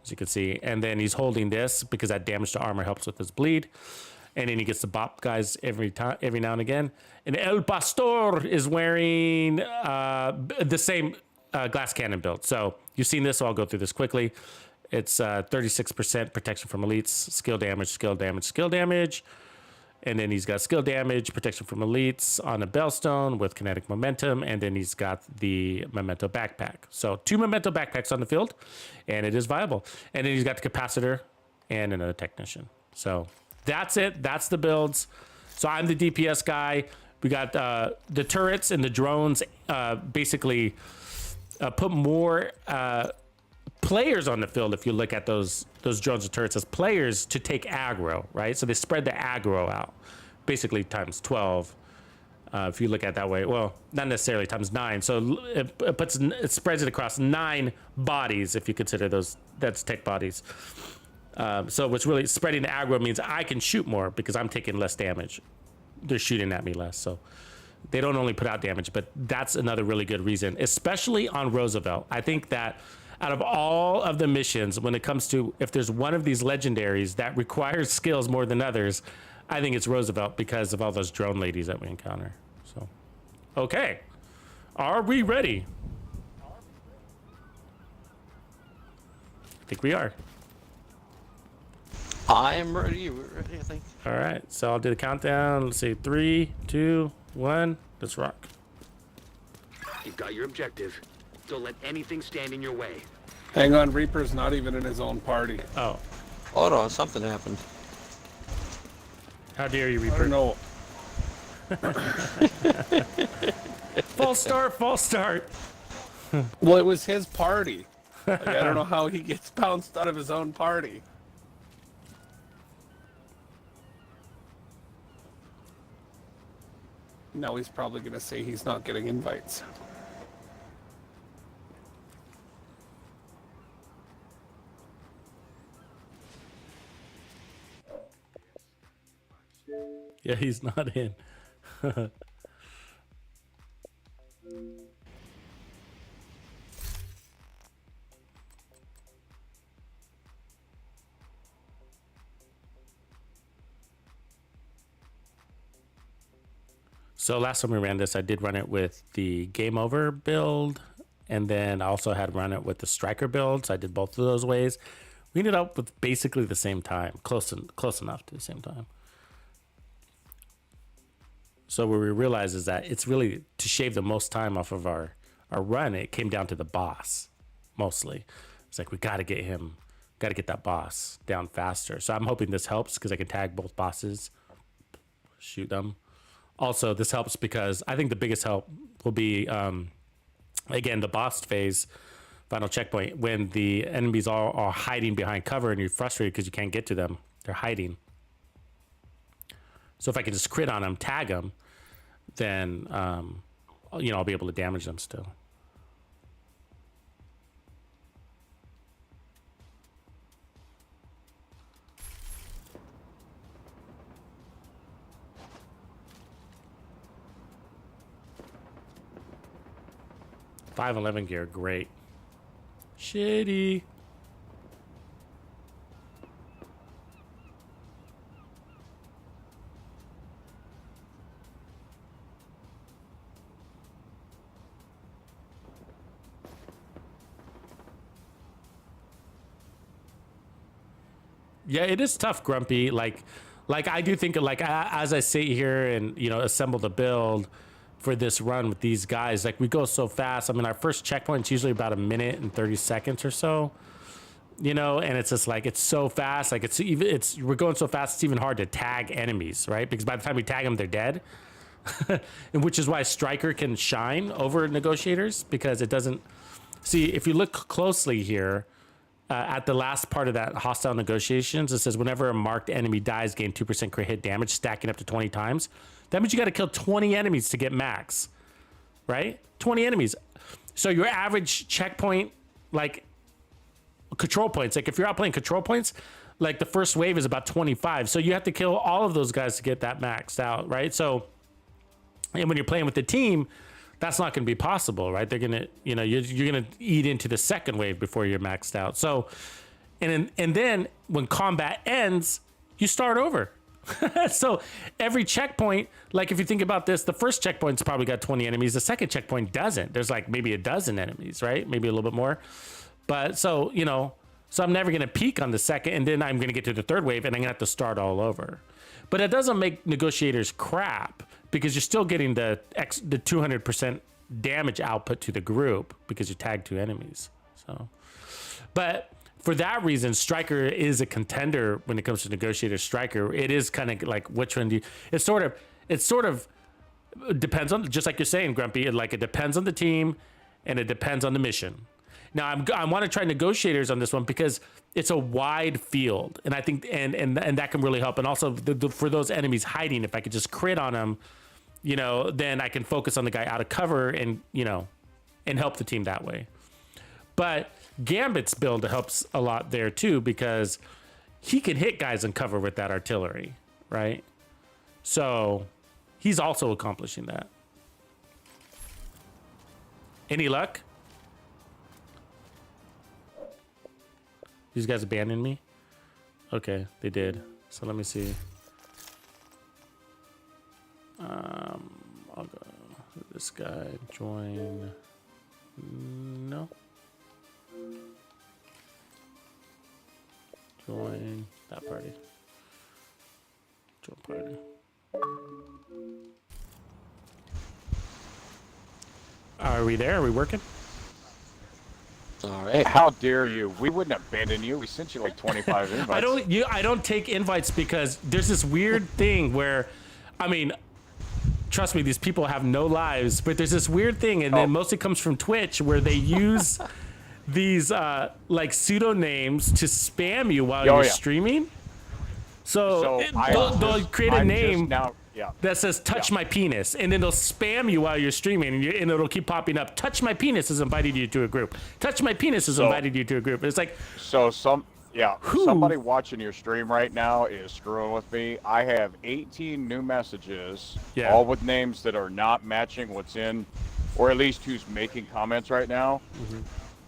as you can see. And then he's holding this because that damage to armor helps with his bleed. And then he gets to bop guys every now and again. And El Pastor is wearing the same glass cannon build. So you've seen this, so I'll go through this quickly. It's 36% protection from elites, skill damage, skill damage, skill damage. And then he's got skill damage, protection from elites on a Bellstone with kinetic momentum. And then he's got the memento backpack. So 2 memento backpacks on the field, and it is viable. And then he's got the capacitor and another technician. So that's it. That's the builds. So I'm the DPS guy. We got the turrets and the drones basically put more players on the field. If you look at those drones and turrets as players to take aggro, right? So they spread the aggro out, basically times 12. If you look at it that way, well, not necessarily times 9. So it spreads it across 9 bodies if you consider those. That's tech bodies. So what's really spreading the aggro means I can shoot more because I'm taking less damage. They're shooting at me less, so they don't only put out damage. But that's another really good reason, especially on Roosevelt. I think that out of all of the missions, when it comes to if there's one of these legendaries that requires skills more than others, I think it's Roosevelt because of all those drone ladies that we encounter. So, okay, are we ready? I think we are. I am ready. We're ready, I think. All right, so I'll do the countdown. Let's see, 3, 2, 1. Let's rock. You've got your objective. Don't let anything stand in your way. Hang on, Reaper's not even in his own party. Oh, Hold on, something happened. how dare you, I Reaper? don't know. False start, false start. Well, it was his party. Like, I don't know how he gets bounced out of his own party. Now he's probably going to say he's not getting invites. Yeah, he's not in. So last time we ran this, I did run it with the Game Over build, and then I also had run it with the Striker build. So I did both of those ways. We ended up with basically the same time, close enough to the same time. So what we realized is that it's really to shave the most time off of our run. It came down to the boss mostly. It's like we got to get that boss down faster. So I'm hoping this helps because I can tag both bosses, shoot them. Also, this helps because I think the biggest help will be, again, the boss phase, final checkpoint, when the enemies are hiding behind cover and you're frustrated because you can't get to them. They're hiding. So if I can just crit on them, tag them, then, I'll be able to damage them still. .511 gear, great. Shitty. Yeah, it is tough, Grumpy. Like I do think as I sit here and assemble the build for this run with these guys, like we go so fast. I mean, our first checkpoint's usually about 1 minute and 30 seconds or so, and it's just like it's so fast. Like we're going so fast, it's even hard to tag enemies, right? Because by the time we tag them, they're dead. And which is why Striker can shine over negotiators, because it doesn't see. If you look closely here at the last part of that hostile negotiations, it says whenever a marked enemy dies, gain 2% crit hit damage, stacking up to 20 times. That means you got to kill 20 enemies to get max, right? 20 enemies. So your average checkpoint, like control points. Like if you're out playing control points, like the first wave is about 25. So you have to kill all of those guys to get that maxed out, right? So, and when you're playing with the team, that's not going to be possible, right? They're going to, you know, you're going to eat into the second wave before you're maxed out. So, and then when combat ends, you start over. So every checkpoint, like if you think about this, the first checkpoint's probably got 20 enemies. The second checkpoint doesn't. There's like maybe a dozen enemies, right? Maybe a little bit more. But so, you know, so I'm never going to peak on the second, and then I'm going to get to the third wave and I'm going to have to start all over. But it doesn't make negotiators crap because you're still getting the 200% damage output to the group because you tag 2 enemies. So, but for that reason, Striker is a contender when it comes to negotiator. Striker, it is kind of like which one do you, it sort of depends on, just like you're saying, Grumpy, it depends on the team and it depends on the mission. Now I want to try negotiators on this one because it's a wide field, and I think and that can really help. And also for those enemies hiding, if I could just crit on them, you know, then I can focus on the guy out of cover and, you know, and help the team that way. But Gambit's build helps a lot there too because he can hit guys in cover with that artillery, right? So he's also accomplishing that. Any luck? These guys abandoned me? Okay, they did. So let me see. I'll go. This guy, join. No. Join that party. Join party. Are we there? Are we working? All right. How dare you? We wouldn't abandon you. We sent you like 25 invites. I don't take invites because there's this weird thing where, I mean, trust me, these people have no lives, but there's this weird thing, and it mostly comes from Twitch, where they use these like pseudonames to spam you while you're streaming. So they'll create a name that says "touch my penis," and then they'll spam you while you're streaming, and it'll keep popping up. "Touch my penis" has invited you to a group. "Touch my penis" has invited you to a group. It's like somebody watching your stream right now is screwing with me. I have 18 new messages, all with names that are not matching what's in, or at least who's making comments right now,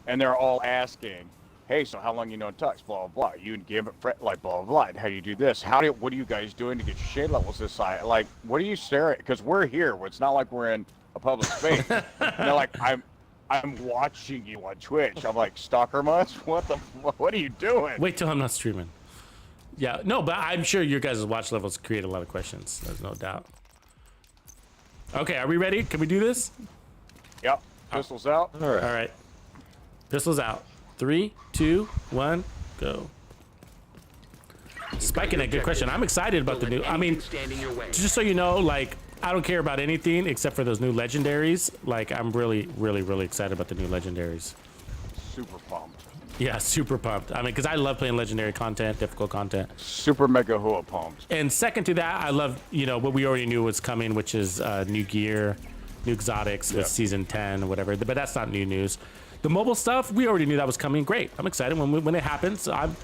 and they're all asking, "Hey, so how long you know Tux? Blah blah blah. You and Gambit, like blah blah blah. How do you do this? What are you guys doing to get your shade levels this high? Like, what are you staring? Because we're here. It's not like we're in a public space." And they're like, I'm watching you on Twitch. I'm like, stalker much? What are you doing? Wait till I'm not streaming. Yeah, no, but I'm sure your guys' watch levels create a lot of questions. There's no doubt. Okay, are we ready? Can we do this? Yep. Pistols out. All right. Pistols out. 3, 2, 1, go. Spiking a good question. I'm excited about the new. I mean, just so you know, like, I don't care about anything except for those new legendaries. Like, I'm really, really, really excited about the new legendaries. Super pumped. Yeah, super pumped. I mean, because I love playing legendary content, difficult content. Super mega hua pumped. And second to that, I love, you know, what we already knew was coming, which is new gear, new exotics with season 10 or whatever. But that's not new news. The mobile stuff, we already knew that was coming. Great. I'm excited when it happens. I'm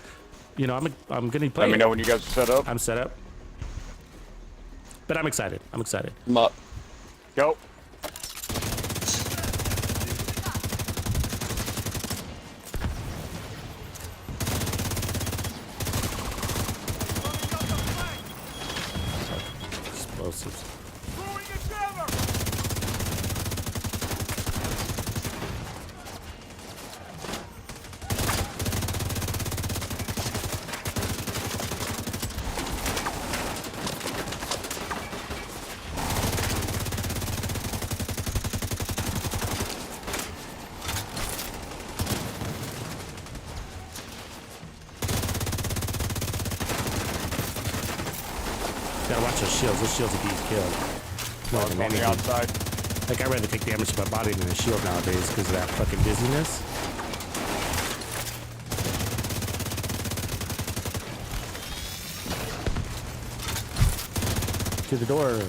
gonna play. Let me know when you guys are set up. I'm set up. But I'm excited. I'm excited. I'm up. Go. Explosives. Gotta watch those shields. Those shields are being killed. More than on anything. the outside. Like, I'd rather take damage to my body than a shield nowadays because of that fucking dizziness. To the door.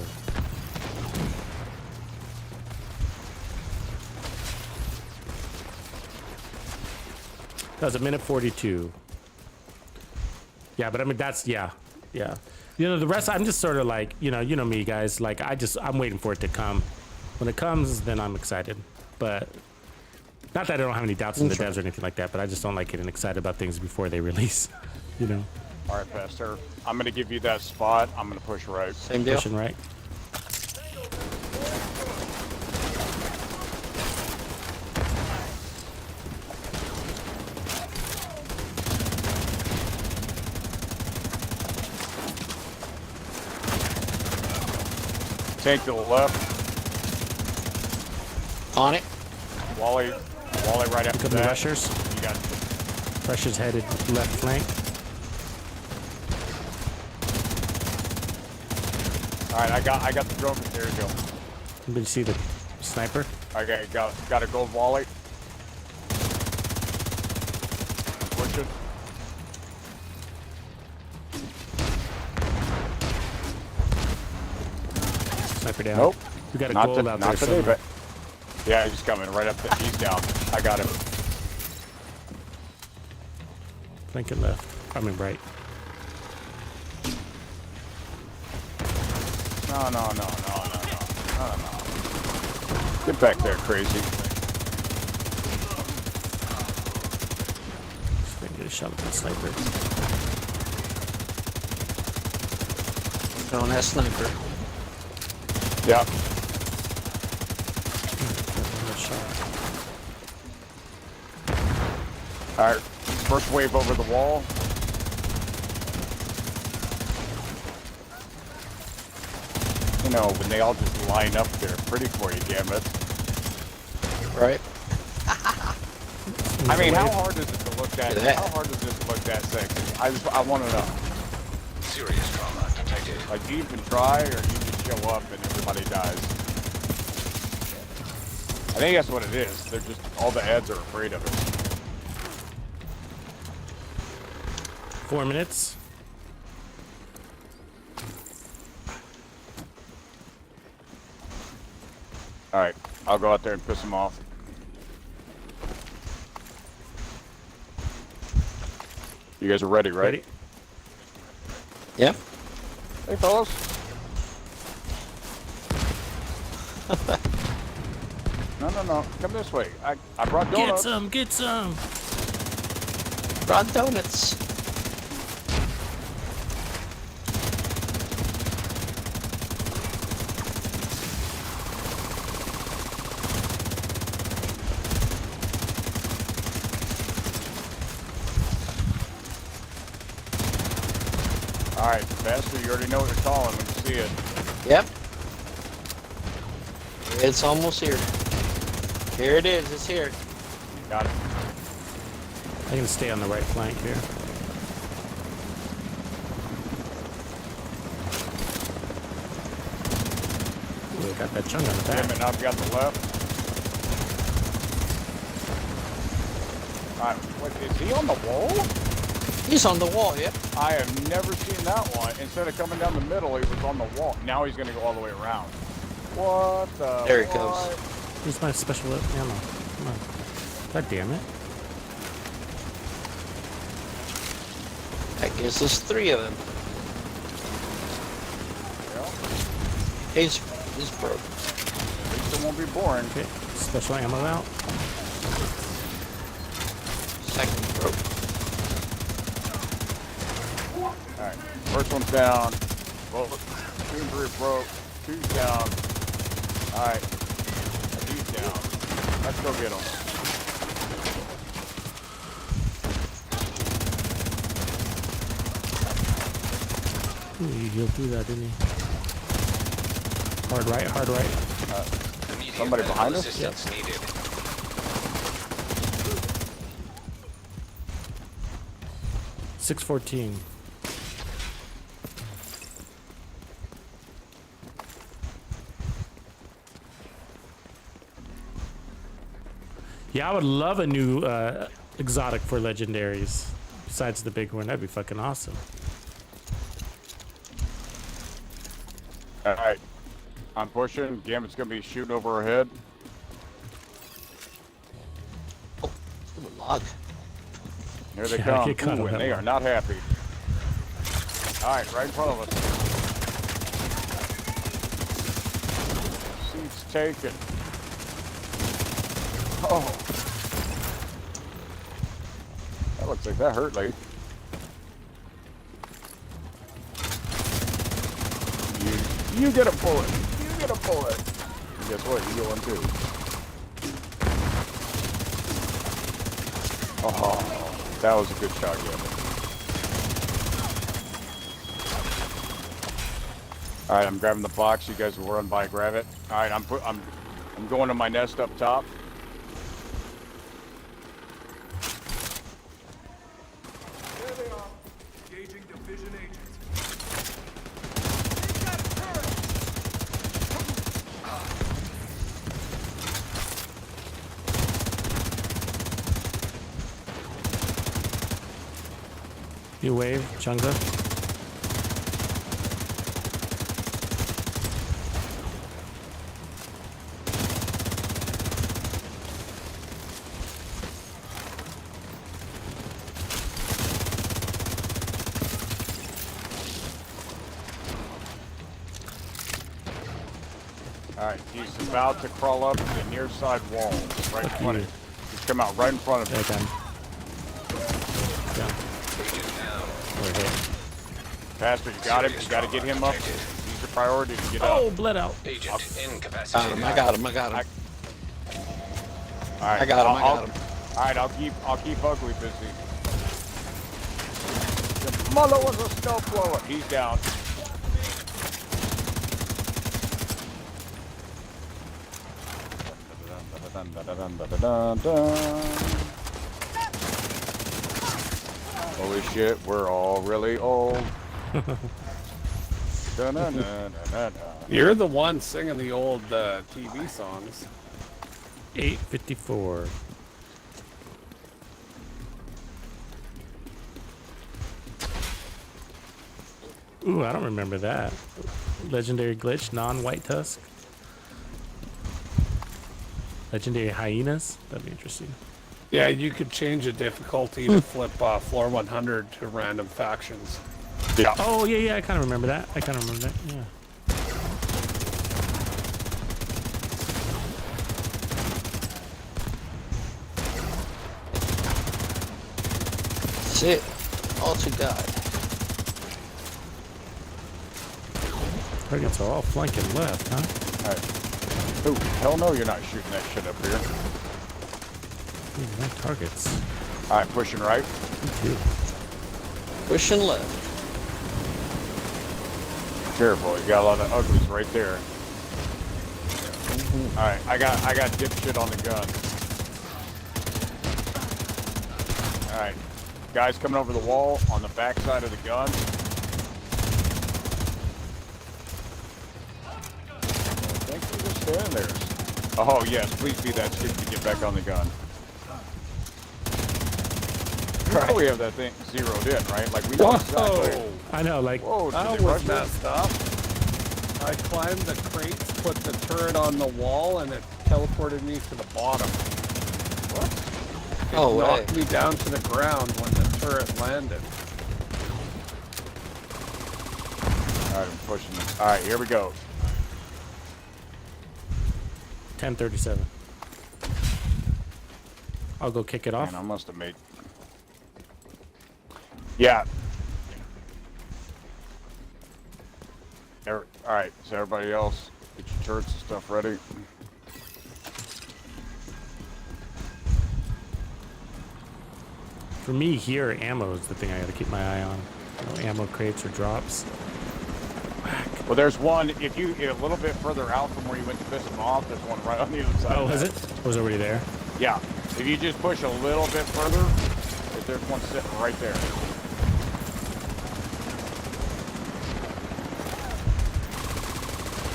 That was a minute 42. Yeah, but I mean that's yeah. You know the rest. I'm just sort of like you know me guys. Like I'm waiting for it to come. When it comes, then I'm excited. But not that I don't have any doubts in the devs or anything like that. But I just don't like getting excited about things before they release. You know. All right, Pastor. I'm gonna give you that spot. I'm gonna push right. Same deal. Pushing right. Tank to the left. On it. Wally right after Look at the that. rushers. You got Rushers headed left flank. All right, I got the drone. There you go. Did you see the sniper? Okay, got a gold Wally. Pushing. Sniper down. Nope. We got a Not gold out there not today, somewhere. but yeah, he's coming right up there. He's down. I got him. Flanking left. I mean right. No. Get back there, crazy. Just gonna get a shot at that sniper. On that sniper. Yeah. Another shot. All right. First wave over the wall. You know, when they all just line up there, pretty for you, damn it. Right. I mean, how hard is it to look that? Look at that. How hard is it to look that sexy? I want to know. Serious trauma detected. Like, do you even try, or do you just show up and everybody dies? I think that's what it is. They're just all the ads are afraid of it. 4 minutes. All right, I'll go out there and piss them off. You guys are ready, right? Ready? Yep. Hey, fellas. No. Come this way. I brought donuts. Get some. Brought donuts. All right, Bester, you already know what you're calling when you see it. Yep. It's almost here. Here it is. It's here. Got it. I can stay on the right flank here. Ooh, got that chunk on the Damn back. it, now I've got the left. All right, what, is he on the wall? He's on the wall. Yep. I have never seen that one. Instead of coming down the middle, he was on the wall. Now he's going to go all the way around. What the? There he what? goes. Here's my special ammo. Come on. God damn it. That gives us 3 of them. Well, He's broke. at least it won't be boring. Okay, special ammo out. Second broke. All right, first one's down. Well, 2 and 3 broke. 2's down. All right, he's down. Let's go get him. Ooh, he healed through that, didn't he? Hard right, hard right. Immediate Somebody medical behind us? assistance needed. $614. Yeah, I would love a new exotic for legendaries. Besides the big one, that'd be fucking awesome. All right, I'm pushing. Gambit's going to be shooting over our head. Oh, log. Here they Yeah, come. get caught Ooh, on and that they one. are not happy. All right, right in front of us. Seats taken. Oh. That looks like that hurt, lady. You get a bullet. You get a bullet. And guess what? You get one too. Oh, that was a good shot, Gavin. All right, I'm grabbing the box. You guys will run by, grab it. All right, I'm going to my nest up top. There they are. Engaging division agents. You wave, Chunga. All right, he's about to crawl up the near side wall, right in front of you. He's come out right in front of There, you. done. Done. We're hit. Pastor, you got him. You got to get him up. He's a priority to get Oh, up. bled out. Agent incapacitated. Got him. I got him. I got him. All right, I got him. I got him. All right, I'll keep Ugly busy. The mother was a snowblower. He's down. Holy shit, we're all really old. You're the one singing the old TV songs. 854. Ooh, I don't remember that. Legendary glitch, non-white tusk. Legendary hyenas. That'd be interesting. Yeah, you could change the difficulty to flip floor 100 to random factions. Yeah. Oh yeah, yeah. I kind of remember that. Yeah. That's it. All you got. Targets are all flanking left, huh? All right. Oh, hell no, you're not shooting that shit up here. Ooh, no targets. All right, pushing right. Pushing left. Careful, you got a lot of uglies right there. All right, I got dipshit on the gun. All right, guys coming over the wall on the back side of the gun. Thanks for just standing there. Oh yes, please be that shit to get back on the gun. Right. We have that thing zeroed in, right? Like we know exactly. I know, like. Whoa, did That they was rush messed up. I climbed the crates, put the turret on the wall, and it teleported me to the bottom. What? It Oh, knocked way. me down to the ground when the turret landed. All right, I'm pushing them. All right, here we go. 1037. I'll go kick it off. Man, I must have made. Yeah. All right, so everybody else, get your turrets and stuff ready. For me, here, ammo is the thing I gotta keep my eye on. No ammo crates or drops. Well, there's one. If you a little bit further out from where you went to piss them off, there's one right on the other side. Oh, of is that. it? Or was it already there? Yeah. If you just push a little bit further, there's one sitting right there.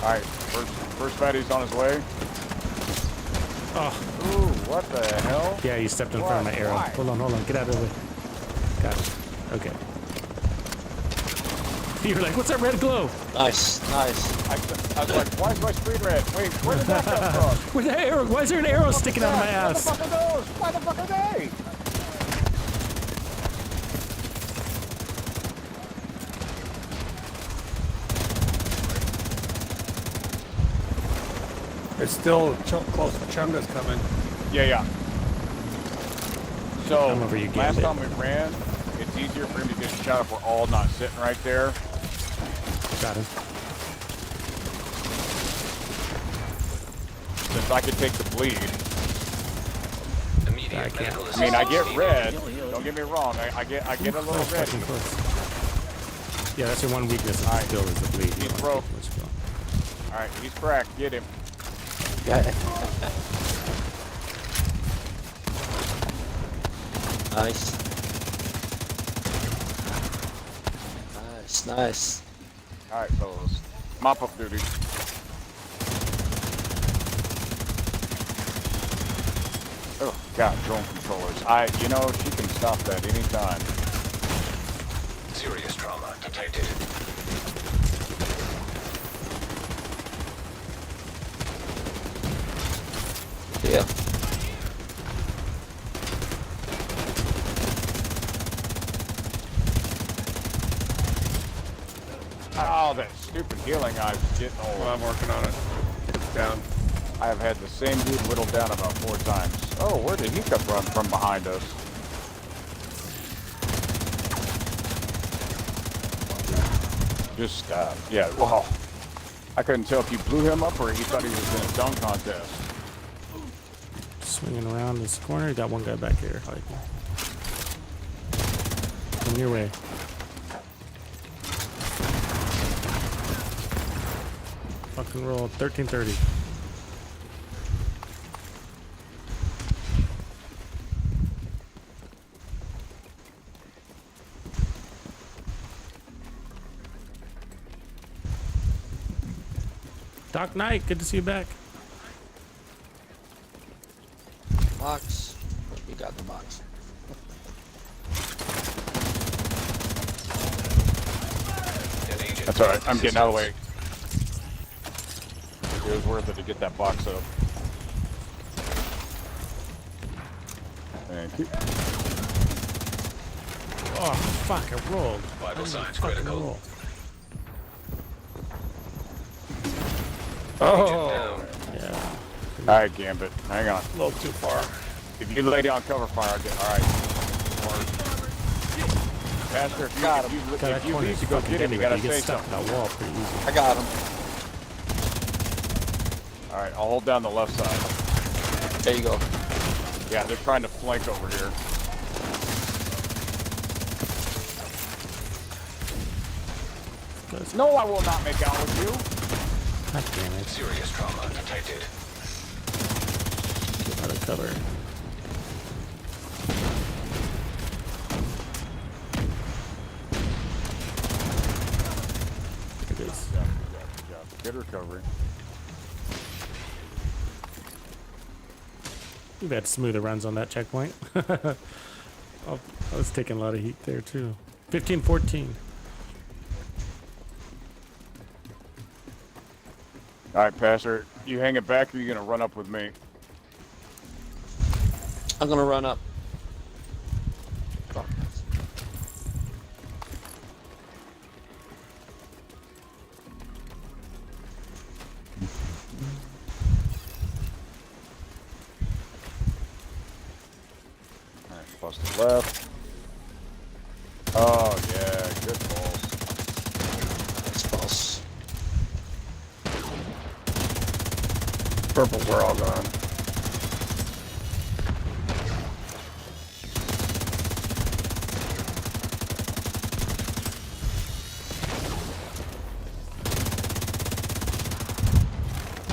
All right, first baddie's on his way. Oh, Ooh, what the hell? yeah, you stepped in front of my arrow. Why? Hold on, get out of the way. Got it. Okay. You were like, what's that red glow? Nice. Nice. I was like, why is my screen red? Wait, where did that come from? Where's that arrow? Why is there an arrow sticking out of my ass? Why the fuck are they? It's still close to Chunga's coming. Yeah. So I'm over you, last Gambit. time we ran, it's easier for him to get a shot if we're all not sitting right there. Got him. Since I could take the bleed. Immediate I can't. medical I mean, I get assistance red. needed. Don't get me wrong. I get a little Oh, red. fucking close. Yeah, that's your one weakness of Alright. the skill is the bleed. You He's don't broke. take much skill. All right, he's cracked. Get him. Got it. Nice. Nice. All right, fellas. Mop up duty. Oh God, drone controllers. She can stop that anytime. Serious trauma detected. Yeah. Oh, that stupid healing I was getting Well, old. I'm working on it. It's down. I have had the same dude whittled down about 4 times. Oh, where did he come from behind us? Just, yeah, wow. I couldn't tell if you blew him up or he thought he was in a dunk contest. Swinging around this corner. You got one guy back here. Like, come your way. Fucking roll. 1330. Doc Knight, good to see you back. Box. You got the box. An agent That's all right. needs I'm getting out of the way. assistance. It was worth it to get that box up. Thank you. Oh, fuck, I rolled. Vital signs Fucking critical. roll. Oh, Yeah. All right, Gambit. Hang on. a little too far. If you lay down cover fire, I'll get. All right. Pastor, if God, you that corner leave is to go fucking get him, you heavy, gotta but you say get stuck something. in that wall pretty easy. I got him. All right, I'll hold down the left side. There you go. Yeah, they're trying to flank over here. No, I will not make out with you. God damn it. Serious trauma detected. Get out of cover. It is. Good job. Good recovery. We've had smoother runs on that checkpoint. I was taking a lot of heat there too. 15-14. All right, Pastor, you hang it back, or you gonna run up with me? I'm gonna run up. All right, plus the left. Oh yeah, good balls. That's false. Purple, we're all gone.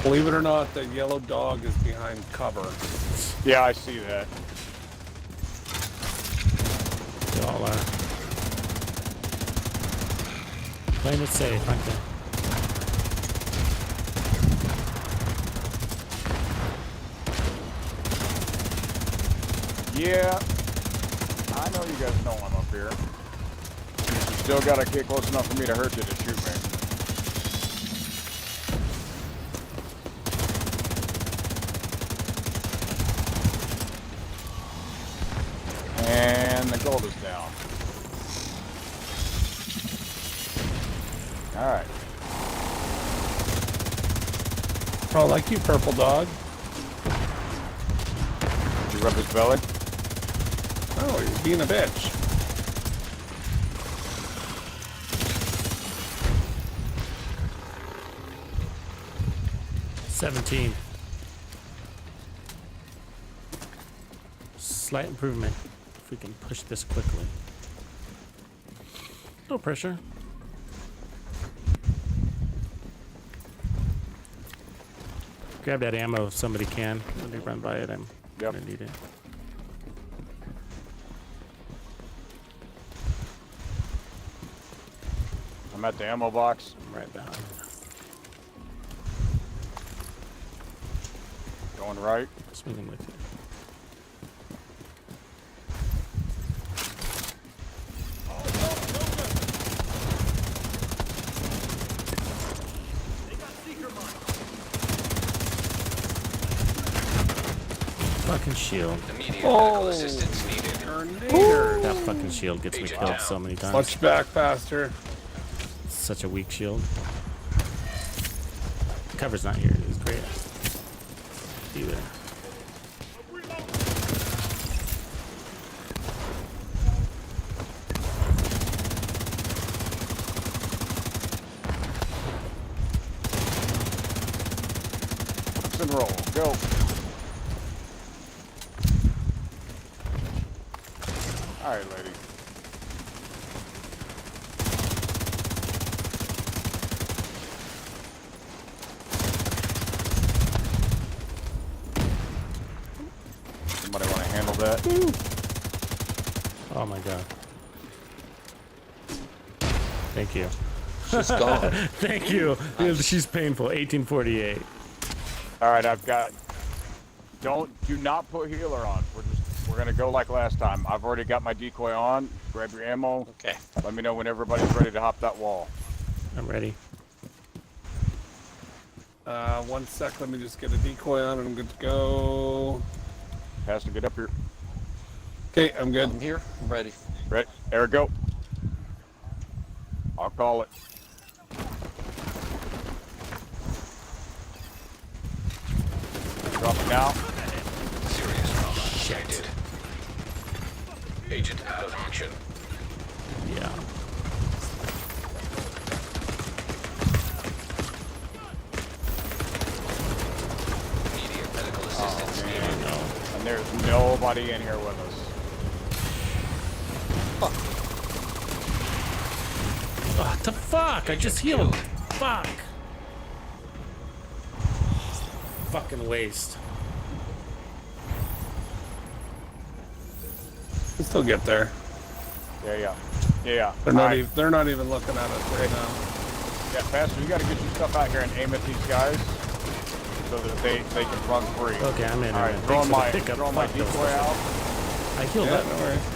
Believe it or not, the yellow dog is behind cover. Yeah, I see that. They all are. Playing it safe, aren't they? Yeah, I know you guys know I'm up here. You still gotta get close enough for me to hurt you to shoot me. And the gold is down. All right. Oh, like you, purple dog. Did you rub his belly? Oh, you're being a bitch. $17. Slight improvement if we can push this quickly. No pressure. Grab that ammo if somebody can. When they run by it, I'm gonna need it. I'm at the ammo box. I'm right behind. Going right. Swinging with you. Fucking shield. Immediate medical assistance needed. That fucking shield gets me killed so many times. Watch back faster. Such a weak shield. Cover's not here. It's great. See you there. Let's and roll. Go. All right, lady. Somebody want to handle that? Oh my god. Thank you. She's gone. Thank you. She's painful. 1848. All right, I've got. Do not put healer on. We're gonna go like last time. I've already got my decoy on. Grab your ammo. Okay. Let me know when everybody's ready to hop that wall. I'm ready. 1 sec. Let me just get a decoy on and I'm good to go. Has to get up here. Okay, I'm good. I'm here. I'm ready. Right, there we go. I'll call it. Drop it now. Serious trauma detected. Agent out of action. Yeah. Immediate medical assistance needed. No. And there's nobody in here with us. What the fuck? I just healed. Fuck. Fucking waste. We'll still get there. Yeah. They're not even looking at us right now. Yeah, Pastor, you got to get your stuff out here and aim at these guys so that they can run free. Okay, I'm in. All right, throwing my decoy out. I healed Yeah, up. no worries.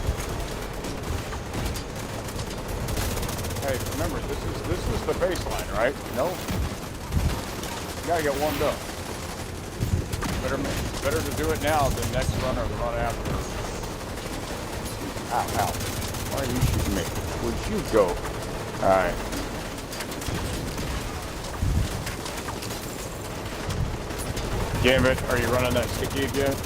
Hey, remember this is the baseline, right? No. You gotta get warmed up. Better to do it now than next run or the run after. Ow. Why are you shooting me? Where'd you go? Alright. Gambit, are you running that sticky again?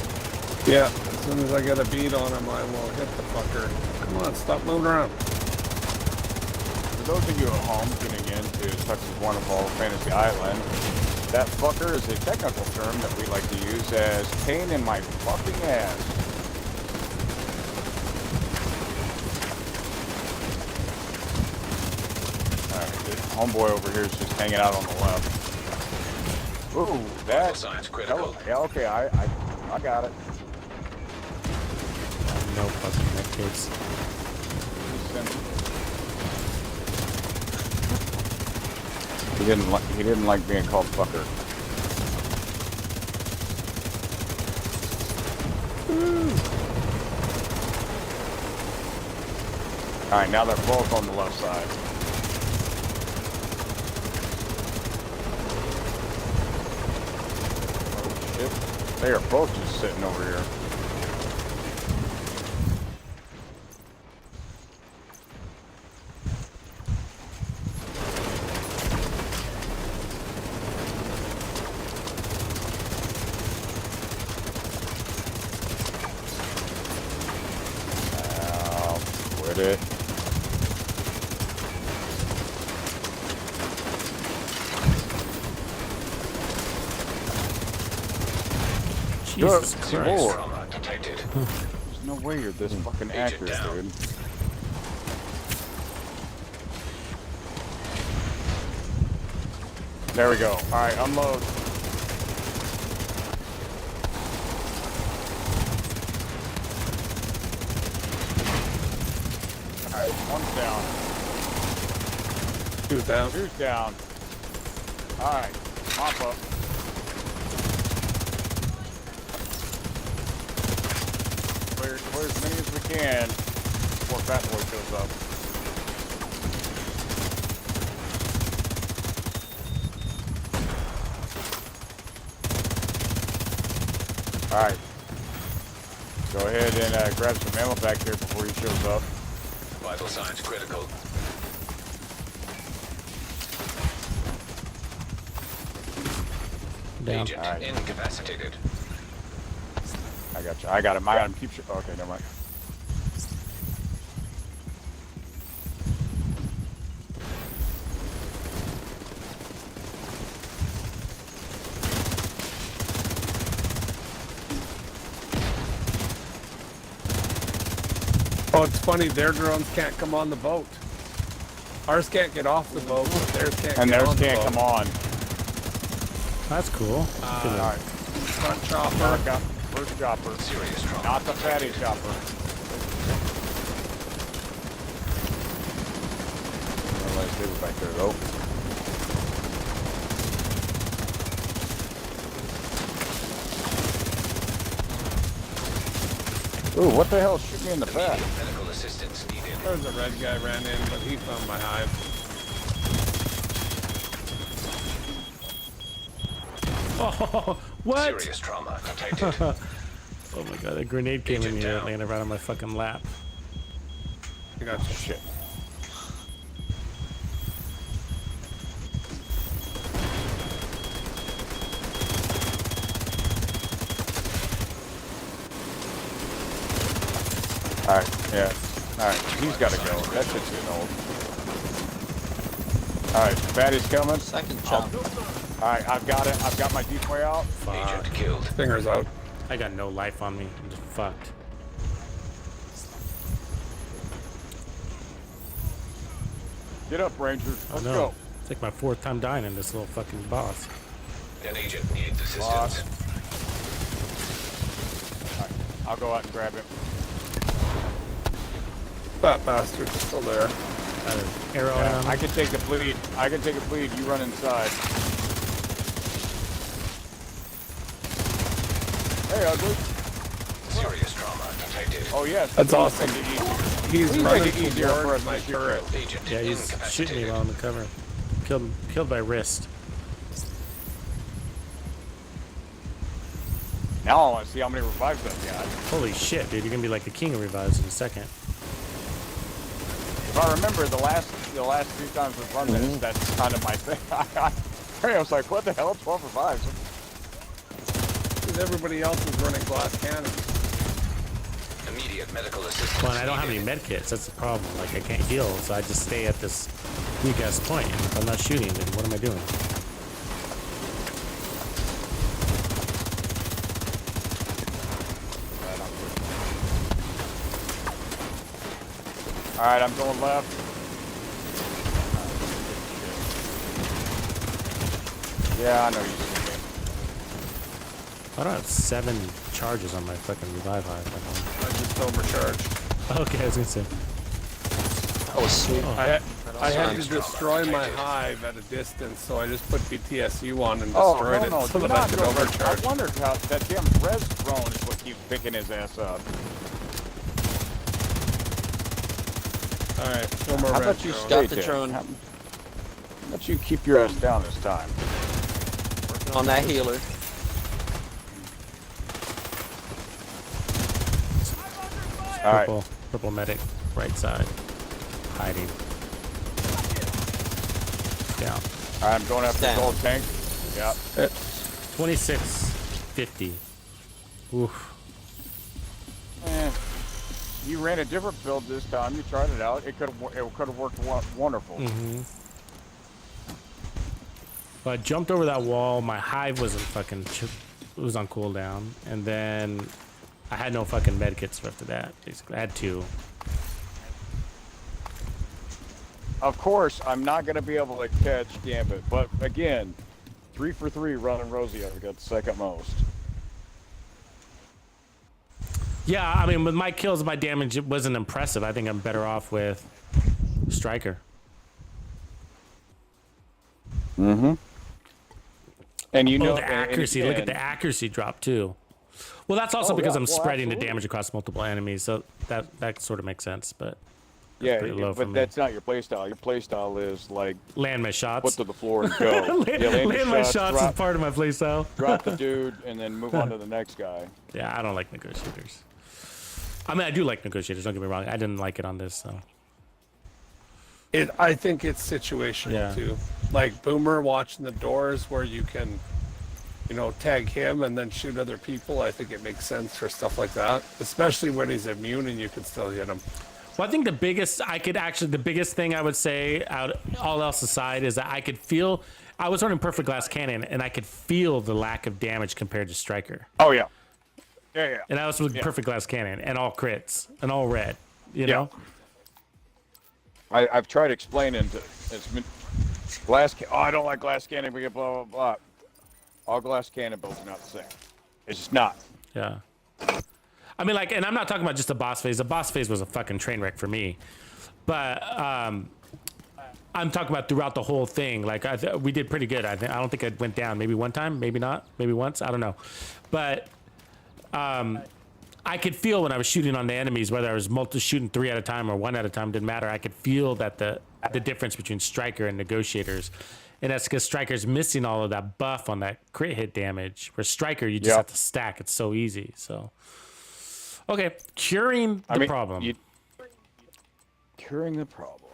Yeah, as soon as I get a beat on him, I will hit the fucker. Come on, stop moving around. For those of you at home tuning in to Tux's Wonderful Fantasy Island, that fucker is a technical term that we like to use as pain in my fucking ass. Alright, this homeboy over here is just hanging out on the left. Ooh, that. Signs critical. Yeah, okay, I got it. No fucking medkits. He didn't like being called fucker. All right, now they're both on the left side. Oh shit! They are both just sitting over here. Quit it. Jesus Good Christ. Lord. Trauma detected. There's no way you're this fucking accurate, down. dude. There we go. Alright, unload. Alright, one's down. Two's down. Two's down. Alright, hop up. Clear as many as we can before Fat Boy shows up. Alright. Go ahead and grab some ammo back here before he shows up. Vital signs critical. Down. Agent Alright. incapacitated. I got you. I got him. I got him. Keep okay, never mind. Oh, it's funny. Their drones can't come on the boat. Ours can't get off the boat, but theirs can't. And get theirs on the can't boat. come on. That's cool. Alright. Front chopper. Mark up. First chopper. Serious trauma. Not the fatty chopper. Nice table back there though. Ooh, what the hell shoot me in the back? Immediate medical assistance needed. There was a red guy ran in, but he found my hive. Oh, what? Serious trauma detected. Oh my god, a grenade came in Agent here and down. landed right on my fucking lap. I got you. Shit. Alright, yeah. Alright, he's gotta go. That shit's getting old. Alright, Fatty's coming. Second jump. Alright, I've got it. I've got my decoy out. Agent killed. Fingers out. I got no life on me. I'm just fucked. Get up, Ranger. Oh Let's no. go. It's like my 4th time dying in this little fucking boss. An agent needs assistance. Boss. Alright, I'll go out and grab him. That bastard's still there. Got an arrow in Yeah, on I me. can take the bleed. I can take a bleed. You run inside. Hey, ugly. Serious trauma detected. Oh yes. That's please awesome. make it easier. He's Please running make it easier for towards us my to shoot turret. you. Agent Yeah, he's shooting me incapacitated. while I'm in cover. Killed by wrist. Now I want to see how many revives I've got. Holy shit, dude! You're gonna be like the king of revives in a second. If I remember the last 3 times we've run this, that's kind of my thing. I was like, what the hell? 12 revives. Because everybody else is running glass cannons. Immediate medical assistance. Well, and I don't have any needed. med kits. That's the problem. Like I can't heal, so I just stay at this weak ass point. And if I'm not shooting, then what am I doing? Alright, I'm going left. Yeah, I know you see me. I don't have 7 charges on my fucking revive hive. I just overcharged. Okay, I was gonna say. That was sweet. I had to destroy my hive at a distance, so I just put BTSU on and Oh, destroyed no, it so do that I not could go. I overcharge. wondered how that damn res drone is what keeps picking his ass up. Alright, no more How red about you drone. stay Got the there? drone. How about you keep your ass down this time? Working on that healer. Alright. Purple medic, right side, hiding. Down. Alright, I'm going after the Down. gold tank. Yeah. 2650. Oof. you ran a different build this time. You tried it out. It could have worked wonderful. But I jumped over that wall. My hive wasn't fucking. It was on cooldown, and then I had no fucking medkits after that. Basically, I had 2. Of course, I'm not going to be able to catch Gambit, but again, 3 for 3 running Rosie. I've got the second most. Yeah, I mean, with my kills, my damage it wasn't impressive. I think I'm better off with Striker. Mm-hmm. And you know the accuracy. Look at the accuracy drop too. Well, that's also because I'm spreading the damage across multiple enemies, so that sort of makes sense. But yeah, pretty low for but me. that's not your playstyle. Your playstyle is like land my shots, put to the floor and go. land my shots is part of my playstyle. Drop the dude and then move on to the next guy. Yeah, I don't like negotiators. I mean, I do like negotiators. Don't get me wrong. I didn't like it on this, so. I think it's situational too. Like Boomer watching the doors where you can, you know, tag him and then shoot other people. I think it makes sense for stuff like that, especially when he's immune and you can still hit him. Well, I think the biggest thing I would say, all else aside, is that I could feel. I was running Perfect Glass Cannon, and I could feel the lack of damage compared to Striker. Oh yeah. Yeah. And I was with Perfect Glass Cannon and all crits and all red. You know. I've tried explaining it's been glass. Oh, I don't like glass cannon. We get blah blah blah. All glass cannon builds are not the same. It's just not. Yeah. I mean, like, and I'm not talking about just the boss phase. The boss phase was a fucking train wreck for me. But I'm talking about throughout the whole thing. Like, we did pretty good. I don't think it went down. Maybe one time, maybe not, maybe once. I don't know. But I could feel when I was shooting on the enemies, whether I was shooting 3 at a time or 1 at a time, didn't matter. I could feel that the difference between Striker and Negotiators. And that's because Striker's missing all of that buff on that crit hit damage. Where Striker, you just have to stack. It's so easy. So, okay, curing the problem. Curing the problem.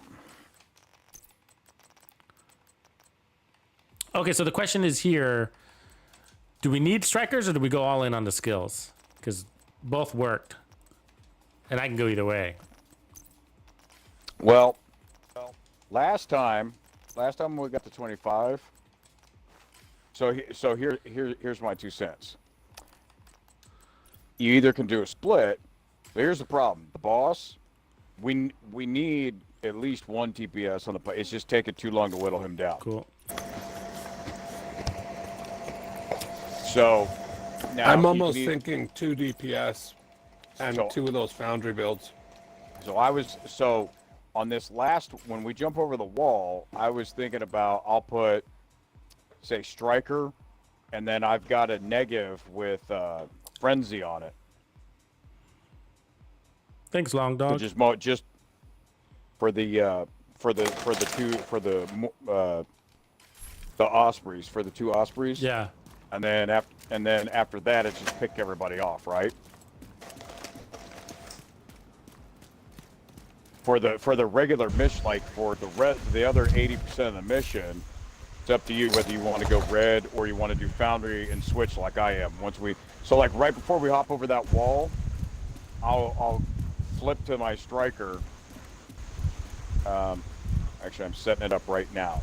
Okay, so the question is here: do we need Strikers or do we go all in on the skills? Because both worked, and I can go either way. Well, last time we got to 25. So here's my 2 cents. You either can do a split, but here's the problem: the boss, we need at least 1 TPS on the play. It's just taking too long to whittle him down. Cool. So now I'm almost thinking 2 DPS and 2 of those foundry builds. So on this last, when we jump over the wall, I was thinking about, I'll put, say, Striker, and then I've got a negative with Frenzy on it. Thanks, Long Dog. Just for the Ospreys, for the 2 Ospreys. Yeah. And then after that, it's just pick everybody off, right? For the regular mission, like for the other 80% of the mission, it's up to you whether you want to go red or you want to do foundry and switch like I am. So like right before we hop over that wall, I'll flip to my Striker. Actually, I'm setting it up right now.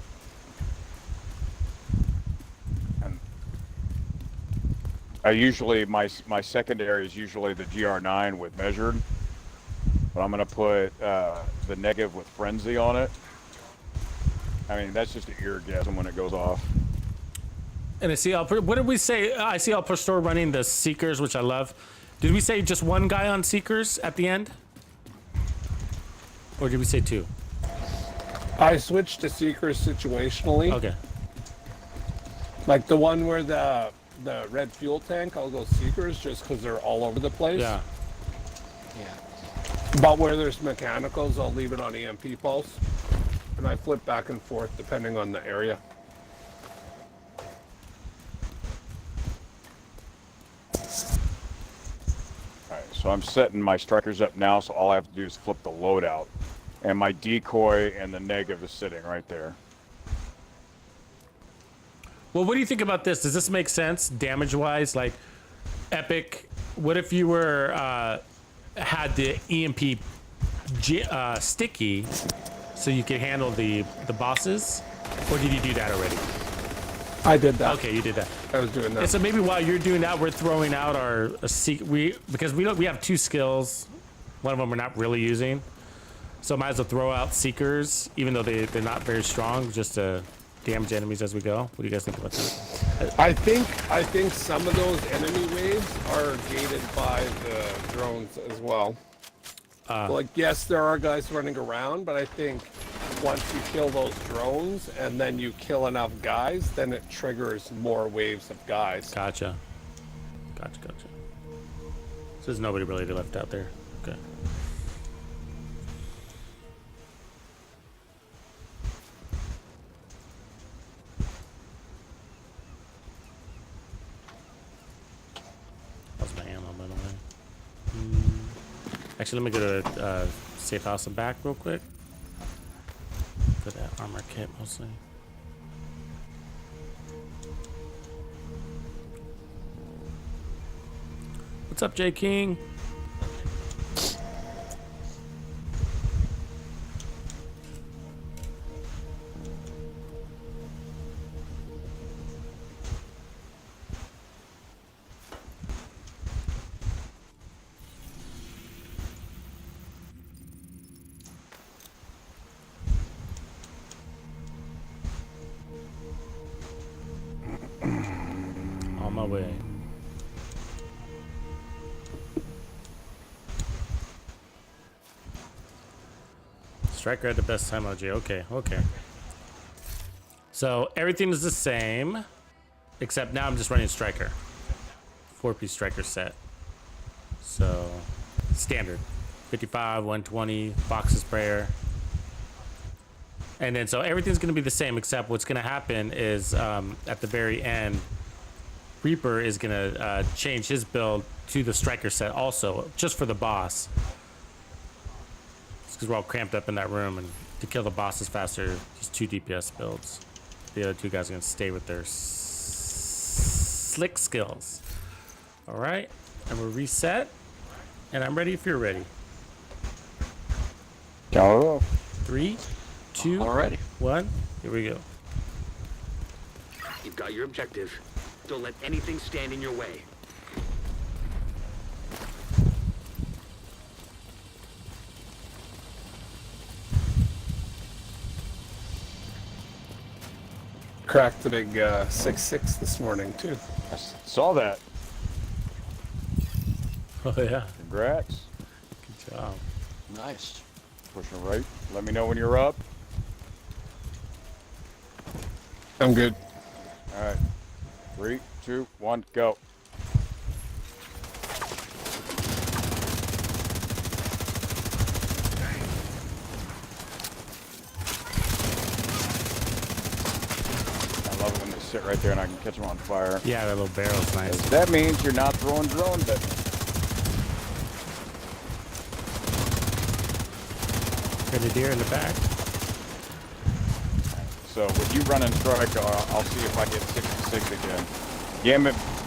My secondary is usually the GR9 with measured, but I'm gonna put the negative with frenzy on it. I mean, that's just an eargasm when it goes off. And I see, what did we say? I see Al Pastor running the Seekers, which I love. Did we say just 1 guy on Seekers at the end? Or did we say 2? I switched to Seekers situationally. Okay. Like the one where the red fuel tank, I'll go Seekers just because they're all over the place. Yeah. But where there's mechanicals, I'll leave it on EMP pulse. And I flip back and forth depending on the area. Alright, so I'm setting my Strikers up now, so all I have to do is flip the loadout. And my decoy and the negative is sitting right there. Well, what do you think about this? Does this make sense damage-wise? Like, Epic, what if you were had the EMP sticky so you could handle the bosses, or did you do that already? I did that. Okay, you did that. I was doing that. And so maybe while you're doing that, we're throwing out our because we have 2 skills. One of them we're not really using, so might as well throw out seekers, even though they're not very strong, just to damage enemies as we go. What do you guys think about that? I think some of those enemy waves are gated by the drones as well. Like, yes, there are guys running around, but I think once you kill those drones and then you kill enough guys, then it triggers more waves of guys. Gotcha. So there's nobody really left out there. Okay. How's my ammo, by the way? Actually, let me go to safe house and back real quick. For that armor kit, mostly. What's up, J King? On my way. Striker had the best time on J. Okay. So everything is the same, except now I'm just running Striker. 4-piece Striker set. So standard. 55, 120, box sprayer. And then so everything's going to be the same, except what's going to happen is at the very end, Reaper is going to change his build to the Striker set also, just for the boss. Because we're all cramped up in that room, and to kill the bosses faster, just 2 DPS builds. The other 2 guys are going to stay with their slick skills. All right, and we're reset, and I'm ready if you're ready. Go. 3, 2, Alrighty. 1, here we go. You've got your objective. Don't let anything stand in your way. Cracked the big 6.6 this morning too. I saw that. Oh yeah, Congrats. good job. Nice. Pushing right. Let me know when you're up. I'm good. All right. 3, 2, 1, go. I love it when they sit right there and I can catch them on fire. Yeah, that little barrel's nice. That means you're not throwing drone bits. Grenadier in the back. So with you running strike, I'll see if I get 66 again.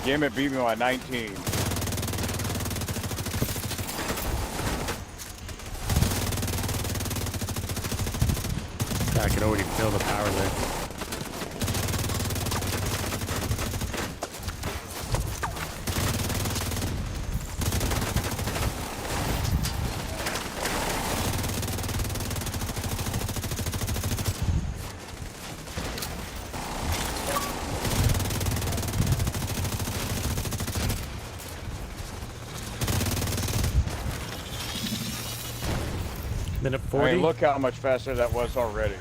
Gambit beat me by 19. I can already feel the power there. Minute 40. I mean, look how much faster that was already.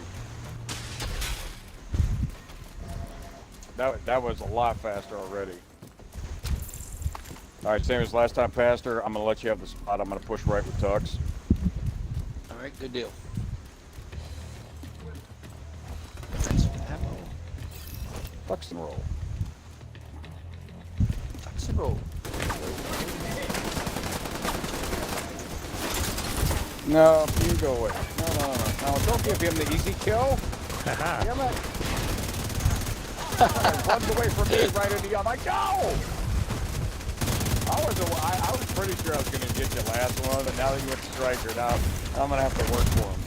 That was a lot faster already. All right, same as last time, Pastor. I'm gonna let you have the spot. I'm gonna push right with Tux. Alright, good deal. Defensive ammo. Tux and roll. Tux and roll. No, you go away. No, don't give him the easy kill. Haha. Damn it. Runs away from me right into you. I'm like, no! I'll I was pretty sure I was going to get you last one, but now that you went striker, now I'm going to have to work for him.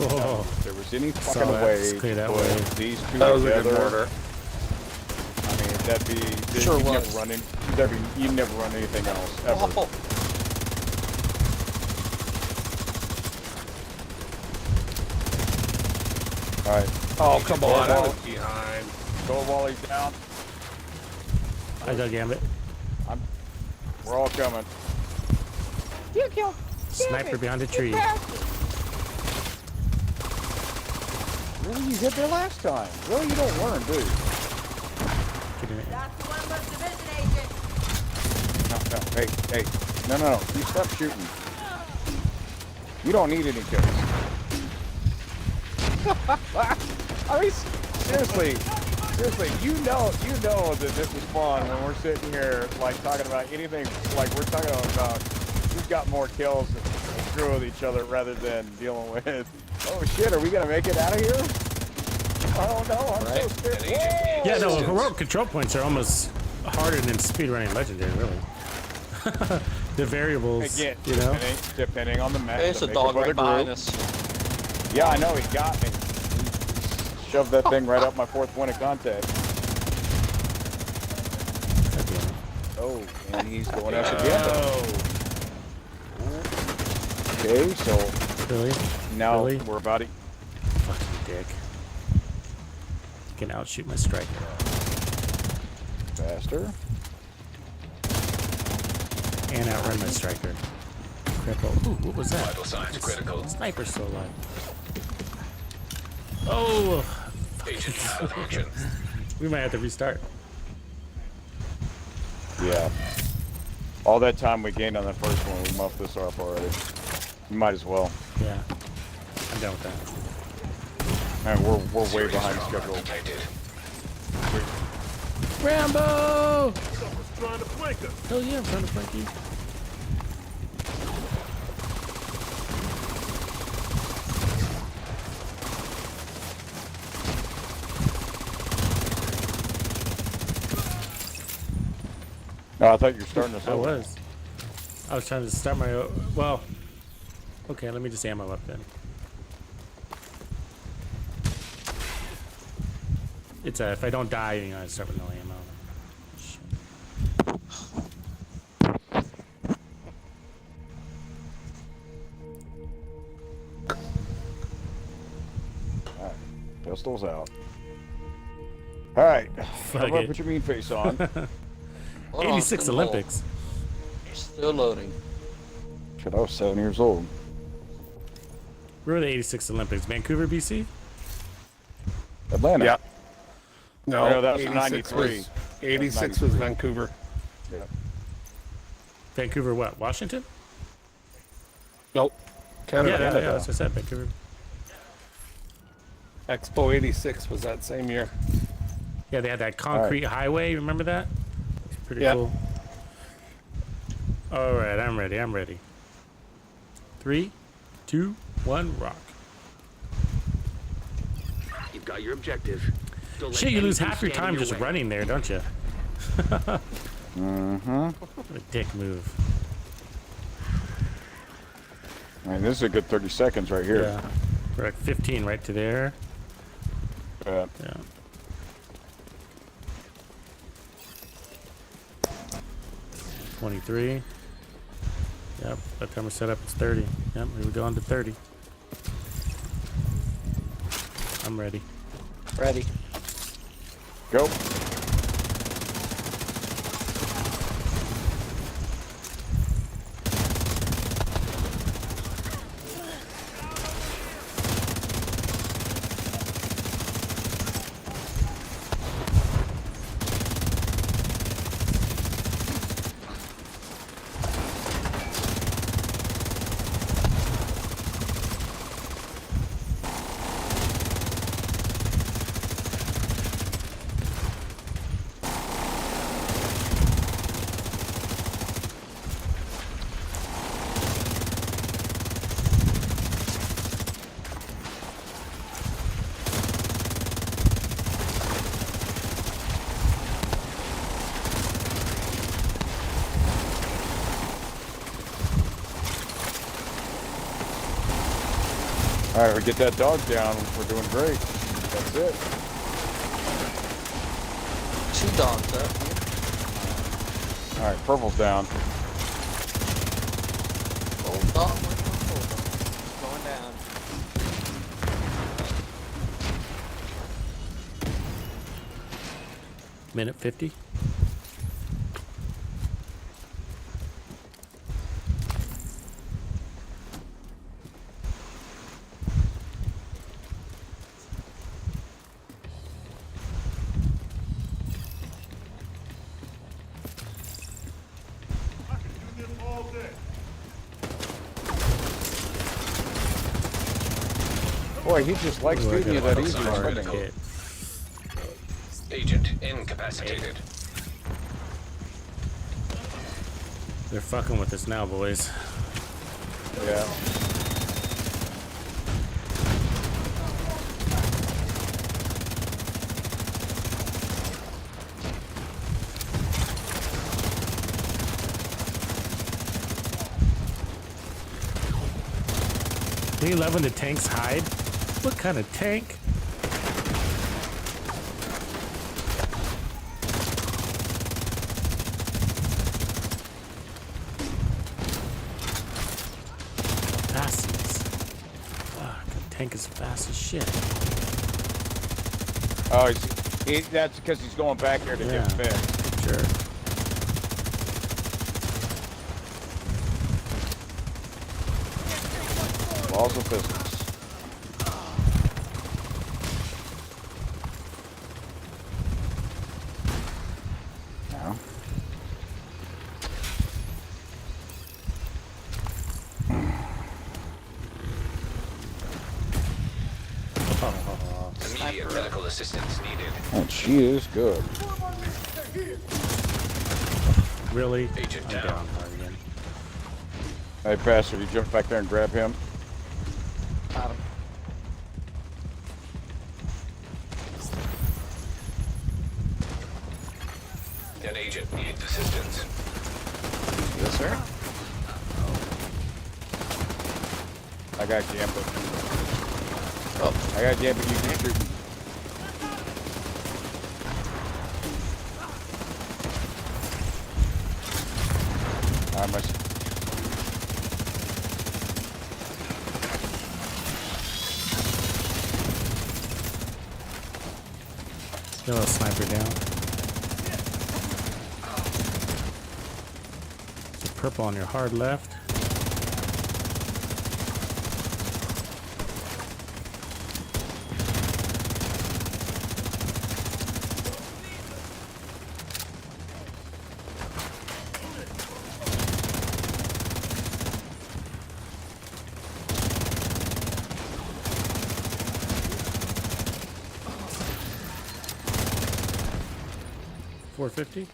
Oh, If there was any Saw fucking that. way Just clear to that put way. these two That was a together, good mortar. I mean, that'd be Sure you'd was. never run in, you'd never run anything else ever. Oh, All right, Oh, come on. I Ball. was behind. go while he's down. I got Gambit. We're all coming. Sniper behind a tree. Really, you hit there last time. Really, you don't learn, do you? Get in it. That's the one left division agent. No, hey, no. You stop shooting. You don't need any kills. I mean, seriously, you know that this is fun when we're sitting here like talking about anything, like we're talking about who's got more kills and screw with each other rather than dealing with, oh shit, are we gonna make it out of here? Oh no, I'm so scared. Whoa! Yeah, no, heroic control points are almost harder than speedrunning legendary, really. The variables, Again, you know. depending on the match. it's the a makeup dog of the right behind group. us. Yeah, I know, he got me. He shoved that thing right up my fourth point of contact. God damn it. Oh, and he's going after Gambit. Oh. Okay, so Really? now Really? we're about to... Fucking dick. Can outshoot my striker. Faster. And outrun my striker. Cripple. Ooh, what was that? Vital signs critical. Sniper's still alive. Oh! Agent malfunction. We might have to restart. Yeah. All that time we gained on the first one, we muffed this up already. We might as well. Yeah. I'm done with that. And we're way behind schedule. Detected. Rambo! Someone's trying to flank us. Hell yeah, I'm trying to flank you. No, I thought you were starting us I over. was. I was trying to start my... Well... Okay, let me just ammo up then. It's if I don't die, you know, I start with no ammo. Shit. Alright, pistols out. Alright, Fuck everyone it. put your mean face on. Hold on, 86 still low. Olympics. Still loading. Shit, I was 7 years old. Where were the 86 Olympics? Vancouver, BC? Atlanta. Yeah. No, I know that was 86 93. was 86 was Vancouver. Yeah. Vancouver what? Washington? Nope. Canada. Yeah, that's what I said, Vancouver. Expo 86 was that same year. Yeah, they had that concrete highway, remember that? It's pretty Yeah. cool. Alright, I'm ready. 3, 2, 1, rock. You've got your objective. Don't let Shit, you lose anything half your stand in time just way. running there, don't you? Mm-hmm. What a dick move. I mean, this is a good 30 seconds right here. Yeah. We're at 15 right to there. Yeah. Yeah. $23. Yep, by the time we're set up, it's 30. Yep, here we go on to 30. I'm ready. Ready. Go. All right, we get that dog down. We're doing great. That's it. 2 dogs up. All right, purple's down. Old dog, going down. Minute 50. Boy, he just likes beating you that easy. Hard Isn't he? hit. Agent incapacitated. They're fucking with us now, boys. Yeah. Do you love when the tanks hide? What kind of tank? Fastness. Fuck, the tank is fast as shit. Oh, that's because he's going back there to Yeah. get fixed. Sure. Laws of physics. Now. Immediate medical assistance needed. And she is good. Really? Agent I'm down. down hard again. Hey, Pastor, you jump back there and grab him. Got him. An agent needs assistance. Yes, sir. I got Gambit. Oh, I got Gambit. You can shoot. I must. Still a sniper down. There's a purple on your hard left. $450.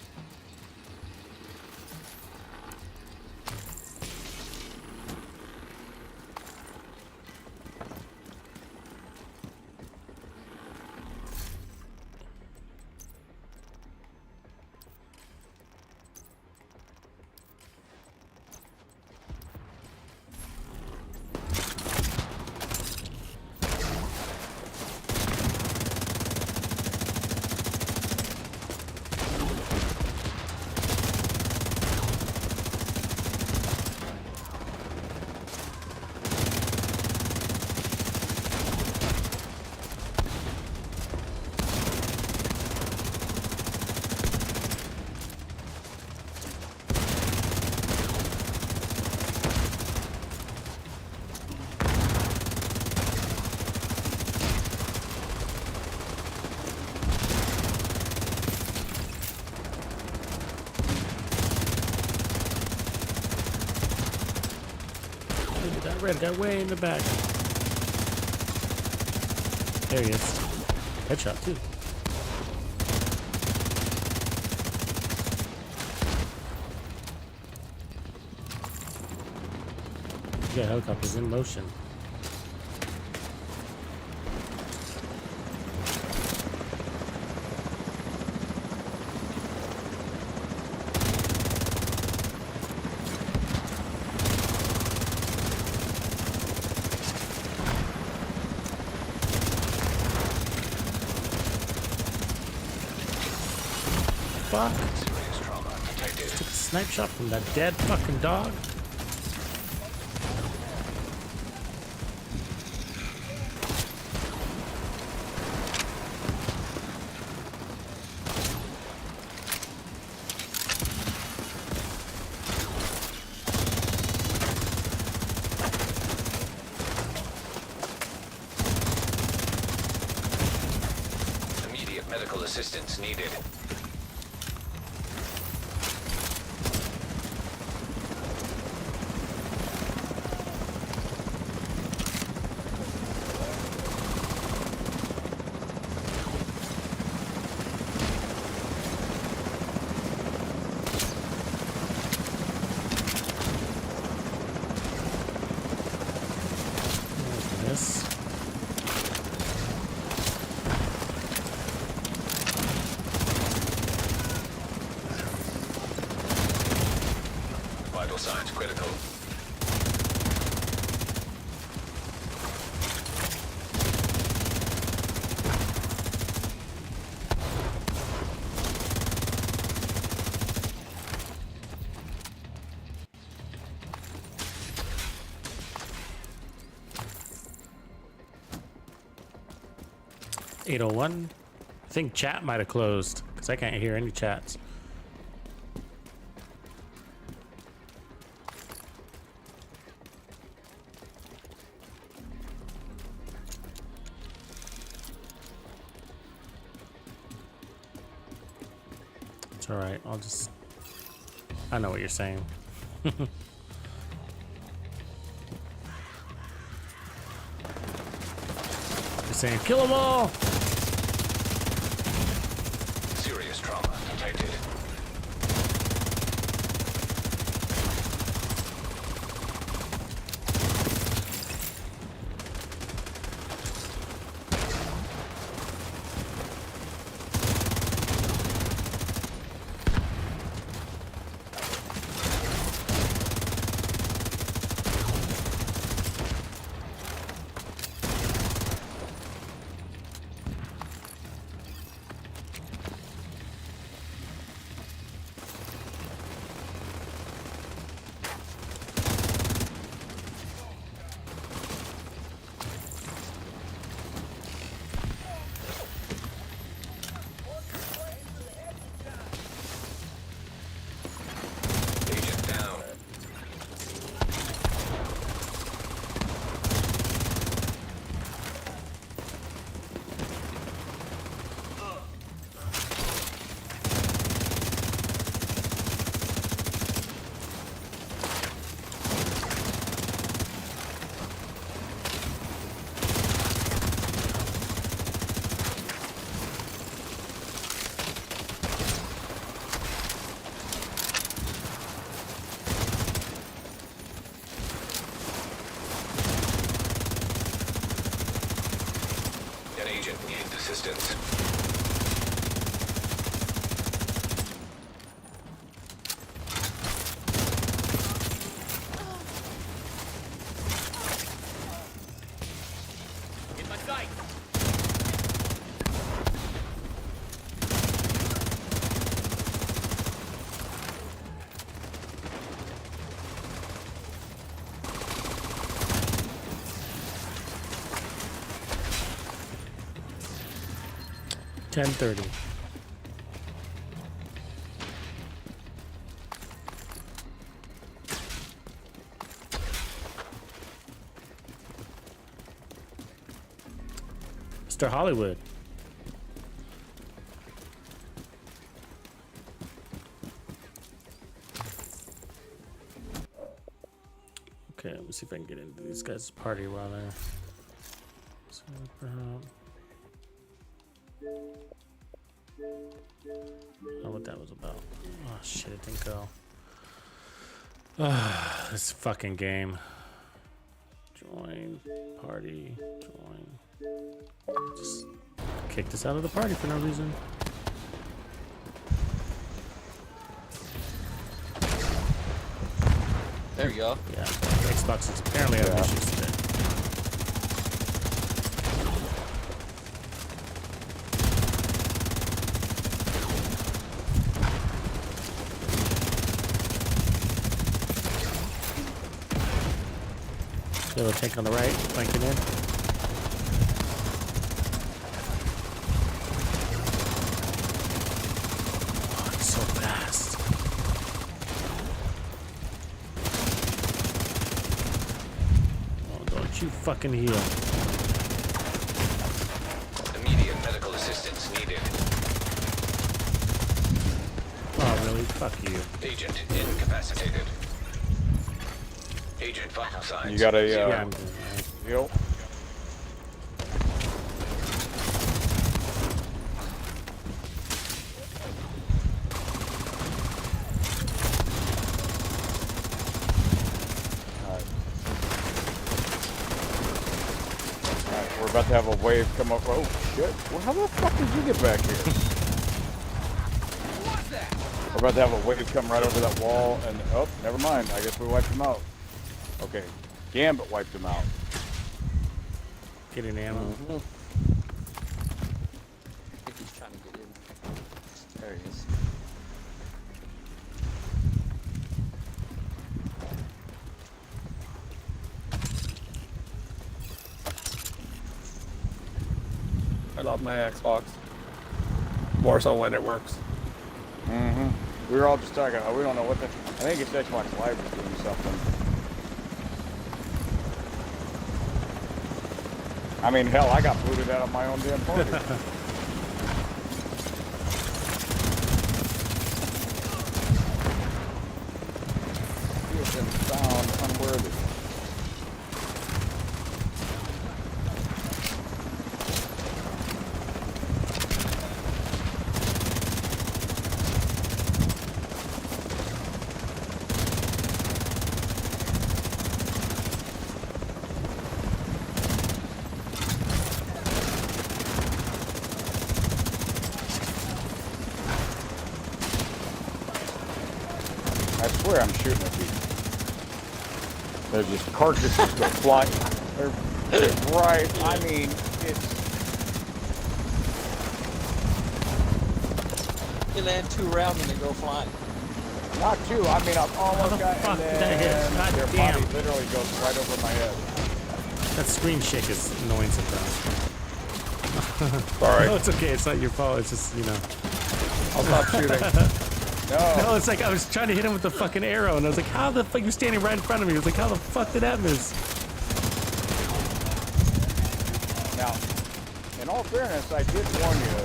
That red guy way in the back. There he is. Headshot too. Yeah, helicopter's in motion. fuck? Took a snipe shot from that dead fucking dog. Immediate medical assistance needed. This. Vital signs critical. $801. I think chat might have closed because I can't hear any chats. It's all right. I'll just. I know what you're saying. You're saying kill them all. Serious trauma detected. Agent down. That agent needs assistance. In my sight. $10.30. Mr. Hollywood. Okay, let me see if I can get into these guys' party while they're. So, oh, what that was about. Oh shit, it didn't go. This fucking game. Join party. Join. Just kicked us out of the party for no reason. There you go. Yeah, Xbox is apparently having issues today. Little tank on the right, flanking in. Oh, he's so fast. Oh, don't you fucking heal. Immediate medical assistance needed. Oh, really? Fuck you. Agent incapacitated. Agent vital signs. You got a Yeah, I'm doing that. heal? Alright, we're about to have a wave come up. Oh shit! Well, how the fuck did you get back here? We're about to have a wave come right over that wall, and oh, never mind. I guess we wiped him out. Okay, Gambit wiped him out. Getting ammo. I think he's trying to get in. There he is. I love my Xbox. More so when it works. We were all just talking. We don't know what the. I think it's Xbox Live was doing something. I mean, hell, I got booted out of my own damn party. You have been found unworthy. I swear I'm shooting at people. There's just carcasses go flying. They're right. I mean, it's. You land 2 rounds and they go flying. Not two. I mean, I've almost got, fuck and did I hit? then God their damn. body literally goes right over my head. That screen shake is annoying sometimes. Sorry. No, it's okay. It's not your fault. It's just, you know. I'll stop shooting. No. No, it's like I was trying to hit him with the fucking arrow, and I was like, how the fuck? You're standing right in front of me. I was like, how the fuck did that miss? Now, in all fairness, I did warn you.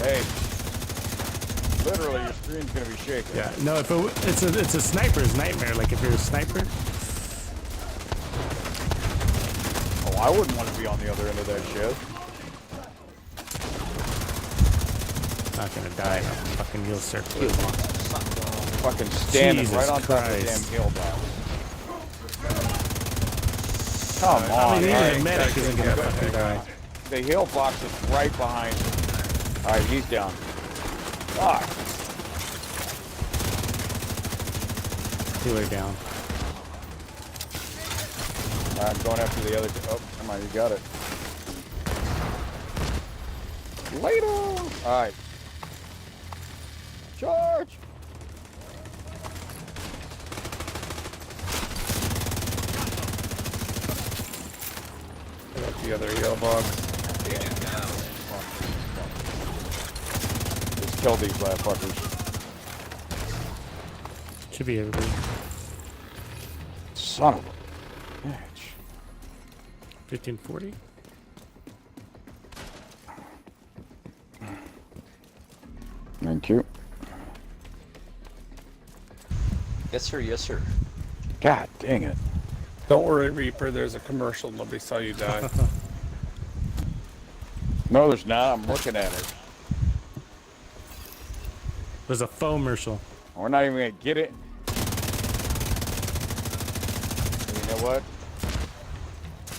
Hey, literally, your screen's gonna be shaking. Yeah. No, if it's a sniper's nightmare. Like if you're a sniper. Oh, I wouldn't want to be on the other end of that shit. Not gonna die in a fucking heal circle. Fucking standing Jesus right on top of the damn Christ. hill box. Come I on, mean, even man. a medic isn't gonna fucking die. The hill box is right behind you. Alright, he's down. Fuck. Healer down. Alright, I'm going after the other. Oh, come on, you got it. Later! Alright. Charge! I got the other heal box. Just kill these motherfuckers. Should be everybody. Son of a bitch. 1540. Thank you. Yes, sir. Yes, sir. God dang it. Don't worry, Reaper. There's a commercial. Nobody saw you die. No, there's not. I'm looking at it. There's a foamercial. We're not even gonna get it. You know what?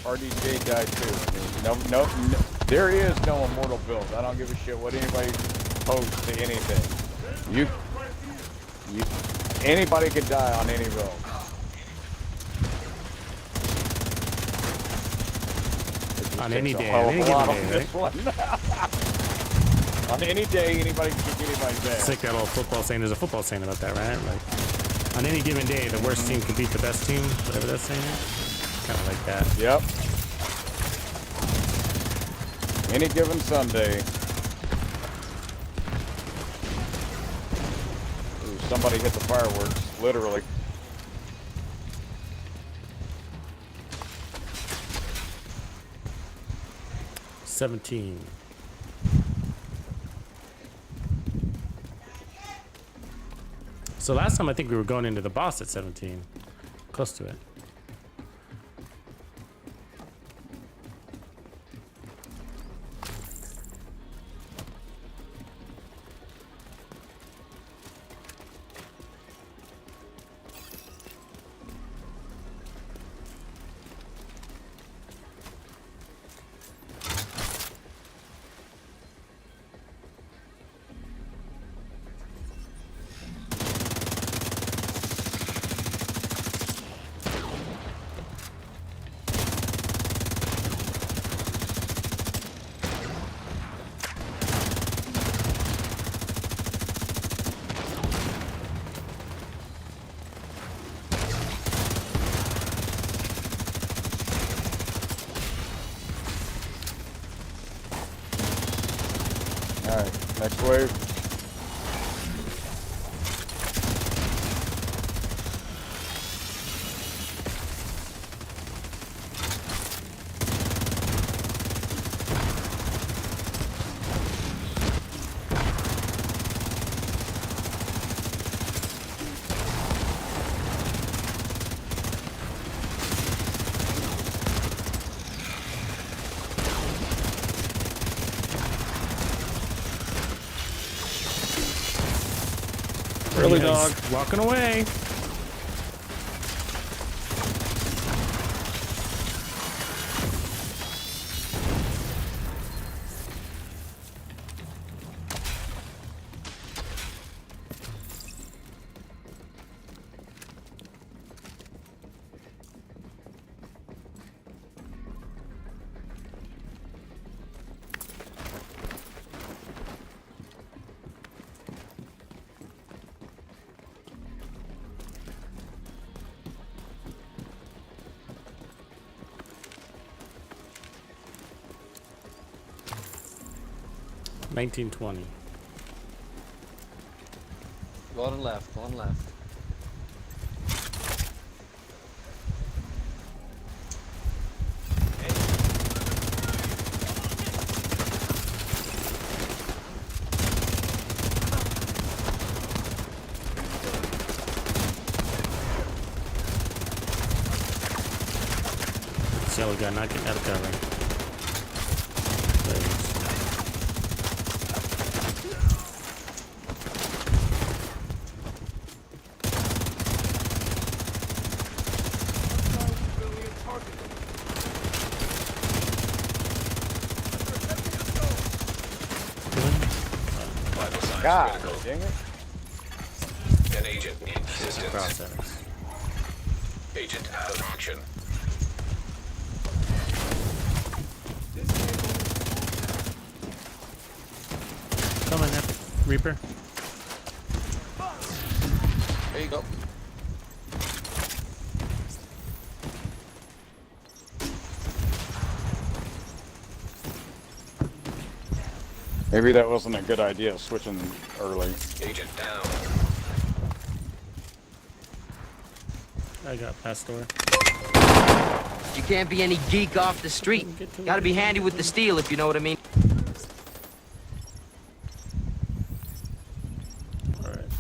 RDJ died too. No, there is no immortal build. I don't give a shit what anybody posts to anything. Anybody could die on any build. On any day, Hell on of any a given lot on day, this one. On any day, anybody can kick anybody's It's ass. like that old football saying. There's a football saying about that, right? Like, on any given day, the worst team can beat the best team, whatever that saying is. kind of like that. Yep. Any given Sunday. Ooh, somebody hit the fireworks, literally. $17. So last time I think we were going into the boss at 17. Close to it. Alright, next wave. Really, Yeah, dog? he's walking away. $19.20. Go on left, go on left. This yellow guy not getting out of cover. There he is. Vital signs God, critical. dang it. An agent needs assistance. Process. Agent out of action. Come on, Epic Reaper. There you go. Maybe that wasn't a good idea, switching early. Agent down. I got past door. You can't be any geek off the street. Gotta be handy with the steel, if you know what I mean. All right.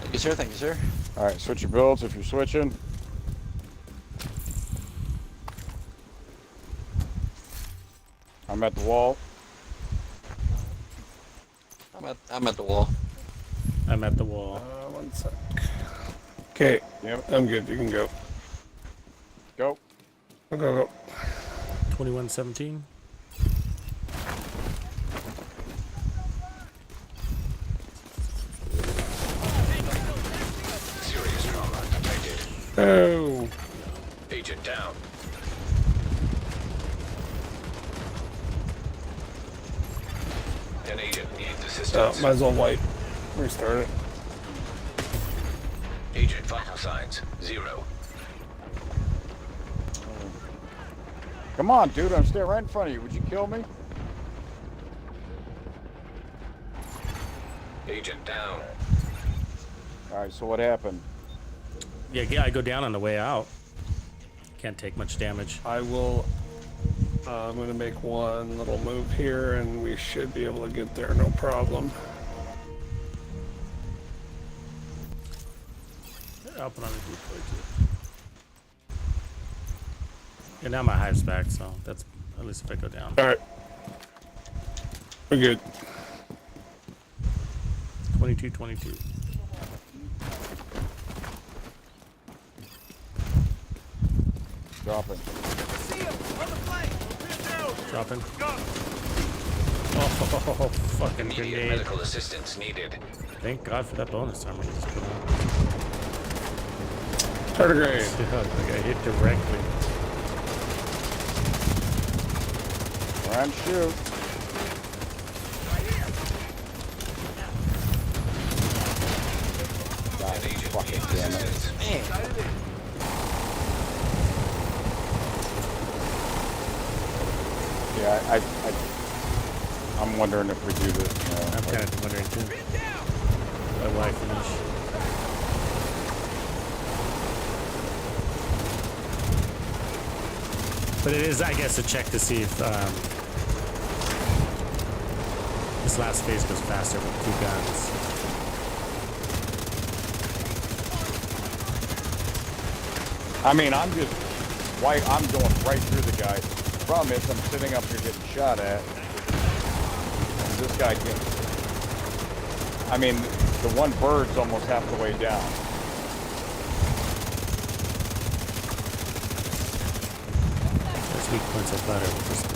Thank you, sir. Thank you, sir. Alright, switch your builds if you're switching. I'm at the wall. I'm at the wall. I'm at the wall. 1 sec. Okay, Yep. I'm good. You can go. Go. Go, go, go. 2117. Serious trauma detected. Oh. Agent down. An agent needs Oh, assistance. might as well wipe. Restart it. Agent vital signs 0. Come on, dude. I'm standing right in front of you. Would you kill me? Agent down. All right. So what happened? Yeah, I go down on the way out. Can't take much damage. I will. I'm gonna make one little move here, and we should be able to get there, no problem. I'll put on a decoy too. And now my hive's back, so that's at least if I go down. All right, we're good. 22. Dropping. See him on the plane. Dropping. Oh, fucking Immediate grenade. medical assistance needed. Thank God for that bonus armor. Just put on. Tardigrade. I got hit directly. Run, shoot. God, fucking damn it. Yeah, I'm wondering if we do this. I'm kind of wondering too. Why will I finish? But it is, I guess, a check to see if this last phase goes faster with 2 guns. I mean, I'm going right through the guy. The problem is I'm sitting up here getting shot at. And this guy can. I mean, the one bird's almost half the way down. That's weak points of butter with this build.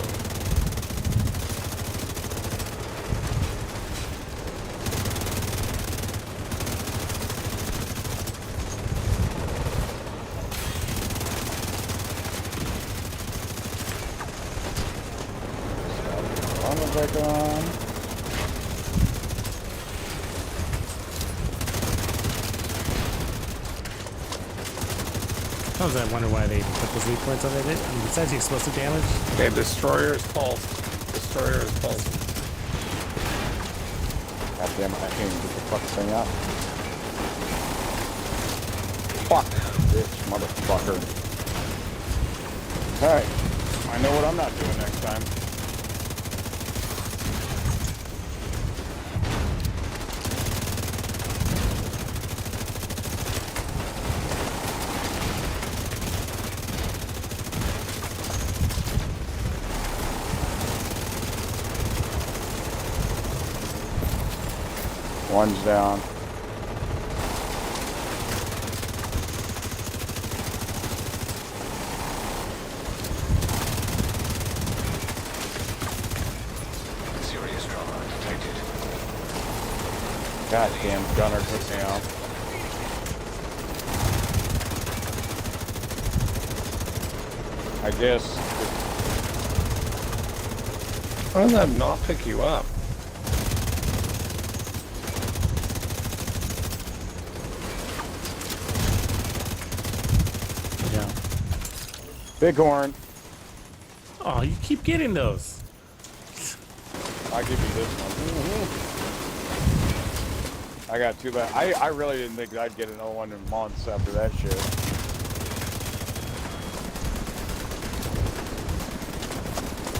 Back on. Sometimes I wonder why they even put those weak points on it. I mean, besides the explosive damage. Okay, destroyer is pulse. Destroyer is pulse. God damn it, I can't even get the fucking thing out. Fuck, bitch, motherfucker. Alright, I know what I'm not doing next time. One's down. Serious trauma detected. Goddamn gunner took me out. I guess. How does that not pick you up? Yeah. Bighorn. Oh, you keep getting those. I'll give you this one. I got 2 left. I really didn't think I'd get another one in months after that shit.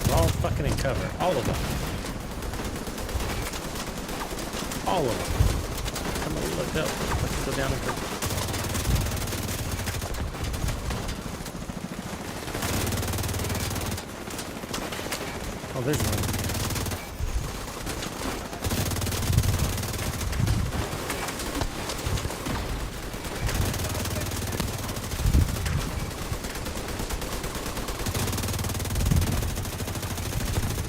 They're all fucking in cover. All of them. All of them. Come on, we looked up. Let's go down and go. Oh, there's one.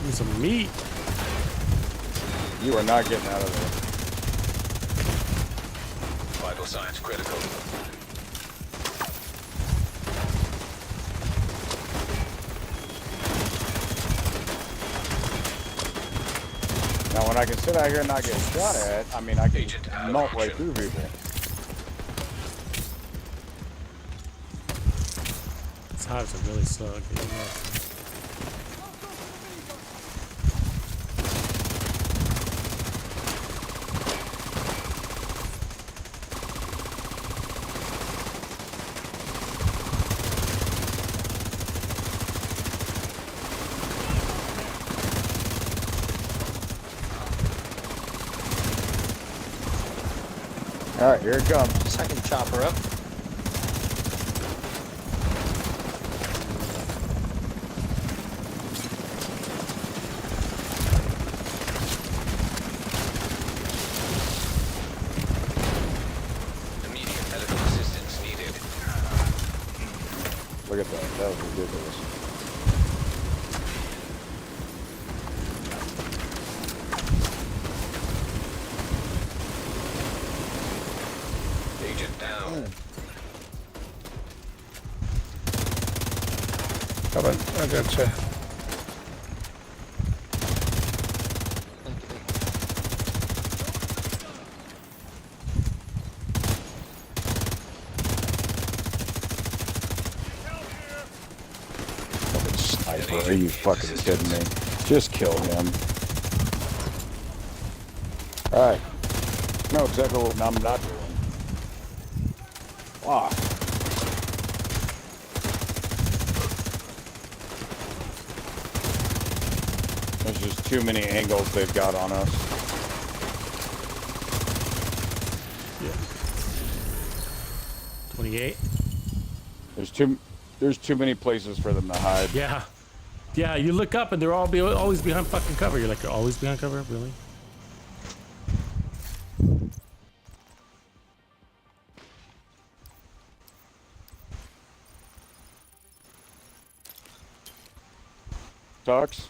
Need some meat. You are not getting out of there. Vital signs critical. Now, when I can sit out here and not get shot at, I mean, I can Agent out of melt right action. through people. Hives are really slow at getting up. All right, here it comes. Second chopper up. Immediate medical assistance needed. Look at that. That was ridiculous. Agent down. Come on, I gotcha. Fucking sniper. Are you fucking kidding me? Just kill him. Alright. No, exactly what I'm not doing. Wow. There's just too many angles they've got on us. Yeah. 28. There's too many places for them to hide. Yeah. Yeah, you look up and they're always behind fucking cover. You're like, they're always behind cover? Really? Tux?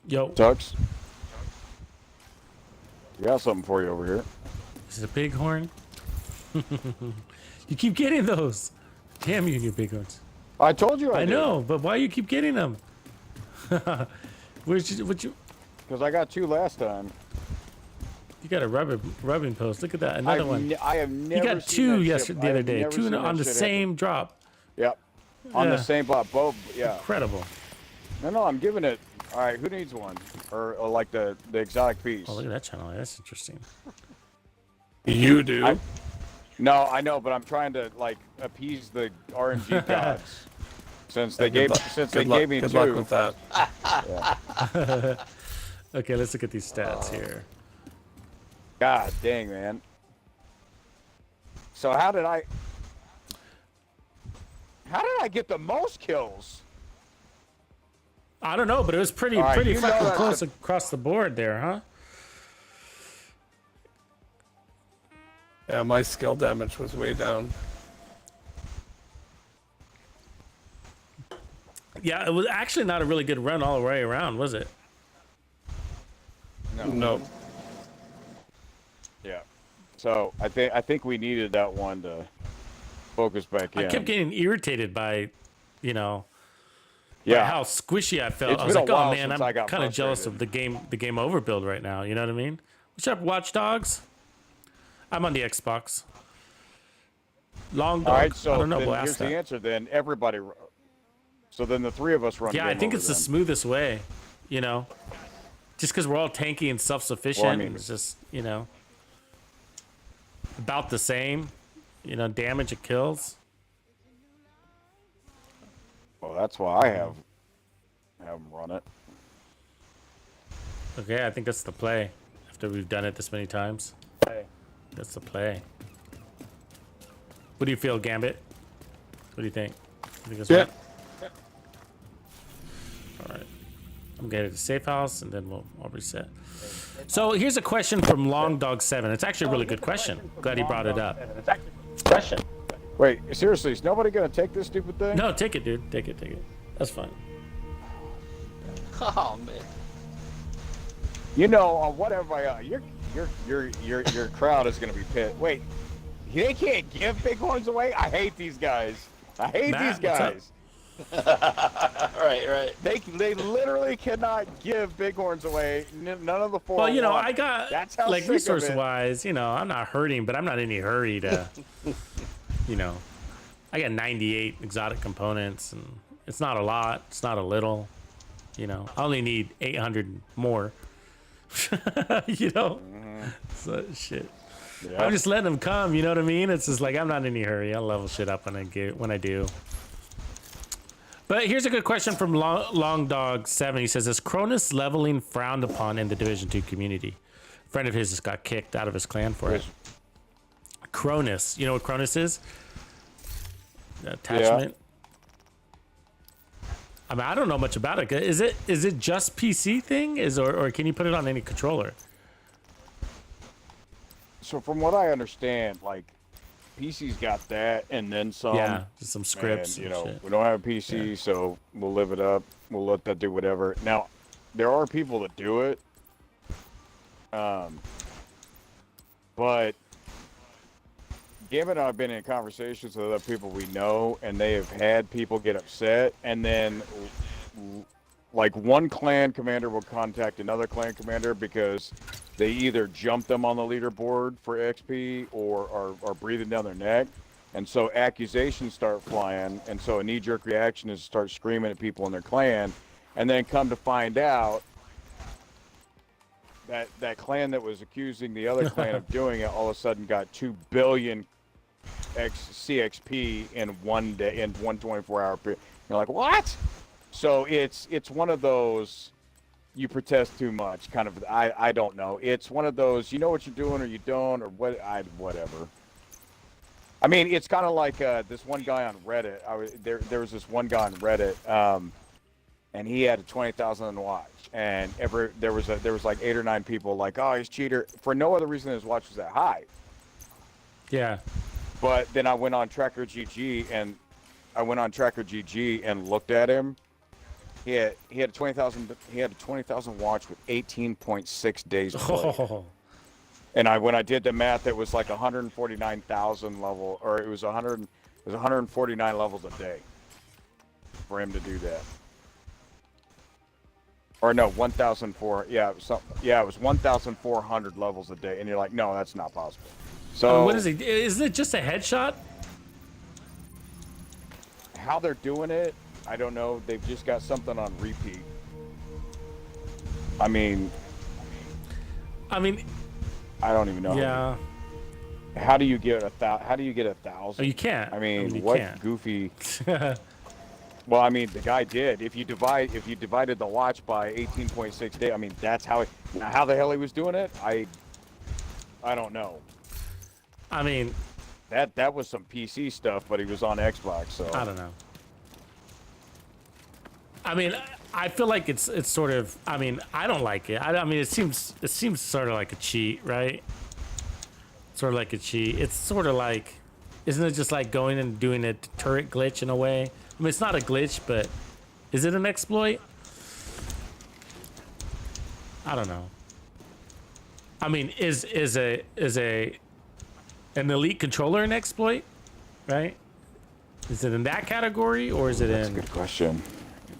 Yo, Tux? We got something for you over here. this is a bighorn. You keep getting those. Damn you and your bighorns. I told you I did. know, but why you keep getting them? What you? Because I got 2 last time. You got a rubbing post. Look at that, another one. I have never You got seen 2 that shit. the I other have day. never 2 seen on that the shit same happen. drop. Yep. On the Yeah. same block. Both. Yeah. Incredible. No, I'm giving it. All right, who needs one? Or like the exotic piece? Oh, look at that channel. That's interesting. You do. No, I know, but I'm trying to like appease the RNG gods. Since they gave me 2. Good luck with that. Okay, let's look at these stats here. God dang, man. So how did I get the most kills? I don't know, but it was pretty All right, pretty you know fucking that close across the board there, huh? Yeah, my skill damage was way down. Yeah, it was actually not a really good run all the way around, was it? No. Yeah. So I think we needed that one to focus back in. I kept getting irritated by, by yeah. how squishy I felt. It's I was been like, a while oh man, since I'm I got kind of jealous of frustrated. the game overbuild right now. You know what I mean? What's up, Watch Dogs? I'm on the Xbox. Long dog. All right, so I don't know. then We'll here's ask the that. answer. Then everybody. So then the 3 of us run. Yeah, I game think over it's the then. smoothest way. Just because we're all tanky and self-sufficient. Well, I mean- It's just about the same. Damage it kills. Well, that's why I have them run it. Okay, I think that's the play. After we've done it this many times, that's the play. What do you feel, Gambit? What do you think? You think that's right? All right. I'm getting to the safe house, and then I'll reset. So here's a question from Long Dog 7. It's actually a really good question. Glad he brought it up. Wait, seriously, is nobody gonna take this stupid thing? No, take it, dude. Take it. That's fine. Oh man. Whatever. Your crowd is gonna be pissed. Wait, they can't give bighorns away. I hate these guys. I hate Matt, these what's up? guys. Right. They literally cannot give bighorns away. None of the 4. Well, you know, I got That's how like sick of resource it. wise, you know, I'm not hurting, but I'm not in any hurry to, you know, I got 98 exotic components, and it's not a lot. It's not a little, you know. I only need 800 more. You know, so shit. Yeah. I'm just letting them come. You know what I mean? It's just like I'm not in any hurry. I'll level shit up when I do. But here's a good question from Long Dog 7. He says, "Is Cronus leveling frowned upon in the Division 2 community?" A friend of his just got kicked out of his clan for it. Cronus. You know what Cronus is? Attachment. I mean, I don't know much about it. Is it just PC thing? Or can you put it on any controller? So from what I understand, like PC's got that and then some. Yeah, just some scripts. And, And shit. we don't have a PC, so we'll live it up. We'll let that do whatever. Now, there are people that do it. But Gambit and I have been in conversations with other people we know, and they have had people get upset, and then like one clan commander will contact another clan commander because they either jump them on the leaderboard for XP or are breathing down their neck. And so accusations start flying, and so a knee-jerk reaction is to start screaming at people in their clan, and then come to find out that clan that was accusing the other clan of doing it all of a sudden got 2 billion CXP in one day, in one 24-hour period. You're like, what? So it's one of those, you protest too much kind of. I don't know. It's one of those, you know what you're doing or you don't, or whatever. I mean, it's kind of like this one guy on Reddit. There was this one guy on Reddit, and he had a 20,000 watch, and there was like 8 or 9 people like, oh, he's a cheater, for no other reason than his watch was that high. Yeah. But then I went on Tracker GG and looked at him. He had a 20,000 watch with 18.6 days of play. Oh. And when I did the math, it was like 149,000 level, or it was 149 levels a day for him to do that. Or no, 1,400. Yeah, it was 1,400 levels a day, and you're like, no, that's not possible. So what is he? Is it just a headshot? How they're doing it, I don't know. They've just got something on repeat. I mean, I don't even know. Yeah. How do you get 1,000? Oh, you can't. I mean, you what can't. goofy? Well, I mean, the guy did. If you divided the watch by 18.6 days, I mean, that's how the hell he was doing it. I don't know. I mean, that was some PC stuff, but he was on Xbox, so I don't know. I mean, I feel like it's sort of. I mean, I don't like it. I mean, it seems sort of like a cheat, right? Sort of like a cheat. It's sort of like, isn't it just like going and doing a turret glitch in a way? I mean, it's not a glitch, but is it an exploit? I don't know. I mean, is an elite controller an exploit, right? Is it in that category, or is it That's in? a good question.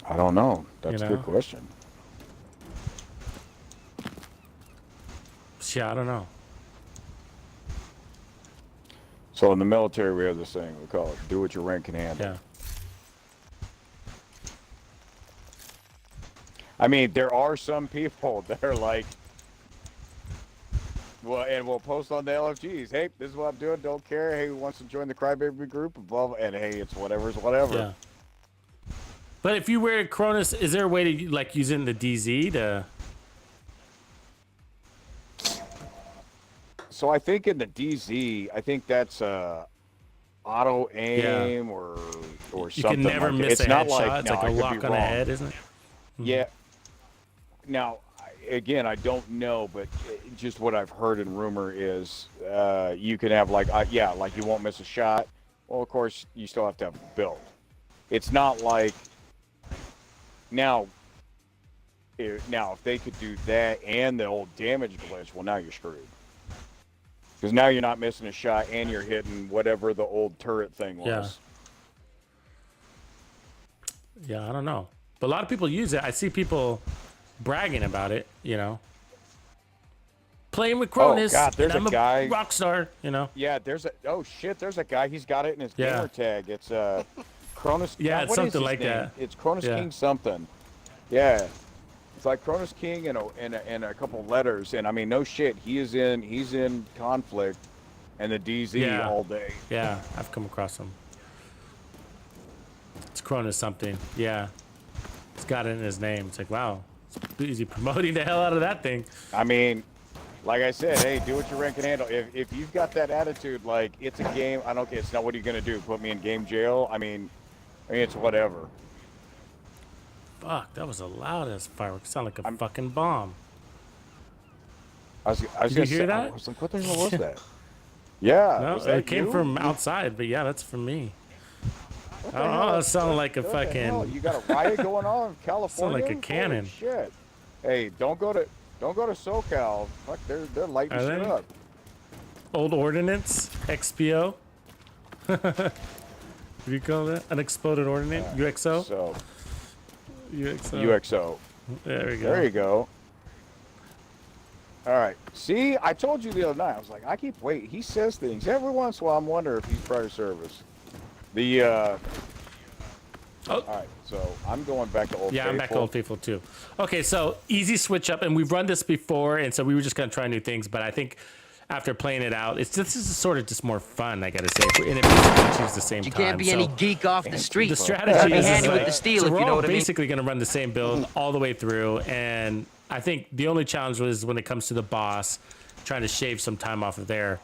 I don't know. That's a good question. Yeah, I don't know. So in the military, we have this thing we call it "do what your rank can handle." Yeah. I mean, there are some people that are like, well, and we'll post on the LFGs. Hey, this is what I'm doing. Don't care. Hey, who wants to join the Crybaby group? Above, and hey, it's whatever's whatever. Yeah. But if you wear Cronus, is there a way to like use it in the DZ to? So I think in the DZ, I think that's auto aim or You something. can never like miss it's a not headshot. like, It's no, like I a could lock be on the wrong. head, isn't it? Yeah. Now, again, I don't know, but just what I've heard in rumor is you can have like you won't miss a shot. Well, of course, you still have to have a build. It's not like now. If they could do that and the old damage glitch, well, now you're screwed. Because now you're not missing a shot and you're hitting whatever the old turret thing was. Yeah, I don't know. But a lot of people use it. I see people bragging about it, you know. Playing with Cronus. Oh God, there's and I'm a guy. rock star, you know. Yeah, there's a. Oh shit, there's a guy. He's got it in his gamer tag. It's Cronus. Yeah, it's what is something his like name? that. It's Cronus Yeah. King something. Yeah, it's like Cronus King and a couple letters. And I mean, no shit, he's in conflict and the DZ all day. Yeah, I've come across him. It's Cronus something. Yeah, he's got it in his name. It's like, wow, is he promoting the hell out of that thing? I mean, like I said, hey, do what your rank can handle. If you've got that attitude, like it's a game, I don't care. It's not what are you gonna do? Put me in game jail? I mean it's whatever. Fuck, that was a loud as firework. Sound like a fucking bomb. I was Did gonna you hear say, that? I was like, what the hell was that? Yeah, No, was that it came you? from outside, but yeah, that's from me. What I the don't know. hell? It sounded like a What the hell? fucking. You got a riot going on in California? Sound like a Holy cannon. shit! Hey, don't go to SoCal. Fuck, they're lighting Are shit they? up. Old Ordnance, XPO. What do you call that? Unexploded ordnance? UXO? So UXO. UXO. There we go. There you go. All right. See, I told you the other night. I was like, I keep waiting. He says things every once in a while. I'm wondering if he's prior service. The All right. So I'm going back to Old Yeah, Faithful. I'm back to Old Faithful too. Okay, so easy switch up, and we've run this before, and so we were just gonna try new things. But I think after playing it out, this is sort of just more fun. I gotta say, and it basically achieves the same You time. can't be so any geek off the street. the Gotta strategy be is handy like, with the steel, so if we're you know all what I mean. basically gonna run the same build all the way through, and I think the only challenge was when it comes to the boss, trying to shave some time off of there.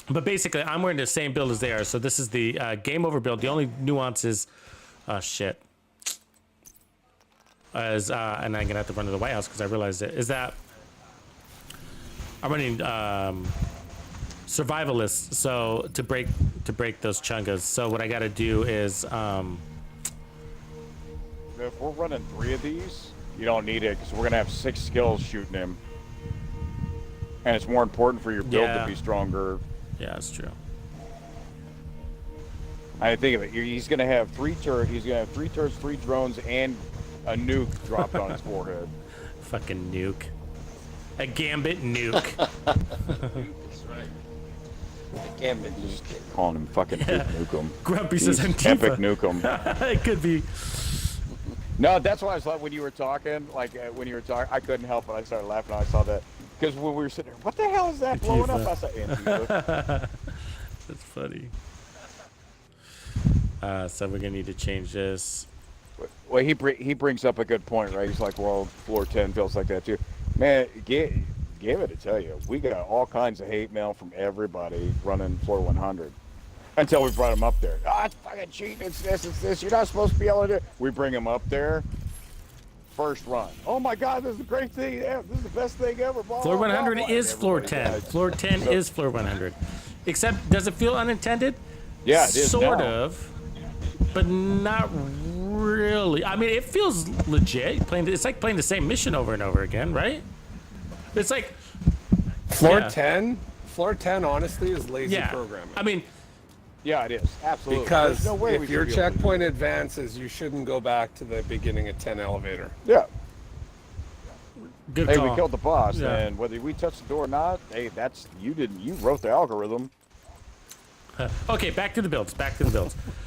But basically, I'm wearing the same build as they are. So this is the game over build. The only nuance is, oh shit, and I'm gonna have to run to the White House because I realized it. Is that I'm running survivalist, so to break those chungas. So what I got to do is, If we're running 3 of these, you don't need it because we're gonna have 6 skills shooting him, and it's more important for your build to be stronger. Yeah, that's true. I think of it. He's gonna have 3 turrets. He's gonna have 3 turrets, 3 drones, and a nuke dropped on his forehead. Fucking nuke. A gambit nuke. That's right. The Gambit Just calling him fucking Duke Nukem. Grumpy says He's Antifa. Epic Nukem. It could be. No, that's why I was like when you were talking. I couldn't help it. I started laughing when I saw that because when we were sitting there, what the hell is that blowing up? I said, Antifa. That's funny. So we're gonna need to change this. Well, he brings up a good point, right? He's like, well, floor 10 feels like that too. Man, give it to tell you, we got all kinds of hate mail from everybody running floor 100 until we brought him up there. Oh, it's fucking cheating. It's this. You're not supposed to be able to do it. We bring him up there. First run. Oh my God, this is a great thing. Yeah, this is the best thing ever. Blah, Floor blah, 100 blah, is blah. floor Everybody 10. dies. Floor 10 So- is floor 100. Except, does it feel unintended? Yeah, it is Sort now. of, but not really. I mean, it feels legit. It's like playing the same mission over and over again, right? It's like Floor yeah. 10? Floor 10, honestly, is lazy Yeah. programming. I mean, Yeah, it is. Absolutely. Because There's no way we if your should be able to do checkpoint advances, you shouldn't go back to the beginning of 10 elevator. it. Yeah. good Hey, call. we killed the boss, Yeah. and whether we touch the door or not, hey, that's you wrote the algorithm. Okay, back to the builds.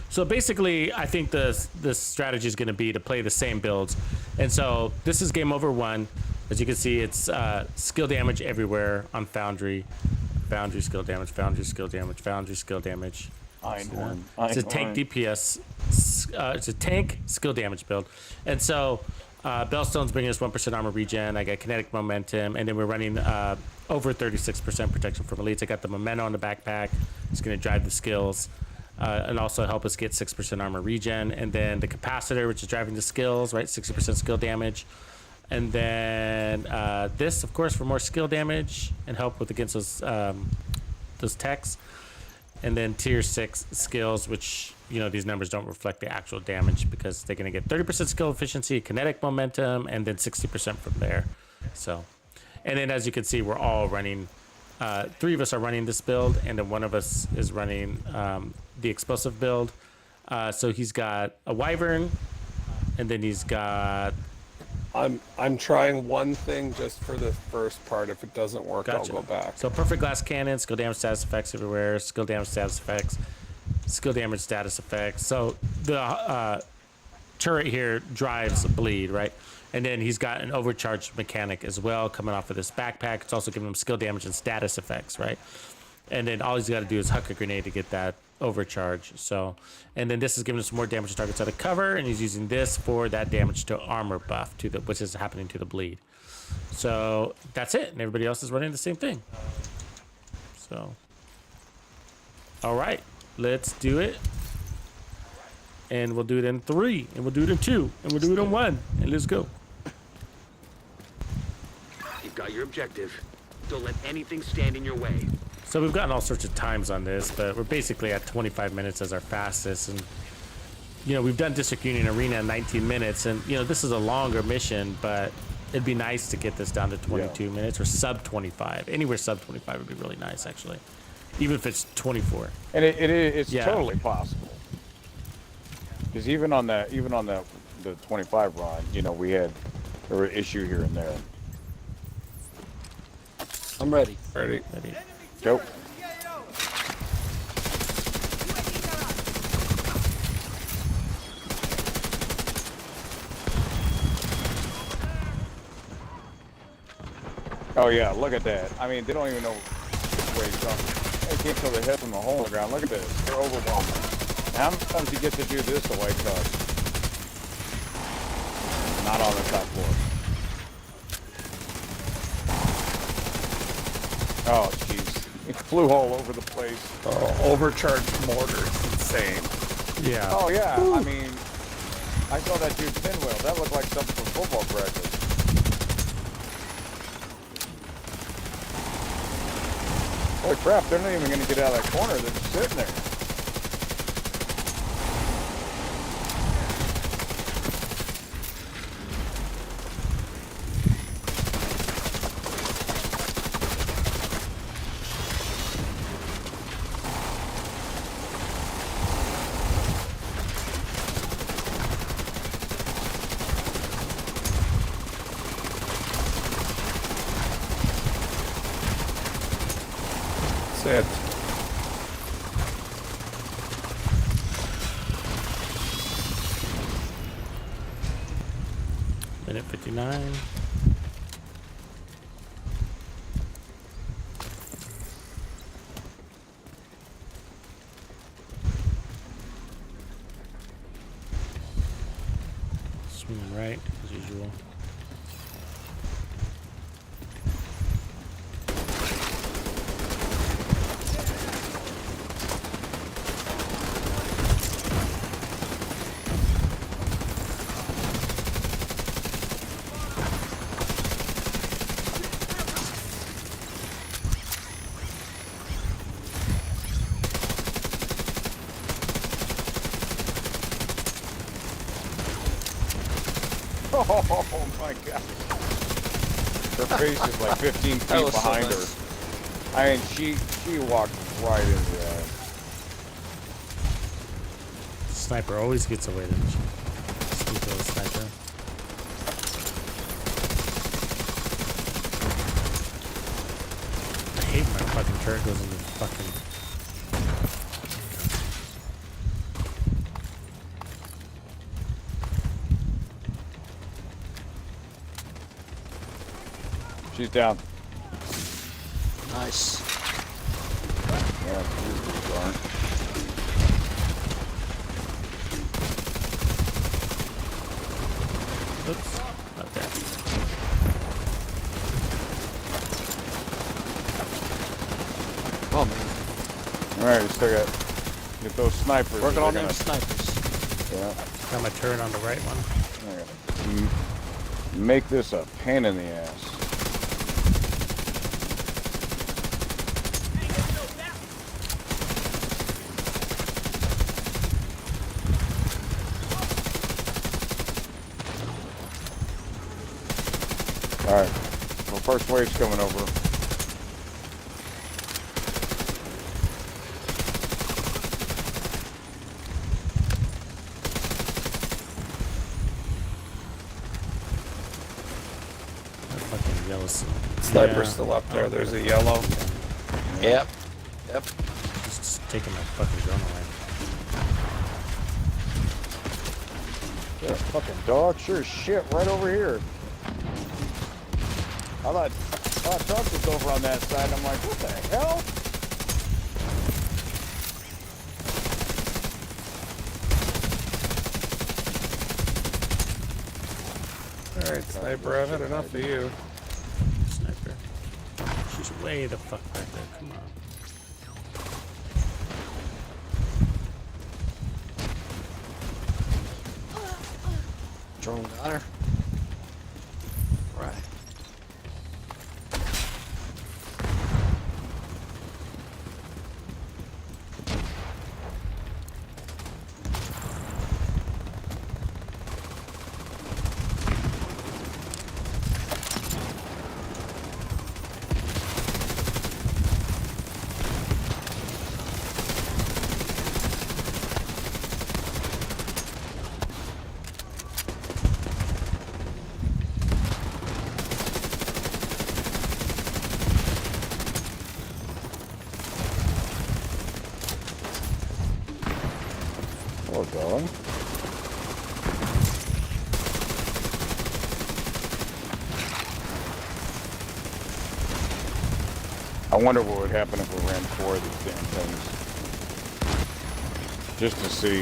So basically, I think the strategy is going to be to play the same builds. And so this is game over 1. As you can see, it's skill damage everywhere on Foundry. Foundry skill damage, Foundry skill damage, Foundry skill damage. Einhorn. It's a tank DPS. It's a tank skill damage build. And so Bellstone's bringing us 1% armor regen. I got kinetic momentum. And then we're running over 36% protection from elites. I got the memento on the backpack. It's going to drive the skills. And also help us get 6% armor regen. And then the capacitor, which is driving the skills, right? 60% skill damage. And then this, of course, for more skill damage and help with against those techs. And then tier 6 skills, which, you know, these numbers don't reflect the actual damage because they're going to get 30% skill efficiency, kinetic momentum, and then 60% from there. So, and then as you can see, we're all running, 3 of us are running this build, and then 1 of us is running the explosive build. So he's got a wyvern, and then he's got. I'm trying one thing just for the first part. If it doesn't work, Gotcha. I'll go back. So perfect glass cannon, skill damage status effects everywhere, skill damage status effects, skill damage status effects. So the turret here drives bleed, right? And then he's got an overcharged mechanic as well coming off of this backpack. It's also giving him skill damage and status effects, right? And then all he's got to do is huck a grenade to get that overcharge. So, and then this is giving us more damage to targets out of cover, and he's using this for that damage to armor buff to the, which is happening to the bleed. So that's it, and everybody else is running the same thing. So, all right, let's do it. And we'll do it in 3, and we'll do it in 2, and we'll do it in 1, and let's go. You've got your objective. Don't let anything stand in your way. So we've gotten all sorts of times on this, but we're basically at 25 minutes as our fastest. And, you know, we've done District Union Arena in 19 minutes, and, you know, this is a longer mission, but it'd be nice to get this down to 22 minutes or sub 25. Anywhere sub 25 would be really nice, actually, even if it's 24. And it's totally possible. Because even on the 25 run, you know, there were issue here and there. I'm ready. Ready. Go. Oh yeah, look at that. I mean, they don't even know which way he's going. They can't tell the head from the hole in the ground. Look at this. They're overwhelmed. How many times you get to do this, the white cup? Not on the top floor. Oh, jeez. It flew all over the place. Oh, overcharged mortar is insane. Yeah. Oh, yeah. Woo. I mean, I saw that dude pinwheel. That looked like something from football practice. Holy crap, they're not even going to get out of that corner. They're just sitting there. That's it. Minute 59. Swinging right, as usual. Oh my god. Her face is like 15 feet behind her. I mean, she walked right into that. Sniper always gets away, doesn't she? Stupid little sniper. I hate when my fucking turret goes into fucking... She's down. Nice. Yeah, she's pretty darn. Oops, not that. Oh man. Alright, we still got get those snipers. Working on They're them gonna- snipers. Yeah. Got my turret on the right one. I gotta make this a pain in the ass. Alright. Well, first wave's coming over. sniper's Yeah. still up there. There's a yellow. Yep. Yep. Just taking my fucking gun away. Yeah, fucking dog. Sure as shit, right over here. I thought Tux was over on that side. And I'm like, what the hell? Alright, sniper, I've had enough of you. Sniper. She's way the fuck back there. Come on. Drone got her. Right. Hello, darling. I wonder what would happen if we ran 4 of these damn things. Just to see.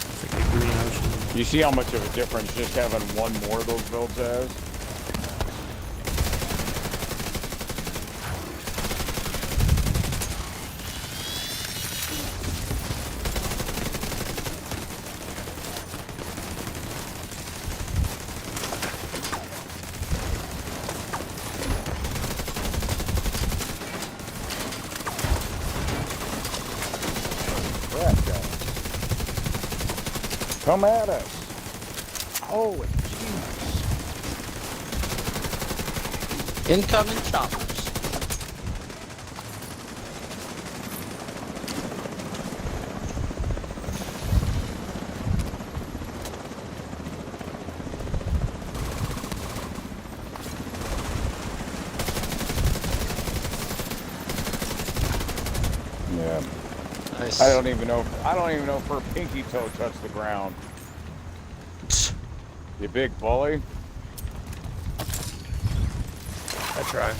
It's like a green ocean. You see how much of a difference just having one more of those builds has? Come at us. Holy Jesus. Incoming choppers. Yeah. Nice. I don't even know if her pinky toe touched the ground. You big bully. I try.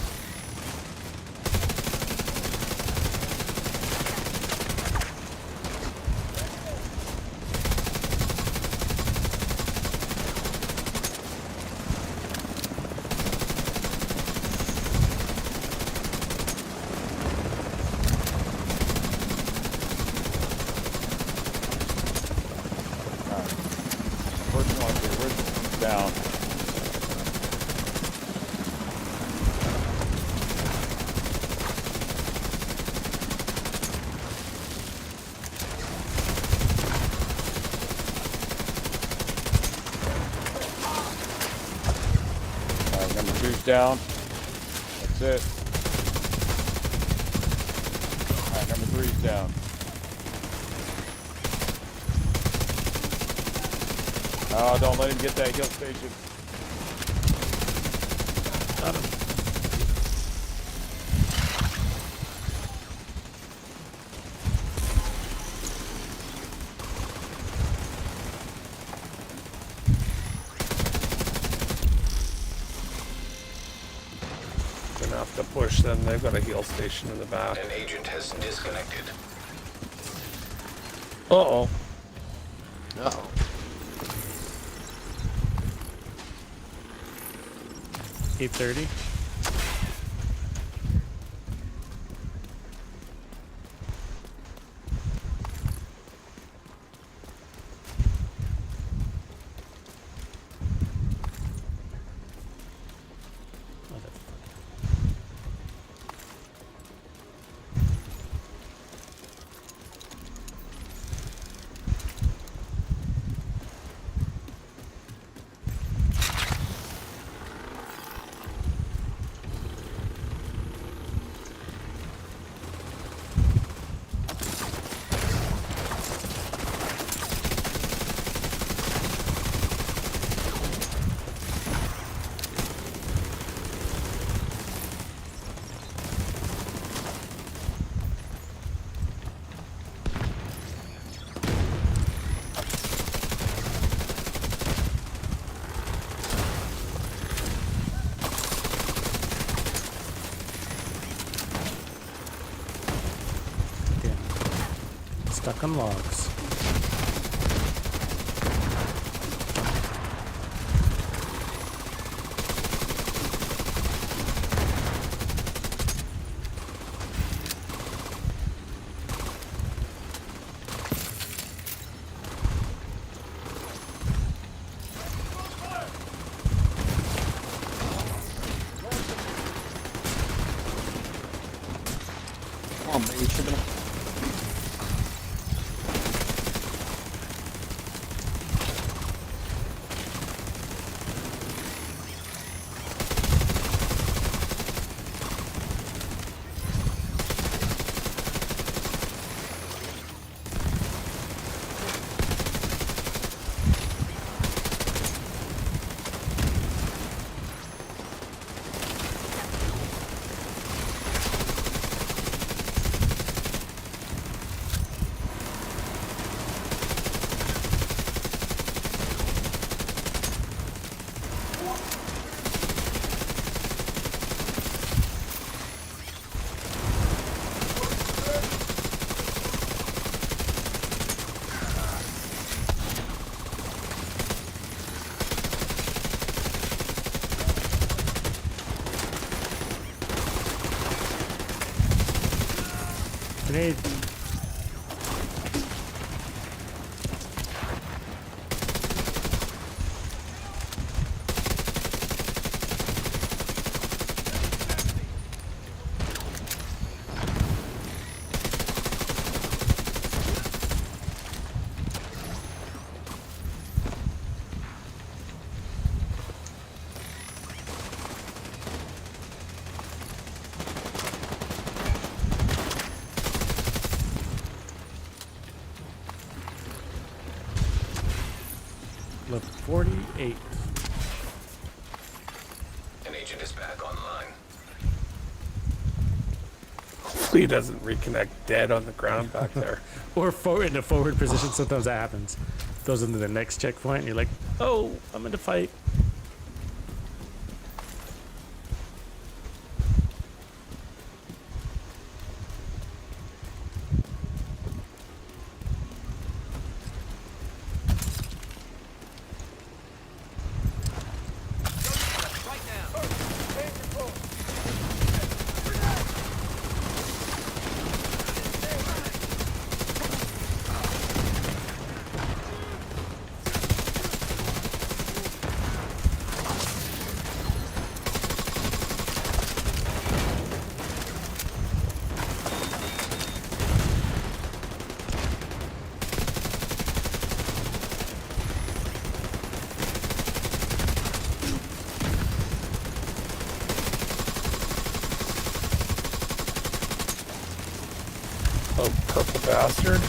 Down. Number 2's down. That's it. Alright, number 3's down. Oh, don't let him get that hill station. Got him. Gonna have to push them. They've got a heal station in the back. An agent has disconnected. Uh-oh. Uh-oh. 8:30. Stuck on logs. Come on, baby, ship it up. Grenade. Level 48. An agent is back online. Hopefully he doesn't reconnect dead on the ground back there. Or in a forward position, sometimes that happens. Goes into the next checkpoint and you're like, oh, I'm in a fight. Oh, purple bastard.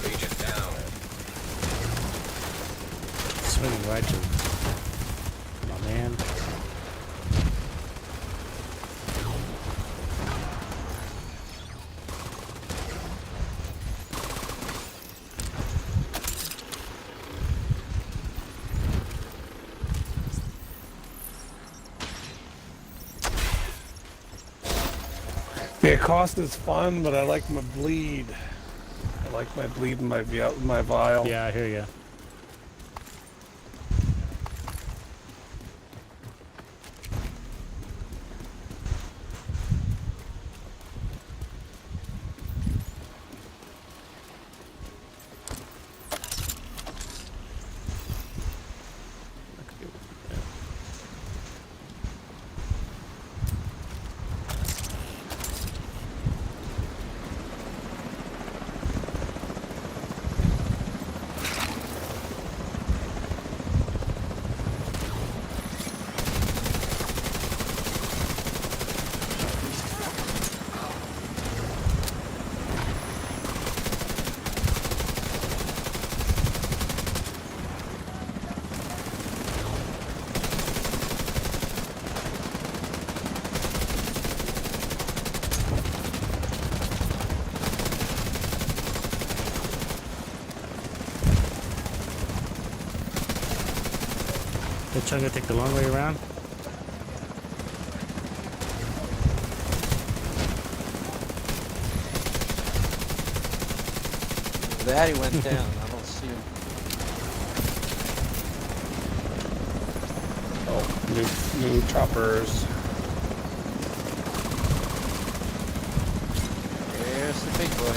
Agent down. Swinging right to my man. The Acosta's fun, but I like my bleed. I like my bleed and my vial. Yeah, I hear ya. They're trying to take the long way around. That he went down. I don't see him. Oh, new choppers. There's the big boy.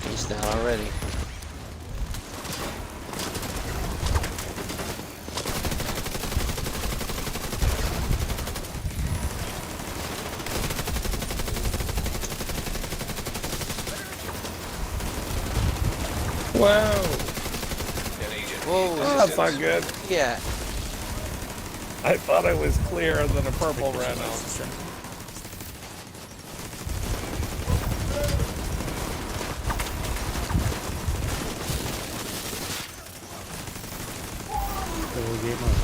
He's down already. Wow. An agent Whoa, That's not good. yeah. I thought I was clear, and then a purple ran out. Game over.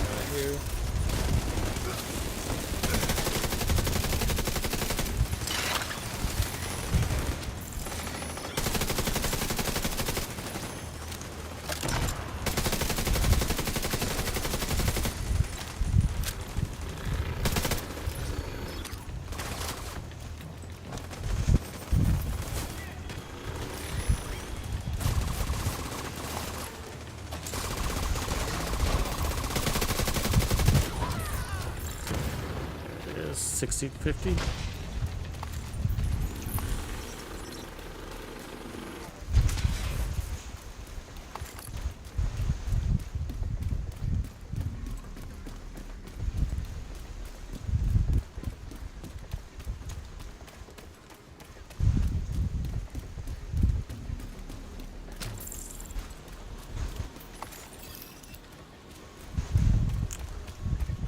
It is 60-50.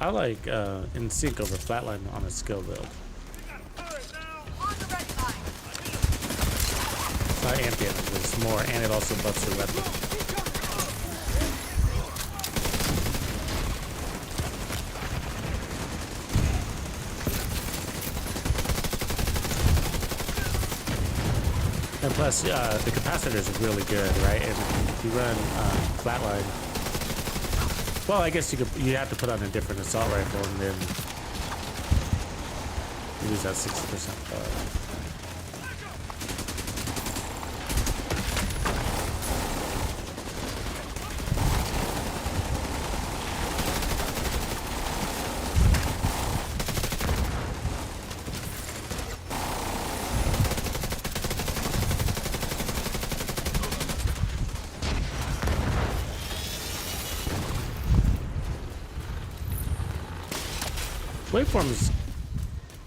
I like in sync over flatline on a skill build. On the red line. It's not anti-damage, but it's more, and it also buffs your weapon. And plus, the capacitor is really good, right? And if you run flatline, well, I guess you have to put on a different assault rifle, and then you lose that 60% power. Waveform's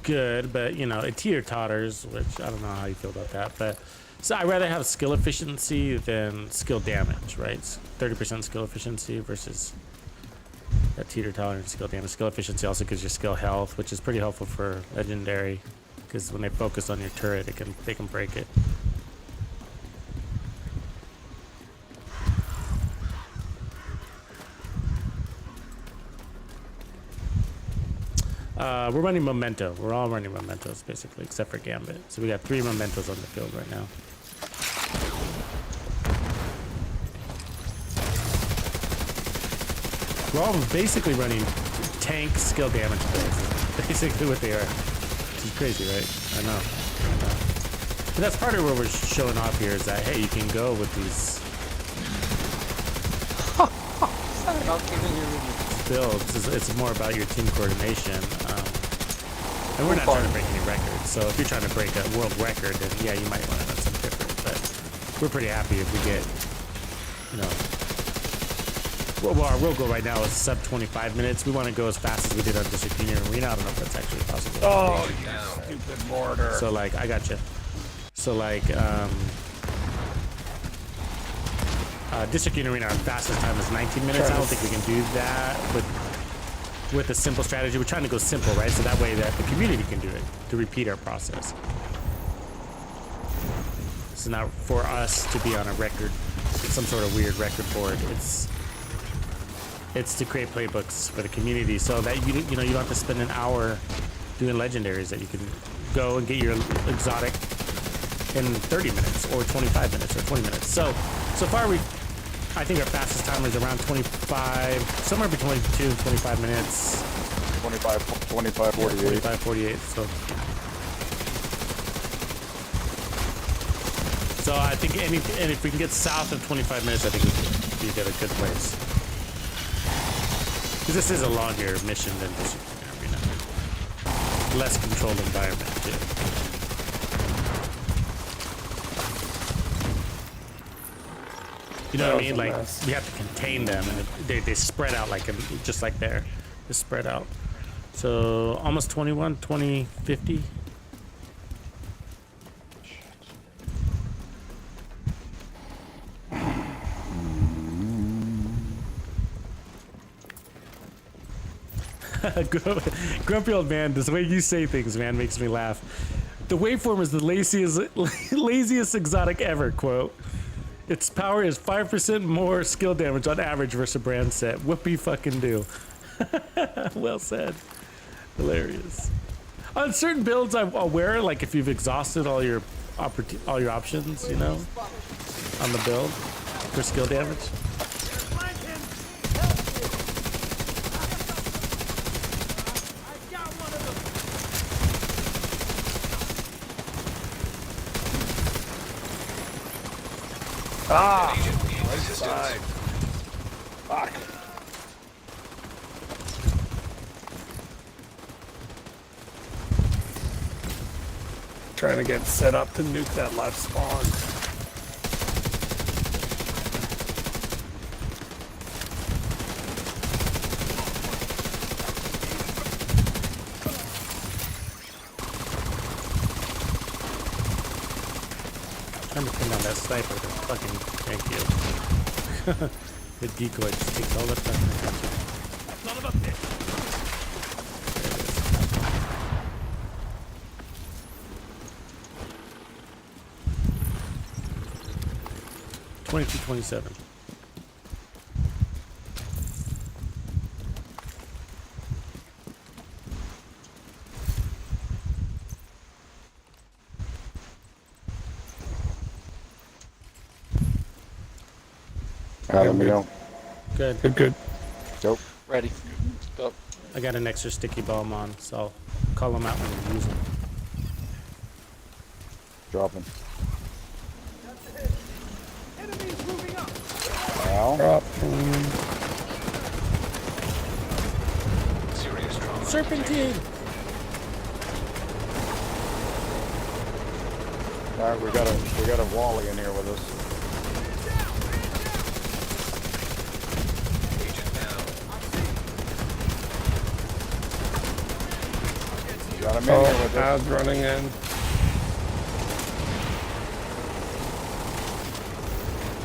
good, but you know, it teeter-totters, which I don't know how you feel about that. But so I'd rather have skill efficiency than skill damage, right? 30% skill efficiency versus that teeter-totter skill damage. Skill efficiency also gives you skill health, which is pretty helpful for legendary, because when they focus on your turret, they can break it. We're running Memento. We're all running Mementos, basically, except for Gambit. So we got 3 Mementos on the field right now. We're all basically running tank skill damage plays. Basically what they are. Which is crazy, right? I know. But that's part of what we're showing off here is that, hey, you can go with these builds. It's more about your team coordination. And we're not trying to break any records. So if you're trying to break a world record, then yeah, you might want to run something different. But we're pretty happy if we get, you know, well, our world goal right now is sub 25 minutes. We want to go as fast as we did on District Union Arena. I don't know if that's actually possible. Oh, you stupid mortar. So like, I got you. So like, District Union Arena, our fastest time is 19 minutes. I don't think we can do that with a simple strategy. We're trying to go simple, right? So that way that the community can do it, to repeat our process. So now for us to be on a record, some sort of weird record board, it's to create playbooks for the community so that you know, you don't have to spend an hour doing legendaries, that you can go and get your exotic in 30 minutes or 25 minutes or 20 minutes. So far I think our fastest timer is around 25, somewhere between 22 and 25 minutes. 25, 48. 25, 48. So I think and if we can get south of 25 minutes, I think we get a good place. Because this is a longer mission than just arena. Less controlled environment too. You know what I mean? Like we have to contain them, and they spread out like just like there, they spread out. So almost 21, 20, 50. Grumpy old man, the way you say things, man, makes me laugh. The waveform is the laziest exotic ever, quote. Its power is 5% more skill damage on average versus a brand set. Whoopie fucking do. Well said. Hilarious. On certain builds I'll wear, like if you've exhausted all your options, you know, on the build for skill damage. Ah! Right side. Fuck. Trying to get set up to nuke that left spawn. Trying to pin down that sniper, but fucking thank you. The decoy just takes all the fucking attention. Son of a bitch. 22-27. Adam, you know. Good. Good. Dope. Ready. Go. I got an extra sticky bomb on, so I'll call them out when we use them. Dropping. Enemies moving up. Wow. Serious trauma. Serpentine! All right, we got a Wally in here with us. Agent down. Got him in here with us. Ad's running in.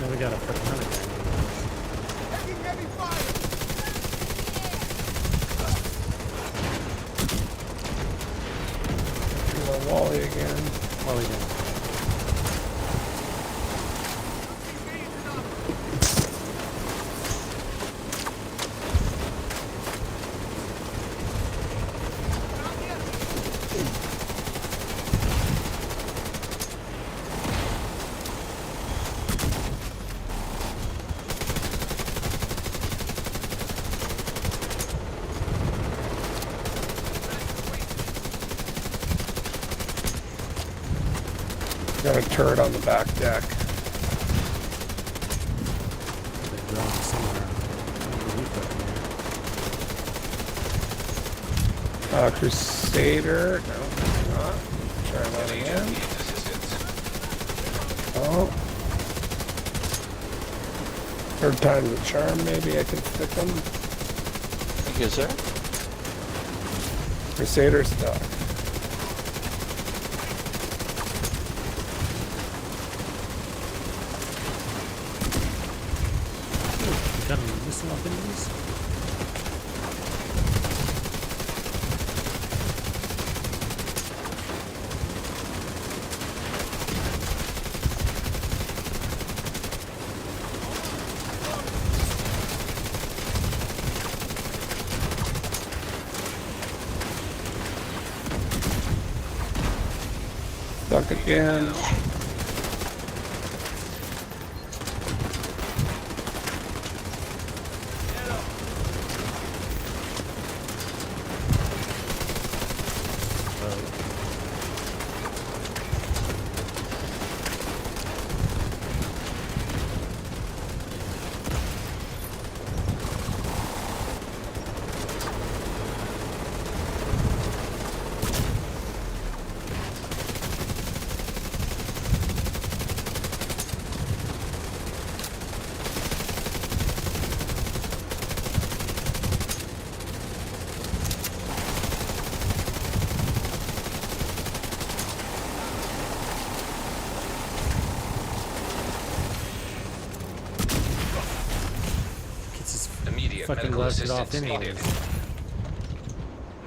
Now we got a fucking hunter. Taking heavy fire. Wally again. Wally down. Got a turret on the back deck. They're drawing somewhere. Crusader. No, not. Try that again. Oh. Third time's a charm, maybe I can stick them. Thank you, sir. Crusader stuck. Got them missing off enemies. Stuck again. Immediate Fucking medical left it off assistance anyways. needed.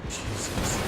Jesus.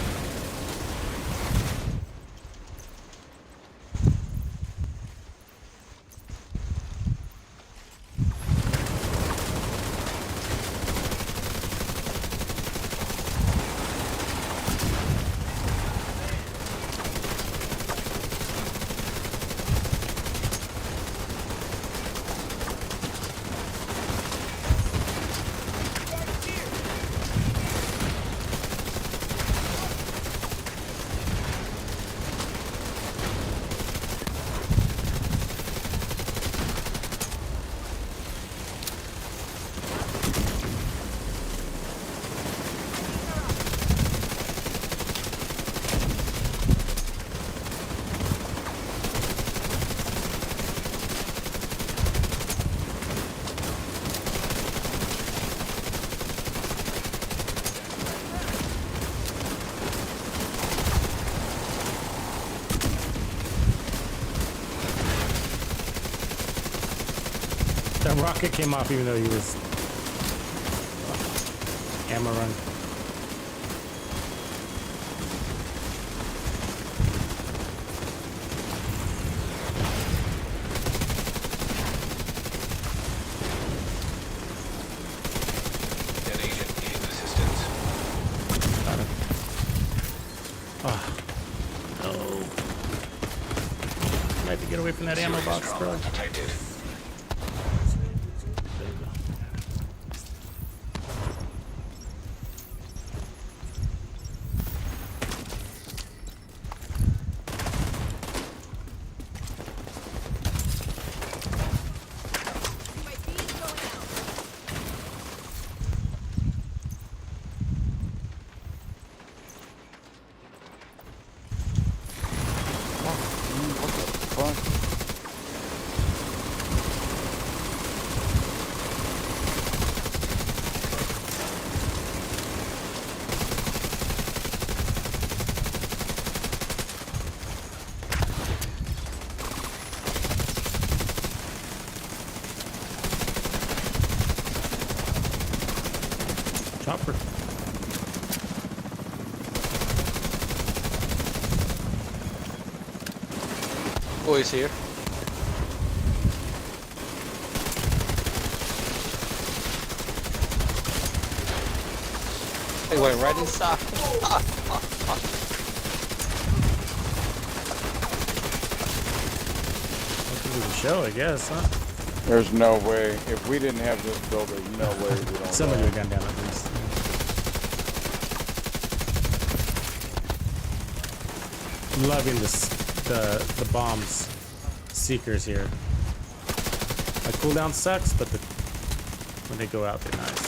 That rocket came off even though he was ammo run. An agent needing assistance. Got it. Oh. No. I have to get away from that ammo Serious box, trauma bro. detected. There you go. My beam's going out. What the fuck? Chopper. Oh, he's here. He went right inside. Welcome to the show, I guess, huh? There's no way. If we didn't have this build, there's no way we don't. Somebody would die. have gone down at least. I'm loving this, the bombs seekers here. My cooldown sucks, but when they go out, they're nice.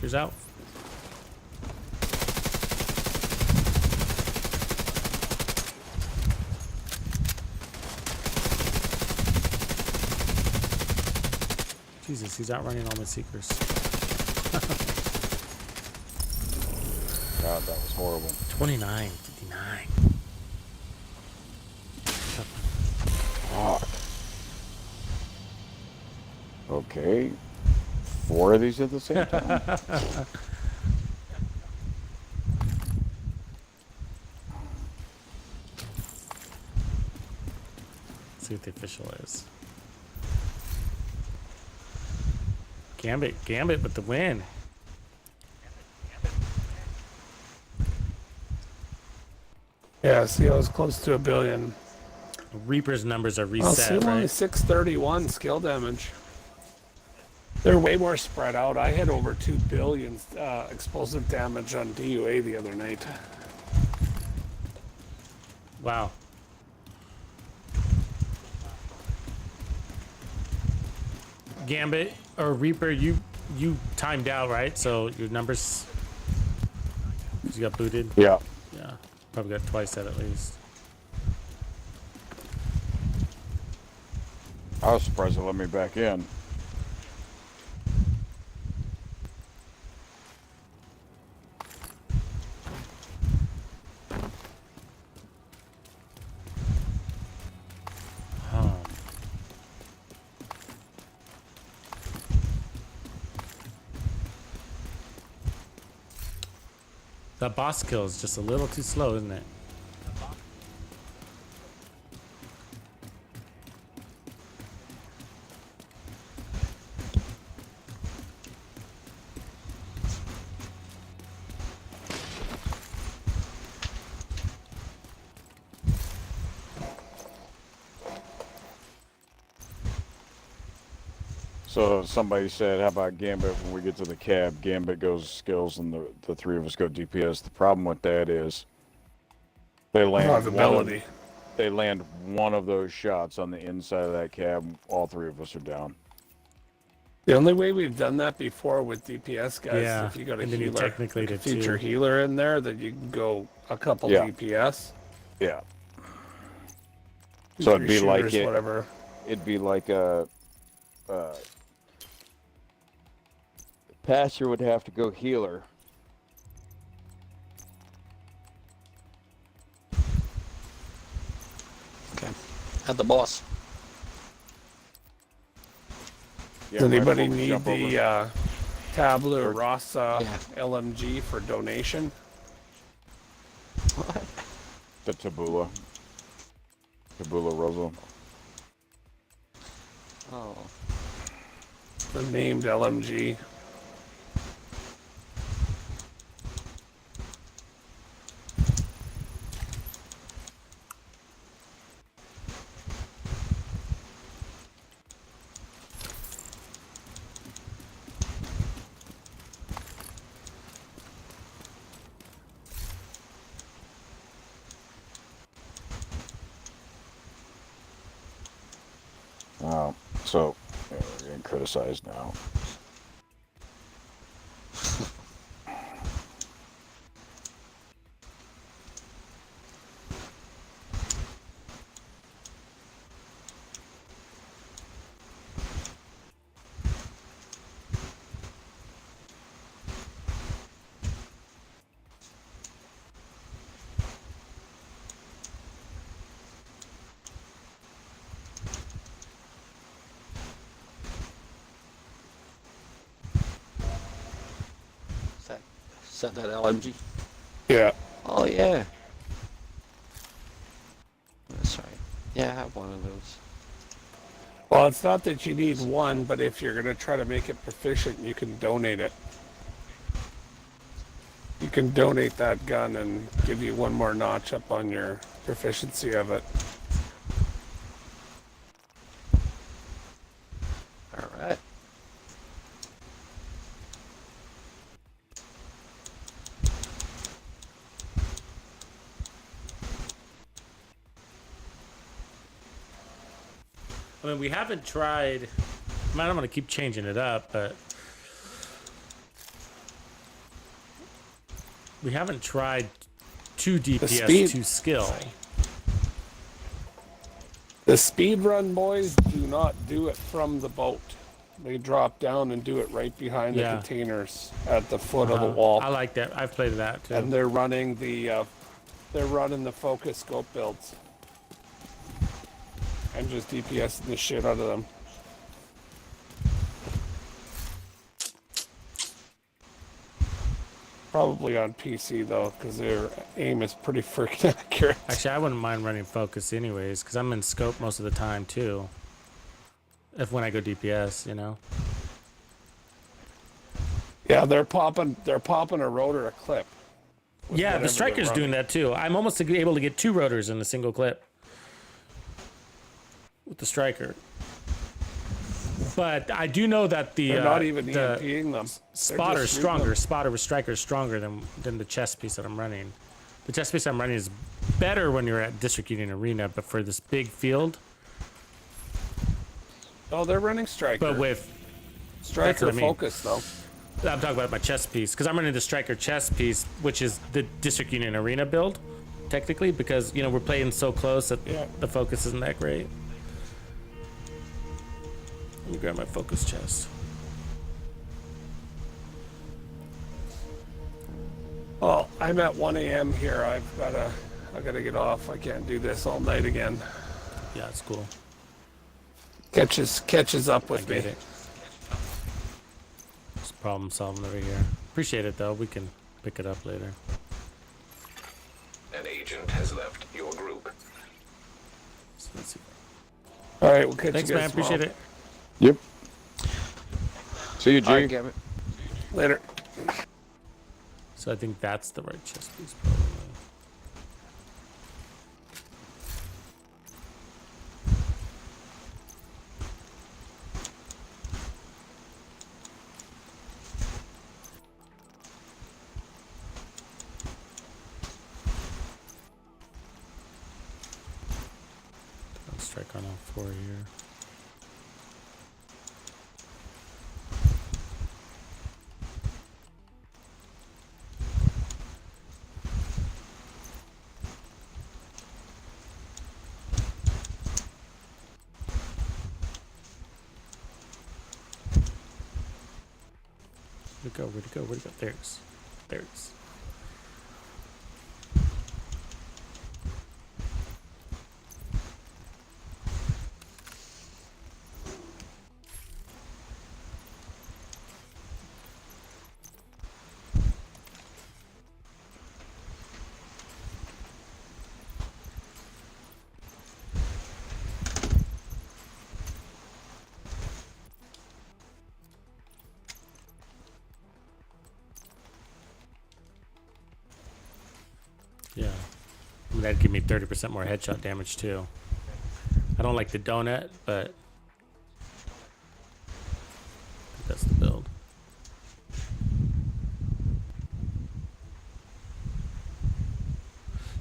Seekers out. Jesus, he's outrunning all my seekers. God, that was horrible. 29, 59. Fuck. Okay. 4 of these at the same time. See what the official is. Gambit with the win. Yeah, see, I was close to 1 billion. Reaper's numbers are Oh, see, reset, I'm only right? 631 skill damage. They're way more spread out. I had over 2 billion explosive damage on DUA the other night. Wow. Gambit or Reaper, you timed out, right? So your numbers, you got booted. Yeah. Yeah, probably got twice that at least. I was surprised they let me back in. That boss kill is just a little too slow, isn't it? So somebody said, how about Gambit when we get to the cab? Gambit goes skills and the 3 of us go DPS. The problem with that is they land they land one of those shots on the inside of that cab. All 3 of us are down. The only way we've done that before with DPS guys, Yeah, if you got a and then you healer, technically like a did feature too. healer in there, then you can go a couple Yeah. DPS. Yeah. So it'd be like shooters, whatever. It'd be like a passer would have to go healer. Okay. At the boss. Yeah, Does right anybody before we need jump over. the Tableau Rasa Yeah. LMG for donation? What? The Tabula Rosa. Oh. The named LMG. So yeah, we're getting criticized now. Set that LMG. Yeah. Oh yeah. That's right. Yeah, I have one of those. Well, it's not that you need one, but if you're going to try to make it proficient, you can donate it. You can donate that gun and give you one more notch up on your proficiency of it. All right. I mean, we haven't tried. I mean, I'm gonna keep changing it up, but we haven't tried 2 DPS, 2 skill. The speedrun boys do not do it from the boat. They drop down and do it right behind the containers at the foot of the wall. I like that. I've played that too. And they're running the focus scope builds. I'm just DPSing the shit out of them. Probably on PC though, because their aim is pretty freaking accurate. Actually, I wouldn't mind running focus anyways, because I'm in scope most of the time too. If when I go DPS, you know. Yeah, they're popping a rotor a clip. with Yeah, whatever the striker's they're doing running. that too. I'm almost able to get 2 rotors in a single clip with the striker. But I do know that They're not even EMPing them. Spotter's stronger. Spotter with striker is stronger than the chess piece that I'm running. The chess piece I'm running is better when you're at District Union Arena, but for this big field. Oh, they're running striker. But with striker what I mean. focus though. I'm talking about my chess piece because I'm running the striker chess piece, which is the District Union Arena build, technically, because you know we're playing so close that the focus isn't that great. Let me grab my focus chest. Oh, I'm at 1 a.m. here. I gotta get off. I can't do this all night again. Yeah, it's cool. Catches up with me. Get it. It's problem solving over here. Appreciate it though. We can pick it up later. An agent has left your group. So let's see. All right, we'll catch Thanks, you man. guys tomorrow. Appreciate it. Yep. See you, G. All right, Gavin. Later. So I think that's the right chess piece, probably. Let's strike on all 4 here. Where'd it go? Where'd it go? Where'd it go? There's. There's. Yeah. I mean, that'd give me 30% more headshot damage too. I don't like the donut, but that's the build.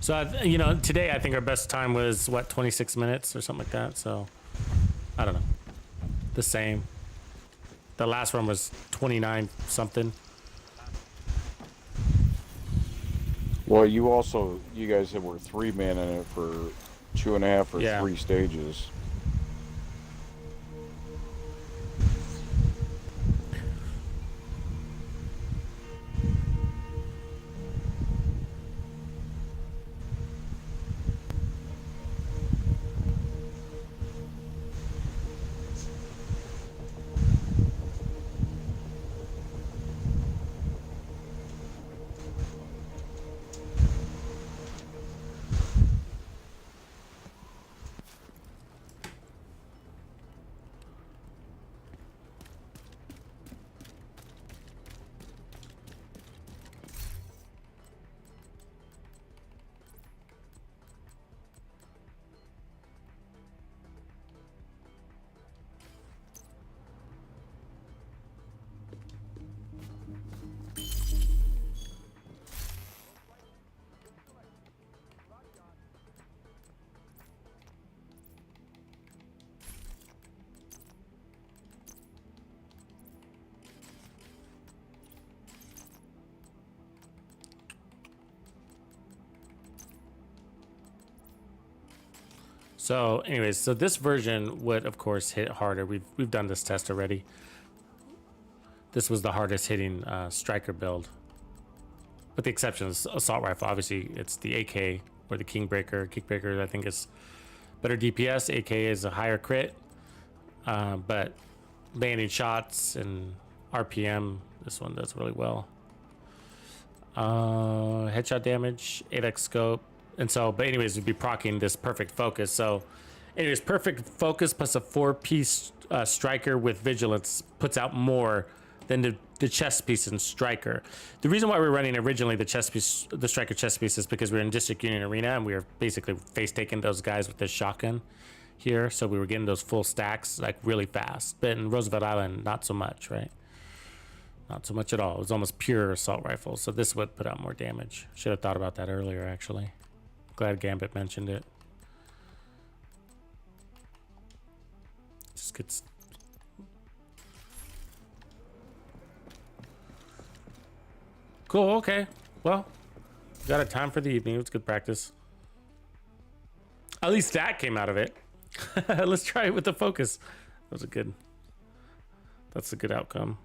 So, you know, today I think our best time was, what, 26 minutes or something like that. So, I don't know. The same. The last one was 29 something. Well, you guys were 3-man in it for 2.5 or 3 stages. So, anyways, so this version would, of course, hit harder. We've done this test already. This was the hardest hitting striker build, with the exception of assault rifle. Obviously, it's the AK or the Kingbreaker. Kingbreaker, I think, is better DPS. AK is a higher crit, but landing shots and RPM, this one does really well. Headshot damage, 8x scope. And so, but anyways, we'd be proccing this perfect focus. So anyways, perfect focus plus a 4-piece striker with vigilance puts out more than the chest piece and striker. The reason why we're running originally the chest piece, the striker chest piece, is because we were in District Union Arena and we were basically face taking those guys with the shotgun here. So we were getting those full stacks like really fast. But in Roosevelt Island, not so much, right? Not so much at all. It was almost pure assault rifle. So this would put out more damage. Should have thought about that earlier, actually. Glad Gambit mentioned it. Just gets... Cool, okay. Well, got a time for the evening. It was good practice. At least that came out of it. Let's try it with the focus. That's a good outcome.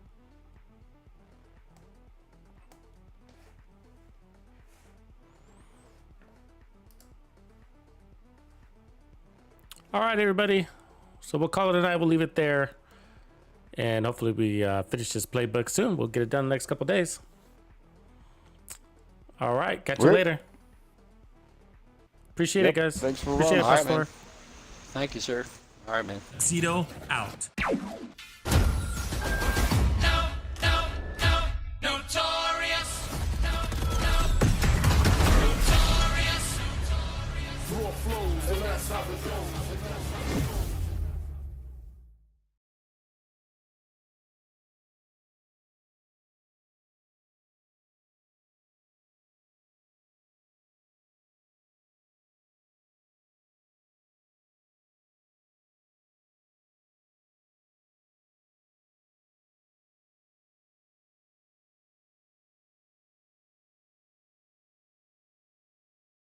All right, everybody. So we'll call it a night. We'll leave it there. And hopefully we finish this playbook soon. We'll get it done in the next couple days. All right. Catch you later. Appreciate it, guys. Thanks for Appreciate running. it, All right, man. Pastor. Thank you, sir. All right, man. Tuxedo out.